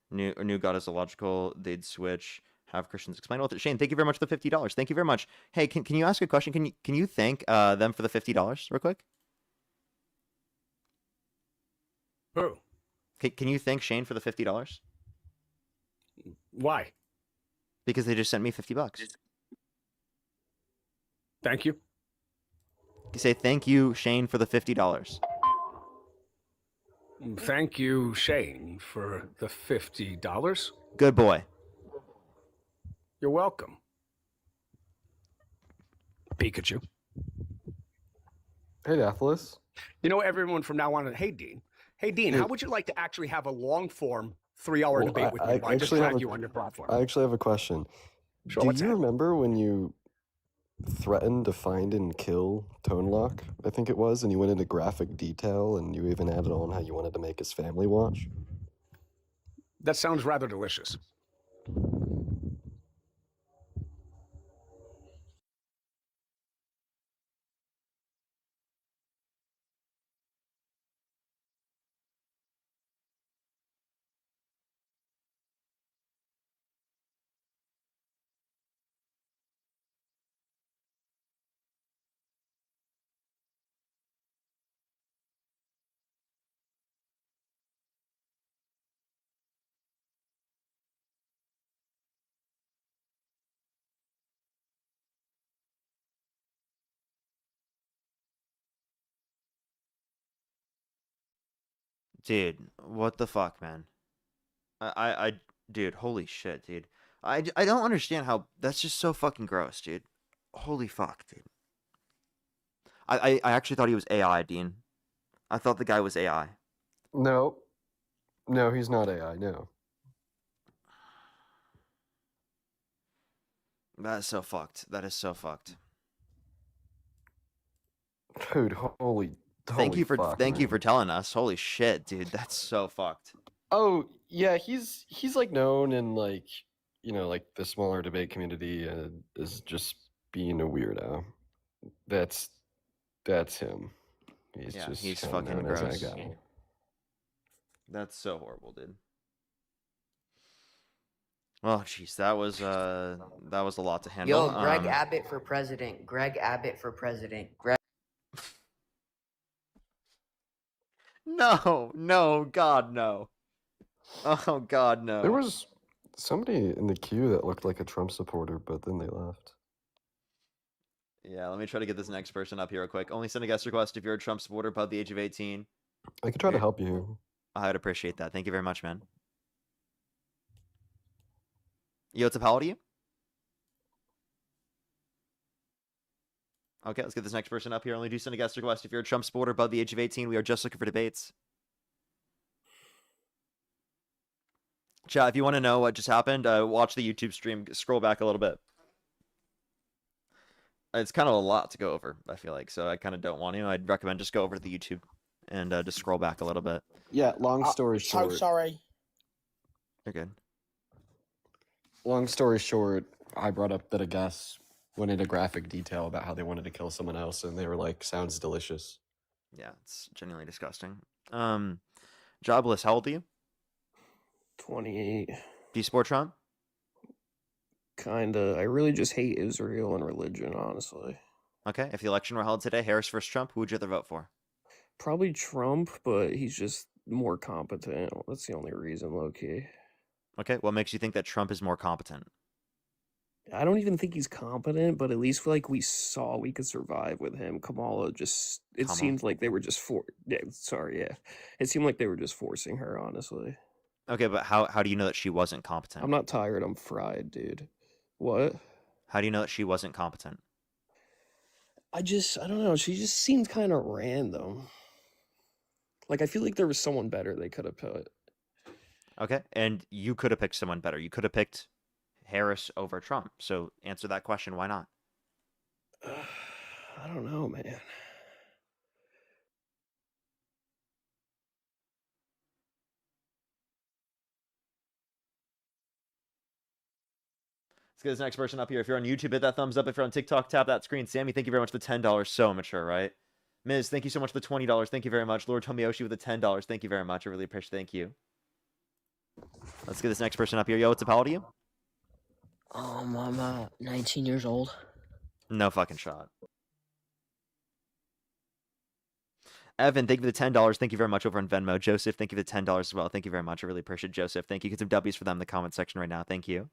knew God as illogical. They'd switch have Christians explain. Well, Shane, thank you very much for the $50. Thank you very much. Hey, can you ask a question? Can you thank them for the $50 real quick? Who? Can you thank Shane for the $50? Why? Because they just sent me $50. Thank you. You say thank you, Shane, for the $50. Thank you, Shane, for the $50. Good boy. You're welcome. Pikachu. Hey, Deathless. You know, everyone from now on, hey, Dean. Hey, Dean, how would you like to actually have a long-form 3-hour debate with me? I just drag you on your platform. I actually have a question. Sure, Do what's you that? remember when you threatened to find and kill Tone Lock, I think it was, and you went into graphic detail, and you even added on how you wanted to make his family watch? That sounds rather delicious. Dude, what the fuck, man? Dude, holy shit, dude. I don't understand how that's just so fucking gross, dude. Holy fuck, dude. I actually thought he was AI, Dean. I thought the guy was AI. No. No, he's not AI, no. That is so fucked. That is so fucked. Dude, holy Thank you for fuck, thank you man. for telling us. Holy shit, dude. That's so fucked. Oh, yeah, he's like known in like, like the smaller debate community as just being a weirdo. That's him. He's Yeah, just he's kinda fucking known as that gross. guy. That's so horrible, dude. Oh, jeez, that was a lot to handle. Yo, Greg Abbott for president. Greg Abbott for president. No, God, no. Oh, God, no. There was somebody in the queue that looked like a Trump supporter, but then they left. Yeah, let me try to get this next person up here real quick. Only send a guest request if you're a Trump supporter above the age of 18. I could try to help you. I'd appreciate that. Thank you very much, man. Yo, what's up? How old are you? Okay, let's get this next person up here. Only do send a guest request if you're a Trump supporter above the age of 18. We are just looking for debates. Chat, if you want to know what just happened, watch the YouTube stream. Scroll back a little bit. It's kind of a lot to go over, I feel like, so I kind of don't want to. I'd recommend just go over to the YouTube and just scroll back a little bit. Yeah, long story short. So sorry. You're good. Long story short, I brought up that a guest went into graphic detail about how they wanted to kill someone else, and they were like, sounds delicious. Yeah, it's genuinely disgusting. Jobless, how old are you? 28. Do you support Trump? Kinda. I really just hate Israel and religion, honestly. Okay, if the election were held today, Harris versus Trump, who would you rather vote for? Probably Trump, but he's just more competent. That's the only reason, low-key. Okay, what makes you think that Trump is more competent? I don't even think he's competent, but at least like we saw we could survive with him. Kamala just it seemed like they were just it seemed like they were just forcing her, honestly. Okay, but how do you know that she wasn't competent? I'm not tired, I'm fried, dude. What? How do you know that she wasn't competent? I don't know, she just seemed kind of random. Like I feel like there was someone better they could have put. Okay, and you could have picked someone better. You could have picked Harris over Trump. So answer that question. Why not? I don't know, man. Let's get this next person up here. If you're on YouTube, hit that thumbs up. If you're on TikTok, tap that screen. Sammy, thank you very much for the $10. So mature, right? Miz, thank you so much for the $20. Thank you very much. Lord Tomiyoshi with the $10. Thank you very much. I really appreciate it. Thank you. Let's get this next person up here. Yo, what's up? How old are you? I'm 19 years old. No fucking shot. Evan, thank you for the $10. Thank you very much over on Venmo. Joseph, thank you for the $10 as well. Thank you very much. I really appreciate it, Joseph. Thank you. Get some W's for them in the comment section right now. Thank you.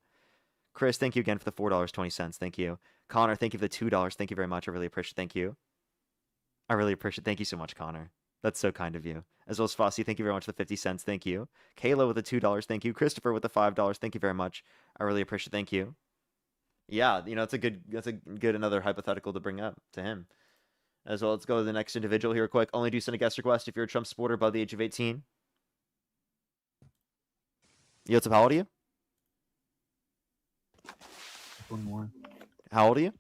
Chris, thank you again for the $4.20. Thank you. Connor, thank you for the $2. Thank you very much. I really appreciate it. Thank you. I really appreciate it. Thank you so much, Connor. That's so kind of you. As well as Fossey, thank you very much for the 50 cents. Thank you. Kayla with the $2. Thank you. Christopher with the $5. Thank you very much. I really appreciate it. Thank you. Yeah, that's a good another hypothetical to bring up to him. As well, let's go to the next individual here quick. Only do send a guest request if you're a Trump supporter above the age of 18. Yosef, how old are you? 21. How old are you?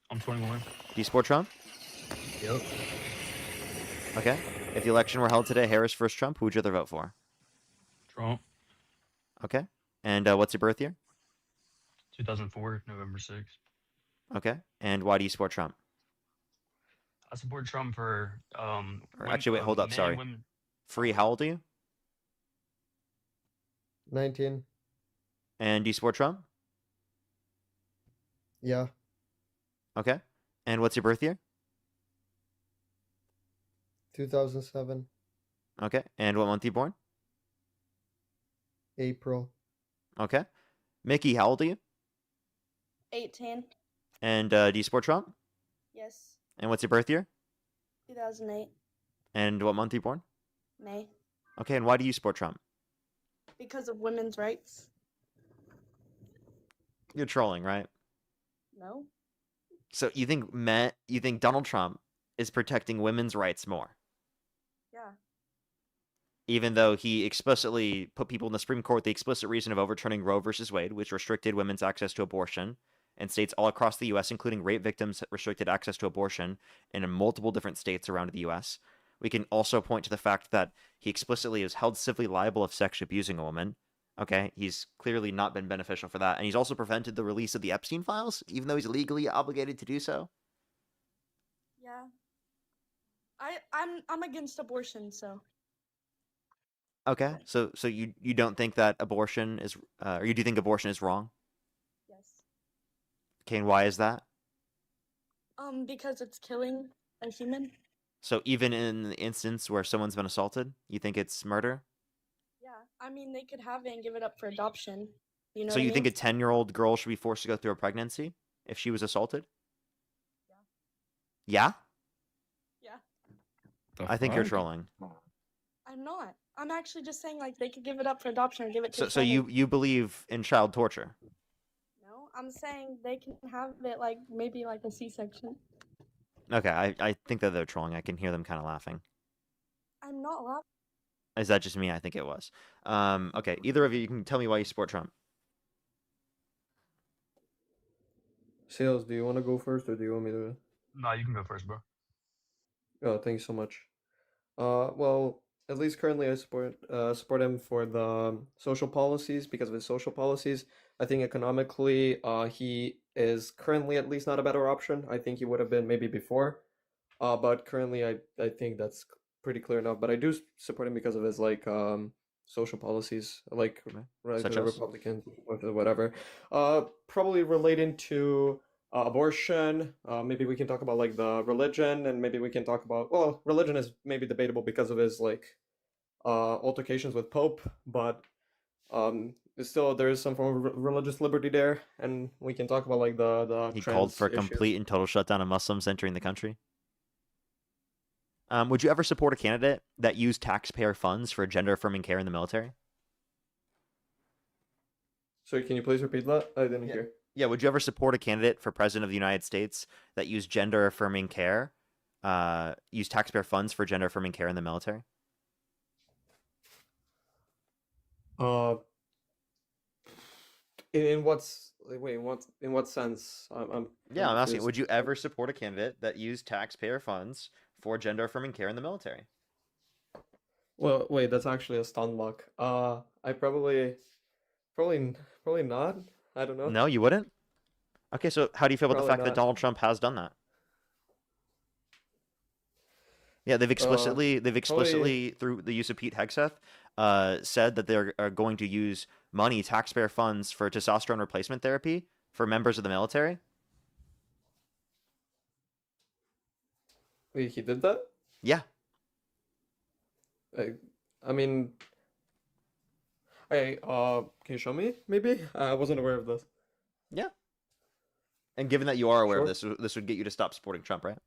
I'm 21. Do you support Trump? Yep. Okay. If the election were held today, Harris versus Trump, who would you rather vote for? Trump. Okay. And what's your birth year? 2004, November 6th. Okay. And why do you support Trump? I support Trump for Actually, wait, hold up. men, Sorry. women. Free, how old are you? 19. And do you support Trump? Yeah. Okay. And what's your birth year? 2007. Okay. And what month are you born? April. Okay. Mickey, how old are you? 18. And do you support Trump? Yes. And what's your birth year? 2008. And what month are you born? May. Okay. And why do you support Trump? Because of women's rights. You're trolling, right? No. So you think Donald Trump is protecting women's rights more? Yeah. Even though he explicitly put people in the Supreme Court the explicit reason of overturning Roe versus Wade, which restricted women's access to abortion, and states all across the U.S., including rape victims, restricted access to abortion in multiple different states around the U.S. We can also point to the fact that he explicitly was held civilly liable of sexually abusing a woman. Okay, he's clearly not been beneficial for that, and he's also prevented the release of the Epstein files, even though he's legally obligated to do so. Yeah. I'm against abortion, so. Okay, so you don't think that abortion is, or you do think abortion is wrong? Yes. Okay, and why is that? Because it's killing a human. So even in the instance where someone's been assaulted, you think it's murder? Yeah. I mean, they could have it and give it up for adoption. You know So what I you think mean? a 10-year-old girl should be forced to go through a pregnancy if she was assaulted? Yeah? Yeah. I think you're trolling. I'm not. I'm actually just saying, like, they could give it up for adoption or give it to So you believe in child torture? No, I'm saying they can have it, like, maybe like a C-section. Okay, I think that they're trolling. I can hear them kind of laughing. I'm not laughing. Is that just me? I think it was. Okay, either of you can tell me why you support Trump. Sales, do you want to go first or do you want me to? No, you can go first, bro. Oh, thank you so much. Well, at least currently I support him for the social policies because of his social policies. I think economically, he is currently at least not a better option. I think he would have been maybe before. But currently I think that's pretty clear enough. But I do support him because of his like social policies, like right Such to the as? Republicans, whatever. Probably relating to abortion. Maybe we can talk about like the religion, and maybe we can talk about, well, religion is maybe debatable because of his like altercations with Pope, but still there is some form of religious liberty there, and we can talk about like the He trans called for a issues. complete and total shutdown of Muslims entering the country. Would you ever support a candidate that used taxpayer funds for gender-affirming care in the military? Sorry, can you please repeat that? I didn't hear. Yeah, would you ever support a candidate for president of the United States that used gender-affirming care, used taxpayer funds for gender-affirming care in the military? In what's wait, in what sense? Yeah, I'm asking, confused. would you ever support a candidate that used taxpayer funds for gender-affirming care in the military? Well, wait, that's actually a stun lock. I probably not. I don't know. No, you wouldn't? Okay, so how do you feel about the Probably fact that not. Donald Trump has done that? Yeah, they've explicitly probably through the use of Pete Hegseth, said that they're going to use money, taxpayer funds, for testosterone replacement therapy for members of the military. Wait, he did that? Yeah. I mean, hey, can you show me? Maybe I wasn't aware of this. Yeah. And given that you are aware of Sure. this would get you to stop supporting Trump, right?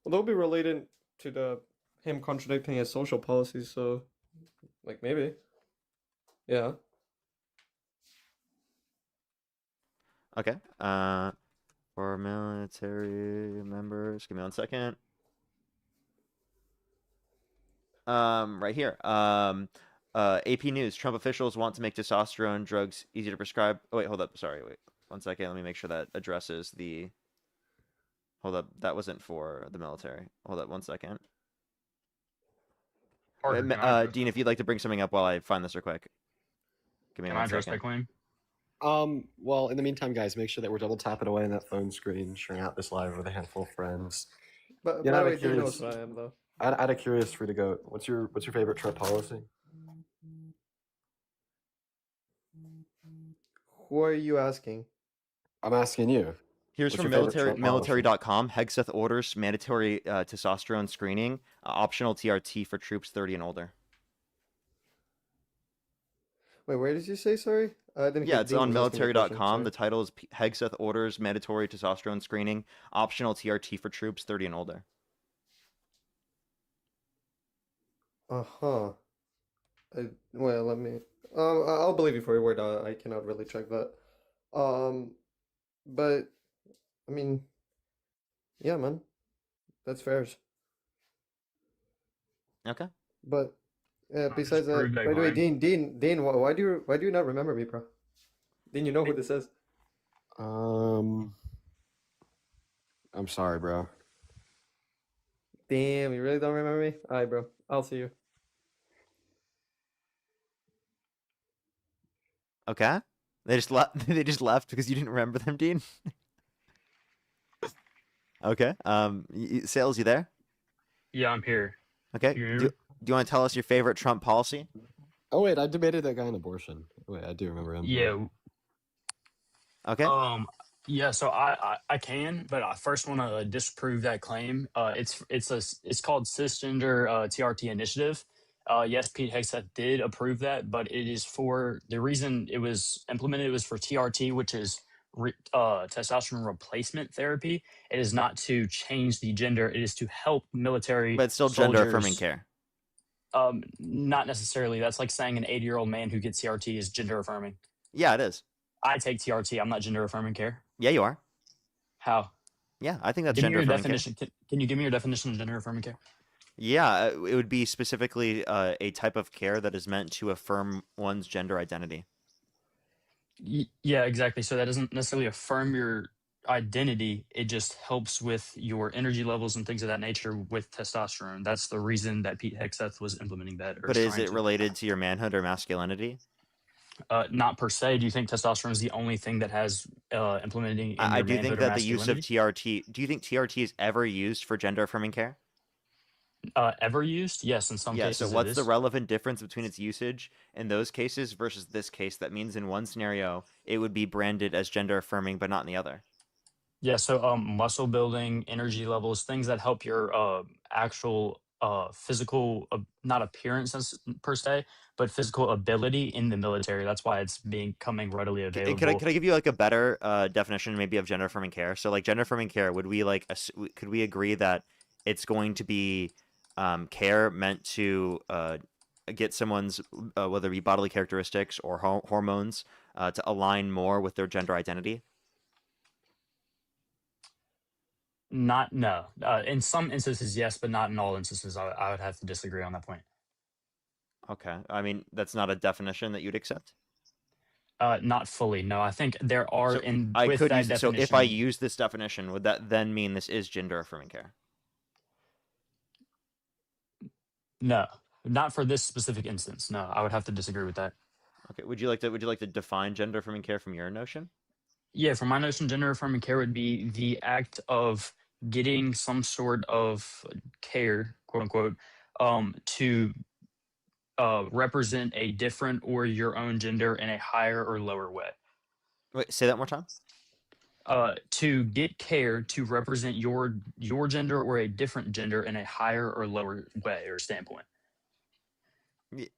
Well, they'll be related to him contradicting his social policies, so like maybe. Yeah. Okay. For military members, give me 1 second. Right here. AP News: Trump officials want to make testosterone drugs easy to prescribe. Oh wait, hold up. Sorry, wait 1 second. Let me make sure that addresses the. Hold up, that wasn't for the military. Hold up 1 second. Parker, can I Dean, if you'd like to bring something up while I find this real quick. Give me can 1 I address second. that claim? Well, in the meantime, guys, make sure that we're double tapping away on that phone screen, sharing out this live with a handful of friends. But You by know, the out way, of Dean knows curious, who I am, though. out of curious for you to go. What's your favorite Trump policy? Who are you asking? I'm asking you. Here's What's from your favorite Trump policy? military.com. Hegseth orders mandatory testosterone screening, optional TRT for troops 30 and older. Wait, where did you say? Sorry, I didn't Yeah, hear. it's Dean on was asking me a question. military.com. Sorry. The title is Hegseth orders mandatory testosterone screening, optional TRT for troops 30 and older. Uh-huh. Well, let me. I'll believe you for your word. I cannot really check that. But I mean, yeah, man, that's fair. Okay. But besides prove that, that by the way, claim. Dean, why do you not remember me, bro? Dean, you know who this is? I'm sorry, bro. Damn, you really don't remember me? Alright, bro. I'll see you. Okay. They just left. They just left because you didn't remember them, Dean. Okay. Sales, you there? Yeah, I'm here. Okay. You hear Do me? you want to tell us your favorite Trump policy? Oh wait, I debated that guy on abortion. Wait, I do remember him. Yeah. Okay. Yeah. So I can, but I first want to disprove that claim. It's called cisgender TRT initiative. Yes, Pete Hegseth did approve that, but it is for the reason it was implemented. It was for TRT, which is testosterone replacement therapy. It is not to change the gender. It is to help military But it's still gender affirming soldiers. care. Not necessarily. That's like saying an 80-year-old man who gets TRT is gender affirming. Yeah, it is. I take TRT. I'm not gender affirming care. Yeah, you are. How? Yeah, I think that's Give me gender your affirming care. definition. Can you give me your definition of gender affirming care? Yeah, it would be specifically a type of care that is meant to affirm one's gender identity. Yeah, exactly. So that doesn't necessarily affirm your identity. It just helps with your energy levels and things of that nature with testosterone. That's the reason that Pete Hegseth was implementing that. Or But is trying it to. related to your manhood or masculinity? Not per se. Do you think testosterone is the only thing that has implementing in I your do think manhood or that the use of masculinity? TRT. Do you think TRT is ever used for gender affirming care? Ever used? Yes, in some Yeah, cases so it what's the is. relevant difference between its usage in those cases versus this case? That means in one scenario, it would be branded as gender affirming, but not in the other. Yeah, so muscle building, energy levels, things that help your actual physical, not appearance per se, but physical ability in the military. That's why it's becoming readily Could I available. could I give you like a better definition maybe of gender affirming care? So like gender affirming care, would we like could we agree that it's going to be care meant to get someone's whether it be bodily characteristics or hormones to align more with their gender identity? No. In some instances, yes, but not in all instances. I would have to disagree on that point. Okay, I mean that's not a definition that you'd accept. Not fully. No, I think there are So in I with could that use definition. so if I use this definition, would that then mean this is gender affirming care? No, not for this specific instance. No, I would have to disagree with that. Okay, would you like to define gender affirming care from your notion? Yeah, for my notion, gender affirming care would be the act of getting some sort of care, quote unquote, to represent a different or your own gender in a higher or lower way. Wait, say that one more time. To get care to represent your gender or a different gender in a higher or lower way or standpoint.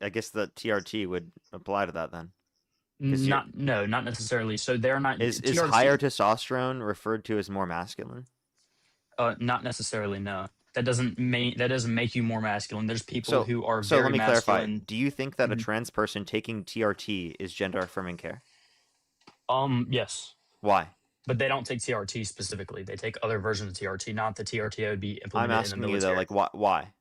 I guess the TRT would apply to that then. Not necessarily. So they're not. Is TRT, higher testosterone referred to as more masculine? Not necessarily. No, that doesn't make you more masculine. There's people who are so very let me masculine. clarify. Do you think that a trans person taking TRT is gender affirming care? Yes. Why? But they don't take TRT specifically. They take other versions of TRT, not the TRT that would be implemented I'm in the asking you military. though, like why?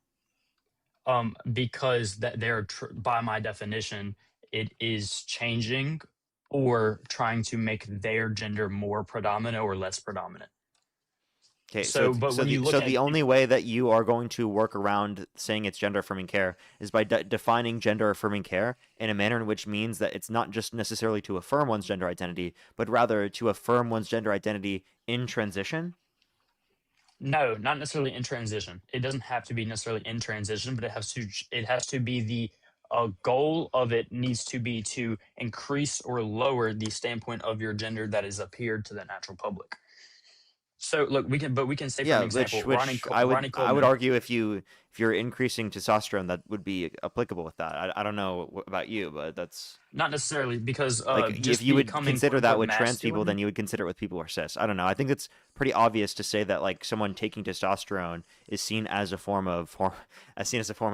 Because that they're by my definition, it is changing or trying to make their gender more predominant or less predominant. Okay, the only way that you are going to work around saying it's gender affirming care is by defining gender affirming care in a manner in which means that it's not just necessarily to affirm one's gender identity, but rather to affirm one's gender identity in transition. No, not necessarily in transition. It doesn't have to be necessarily in transition, but it has to be the goal of it needs to be to increase or lower the standpoint of your gender that is appeared to the natural public. So look, we can say for an example, which I would argue if you're increasing testosterone, that would be applicable with that. I don't know about you, but that's not necessarily because if you would consider that with trans people, then you would consider it with people who are cis. I don't know. I think it's pretty obvious to say that like someone taking testosterone is seen as a form of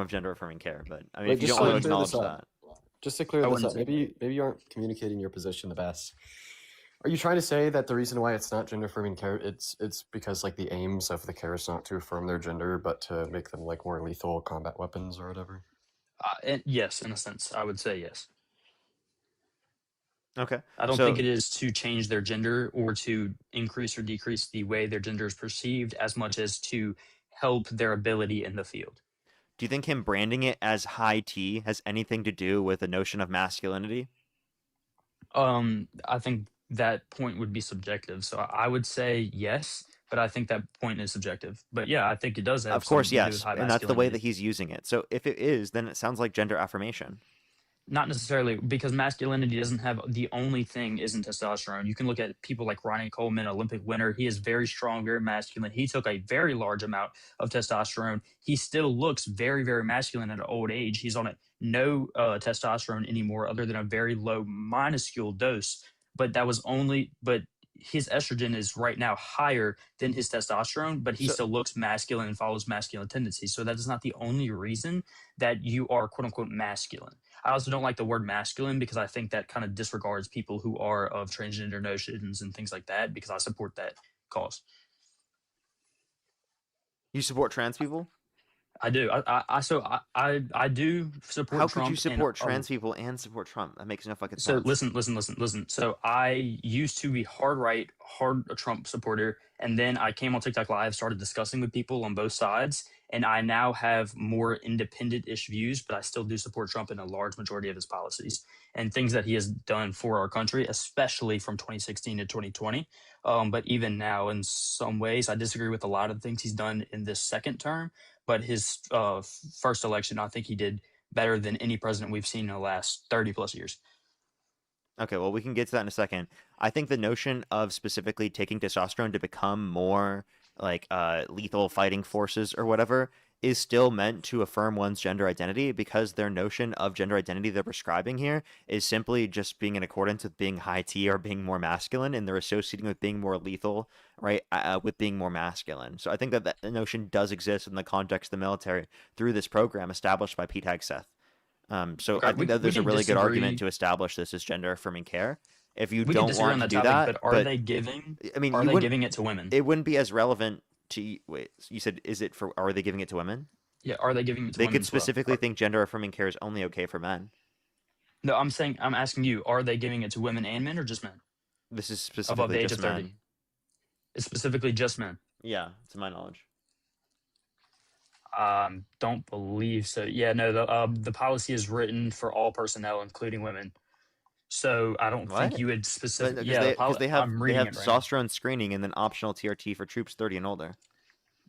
gender affirming care. But I mean, if you don't want to acknowledge that, just to clear this up, maybe you aren't communicating your position the best. Are you trying to say that the reason why it's not gender affirming care, it's because like the aims of the care is not to affirm their gender, but to make them like more lethal combat weapons or whatever? Yes, in a sense, I would say yes. Okay. I don't think it is to change their gender or to increase or decrease the way their gender is perceived as much as to help their ability in the field. Do you think him branding it as high T has anything to do with the notion of masculinity? I think that point would be subjective. So I would say yes, but I think that point is subjective. But yeah, I think it does have of course, something to do yes, with high and that's the way masculinity. that he's using it. So if it is, then it sounds like gender affirmation. Not necessarily, because masculinity doesn't have the only thing isn't testosterone. You can look at people like Ronnie Coleman, Olympic winner. He is very strong, very masculine. He took a very large amount of testosterone. He still looks very, very masculine at an old age. He's on no testosterone anymore other than a very low minuscule dose. But his estrogen is right now higher than his testosterone, but he still looks masculine and follows masculine tendencies. So that is not the only reason that you are quote unquote masculine. I also don't like the word masculine because I think that kind of disregards people who are of transgender notions and things like that, because I support that cause. You support trans people? I do. I do support Trump. How could you support trans people and support Trump? That makes no fucking sense. So listen. So I used to be hard a Trump supporter, and then I came on TikTok Live, started discussing with people on both sides, and I now have more independent-ish views, but I still do support Trump in a large majority of his policies and things that he has done for our country, especially from 2016 to 2020. But even now, in some ways, I disagree with a lot of the things he's done in this second term. But his first election, I think he did better than any president we've seen in the last 30 plus years. Okay, well, we can get to that in a second. I think the notion of specifically taking testosterone to become more like lethal fighting forces or whatever is still meant to affirm one's gender identity, because their notion of gender identity they're prescribing here is simply just being in accordance with being high T or being more masculine, and they're associating with being more lethal, right, with being more masculine. So I think that notion does exist in the context of the military through this program established by Pete Hegseth. So I think that there's a really good argument to establish this as gender affirming care. If you don't want to do that, but are they giving? I mean, are they giving it to women? It wouldn't be as relevant to. Wait, you said are they giving it to women? Yeah, are they giving it to women? They women could specifically think gender affirming care is only okay for men. No, I'm asking you, are they giving it to women and men or just men? This is specifically above the age just of 30. men. It's specifically just men. Yeah, to my knowledge. Don't believe so. Yeah, no, the policy is written for all personnel, including women. So I don't think you would specifically. Yeah, because they have testosterone screening and then optional TRT for troops 30 and older.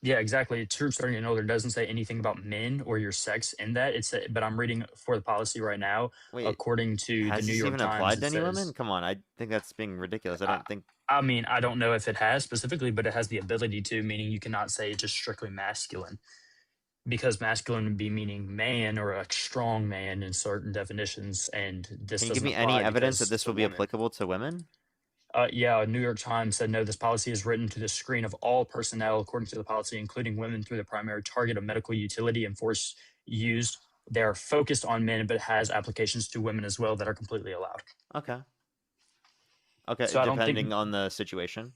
Yeah, exactly. Troops starting and older doesn't say anything about men or your sex in that. But I'm reading for the policy right now. Wait, According to the has New this York even Times, applied it to any women? says, Come on, I think that's being ridiculous. I I, don't think. I mean, I don't know if it has specifically, but it has the ability to, meaning you cannot say just strictly masculine, because masculine would be meaning man or a strong man in certain definitions, and this Can you give doesn't me any apply evidence that because this it's a will be woman. applicable to women? Yeah, New York Times said no, this policy is written to the screen of all personnel according to the policy, including women, through the primary target of medical utility and force used. They are focused on men, but has applications to women as well that are completely allowed. Okay. Okay, So I don't depending think on the situation.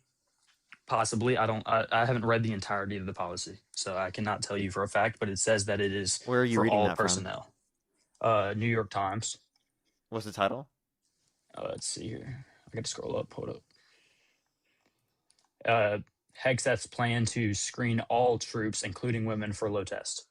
possibly, I haven't read the entirety of the policy, so I cannot tell you for a fact, but it says that it is Where are you for reading all that from? personnel. New York Times. What's the title? Let's see here. I got to scroll up. Hold up. Hegseth's plan to screen all troops, including women, for low test.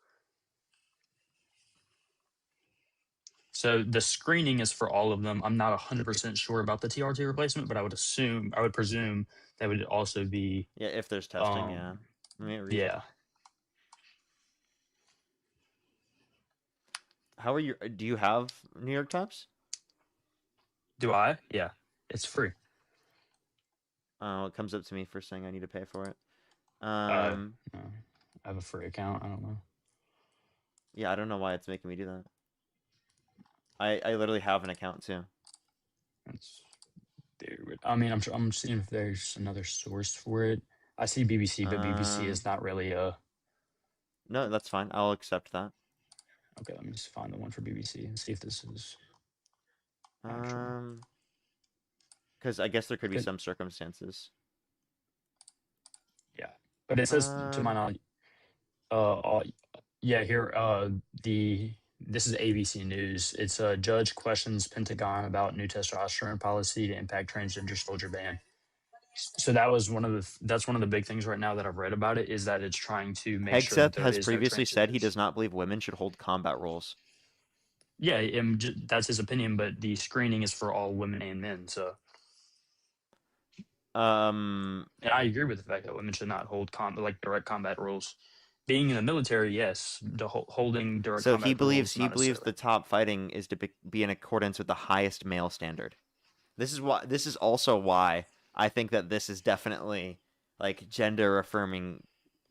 So the screening is for all of them. I'm not 100% sure about the TRT replacement, but I would presume that would also be. Yeah, if there's testing, yeah. Let me read it. Yeah. How are you? Do you have New York Times? Do I? Yeah. It's free. Oh, it comes up to me first saying I need to pay for it. No, I have a free account. I don't know. Yeah, I don't know why it's making me do that. I literally have an account too. That's weird. I mean, I'm seeing if there's another source for it. I see BBC, but BBC is not really a. No, that's fine. I'll accept that. Okay, let me just find the one for BBC and see if this is. Because I guess there could be some circumstances. Yeah, but it says to my knowledge. Yeah, here. This is ABC News. It's a judge questions Pentagon about new testosterone policy to impact transgender soldier ban. So that's one of the big things right now that I've read about it, is that it's trying to make sure that Hegseth there has is no previously said he transgenders. does not believe women should hold combat roles. Yeah, that's his opinion, but the screening is for all women and men. So, and I agree with the fact that women should not hold direct combat roles. Being in the military, yes, holding direct So combat he believes roles, the top fighting is to be in accordance with the highest male standard. This is also why I think that this is definitely like gender affirming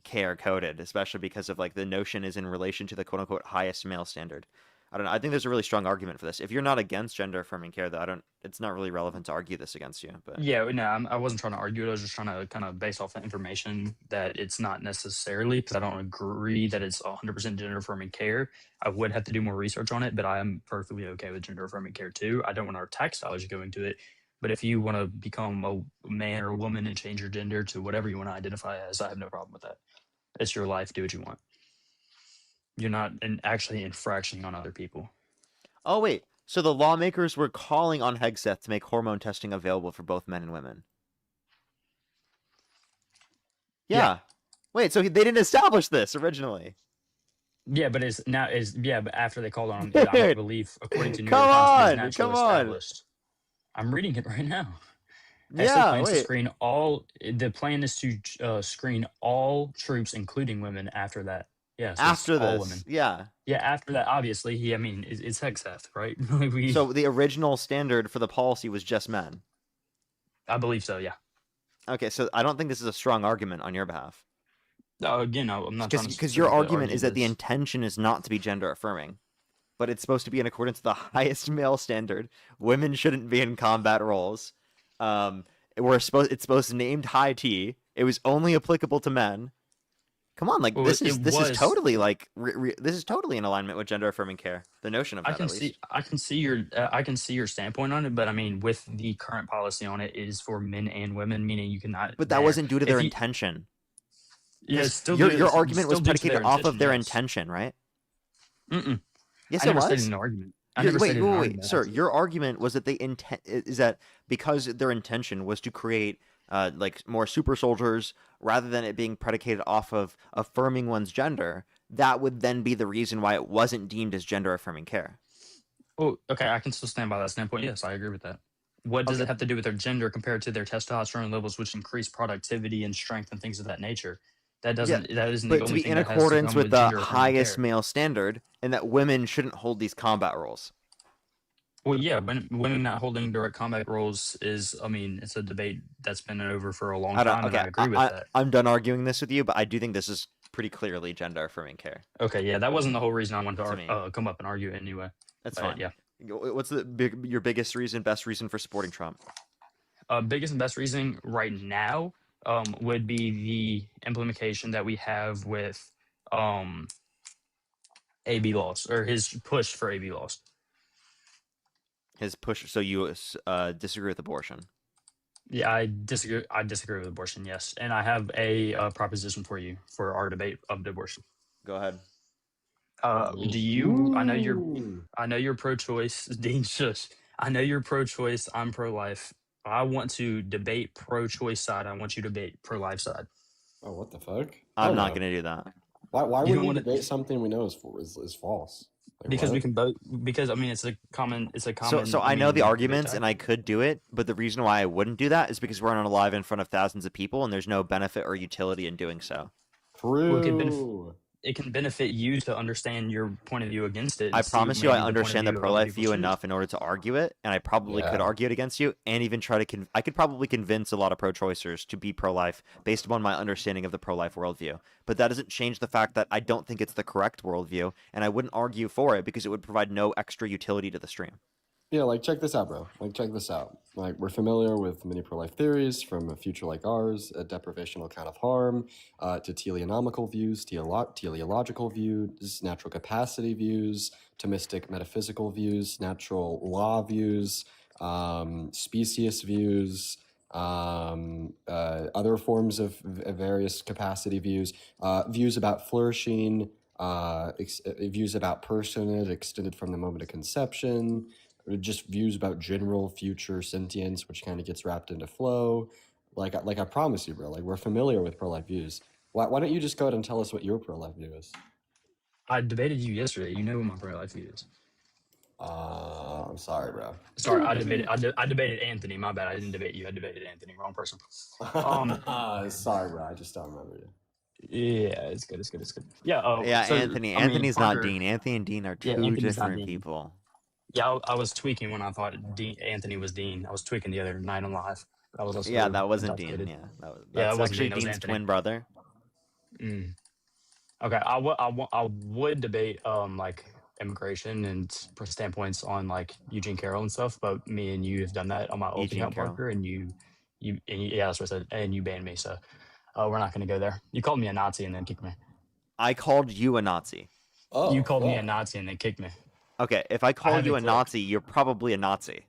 care coded, especially because of like the notion is in relation to the quote unquote highest male standard. I don't know. I think there's a really strong argument for this. If you're not against gender affirming care, though, it's not really relevant to argue this against you. But yeah, no, I wasn't trying to argue it. I was just trying to kind of base off the information that it's not necessarily, because I don't agree that it's 100% gender affirming care. I would have to do more research on it, but I am perfectly okay with gender affirming care too. I don't want our tax dollars going to it. But if you want to become a man or a woman and change your gender to whatever you want to identify as, I have no problem with that. It's your life. Do what you want. You're not actually infracting on other people. oh wait, so the lawmakers were calling on Hegseth to make hormone testing available for both men and women. Yeah. Wait, so they didn't establish this originally? Yeah, but but after they called on him, I believe, according to New York Come Times, it is on, naturally come on. established. I'm reading it right now. Yeah, plans to wait. screen all. The plan is to screen all troops, including women. After that, yeah. So After all this, women. yeah. Yeah, after that, obviously, I mean, it's Hegseth, right? So the original standard for the policy was just men. I believe so. Yeah. Okay, so I don't think this is a strong argument on your behalf. No, again, I'm not trying to. Because your argument argue is that the this. intention is not to be gender affirming, but it's supposed to be in accordance with the highest male standard. Women shouldn't be in combat roles. It's supposed to named high T. It was only applicable to men. Come on, like this is totally like this is totally in alignment with gender affirming care. The notion of that, I can see your standpoint on it, but I mean, with the current policy on it, is for men and women, meaning you cannot. But that wasn't due to their intention. Yeah, your argument was predicated off of their intention, right? Yes, it was. Stated an argument. Wait, sir. Your argument was that is that because their intention was to create like more super soldiers rather than it being predicated off of affirming one's gender, that would then be the reason why it wasn't deemed as gender affirming care. Oh, okay. I can still stand by that standpoint. Yes, I agree with that. What does it have to do with their gender compared to their testosterone levels, which increase productivity and strength and things of that nature? That doesn't. That isn't the but to only be thing in that has to accordance come with with the gender affirming highest care. male standard, and that women shouldn't hold these combat roles. Well, yeah, women not holding direct combat roles is, I mean, it's a debate that's been over for a long time, and I agree with that. I'm done arguing this with you, but I do think this is pretty clearly gender affirming care. Okay, yeah, that wasn't the whole reason I wanted to come up and argue it anyway. That's But, fine. Yeah. What's your biggest reason, best reason for supporting Trump? Biggest and best reason right now would be the implementation that we have with AB laws, or his push for AB laws. His push. So you disagree with abortion? Yeah, I disagree. I disagree with abortion. Yes, and I have a proposition for you for our debate of the abortion. Go ahead. Do you? I know you're pro-choice, Dean. Shush. I know you're pro-choice. I'm pro-life. I want to debate pro-choice side. I want you to debate pro-life side. Oh, what the fuck? I'm not gonna do that. Why would we debate something we know is false? Like, because what? we can both. Because I mean, it's a common. So I know the arguments, and I could do it, but the reason why I wouldn't do that is because we're on a live in front of thousands of people, and there's no benefit or utility in doing so. True. It can benefit you to understand your point of view against it. I promise you, I understand the pro-life view enough in order to argue it, and I probably could argue it against you, and even try to. I could probably convince a lot of pro-choicers to be pro-life based upon my understanding of the pro-life worldview. But that doesn't change the fact that I don't think it's the correct worldview, and I wouldn't argue for it because it would provide no extra utility to the stream. Yeah, like check this out, bro. Like check this out. Like we're familiar with many pro-life theories, from a future like ours, a deprivational kind of harm, to teleonomical views, teleological views, natural capacity views, Thomistic metaphysical views, natural law views, specious views, other forms of various capacity views, views about flourishing, views about personhood extended from the moment of conception, just views about general future sentience, which kind of gets wrapped into flow. Like I promise you, bro, like we're familiar with pro-life views. Why don't you just go ahead and tell us what your pro-life view is? I debated you yesterday. You know what my pro-life view is. I'm sorry, bro. Sorry, I debated Anthony. My bad. I didn't debate you. I debated Anthony. Wrong person. Sorry, bro. I just don't remember you. Yeah, it's good. It's good. It's good. Yeah. So, Anthony. I mean, Anthony's Parker, not Dean. Anthony and Dean are two Anthony's not different Dean. people. Yeah, I was tweaking when I thought Anthony was Dean. I was tweaking the other night on live. That was also that wasn't Dean. intoxicated. Yeah, that wasn't actually Dean, that was Dean's Anthony. twin brother. Okay, I would debate like immigration and standpoints on like Eugene Carroll and stuff, but me and you have done that on my old account, Parker, and you yeah, that's what I said, and you banned me, so we're not going to go there. You called me a Nazi and then kicked me. I called you a Nazi. Oh, you called me a Nazi and then kicked me. Okay, if I call you a Nazi, you're probably a Nazi.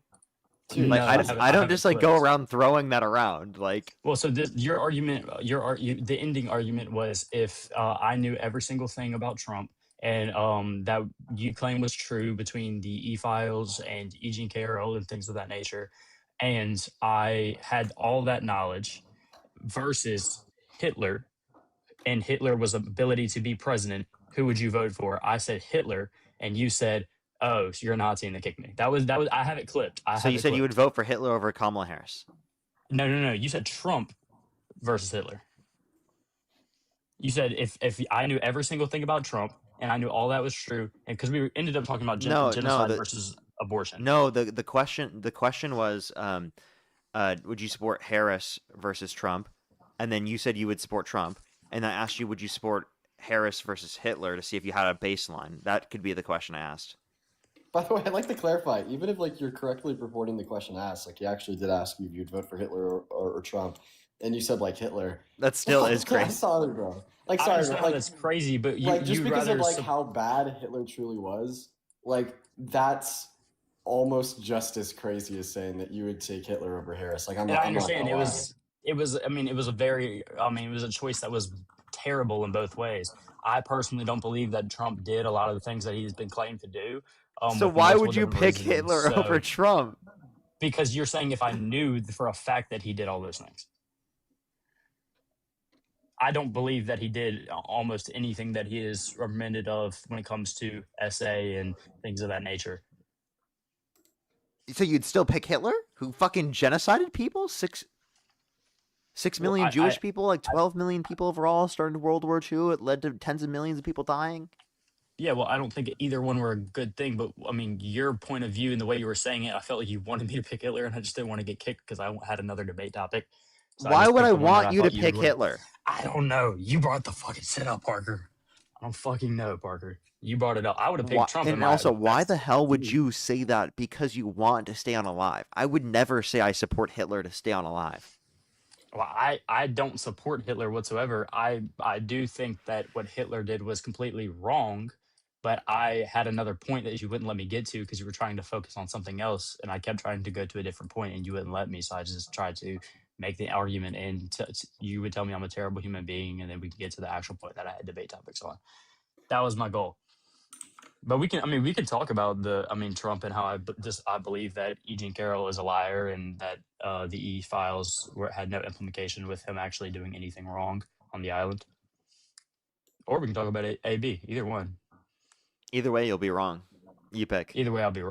Dude, like no, I don't just like go around throwing that around. Like, well, so your argument, the ending argument was if I knew every single thing about Trump and that you claim was true between the E-files and Eugene Carroll and things of that nature, and I had all that knowledge versus Hitler, and Hitler was ability to be president, who would you vote for? I said Hitler, and you said, oh, so you're a Nazi and they kicked me. That was I have it clipped. So you said you would vote for Hitler over Kamala Harris? No. You said Trump versus Hitler. You said if I knew every single thing about Trump and I knew all that was true, and because we ended up talking about genocide versus abortion. No, the question was, would you support Harris versus Trump? And then you said you would support Trump. And I asked you, would you support Harris versus Hitler, to see if you had a baseline. That could be the question I asked. By the way, I'd like to clarify, even if like you're correctly reporting the question asked, like he actually did ask you if you'd vote for Hitler or Trump, and you said like Hitler. That still is crazy. Sorry, bro. Like, I sorry, understand bro. Like, that's crazy, but like just because of like rather how bad Hitler truly was, like that's almost just as crazy as saying that you would take Hitler over Harris. Like I understand it was I mean it was a choice that was terrible in both ways. I personally don't believe that Trump did a lot of the things that he's been claimed to do. So why would you pick Hitler over Trump? Because you're saying if I knew for a fact that he did all those things. I don't believe that he did almost anything that he is recommended of when it comes to SA and things of that nature. So you'd still pick Hitler, who fucking genocided people? 6 Well, million I, Jewish I people, like 12 million people overall, starting World War II. It led to tens of millions of people dying. yeah, well, I don't think either one were a good thing, but I mean, your point of view and the way you were saying it, I felt like you wanted me to pick Hitler, and I just didn't want to get kicked because I had another debate topic. So I Why just would picked I the one that want I you to thought you would pick win. Hitler? I don't know. You brought the fucking shit up, Parker. I don't fucking know, Parker. You brought it up. I would have picked Trump. And also, why the hell would you say that because you want to stay on alive? I would never say I support Hitler to stay on alive. Well, I don't support Hitler whatsoever. I do think that what Hitler did was completely wrong, but I had another point that you wouldn't let me get to because you were trying to focus on something else, and I kept trying to go to a different point, and you wouldn't let me. So I just tried to make the argument, and you would tell me I'm a terrible human being, and then we could get to the actual point that I had debate topics on. That was my goal. But we can talk about Trump and how I believe that E. Jean Carroll is a liar and that the E files had no implication with him actually doing anything wrong on the island. Or we can talk about AB, either one. Either way, you'll be wrong. You pick. Either way, I'll be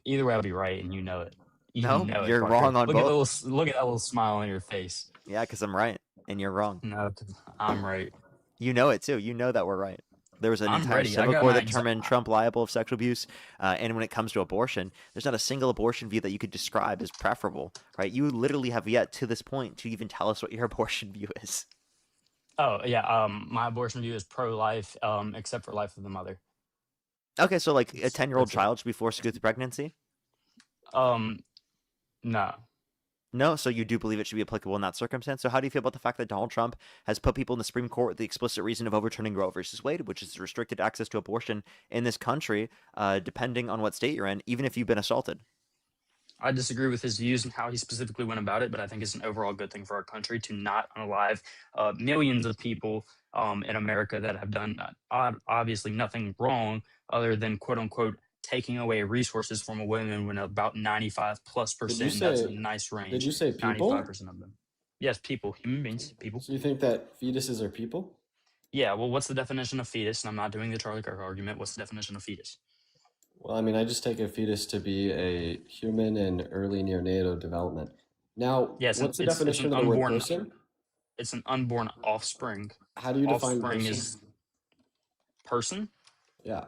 either way I'll be right, and you know it. You're wrong on both. Look at that little smile on your face. Yeah, because I'm right and you're wrong. No, I'm right. You know it too. You know that we're right. There was an entire civil court that determined Trump liable of sexual abuse. And when it comes to abortion, there's not a single abortion view that you could describe as preferable, right? You literally have yet to this point to even tell us what your abortion view is. Oh, yeah. My abortion view is pro-life, except for life of the mother. Okay, so like a 10-year-old child should be forced to go through pregnancy? No. No, so you do believe it should be applicable in that circumstance. So how do you feel about the fact that Donald Trump has put people in the Supreme Court with the explicit reason of overturning Roe versus Wade, which is restricted access to abortion in this country, depending on what state you're in, even if you've been assaulted? I disagree with his views and how he specifically went about it, but I think it's an overall good thing for our country to not unalive millions of people in America that have done obviously nothing wrong other than quote unquote taking away resources from a woman when about 95+%, that's a nice range. Did you say people? 95% of them. Yes, people, human beings, people. So you think that fetuses are people? Yeah, well, what's the definition of fetus? And I'm not doing the Charlie Kirk argument. What's the definition of fetus? Well, I mean, I just take a fetus to be a human in early neonatal development. Now, yes, what's the definition of the word person? It's an unborn offspring. How do you define offspring person? Is person? Yeah.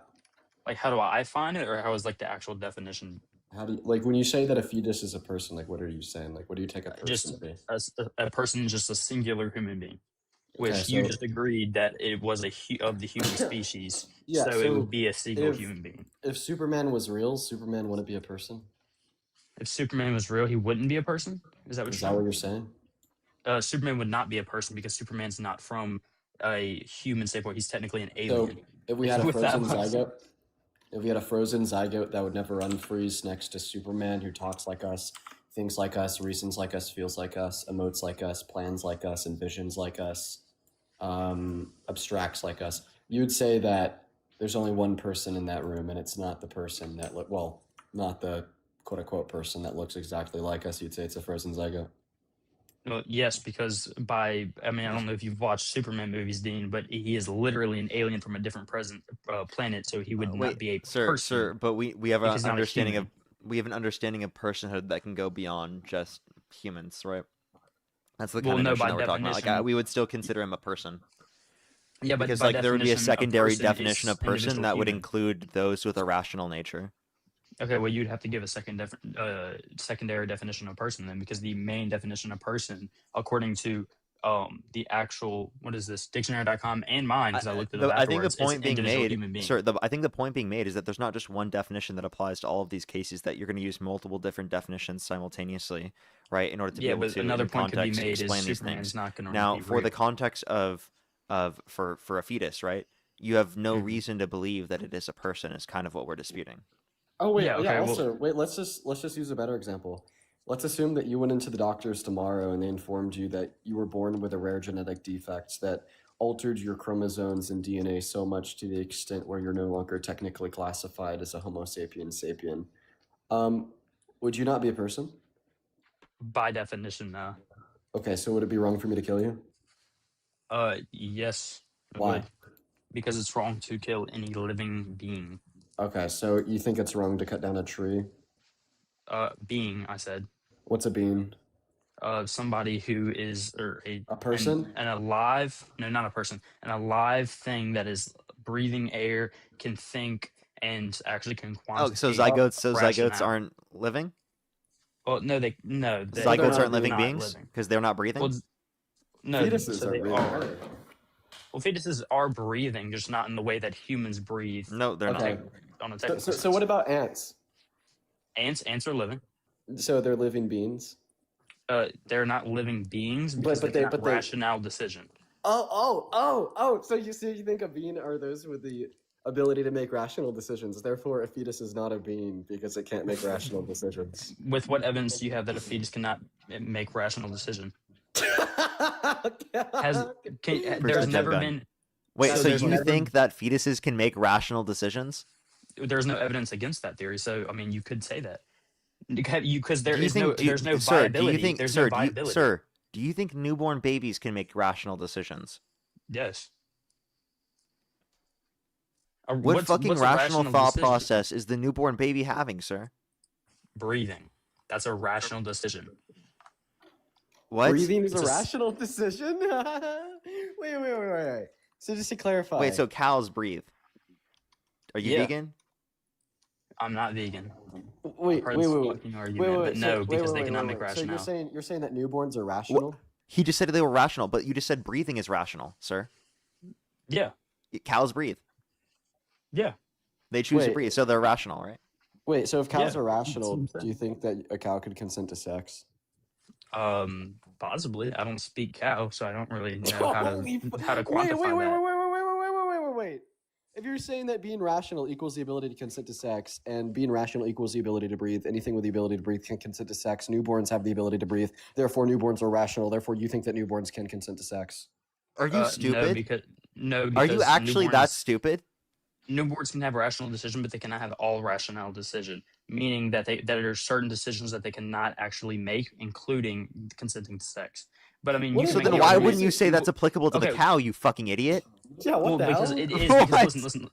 Like, how do I find it, or how is like the actual definition? How do you, like, when you say that a fetus is a person, like, what are you saying? Like, what do you take a person to be? A person is just a singular human being, which you just agreed that it was of the human species. Yeah, so it would be a single human being. If Superman was real, Superman wouldn't be a person? If Superman was real, he wouldn't be a person? Is that what you're saying? Superman would not be a person because Superman's not from a human standpoint. He's technically an alien. So if we had a frozen zygote, that would never unfreeze next to Superman, who talks like us, thinks like us, reasons like us, feels like us, emotes like us, plans like us, envisions like us, abstracts like us, you would say that there's only one person in that room, and it's not the person that not the quote-unquote person that looks exactly like us. You'd say it's a frozen zygote. Well, yes, because I don't know if you've watched Superman movies, Dean, but he is literally an alien from a different planet, so he would not be a person. Sir, but we have an understanding of personhood that can go beyond just humans, right? That's the kind of notion that we're talking about. Like, we would still consider him a person. Yeah, but because there would be a secondary definition of person that would include those with a rational nature. Okay, well, you'd have to give a secondary definition of person then, because the main definition of person, according to the actual, what is this, dictionary.com and mine, because I looked at I think the point being made, sir, I think the point being made is that there's not just one definition that applies to all of these cases, that you're going to use multiple different definitions simultaneously, right, in order to be able to, another in point could be context, made explain is these Superman's things. not going to Now, for the context of for a fetus, right, you have no reason to believe that it is a person is kind of what we're disputing. Oh wait, wait. Let's just use a better example. Let's assume that you went into the doctors tomorrow and they informed you that you were born with a rare genetic defect that altered your chromosomes and DNA so much to the extent where you're no longer technically classified as a Homo sapiens sapien. Would you not be a person? By definition, no. Okay, so would it be wrong for me to kill you? Yes. Why? Because it's wrong to kill any living being. Okay, so you think it's wrong to cut down a tree? Being, I said. What's a bean? somebody who is a person, an alive, no, not a person, an alive thing that is breathing air, can think, and actually can Oh, so quantitate zygotes rationale. aren't living? Well, no, they Zygotes aren't they're living not beings living. because they're not breathing. Well, no, fetuses so are they breathing. are. Well, fetuses are breathing, just not in the way that humans breathe. No, they're not. On a technical sense. So what about ants? Ants are living. So they're living beings. They're not living beings because they cannot rationale decision. Oh! So you think a being are those with the ability to make rational decisions? Therefore, a fetus is not a being because it can't make rational decisions. With what evidence do you have that a fetus cannot make rational decision? There's never been. Wait, so you think that fetuses can make rational decisions? There's no evidence against that theory, so I mean, you could say that because there's no viability. Sir, do you think newborn babies can make rational decisions? Yes. What fucking rational thought process is the newborn baby having, sir? Breathing. That's a rational decision. What? Breathing is a rational decision? Wait. So just to clarify. Wait, so cows breathe. Are you vegan? I'm not vegan. Wait. No, because they cannot make rationale. So you're saying that newborns are rational? He just said they were rational, but you just said breathing is rational, sir. Yeah. Cows breathe. Yeah. They choose to breathe, so they're rational, right? Wait, so if cows are rational, do you think that a cow could consent to sex? Possibly. I don't speak cow, so I don't really know how to quantify that. Wait. If you're saying that being rational equals the ability to consent to sex, and being rational equals the ability to breathe, anything with the ability to breathe can consent to sex. Newborns have the ability to breathe. Therefore, newborns are rational. Therefore, you think that newborns can consent to sex. Are you stupid? No, because are you actually that stupid? Newborns can have rational decision, but they cannot have all rational decision, meaning that there are certain decisions that they cannot actually make, including consenting to sex. But I mean, so then why wouldn't you say that's applicable to the cow, you fucking idiot? Yeah, what the because hell? it is. Because listen.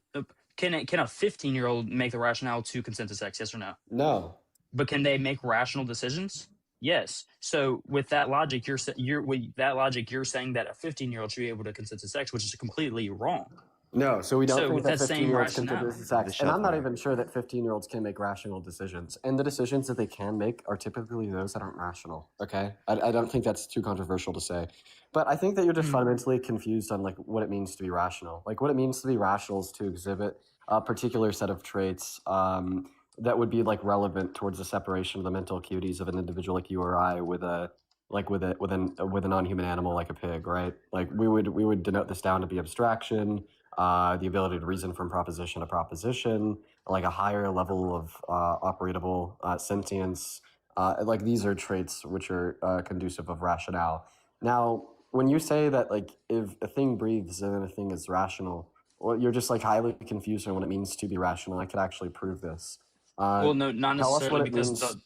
Can a 15-year-old make the rationale to consent to sex? Yes or no? No. But can they make rational decisions? Yes. So with that logic, you're saying that a 15-year-old should be able to consent to sex, which is completely wrong. No, so we don't think that 15-year-olds can rationale. consent to sex. And I'm not even sure that 15-year-olds can make rational decisions. And the decisions that they can make are typically those that aren't rational, okay? I don't think that's too controversial to say. But I think that you're just fundamentally confused on like what it means to be rational. Like what it means to be rational is to exhibit a particular set of traits that would be like relevant towards the separation of the mental acuities of an individual like you or I with a non-human animal like a pig, right? Like we would denote this down to be abstraction, the ability to reason from proposition to proposition, like a higher level of operatable sentience. Like these are traits which are conducive of rationale. Now, when you say that like if a thing breathes and then a thing is rational, well, you're just like highly confused on what it means to be rational. I could actually prove this. Well, no, not necessarily because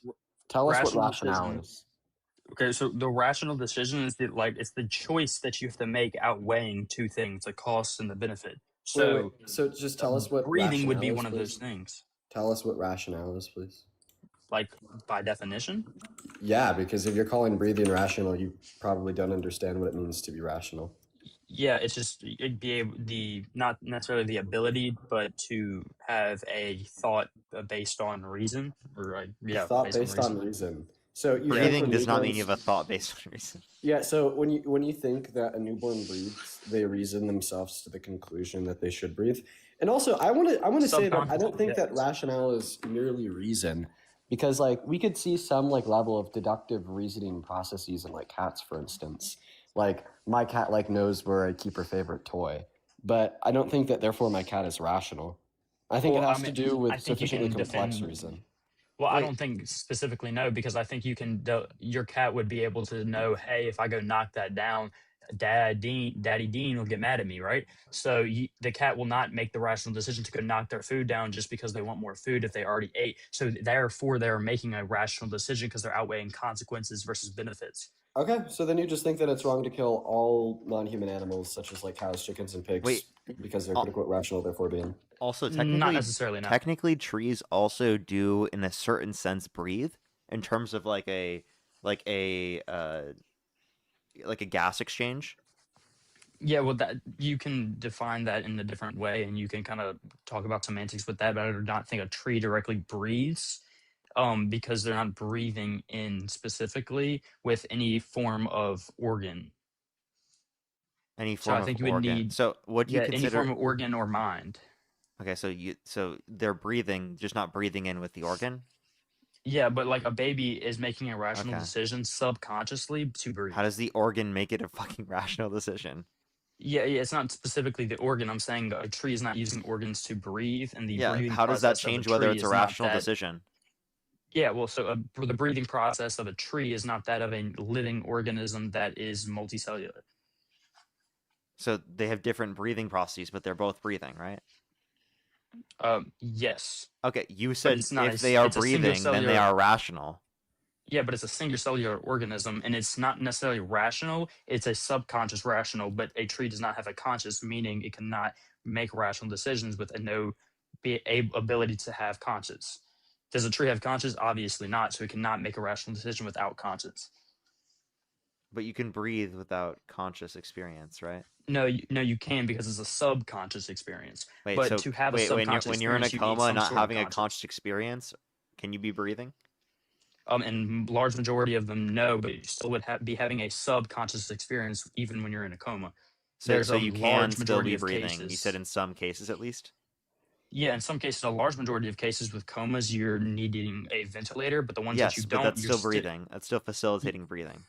tell us what rationale is. Okay, so the rational decision is it's the choice that you have to make outweighing two things, the cost and the benefit. So, So just tell us what breathing would be rationale one is, of those please. things. Tell us what rationale is, please. Like by definition? Yeah, because if you're calling breathing rational, you probably don't understand what it means to be rational. Yeah, it's just it'd be not necessarily the ability, but to have a thought based on reason, or thought based on reason. So breathing does not mean you have a thought based on reason. Yeah, so when you think that a newborn breathes, they reason themselves to the conclusion that they should breathe. And also, I want to say that I don't think that rationale is merely reason, because like we could see some like level of deductive reasoning processes in like cats, for instance. Like my cat like knows where I keep her favorite toy, but I don't think that therefore my cat is rational. I think it has to do with sufficiently complex reason. Well, I don't think specifically no, because I think your cat would be able to know, hey, if I go knock that down, Daddy Dean will get mad at me, right? So the cat will not make the rational decision to go knock their food down just because they want more food if they already ate. So therefore, they're making a rational decision because they're outweighing consequences versus benefits. Okay, so then you just think that it's wrong to kill all non-human animals, such as like cows, chickens, and pigs, because they're quote-unquote rational, therefore being. Also, technically, not necessarily. No. Technically, trees also do, in a certain sense, breathe in terms of like a like a gas exchange? Yeah, well, that you can define that in a different way, and you can kind of talk about semantics with that. But I do not think a tree directly breathes, because they're not breathing in specifically with any form of organ. Any So form I of think you would organ. need, So what do you yeah, any consider? form of organ or mind. Okay, so they're breathing, just not breathing in with the organ. Yeah, but like a baby is making a rational Okay. decision subconsciously to breathe. How does the organ make it a fucking rational decision? Yeah, it's not specifically the organ. I'm saying a tree is not using organs to breathe, and the Yeah, breathing how does that process of a change whether tree it's a is not rational that. decision? Yeah, well, so the breathing process of a tree is not that of a living organism that is multicellular. So they have different breathing processes, but they're both breathing, right? Yes. Okay, you But said it's not if they are it's a single breathing, then they cellular. are rational. Yeah, but it's a single cellular organism, and it's not necessarily rational. It's a subconscious rational, but a tree does not have a conscious, meaning it cannot make rational decisions with ability to have conscience. Does a tree have conscience? Obviously not. So it cannot make a rational decision without conscience. But you can breathe without conscious experience, right? No, you can, because it's a subconscious experience. Wait, But so to have a wait, subconscious when you're in a experience, you need coma and some not sort of having a conscience. conscious experience, can you be breathing? And large majority of them no, but you still would be having a subconscious experience even when you're in a coma. So There's a you can large still majority be of breathing. cases. You said in some cases at least? Yeah, in some cases, a large majority of cases with comas, you're needing a ventilator, but the ones that you Yes, but don't, that's you're still breathing. That's still facilitating breathing.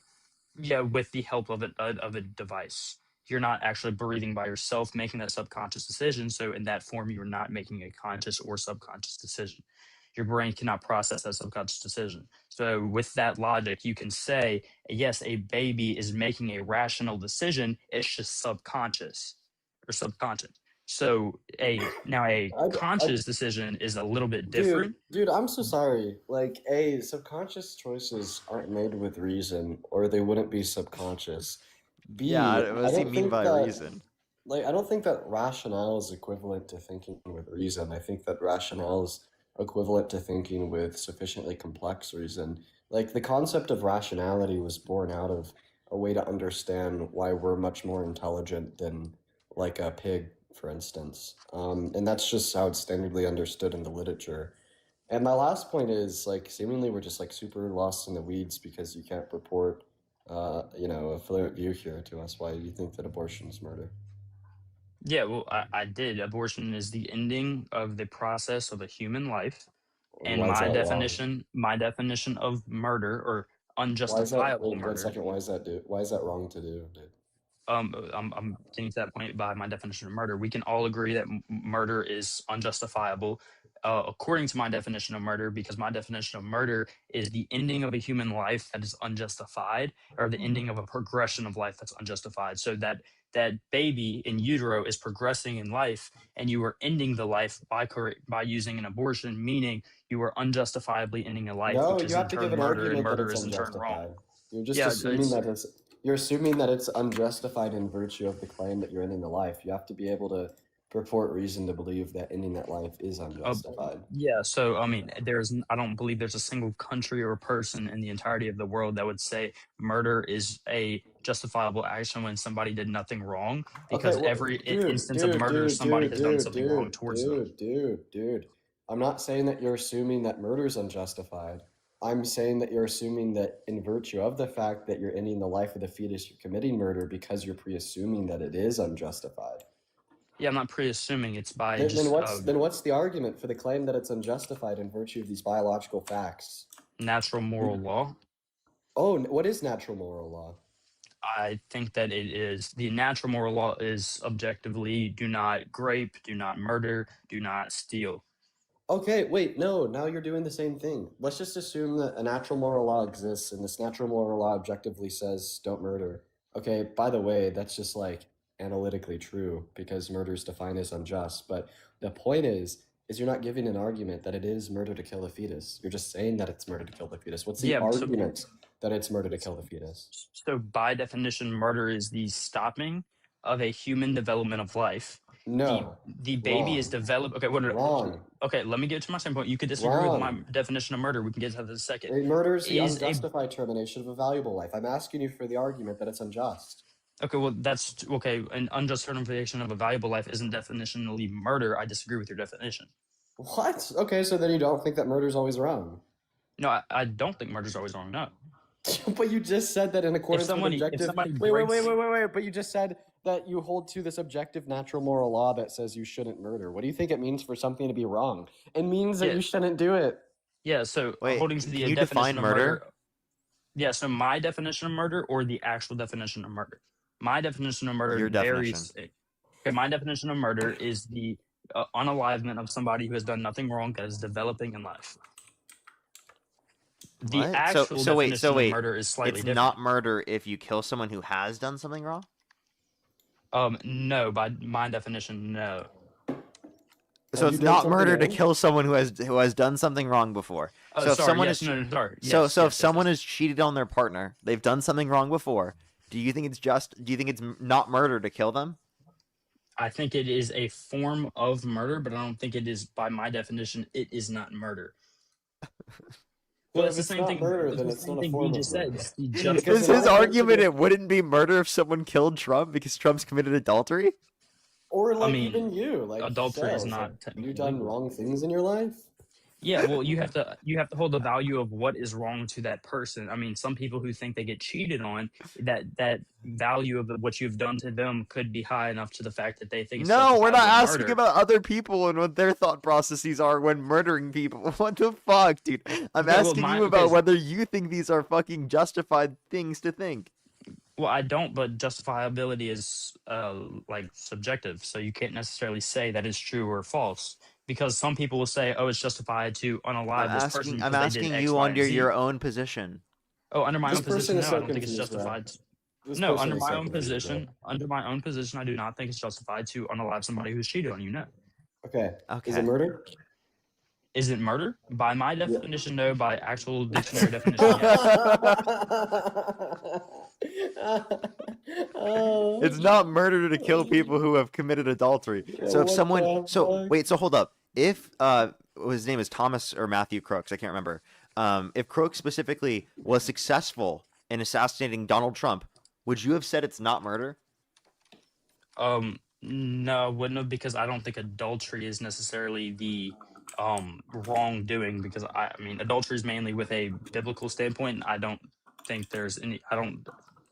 Yeah, with the help of a device. You're not actually breathing by yourself, making that subconscious decision. So in that form, you're not making a conscious or subconscious decision. Your brain cannot process that subconscious decision. So with that logic, you can say, yes, a baby is making a rational decision. It's just subconscious or subconscious. So a conscious decision is a little bit different. Dude, I'm so sorry. Like, subconscious choices aren't made with reason, or they wouldn't be subconscious. B, Yeah, what does he don't mean think by that, reason? Like, I don't think that rationale is equivalent to thinking with reason. I think that rationale is equivalent to thinking with sufficiently complex reason. Like, the concept of rationality was born out of a way to understand why we're much more intelligent than, like, a pig, for instance. And that's just how it's standardly understood in the literature. And my last point is, like, seemingly we're just, like, super lost in the weeds because you can't report, a fluent view here to us why you think that abortion is murder. Yeah, well, I did. Abortion is the ending of the process of a human life. And Why is that wrong? my definition of murder or Why is that, unjustifiable wait, one murder. second, why is that wrong to do, dude? I'm getting to that point by my definition of murder. We can all agree that murder is unjustifiable, according to my definition of murder, because my definition of murder is the ending of a human life that is unjustified, or the ending of a progression of life that's unjustified. So that baby in utero is progressing in life, and you are ending the life by using an abortion, meaning you are unjustifiably ending a life, No, which you is in have to give turn an murder, and argument that murder it's is in turn wrong. unjustified. You're just Yeah, assuming that it's unjustified in virtue of the claim that you're ending the life. You have to be able to purport reason to believe that ending that life is unjustified. Yeah, so I mean, I don't believe there's a single country or person in the entirety of the world that would say murder is a justifiable action when somebody did nothing wrong, because every instance of murder, somebody has done something wrong towards them. Dude. I'm not saying that you're assuming that murder is unjustified. I'm saying that you're assuming that in virtue of the fact that you're ending the life of the fetus, you're committing murder because you're pre-assuming that it is unjustified. Yeah, I'm not pre-assuming. It's by Then what's the argument for the claim that it's unjustified in virtue of these biological facts? Natural moral law. Oh, what is natural moral law? I think that it is the natural moral law is objectively do not grape, do not murder, do not steal. Okay, wait, no, now you're doing the same thing. Let's just assume that a natural moral law exists and this natural moral law objectively says don't murder. Okay, by the way, that's just like analytically true because murder is defined as unjust. But the point is you're not giving an argument that it is murder to kill a fetus. You're just saying that it's murder to kill the fetus. What's the argument that it's murder to kill the fetus? So by definition, murder is the stopping of a human development of life. No. The baby is developed. Okay, Wrong. Okay, let me get to my second point. You could disagree with my Wrong. definition of murder. We can get to that in a second. Murder is the Is unjustified termination of a valuable life. I'm asking you for the argument that it's unjust. Okay, well, that's okay. An unjust termination of a valuable life isn't definitionally murder. I disagree with your definition. What? Okay, so then you don't think that murder's always wrong? No, I don't think murder's always wrong. No. But you just said that in accordance with objective. Wait. But you just said that you hold to this objective natural moral law that says you shouldn't murder. What do you think it means for something to be wrong? It means that you shouldn't do it. Yeah. So holding to the can you define definition of murder. Yeah. So my definition of murder or the actual definition of murder. My definition of murder varies. Okay, my definition of murder is the unalivement of somebody who has done nothing wrong that is developing in life. The actual definition of murder is slightly different. It's not murder if you kill someone who has done something wrong? No, by my definition, no. So it's not murder to kill someone who has done something wrong before. Oh, so if sorry, someone yes, is no, sorry. so Yes, if yes, someone has cheated on their partner, they've done something wrong before. Do you think it's not murder to kill them? I think it is a form of murder, but I don't think it is, by my definition, it is not murder. Well, it's the same thing. Murder, then it's not a form of murder. Is his argument it wouldn't be murder if someone killed Trump because Trump's committed adultery? Or even you, like adultery is not. Have you done wrong things in your life? Yeah, well, you have to hold the value of what is wrong to that person. I mean, some people who think they get cheated on, that value of what you've done to them could be high enough to the fact that they think. No, we're not asking about other people and what their thought processes are when murdering people. What the fuck, dude? I'm asking you about whether you think these are fucking justified things to think. Well, I don't, but justifiability is like subjective, so you can't necessarily say that it's true or false. Because some people will say, "Oh, it's justified to unalive this person." I'm asking you under your own position. Oh, under my own position, no, I don't think it's justified. No, under my own position, I do not think it's justified to unalive somebody who's cheated on you. No. Okay. Is it murder? Is it murder? By my definition, no. By actual dictionary definition, yes. It's not murder to kill people who have committed adultery. So if someone, wait, so hold up. If his name is Thomas or Matthew Crooks, I can't remember. If Crooks specifically was successful in assassinating Donald Trump, would you have said it's not murder? No, wouldn't have, because I don't think adultery is necessarily the wrongdoing, because I mean adultery is mainly with a biblical standpoint, and I don't think there's any.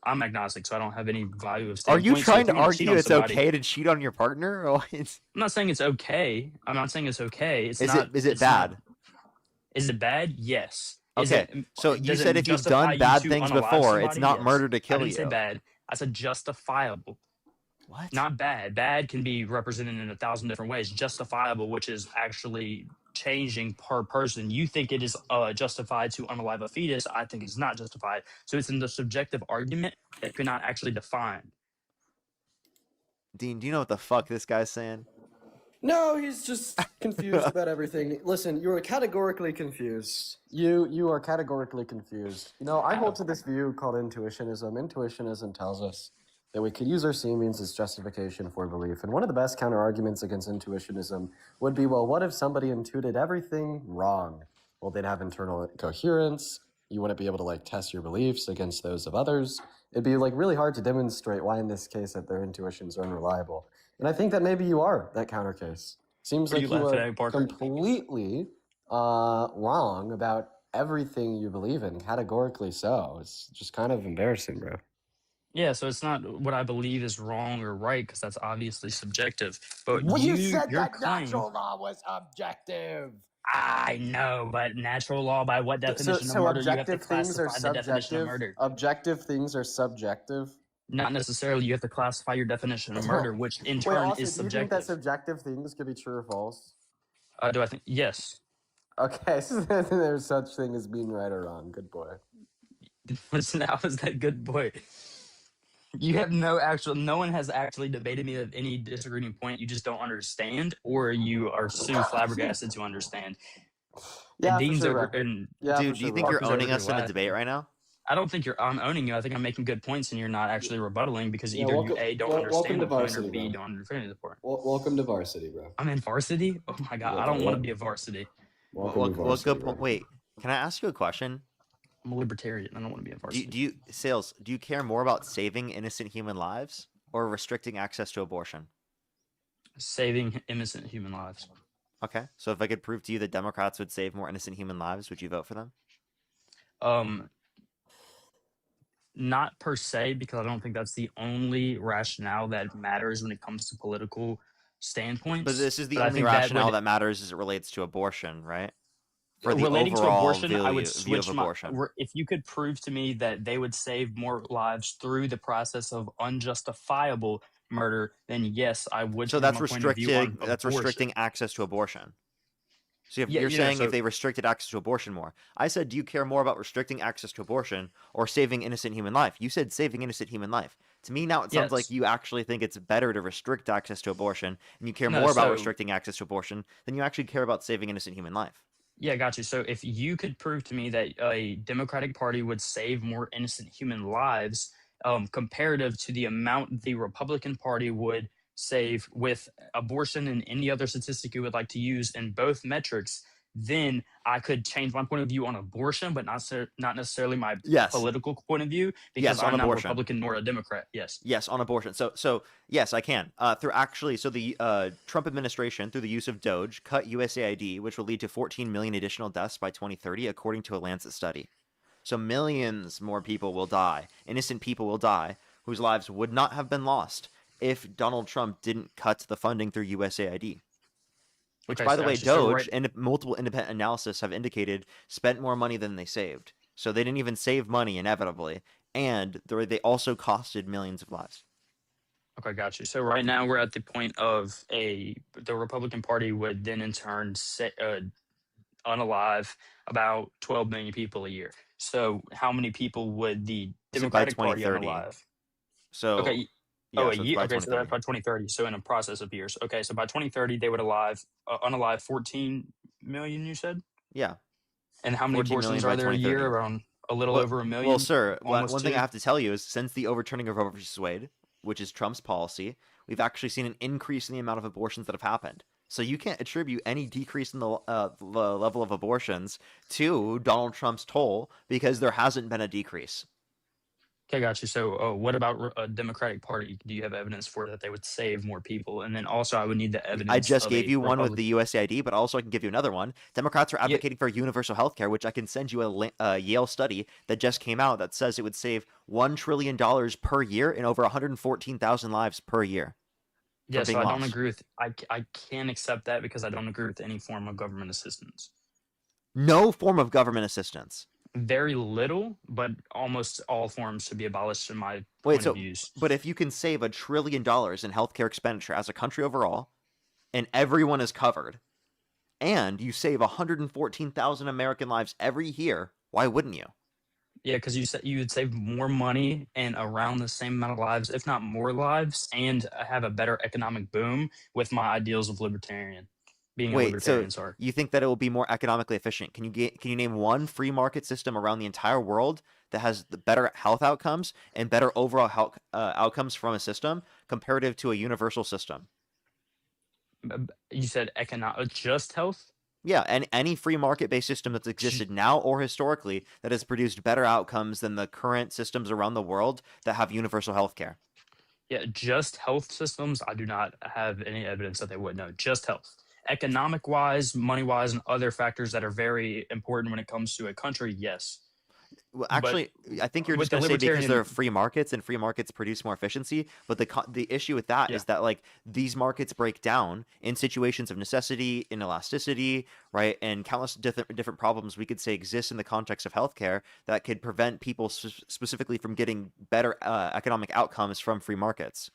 I'm agnostic, so I don't have any value of standpoint. Are you trying to argue it's okay to cheat on your partner? Or I'm not saying it's okay. I'm not saying it's okay. Is it bad? Is it bad? Yes. Okay, so you said if you've done bad things before, it's not murder to kill you. I didn't say bad. I said justifiable. What? Not bad. Bad can be represented in 1,000 different ways. Justifiable, which is actually changing per person. You think it is justified to unalive a fetus. I think it's not justified. So it's in the subjective argument that you're not actually defined. Dean, do you know what the fuck this guy's saying? No, he's just confused about everything. Listen, you are categorically confused. You are categorically confused. You know, I hold to this view called intuitionism. Intuitionism tells us that we could use our seemings as justification for belief. And one of the best counter-arguments against intuitionism would be, well, what if somebody intuited everything wrong? Well, they'd have internal coherence. You wouldn't be able to, like, test your beliefs against those of others. It'd be, like, really hard to demonstrate why, in this case, that their intuitions are unreliable. And I think that maybe you are that counter case. Seems like you are completely wrong about everything you believe in, categorically so. It's just kind of embarrassing, bro. Yeah, so it's not what I believe is wrong or right, because that's obviously subjective. But well, you said that natural law was objective. I know, but natural law, by what definition of murder? You have to classify the definition of murder. Objective things are subjective. Not necessarily. You have to classify your definition of murder, which in turn is subjective. Do you think that subjective things could be true or false? Do I think? Yes. Okay, so there's such thing as being right or wrong. Good boy. Listen, how is that good boy? You have no one has actually debated me at any disagreeing point. You just don't understand, or you are so flabbergasted to understand. Yeah, Dean's over. Dude, do you think you're owning us in a debate right now? I don't think I'm owning you. I think I'm making good points, and you're not actually rebuttaling because Yeah, either you welcome, A, don't welcome understand to the point, or varsity, B, bro. don't understand the point. Welcome to varsity, bro. I'm in varsity? Oh my God. Yeah, I bro. don't want to be a varsity. Welcome to varsity, good bro. point. Wait, can I ask you a question? I'm a libertarian. I don't want to be a varsity. Do you care more about saving innocent human lives or restricting access to abortion? Saving innocent human lives. Okay, so if I could prove to you that Democrats would save more innocent human lives, would you vote for them? Not per se, because I don't think that's the only rationale that matters when it comes to political standpoints. But this is the I only think rationale that matters as it relates to abortion, right? For the relating to overall abortion, I would view of switch abortion. if you could prove to me that they would save more lives through the process of unjustifiable murder, then yes, I would. So change that's my point of view on restricting abortion. access to abortion. So Yeah, you're saying so if they restricted access to abortion more. I said, do you care more about restricting access to abortion or saving innocent human life? You said saving innocent human life. To me now it sounds like yes. you actually think it's better to restrict access to abortion, and you care No, more about so restricting access to abortion than you actually care about saving innocent human life. yeah, got you. So if you could prove to me that a Democratic Party would save more innocent human lives, comparative to the amount the Republican Party would save with abortion and any other statistic you would like to use in both metrics, then I could change my point of view on abortion, but not necessarily my Yes. political point of view, because Yes, on I'm not a abortion. Republican nor a Democrat. Yes. Yes, on abortion. So yes, I can. So the Trump administration, through the use of Doge, cut USAID, which will lead to 14 million additional deaths by 2030, according to a Lancet study. So millions more people will die, innocent people will die, whose lives would not have been lost if Donald Trump didn't cut the funding through USAID. Which, Okay, by so the way, actually, so Doge right- and multiple independent analysis have indicated spent more money than they saved. So they didn't even save money, inevitably, and they also costed millions of lives. Okay, got you. So right now we're at the point of the Republican Party would then in turn unalive about 12 million people a year. So how many people would the By Democratic Party 2030. unalive? So Okay. yeah, Oh, a so it's year. by Okay, so 2030. that's by 2030. So in a process of years. Okay, so by 2030 they would unalive 14 million. You said. Yeah. And how many 14 million abortions by are there a year? 2030. Around a little Well, over a million. Well, sir, almost one thing I two? have to tell you is since the overturning of Roe v. Wade, which is Trump's policy, we've actually seen an increase in the amount of abortions that have happened. So you can't attribute any decrease in the level of abortions to Donald Trump's toll because there hasn't been a decrease. Okay, got you. So, what about a Democratic Party? Do you have evidence for that they would save more people? And then also, I would need the evidence. I just of gave a you one with Republican- the USAID, but also I can give you another one. Democrats are advocating for universal health care, which I can send you a Yale study that just came out that says it would save $1 trillion per year and over 114,000 lives per year. Yeah, so being I don't lost. agree with. I can't accept that because I don't agree with any form of government assistance. No form of government assistance. Very little, but almost all forms should be abolished in my Wait, point so of views. but if you can save $1 trillion in healthcare expenditure as a country overall, and everyone is covered, and you save 114,000 American lives every year, why wouldn't you? Yeah, because you said you would save more money and around the same amount of lives, if not more lives, and have a better economic boom with my ideals of libertarian. Being a Wait, libertarian, so sorry. you think that it will be more economically efficient? Can you name one free market system around the entire world that has the better health outcomes and better overall health outcomes from a system comparative to a universal system? You said just health? Yeah, and any free market-based system that's existed now or historically that has produced better outcomes than the current systems around the world that have universal health care. Yeah, just health systems, I do not have any evidence that they would. No, just health. Economic wise, money wise, and other factors that are very important when it comes to a country, yes. Well, actually, I think you're just going to say because they're free markets and free markets produce more efficiency. But the issue with that is that like these markets break down in situations of necessity, inelasticity, right, and countless different problems we could say exist in the context of healthcare that could prevent people specifically from getting better economic outcomes from free markets.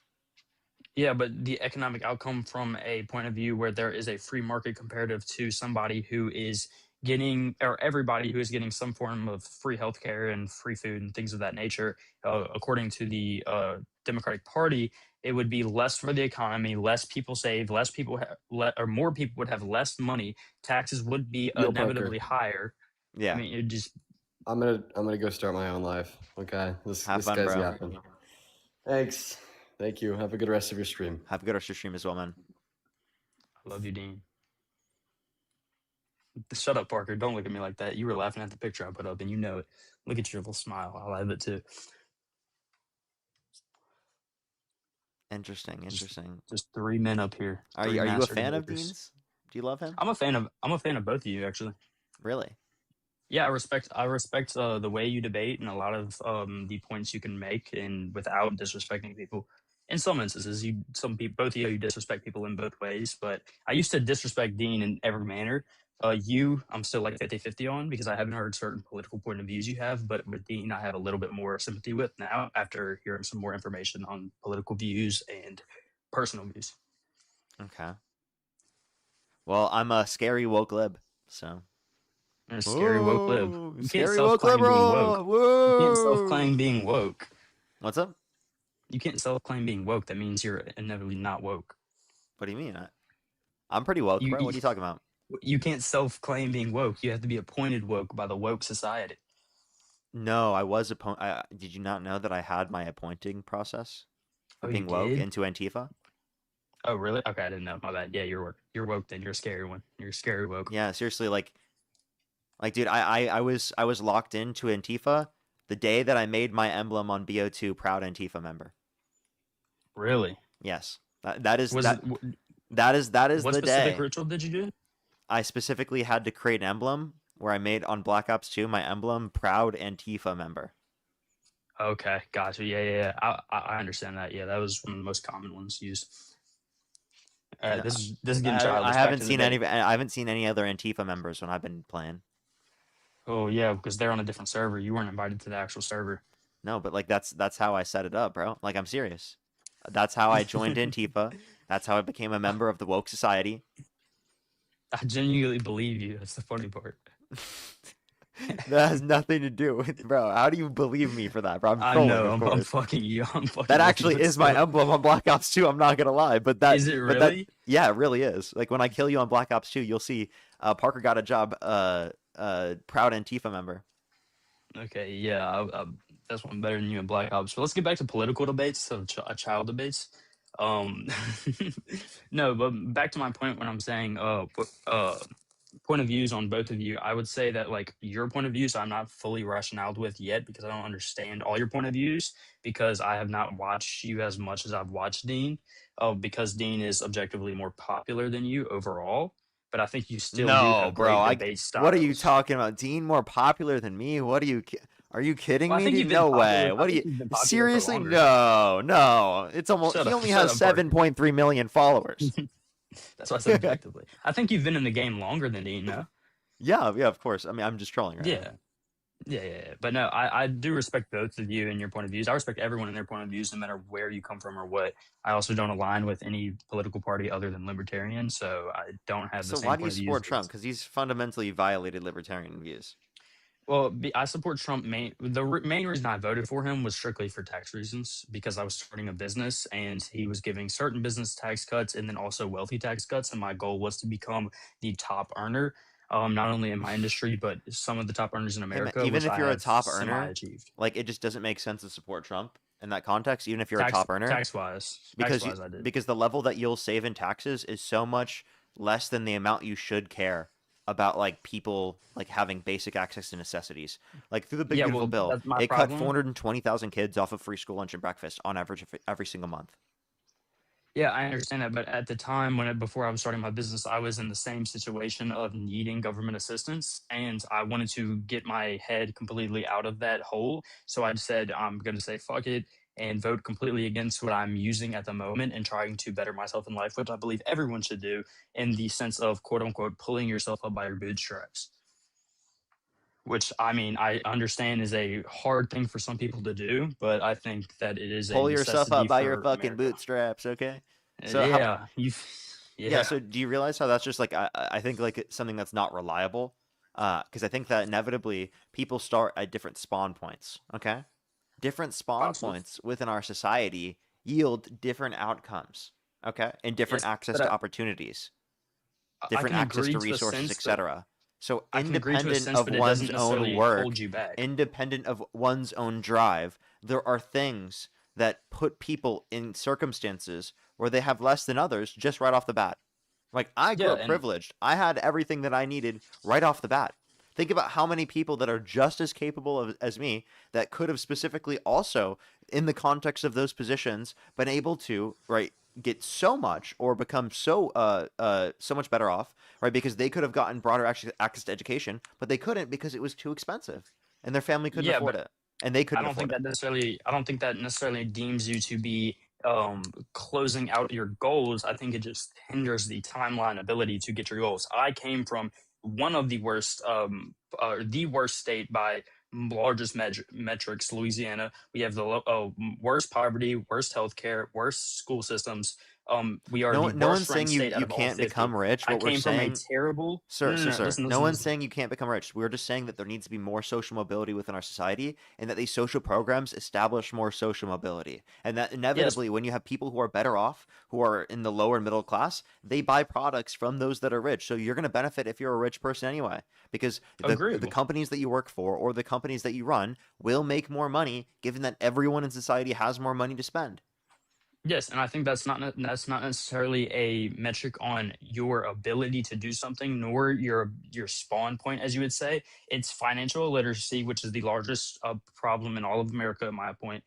Yeah, but the economic outcome from a point of view where there is a free market comparative to somebody who is getting, or everybody who is getting some form of free healthcare and free food and things of that nature, according to the Democratic Party, it would be less for the economy, less people save, less people, or more people would have less money. Taxes would be inevitably higher. Yeah. I mean, it just I'm gonna go start my own life. Okay, this Have fun, guy's bro. yapping. Thanks. Thank you. Have a good rest of your stream. Have a good rest of your stream as well, man. I love you, Dean. Shut up, Parker. Don't look at me like that. You were laughing at the picture I put up, and you know it. Look at your little smile. I love it too. Interesting. Just 3 men up here. Are you a fan of Dean's? Do you love him? I'm a fan of both of you, actually. Really? Yeah, I respect the way you debate and a lot of the points you can make, and without disrespecting people. In some instances, both of you disrespect people in both ways. But I used to disrespect Dean in every manner. I'm still like 50-50 on, because I haven't heard certain political point of views you have. But with Dean, I have a little bit more sympathy with now after hearing some more information on political views and personal views. Okay. Well, I'm a scary woke lib, so. You're a scary woke lib. You can't Scary woke self-claim being liberal. woke. Whoa. You can't self-claim being woke. What's up? You can't self-claim being woke. That means you're inevitably not woke. What do you mean? I'm pretty woke, bro. What are you talking about? You can't self-claim being woke. You have to be appointed woke by the woke society. No, I was did you not know that I had my appointing process for being woke into Antifa? Oh, really? Okay, I didn't know. My bad. Yeah, you're woke. You're woke then. You're a scary one. You're a scary woke. Yeah, seriously, like dude, I was locked into Antifa the day that I made my emblem on BO2 proud Antifa member. Really? Yes. That is What the specific day. ritual did you do? I specifically had to create an emblem where I made on Black Ops 2 my emblem proud Antifa member. Okay, gotcha. Yeah. I understand that. Yeah, that was one of the most common ones used. This is getting childish. I haven't seen any other Antifa members when I've been playing. Oh yeah, because they're on a different server. You weren't invited to the actual server. No, but like that's how I set it up, bro. Like I'm serious. That's how I joined Antifa. That's how I became a member of the woke society. I genuinely believe you. That's the funny part. That has nothing to do with, bro. How do you believe me for that, bro? I know. I'm fucking you. That actually is my emblem on Black Ops 2. I'm not gonna lie, but that is it really? Yeah, it really is. Like when I kill you on Black Ops 2, you'll see Parker got a job. Proud Antifa member. Okay, yeah, that's one better than you in Black Ops. But let's get back to political debates, so child debates. No, but back to my point when I'm saying point of views on both of you. I would say that like your point of views I'm not fully rationaled with yet, because I don't understand all your point of views, because I have not watched you as much as I've watched Dean. Because Dean is objectively more popular than you overall. But I think you still do have great debate styles. What are you talking about? Dean more popular than me? What are you kidding Well, I me? think Dude? you've been No popular- way. I What are think you you've been popular for seriously? longer. No. It's almost Shut he up, only shut has up, Parker. 7.3 million followers. That's why I said objectively. I think you've been in the game longer than Dean, no? Yeah, of course. I mean, I'm just trolling right now. Yeah. But no, I do respect both of you and your point of views. I respect everyone and their point of views, no matter where you come from or what. I also don't align with any political party other than libertarian, so I don't have the So same why do you point of views support as- Trump? Because he's fundamentally violated libertarian views. Well, I support Trump. Main reason I voted for him was strictly for tax reasons, because I was starting a business and he was giving certain business tax cuts and then also wealthy tax cuts. And my goal was to become the top earner, not only in my industry, but some of the top earners in Hey, man, America. even which if I you're a have top earner, semi-achieved. like it just doesn't make sense to support Trump in that context. Even if you're a top earner, tax-wise, I did. because the level that you'll save in taxes is so much less than the amount you should care about, like people like having basic access to necessities. Like through the Big Beautiful Bill, that's my it cut problem. 420,000 kids off of free school lunch and breakfast on average every single month. Yeah, I understand that, but at the time before I was starting my business, I was in the same situation of needing government assistance, and I wanted to get my head completely out of that hole. So I said, I'm going to say fuck it and vote completely against what I'm using at the moment and trying to better myself in life, which I believe everyone should do, in the sense of quote unquote pulling yourself up by your bootstraps. Which, I mean, I understand is a hard thing for some people to do, but I think that it is Pull a yourself necessity up by your for fucking America. bootstraps, okay? Yeah, yeah. So do you realize how that's just like I think like something that's not reliable? Because I think that inevitably people start at different spawn points. Okay, different spawn points within our society yield different outcomes. Okay, and different access to opportunities, different can access agree to to a resources, sense, etc. So I can agree to a independent sense, of but it one's doesn't own necessarily work, hold you back. independent of one's own drive, there are things that put people in circumstances where they have less than others just right off the bat. Like, I grew Yeah, up and privileged. I had everything that I needed right off the bat. Think about how many people that are just as capable as me that could have specifically also, in the context of those positions, been able to, right, get so much or become so much better off, right? Because they could have gotten broader access to education, but they couldn't because it was too expensive and their family couldn't yeah, afford but it and they I couldn't don't think afford it. that necessarily. I don't think that necessarily deems you to be closing out your goals. I think it just hinders the timeline ability to get your goals. I came from one of the worst state by largest metrics, Louisiana. We have the worst poverty, worst healthcare, worst school systems. We are No, the no worst one's saying ranked state out you of all can't 50. become rich. I What we're came from a saying, terrible. sir, sir, sir. Listen, No listen, one's listen. saying you can't become rich. We're just saying that there needs to be more social mobility within our society, and that these social programs establish more social mobility, and that Yes, inevitably, when you have people who are better off, who are in the lower middle class, they buy products from those that are rich. So you're going to benefit if you're a rich person anyway, because agree. the companies that you work for or the companies that you run will make more money, given that everyone in society has more money to spend. Yes, and I think that's not necessarily a metric on your ability to do something, nor your spawn point, as you would say. It's financial illiteracy, which is the largest problem in all of America, in my point.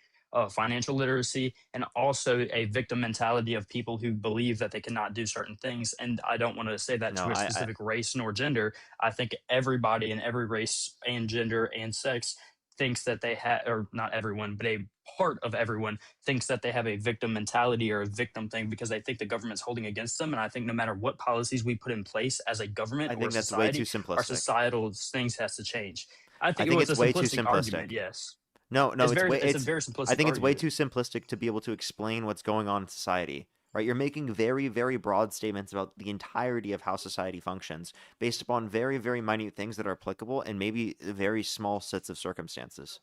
Financial literacy, and also a victim mentality of people who believe that they cannot do certain things. And I don't want to say that No, to a I specific race nor gender. I think everybody in every race and gender and sex thinks that they have, or not everyone, but a part of everyone thinks that they have a victim mentality or a victim thing because they think the government's holding against them. And I think no matter what policies we put in place as a government I or a think that's way too society, our simplistic. societal things has to change. I I think it think was it's a way too simplistic argument. simplistic. Yes, No, no, it's a it's very I simplistic think it's way argument. too simplistic to be able to explain what's going on in society. Right? You're making very, very broad statements about the entirety of how society functions based upon very, very minute things that are applicable and maybe very small sets of circumstances.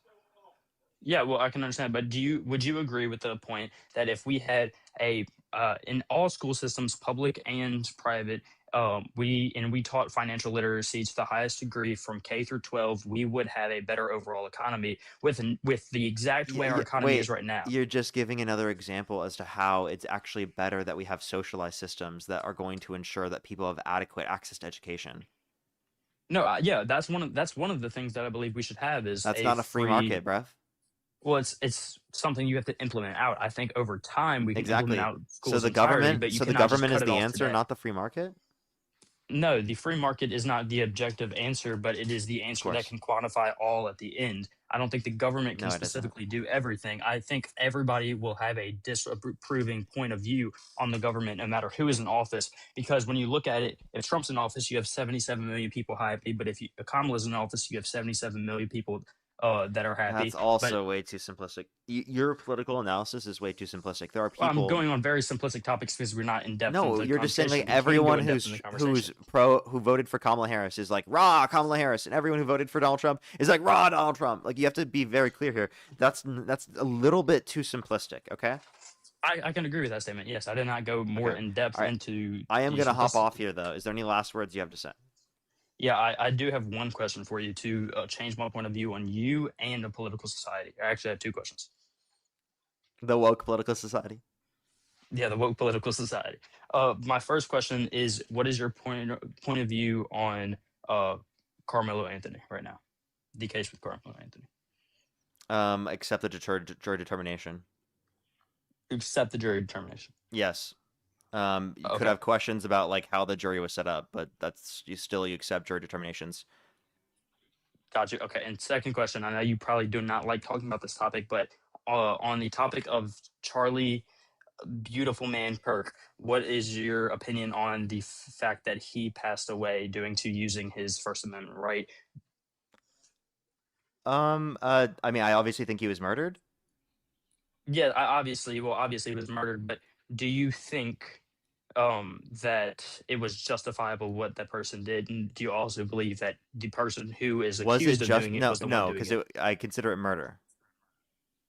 Yeah, well, I can understand, but would you agree with the point that if we had a in all school systems, public and private, we taught financial literacy to the highest degree from K through 12, we would have a better overall economy with the exact Yeah, way our yeah, economy is wait, right now. you're just giving another example as to how it's actually better that we have socialized systems that are going to ensure that people have adequate access to education. No, yeah, that's one of the things that I believe we should have is That's a not a free free. market, bruv. Well, it's something you have to implement out. I think over time we can implement Exactly. out schools entirely, but you So the cannot just government cut is it the off answer, today. not the free market? No, the free market is not the objective answer, but it is the Of answer that course. can quantify all at the end. I don't think the government can No, it isn't. specifically do everything. I think everybody will have a disapproving point of view on the government, no matter who is in office. Because when you look at it, if Trump's in office, you have 77 million people happy. But if Kamala's in office, you have 77 million people that are happy. That's But also way too simplistic. Your political analysis is way too simplistic. There are I'm people. going on very simplistic topics because we're not in depth into No, the you're just saying like conversation. We can go everyone in depth in the who's conversation. who voted for Kamala Harris is like rah Kamala Harris, and everyone who voted for Donald Trump is like rah Donald Trump. Like you have to be very clear here. That's a little bit too simplistic. Okay. I can agree with that statement. Yes, I did not go more Okay. in depth All right. into I am the gonna hop off simplicity. here though. Is there any last words you have to say? Yeah, I do have one question for you to change my point of view on you and the political society. I actually have two questions. The woke political society. Yeah, the woke political society. My first question is, what is your point of view on Carmelo Anthony right now? The case with Carmelo Anthony. Accept the jury determination. Accept the jury determination. Yes. You could Okay. have questions about like how the jury was set up, but you accept jury determinations. Got you. Okay. And second question, I know you probably do not like talking about this topic, but on the topic of Charlie Beautiful Man Kirk, what is your opinion on the fact that he passed away due to using his First Amendment right? I mean, I obviously think he was murdered. Yeah, obviously he was murdered, but do you think that it was justifiable what that person did? And do you also believe that the person who is Was it accused of just doing it no, was the one no? doing Because it? I consider it murder.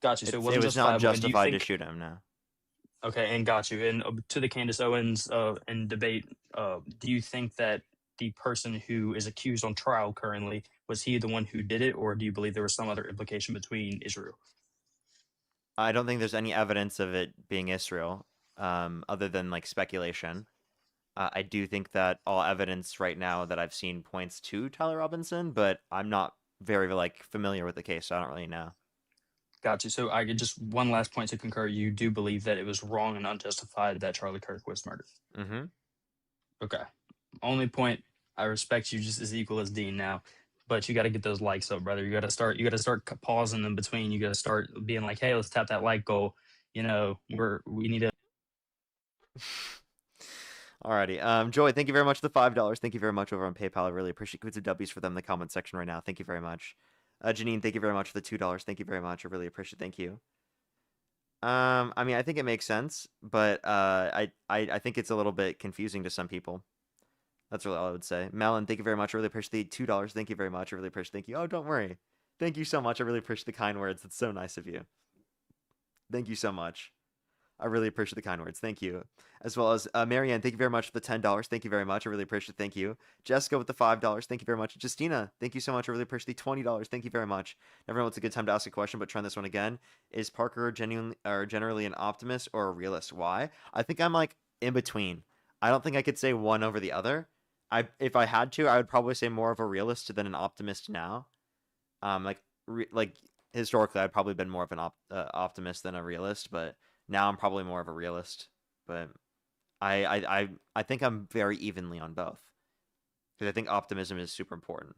Got you. So it It wasn't was not justifiable. And do you justified to think shoot him. No. okay, and got you. And to the Candace Owens and debate, do you think that the person who is accused on trial currently, was he the one who did it, or do you believe there was some other implication between Israel? I don't think there's any evidence of it being Israel, other than like speculation. I do think that all evidence right now that I've seen points to Tyler Robinson, but I'm not very like familiar with the case, so I don't really know. Got you. So I get just one last point to concur. You do believe that it was wrong and unjustified that Charlie Kirk was murdered. Mm-hmm. Okay. Only point. I respect you just as equal as Dean now, but you got to get those likes up, brother. You got to start. You got to start pausing in between. You got to start being like, hey, let's tap that like goal. You know, we need to. Alrighty. Joy, thank you very much for the $5. Thank you very much over on PayPal. I really appreciate it. W's for them in the comment section right now. Thank you very much. Janine, thank you very much for the $2. Thank you very much. I really appreciate it. Thank you. I mean, I think it makes sense, but I think it's a little bit confusing to some people. That's really all I would say. Malin, thank you very much. I really appreciate the $2. Thank you very much. I really appreciate it. Thank you. Oh, don't worry. Thank you so much. I really appreciate the kind words. It's so nice of you. Thank you so much. I really appreciate the kind words. Thank you. As well as Marianne, thank you very much for the $10. Thank you very much. I really appreciate it. Thank you. Jessica with the $5. Thank you very much. Justina, thank you so much. I really appreciate the $20. Thank you very much. Never know it's a good time to ask a question, but trying this one again. Is Parker generally an optimist or a realist? Why? I think I'm like in between. I don't think I could say one over the other. If I had to, I would probably say more of a realist than an optimist now. Like historically, I'd probably been more of an optimist than a realist, but now I'm probably more of a realist. But I think I'm very evenly on both, because I think optimism is super important.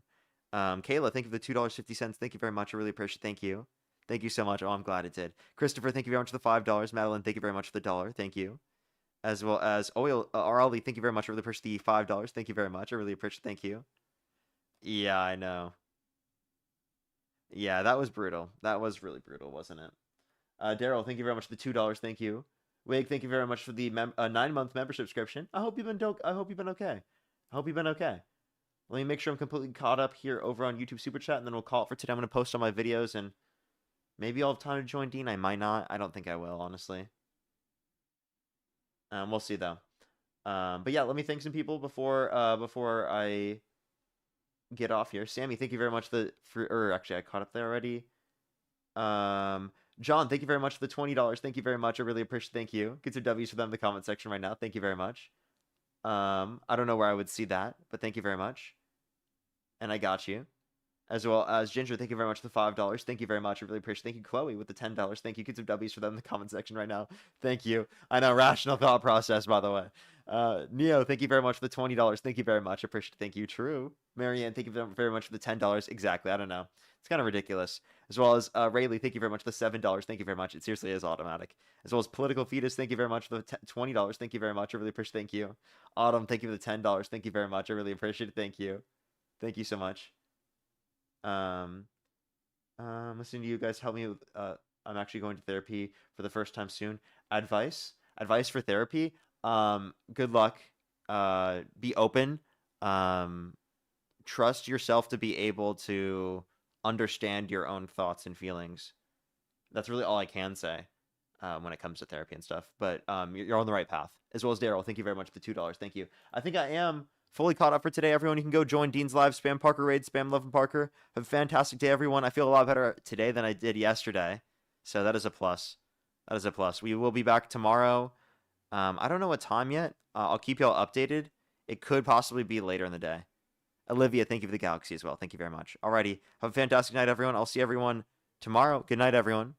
Kayla, thank you for the $2.50. Thank you very much. I really appreciate it. Thank you. Thank you so much. Oh, I'm glad it did. Christopher, thank you very much for the $5. Madeline, thank you very much for the $1. Thank you. As well as Arali, thank you very much. I really appreciate the $5. Thank you very much. I really appreciate it. Thank you. Yeah, I know. Yeah, that was brutal. That was really brutal, wasn't it? Daryl, thank you very much for the $2. Thank you. Wig, thank you very much for the 9-month membership subscription. I hope you've been okay. I hope you've been okay. Let me make sure I'm completely caught up here over on YouTube Super Chat, and then we'll call it for today. I'm going to post all my videos, and maybe I'll have time to join Dean. I might not. I don't think I will, honestly. We'll see though. But yeah, let me thank some people before I get off here. Sammy, thank you very much actually I caught up there already. John, thank you very much for the $20. Thank you very much. I really appreciate it. Thank you. Get some W's for them in the comment section right now. Thank you very much. I don't know where I would see that, but thank you very much. And I got you. As well as Ginger, thank you very much for the $5. Thank you very much. I really appreciate it. Thank you, Chloe, with the $10. Thank you. Get some W's for them in the comment section right now. Thank you. I know, rational thought process, by the way. Neo, thank you very much for the $20. Thank you very much. I appreciate it. Thank you. True. Marianne, thank you very much for the $10. Exactly. I don't know. It's kind of ridiculous. As well as Rayleigh, thank you very much for the $7. Thank you very much. It seriously is automatic. As well as Political Fetus, thank you very much for the $20. Thank you very much. I really appreciate it. Thank you. Autumn, thank you for the $10. Thank you very much. I really appreciate it. Thank you. Thank you so much. Listening to you guys help me with, I'm actually going to therapy for the first time soon. Advice for therapy. Good luck. Be open. Trust yourself to be able to understand your own thoughts and feelings. That's really all I can say when it comes to therapy and stuff. But you're on the right path. As well as Daryl, thank you very much for the $2. Thank you. I think I am fully caught up for today, everyone. You can go join Dean's Live, spam Parker Raid, spam Love and Parker. Have a fantastic day, everyone. I feel a lot better today than I did yesterday, so that is a plus. That is a plus. We will be back tomorrow. I don't know what time yet. I'll keep y'all updated. It could possibly be later in the day. Olivia, thank you for the galaxy as well. Thank you very much. Alrighty, have a fantastic night, everyone. I'll see everyone tomorrow. Good night, everyone.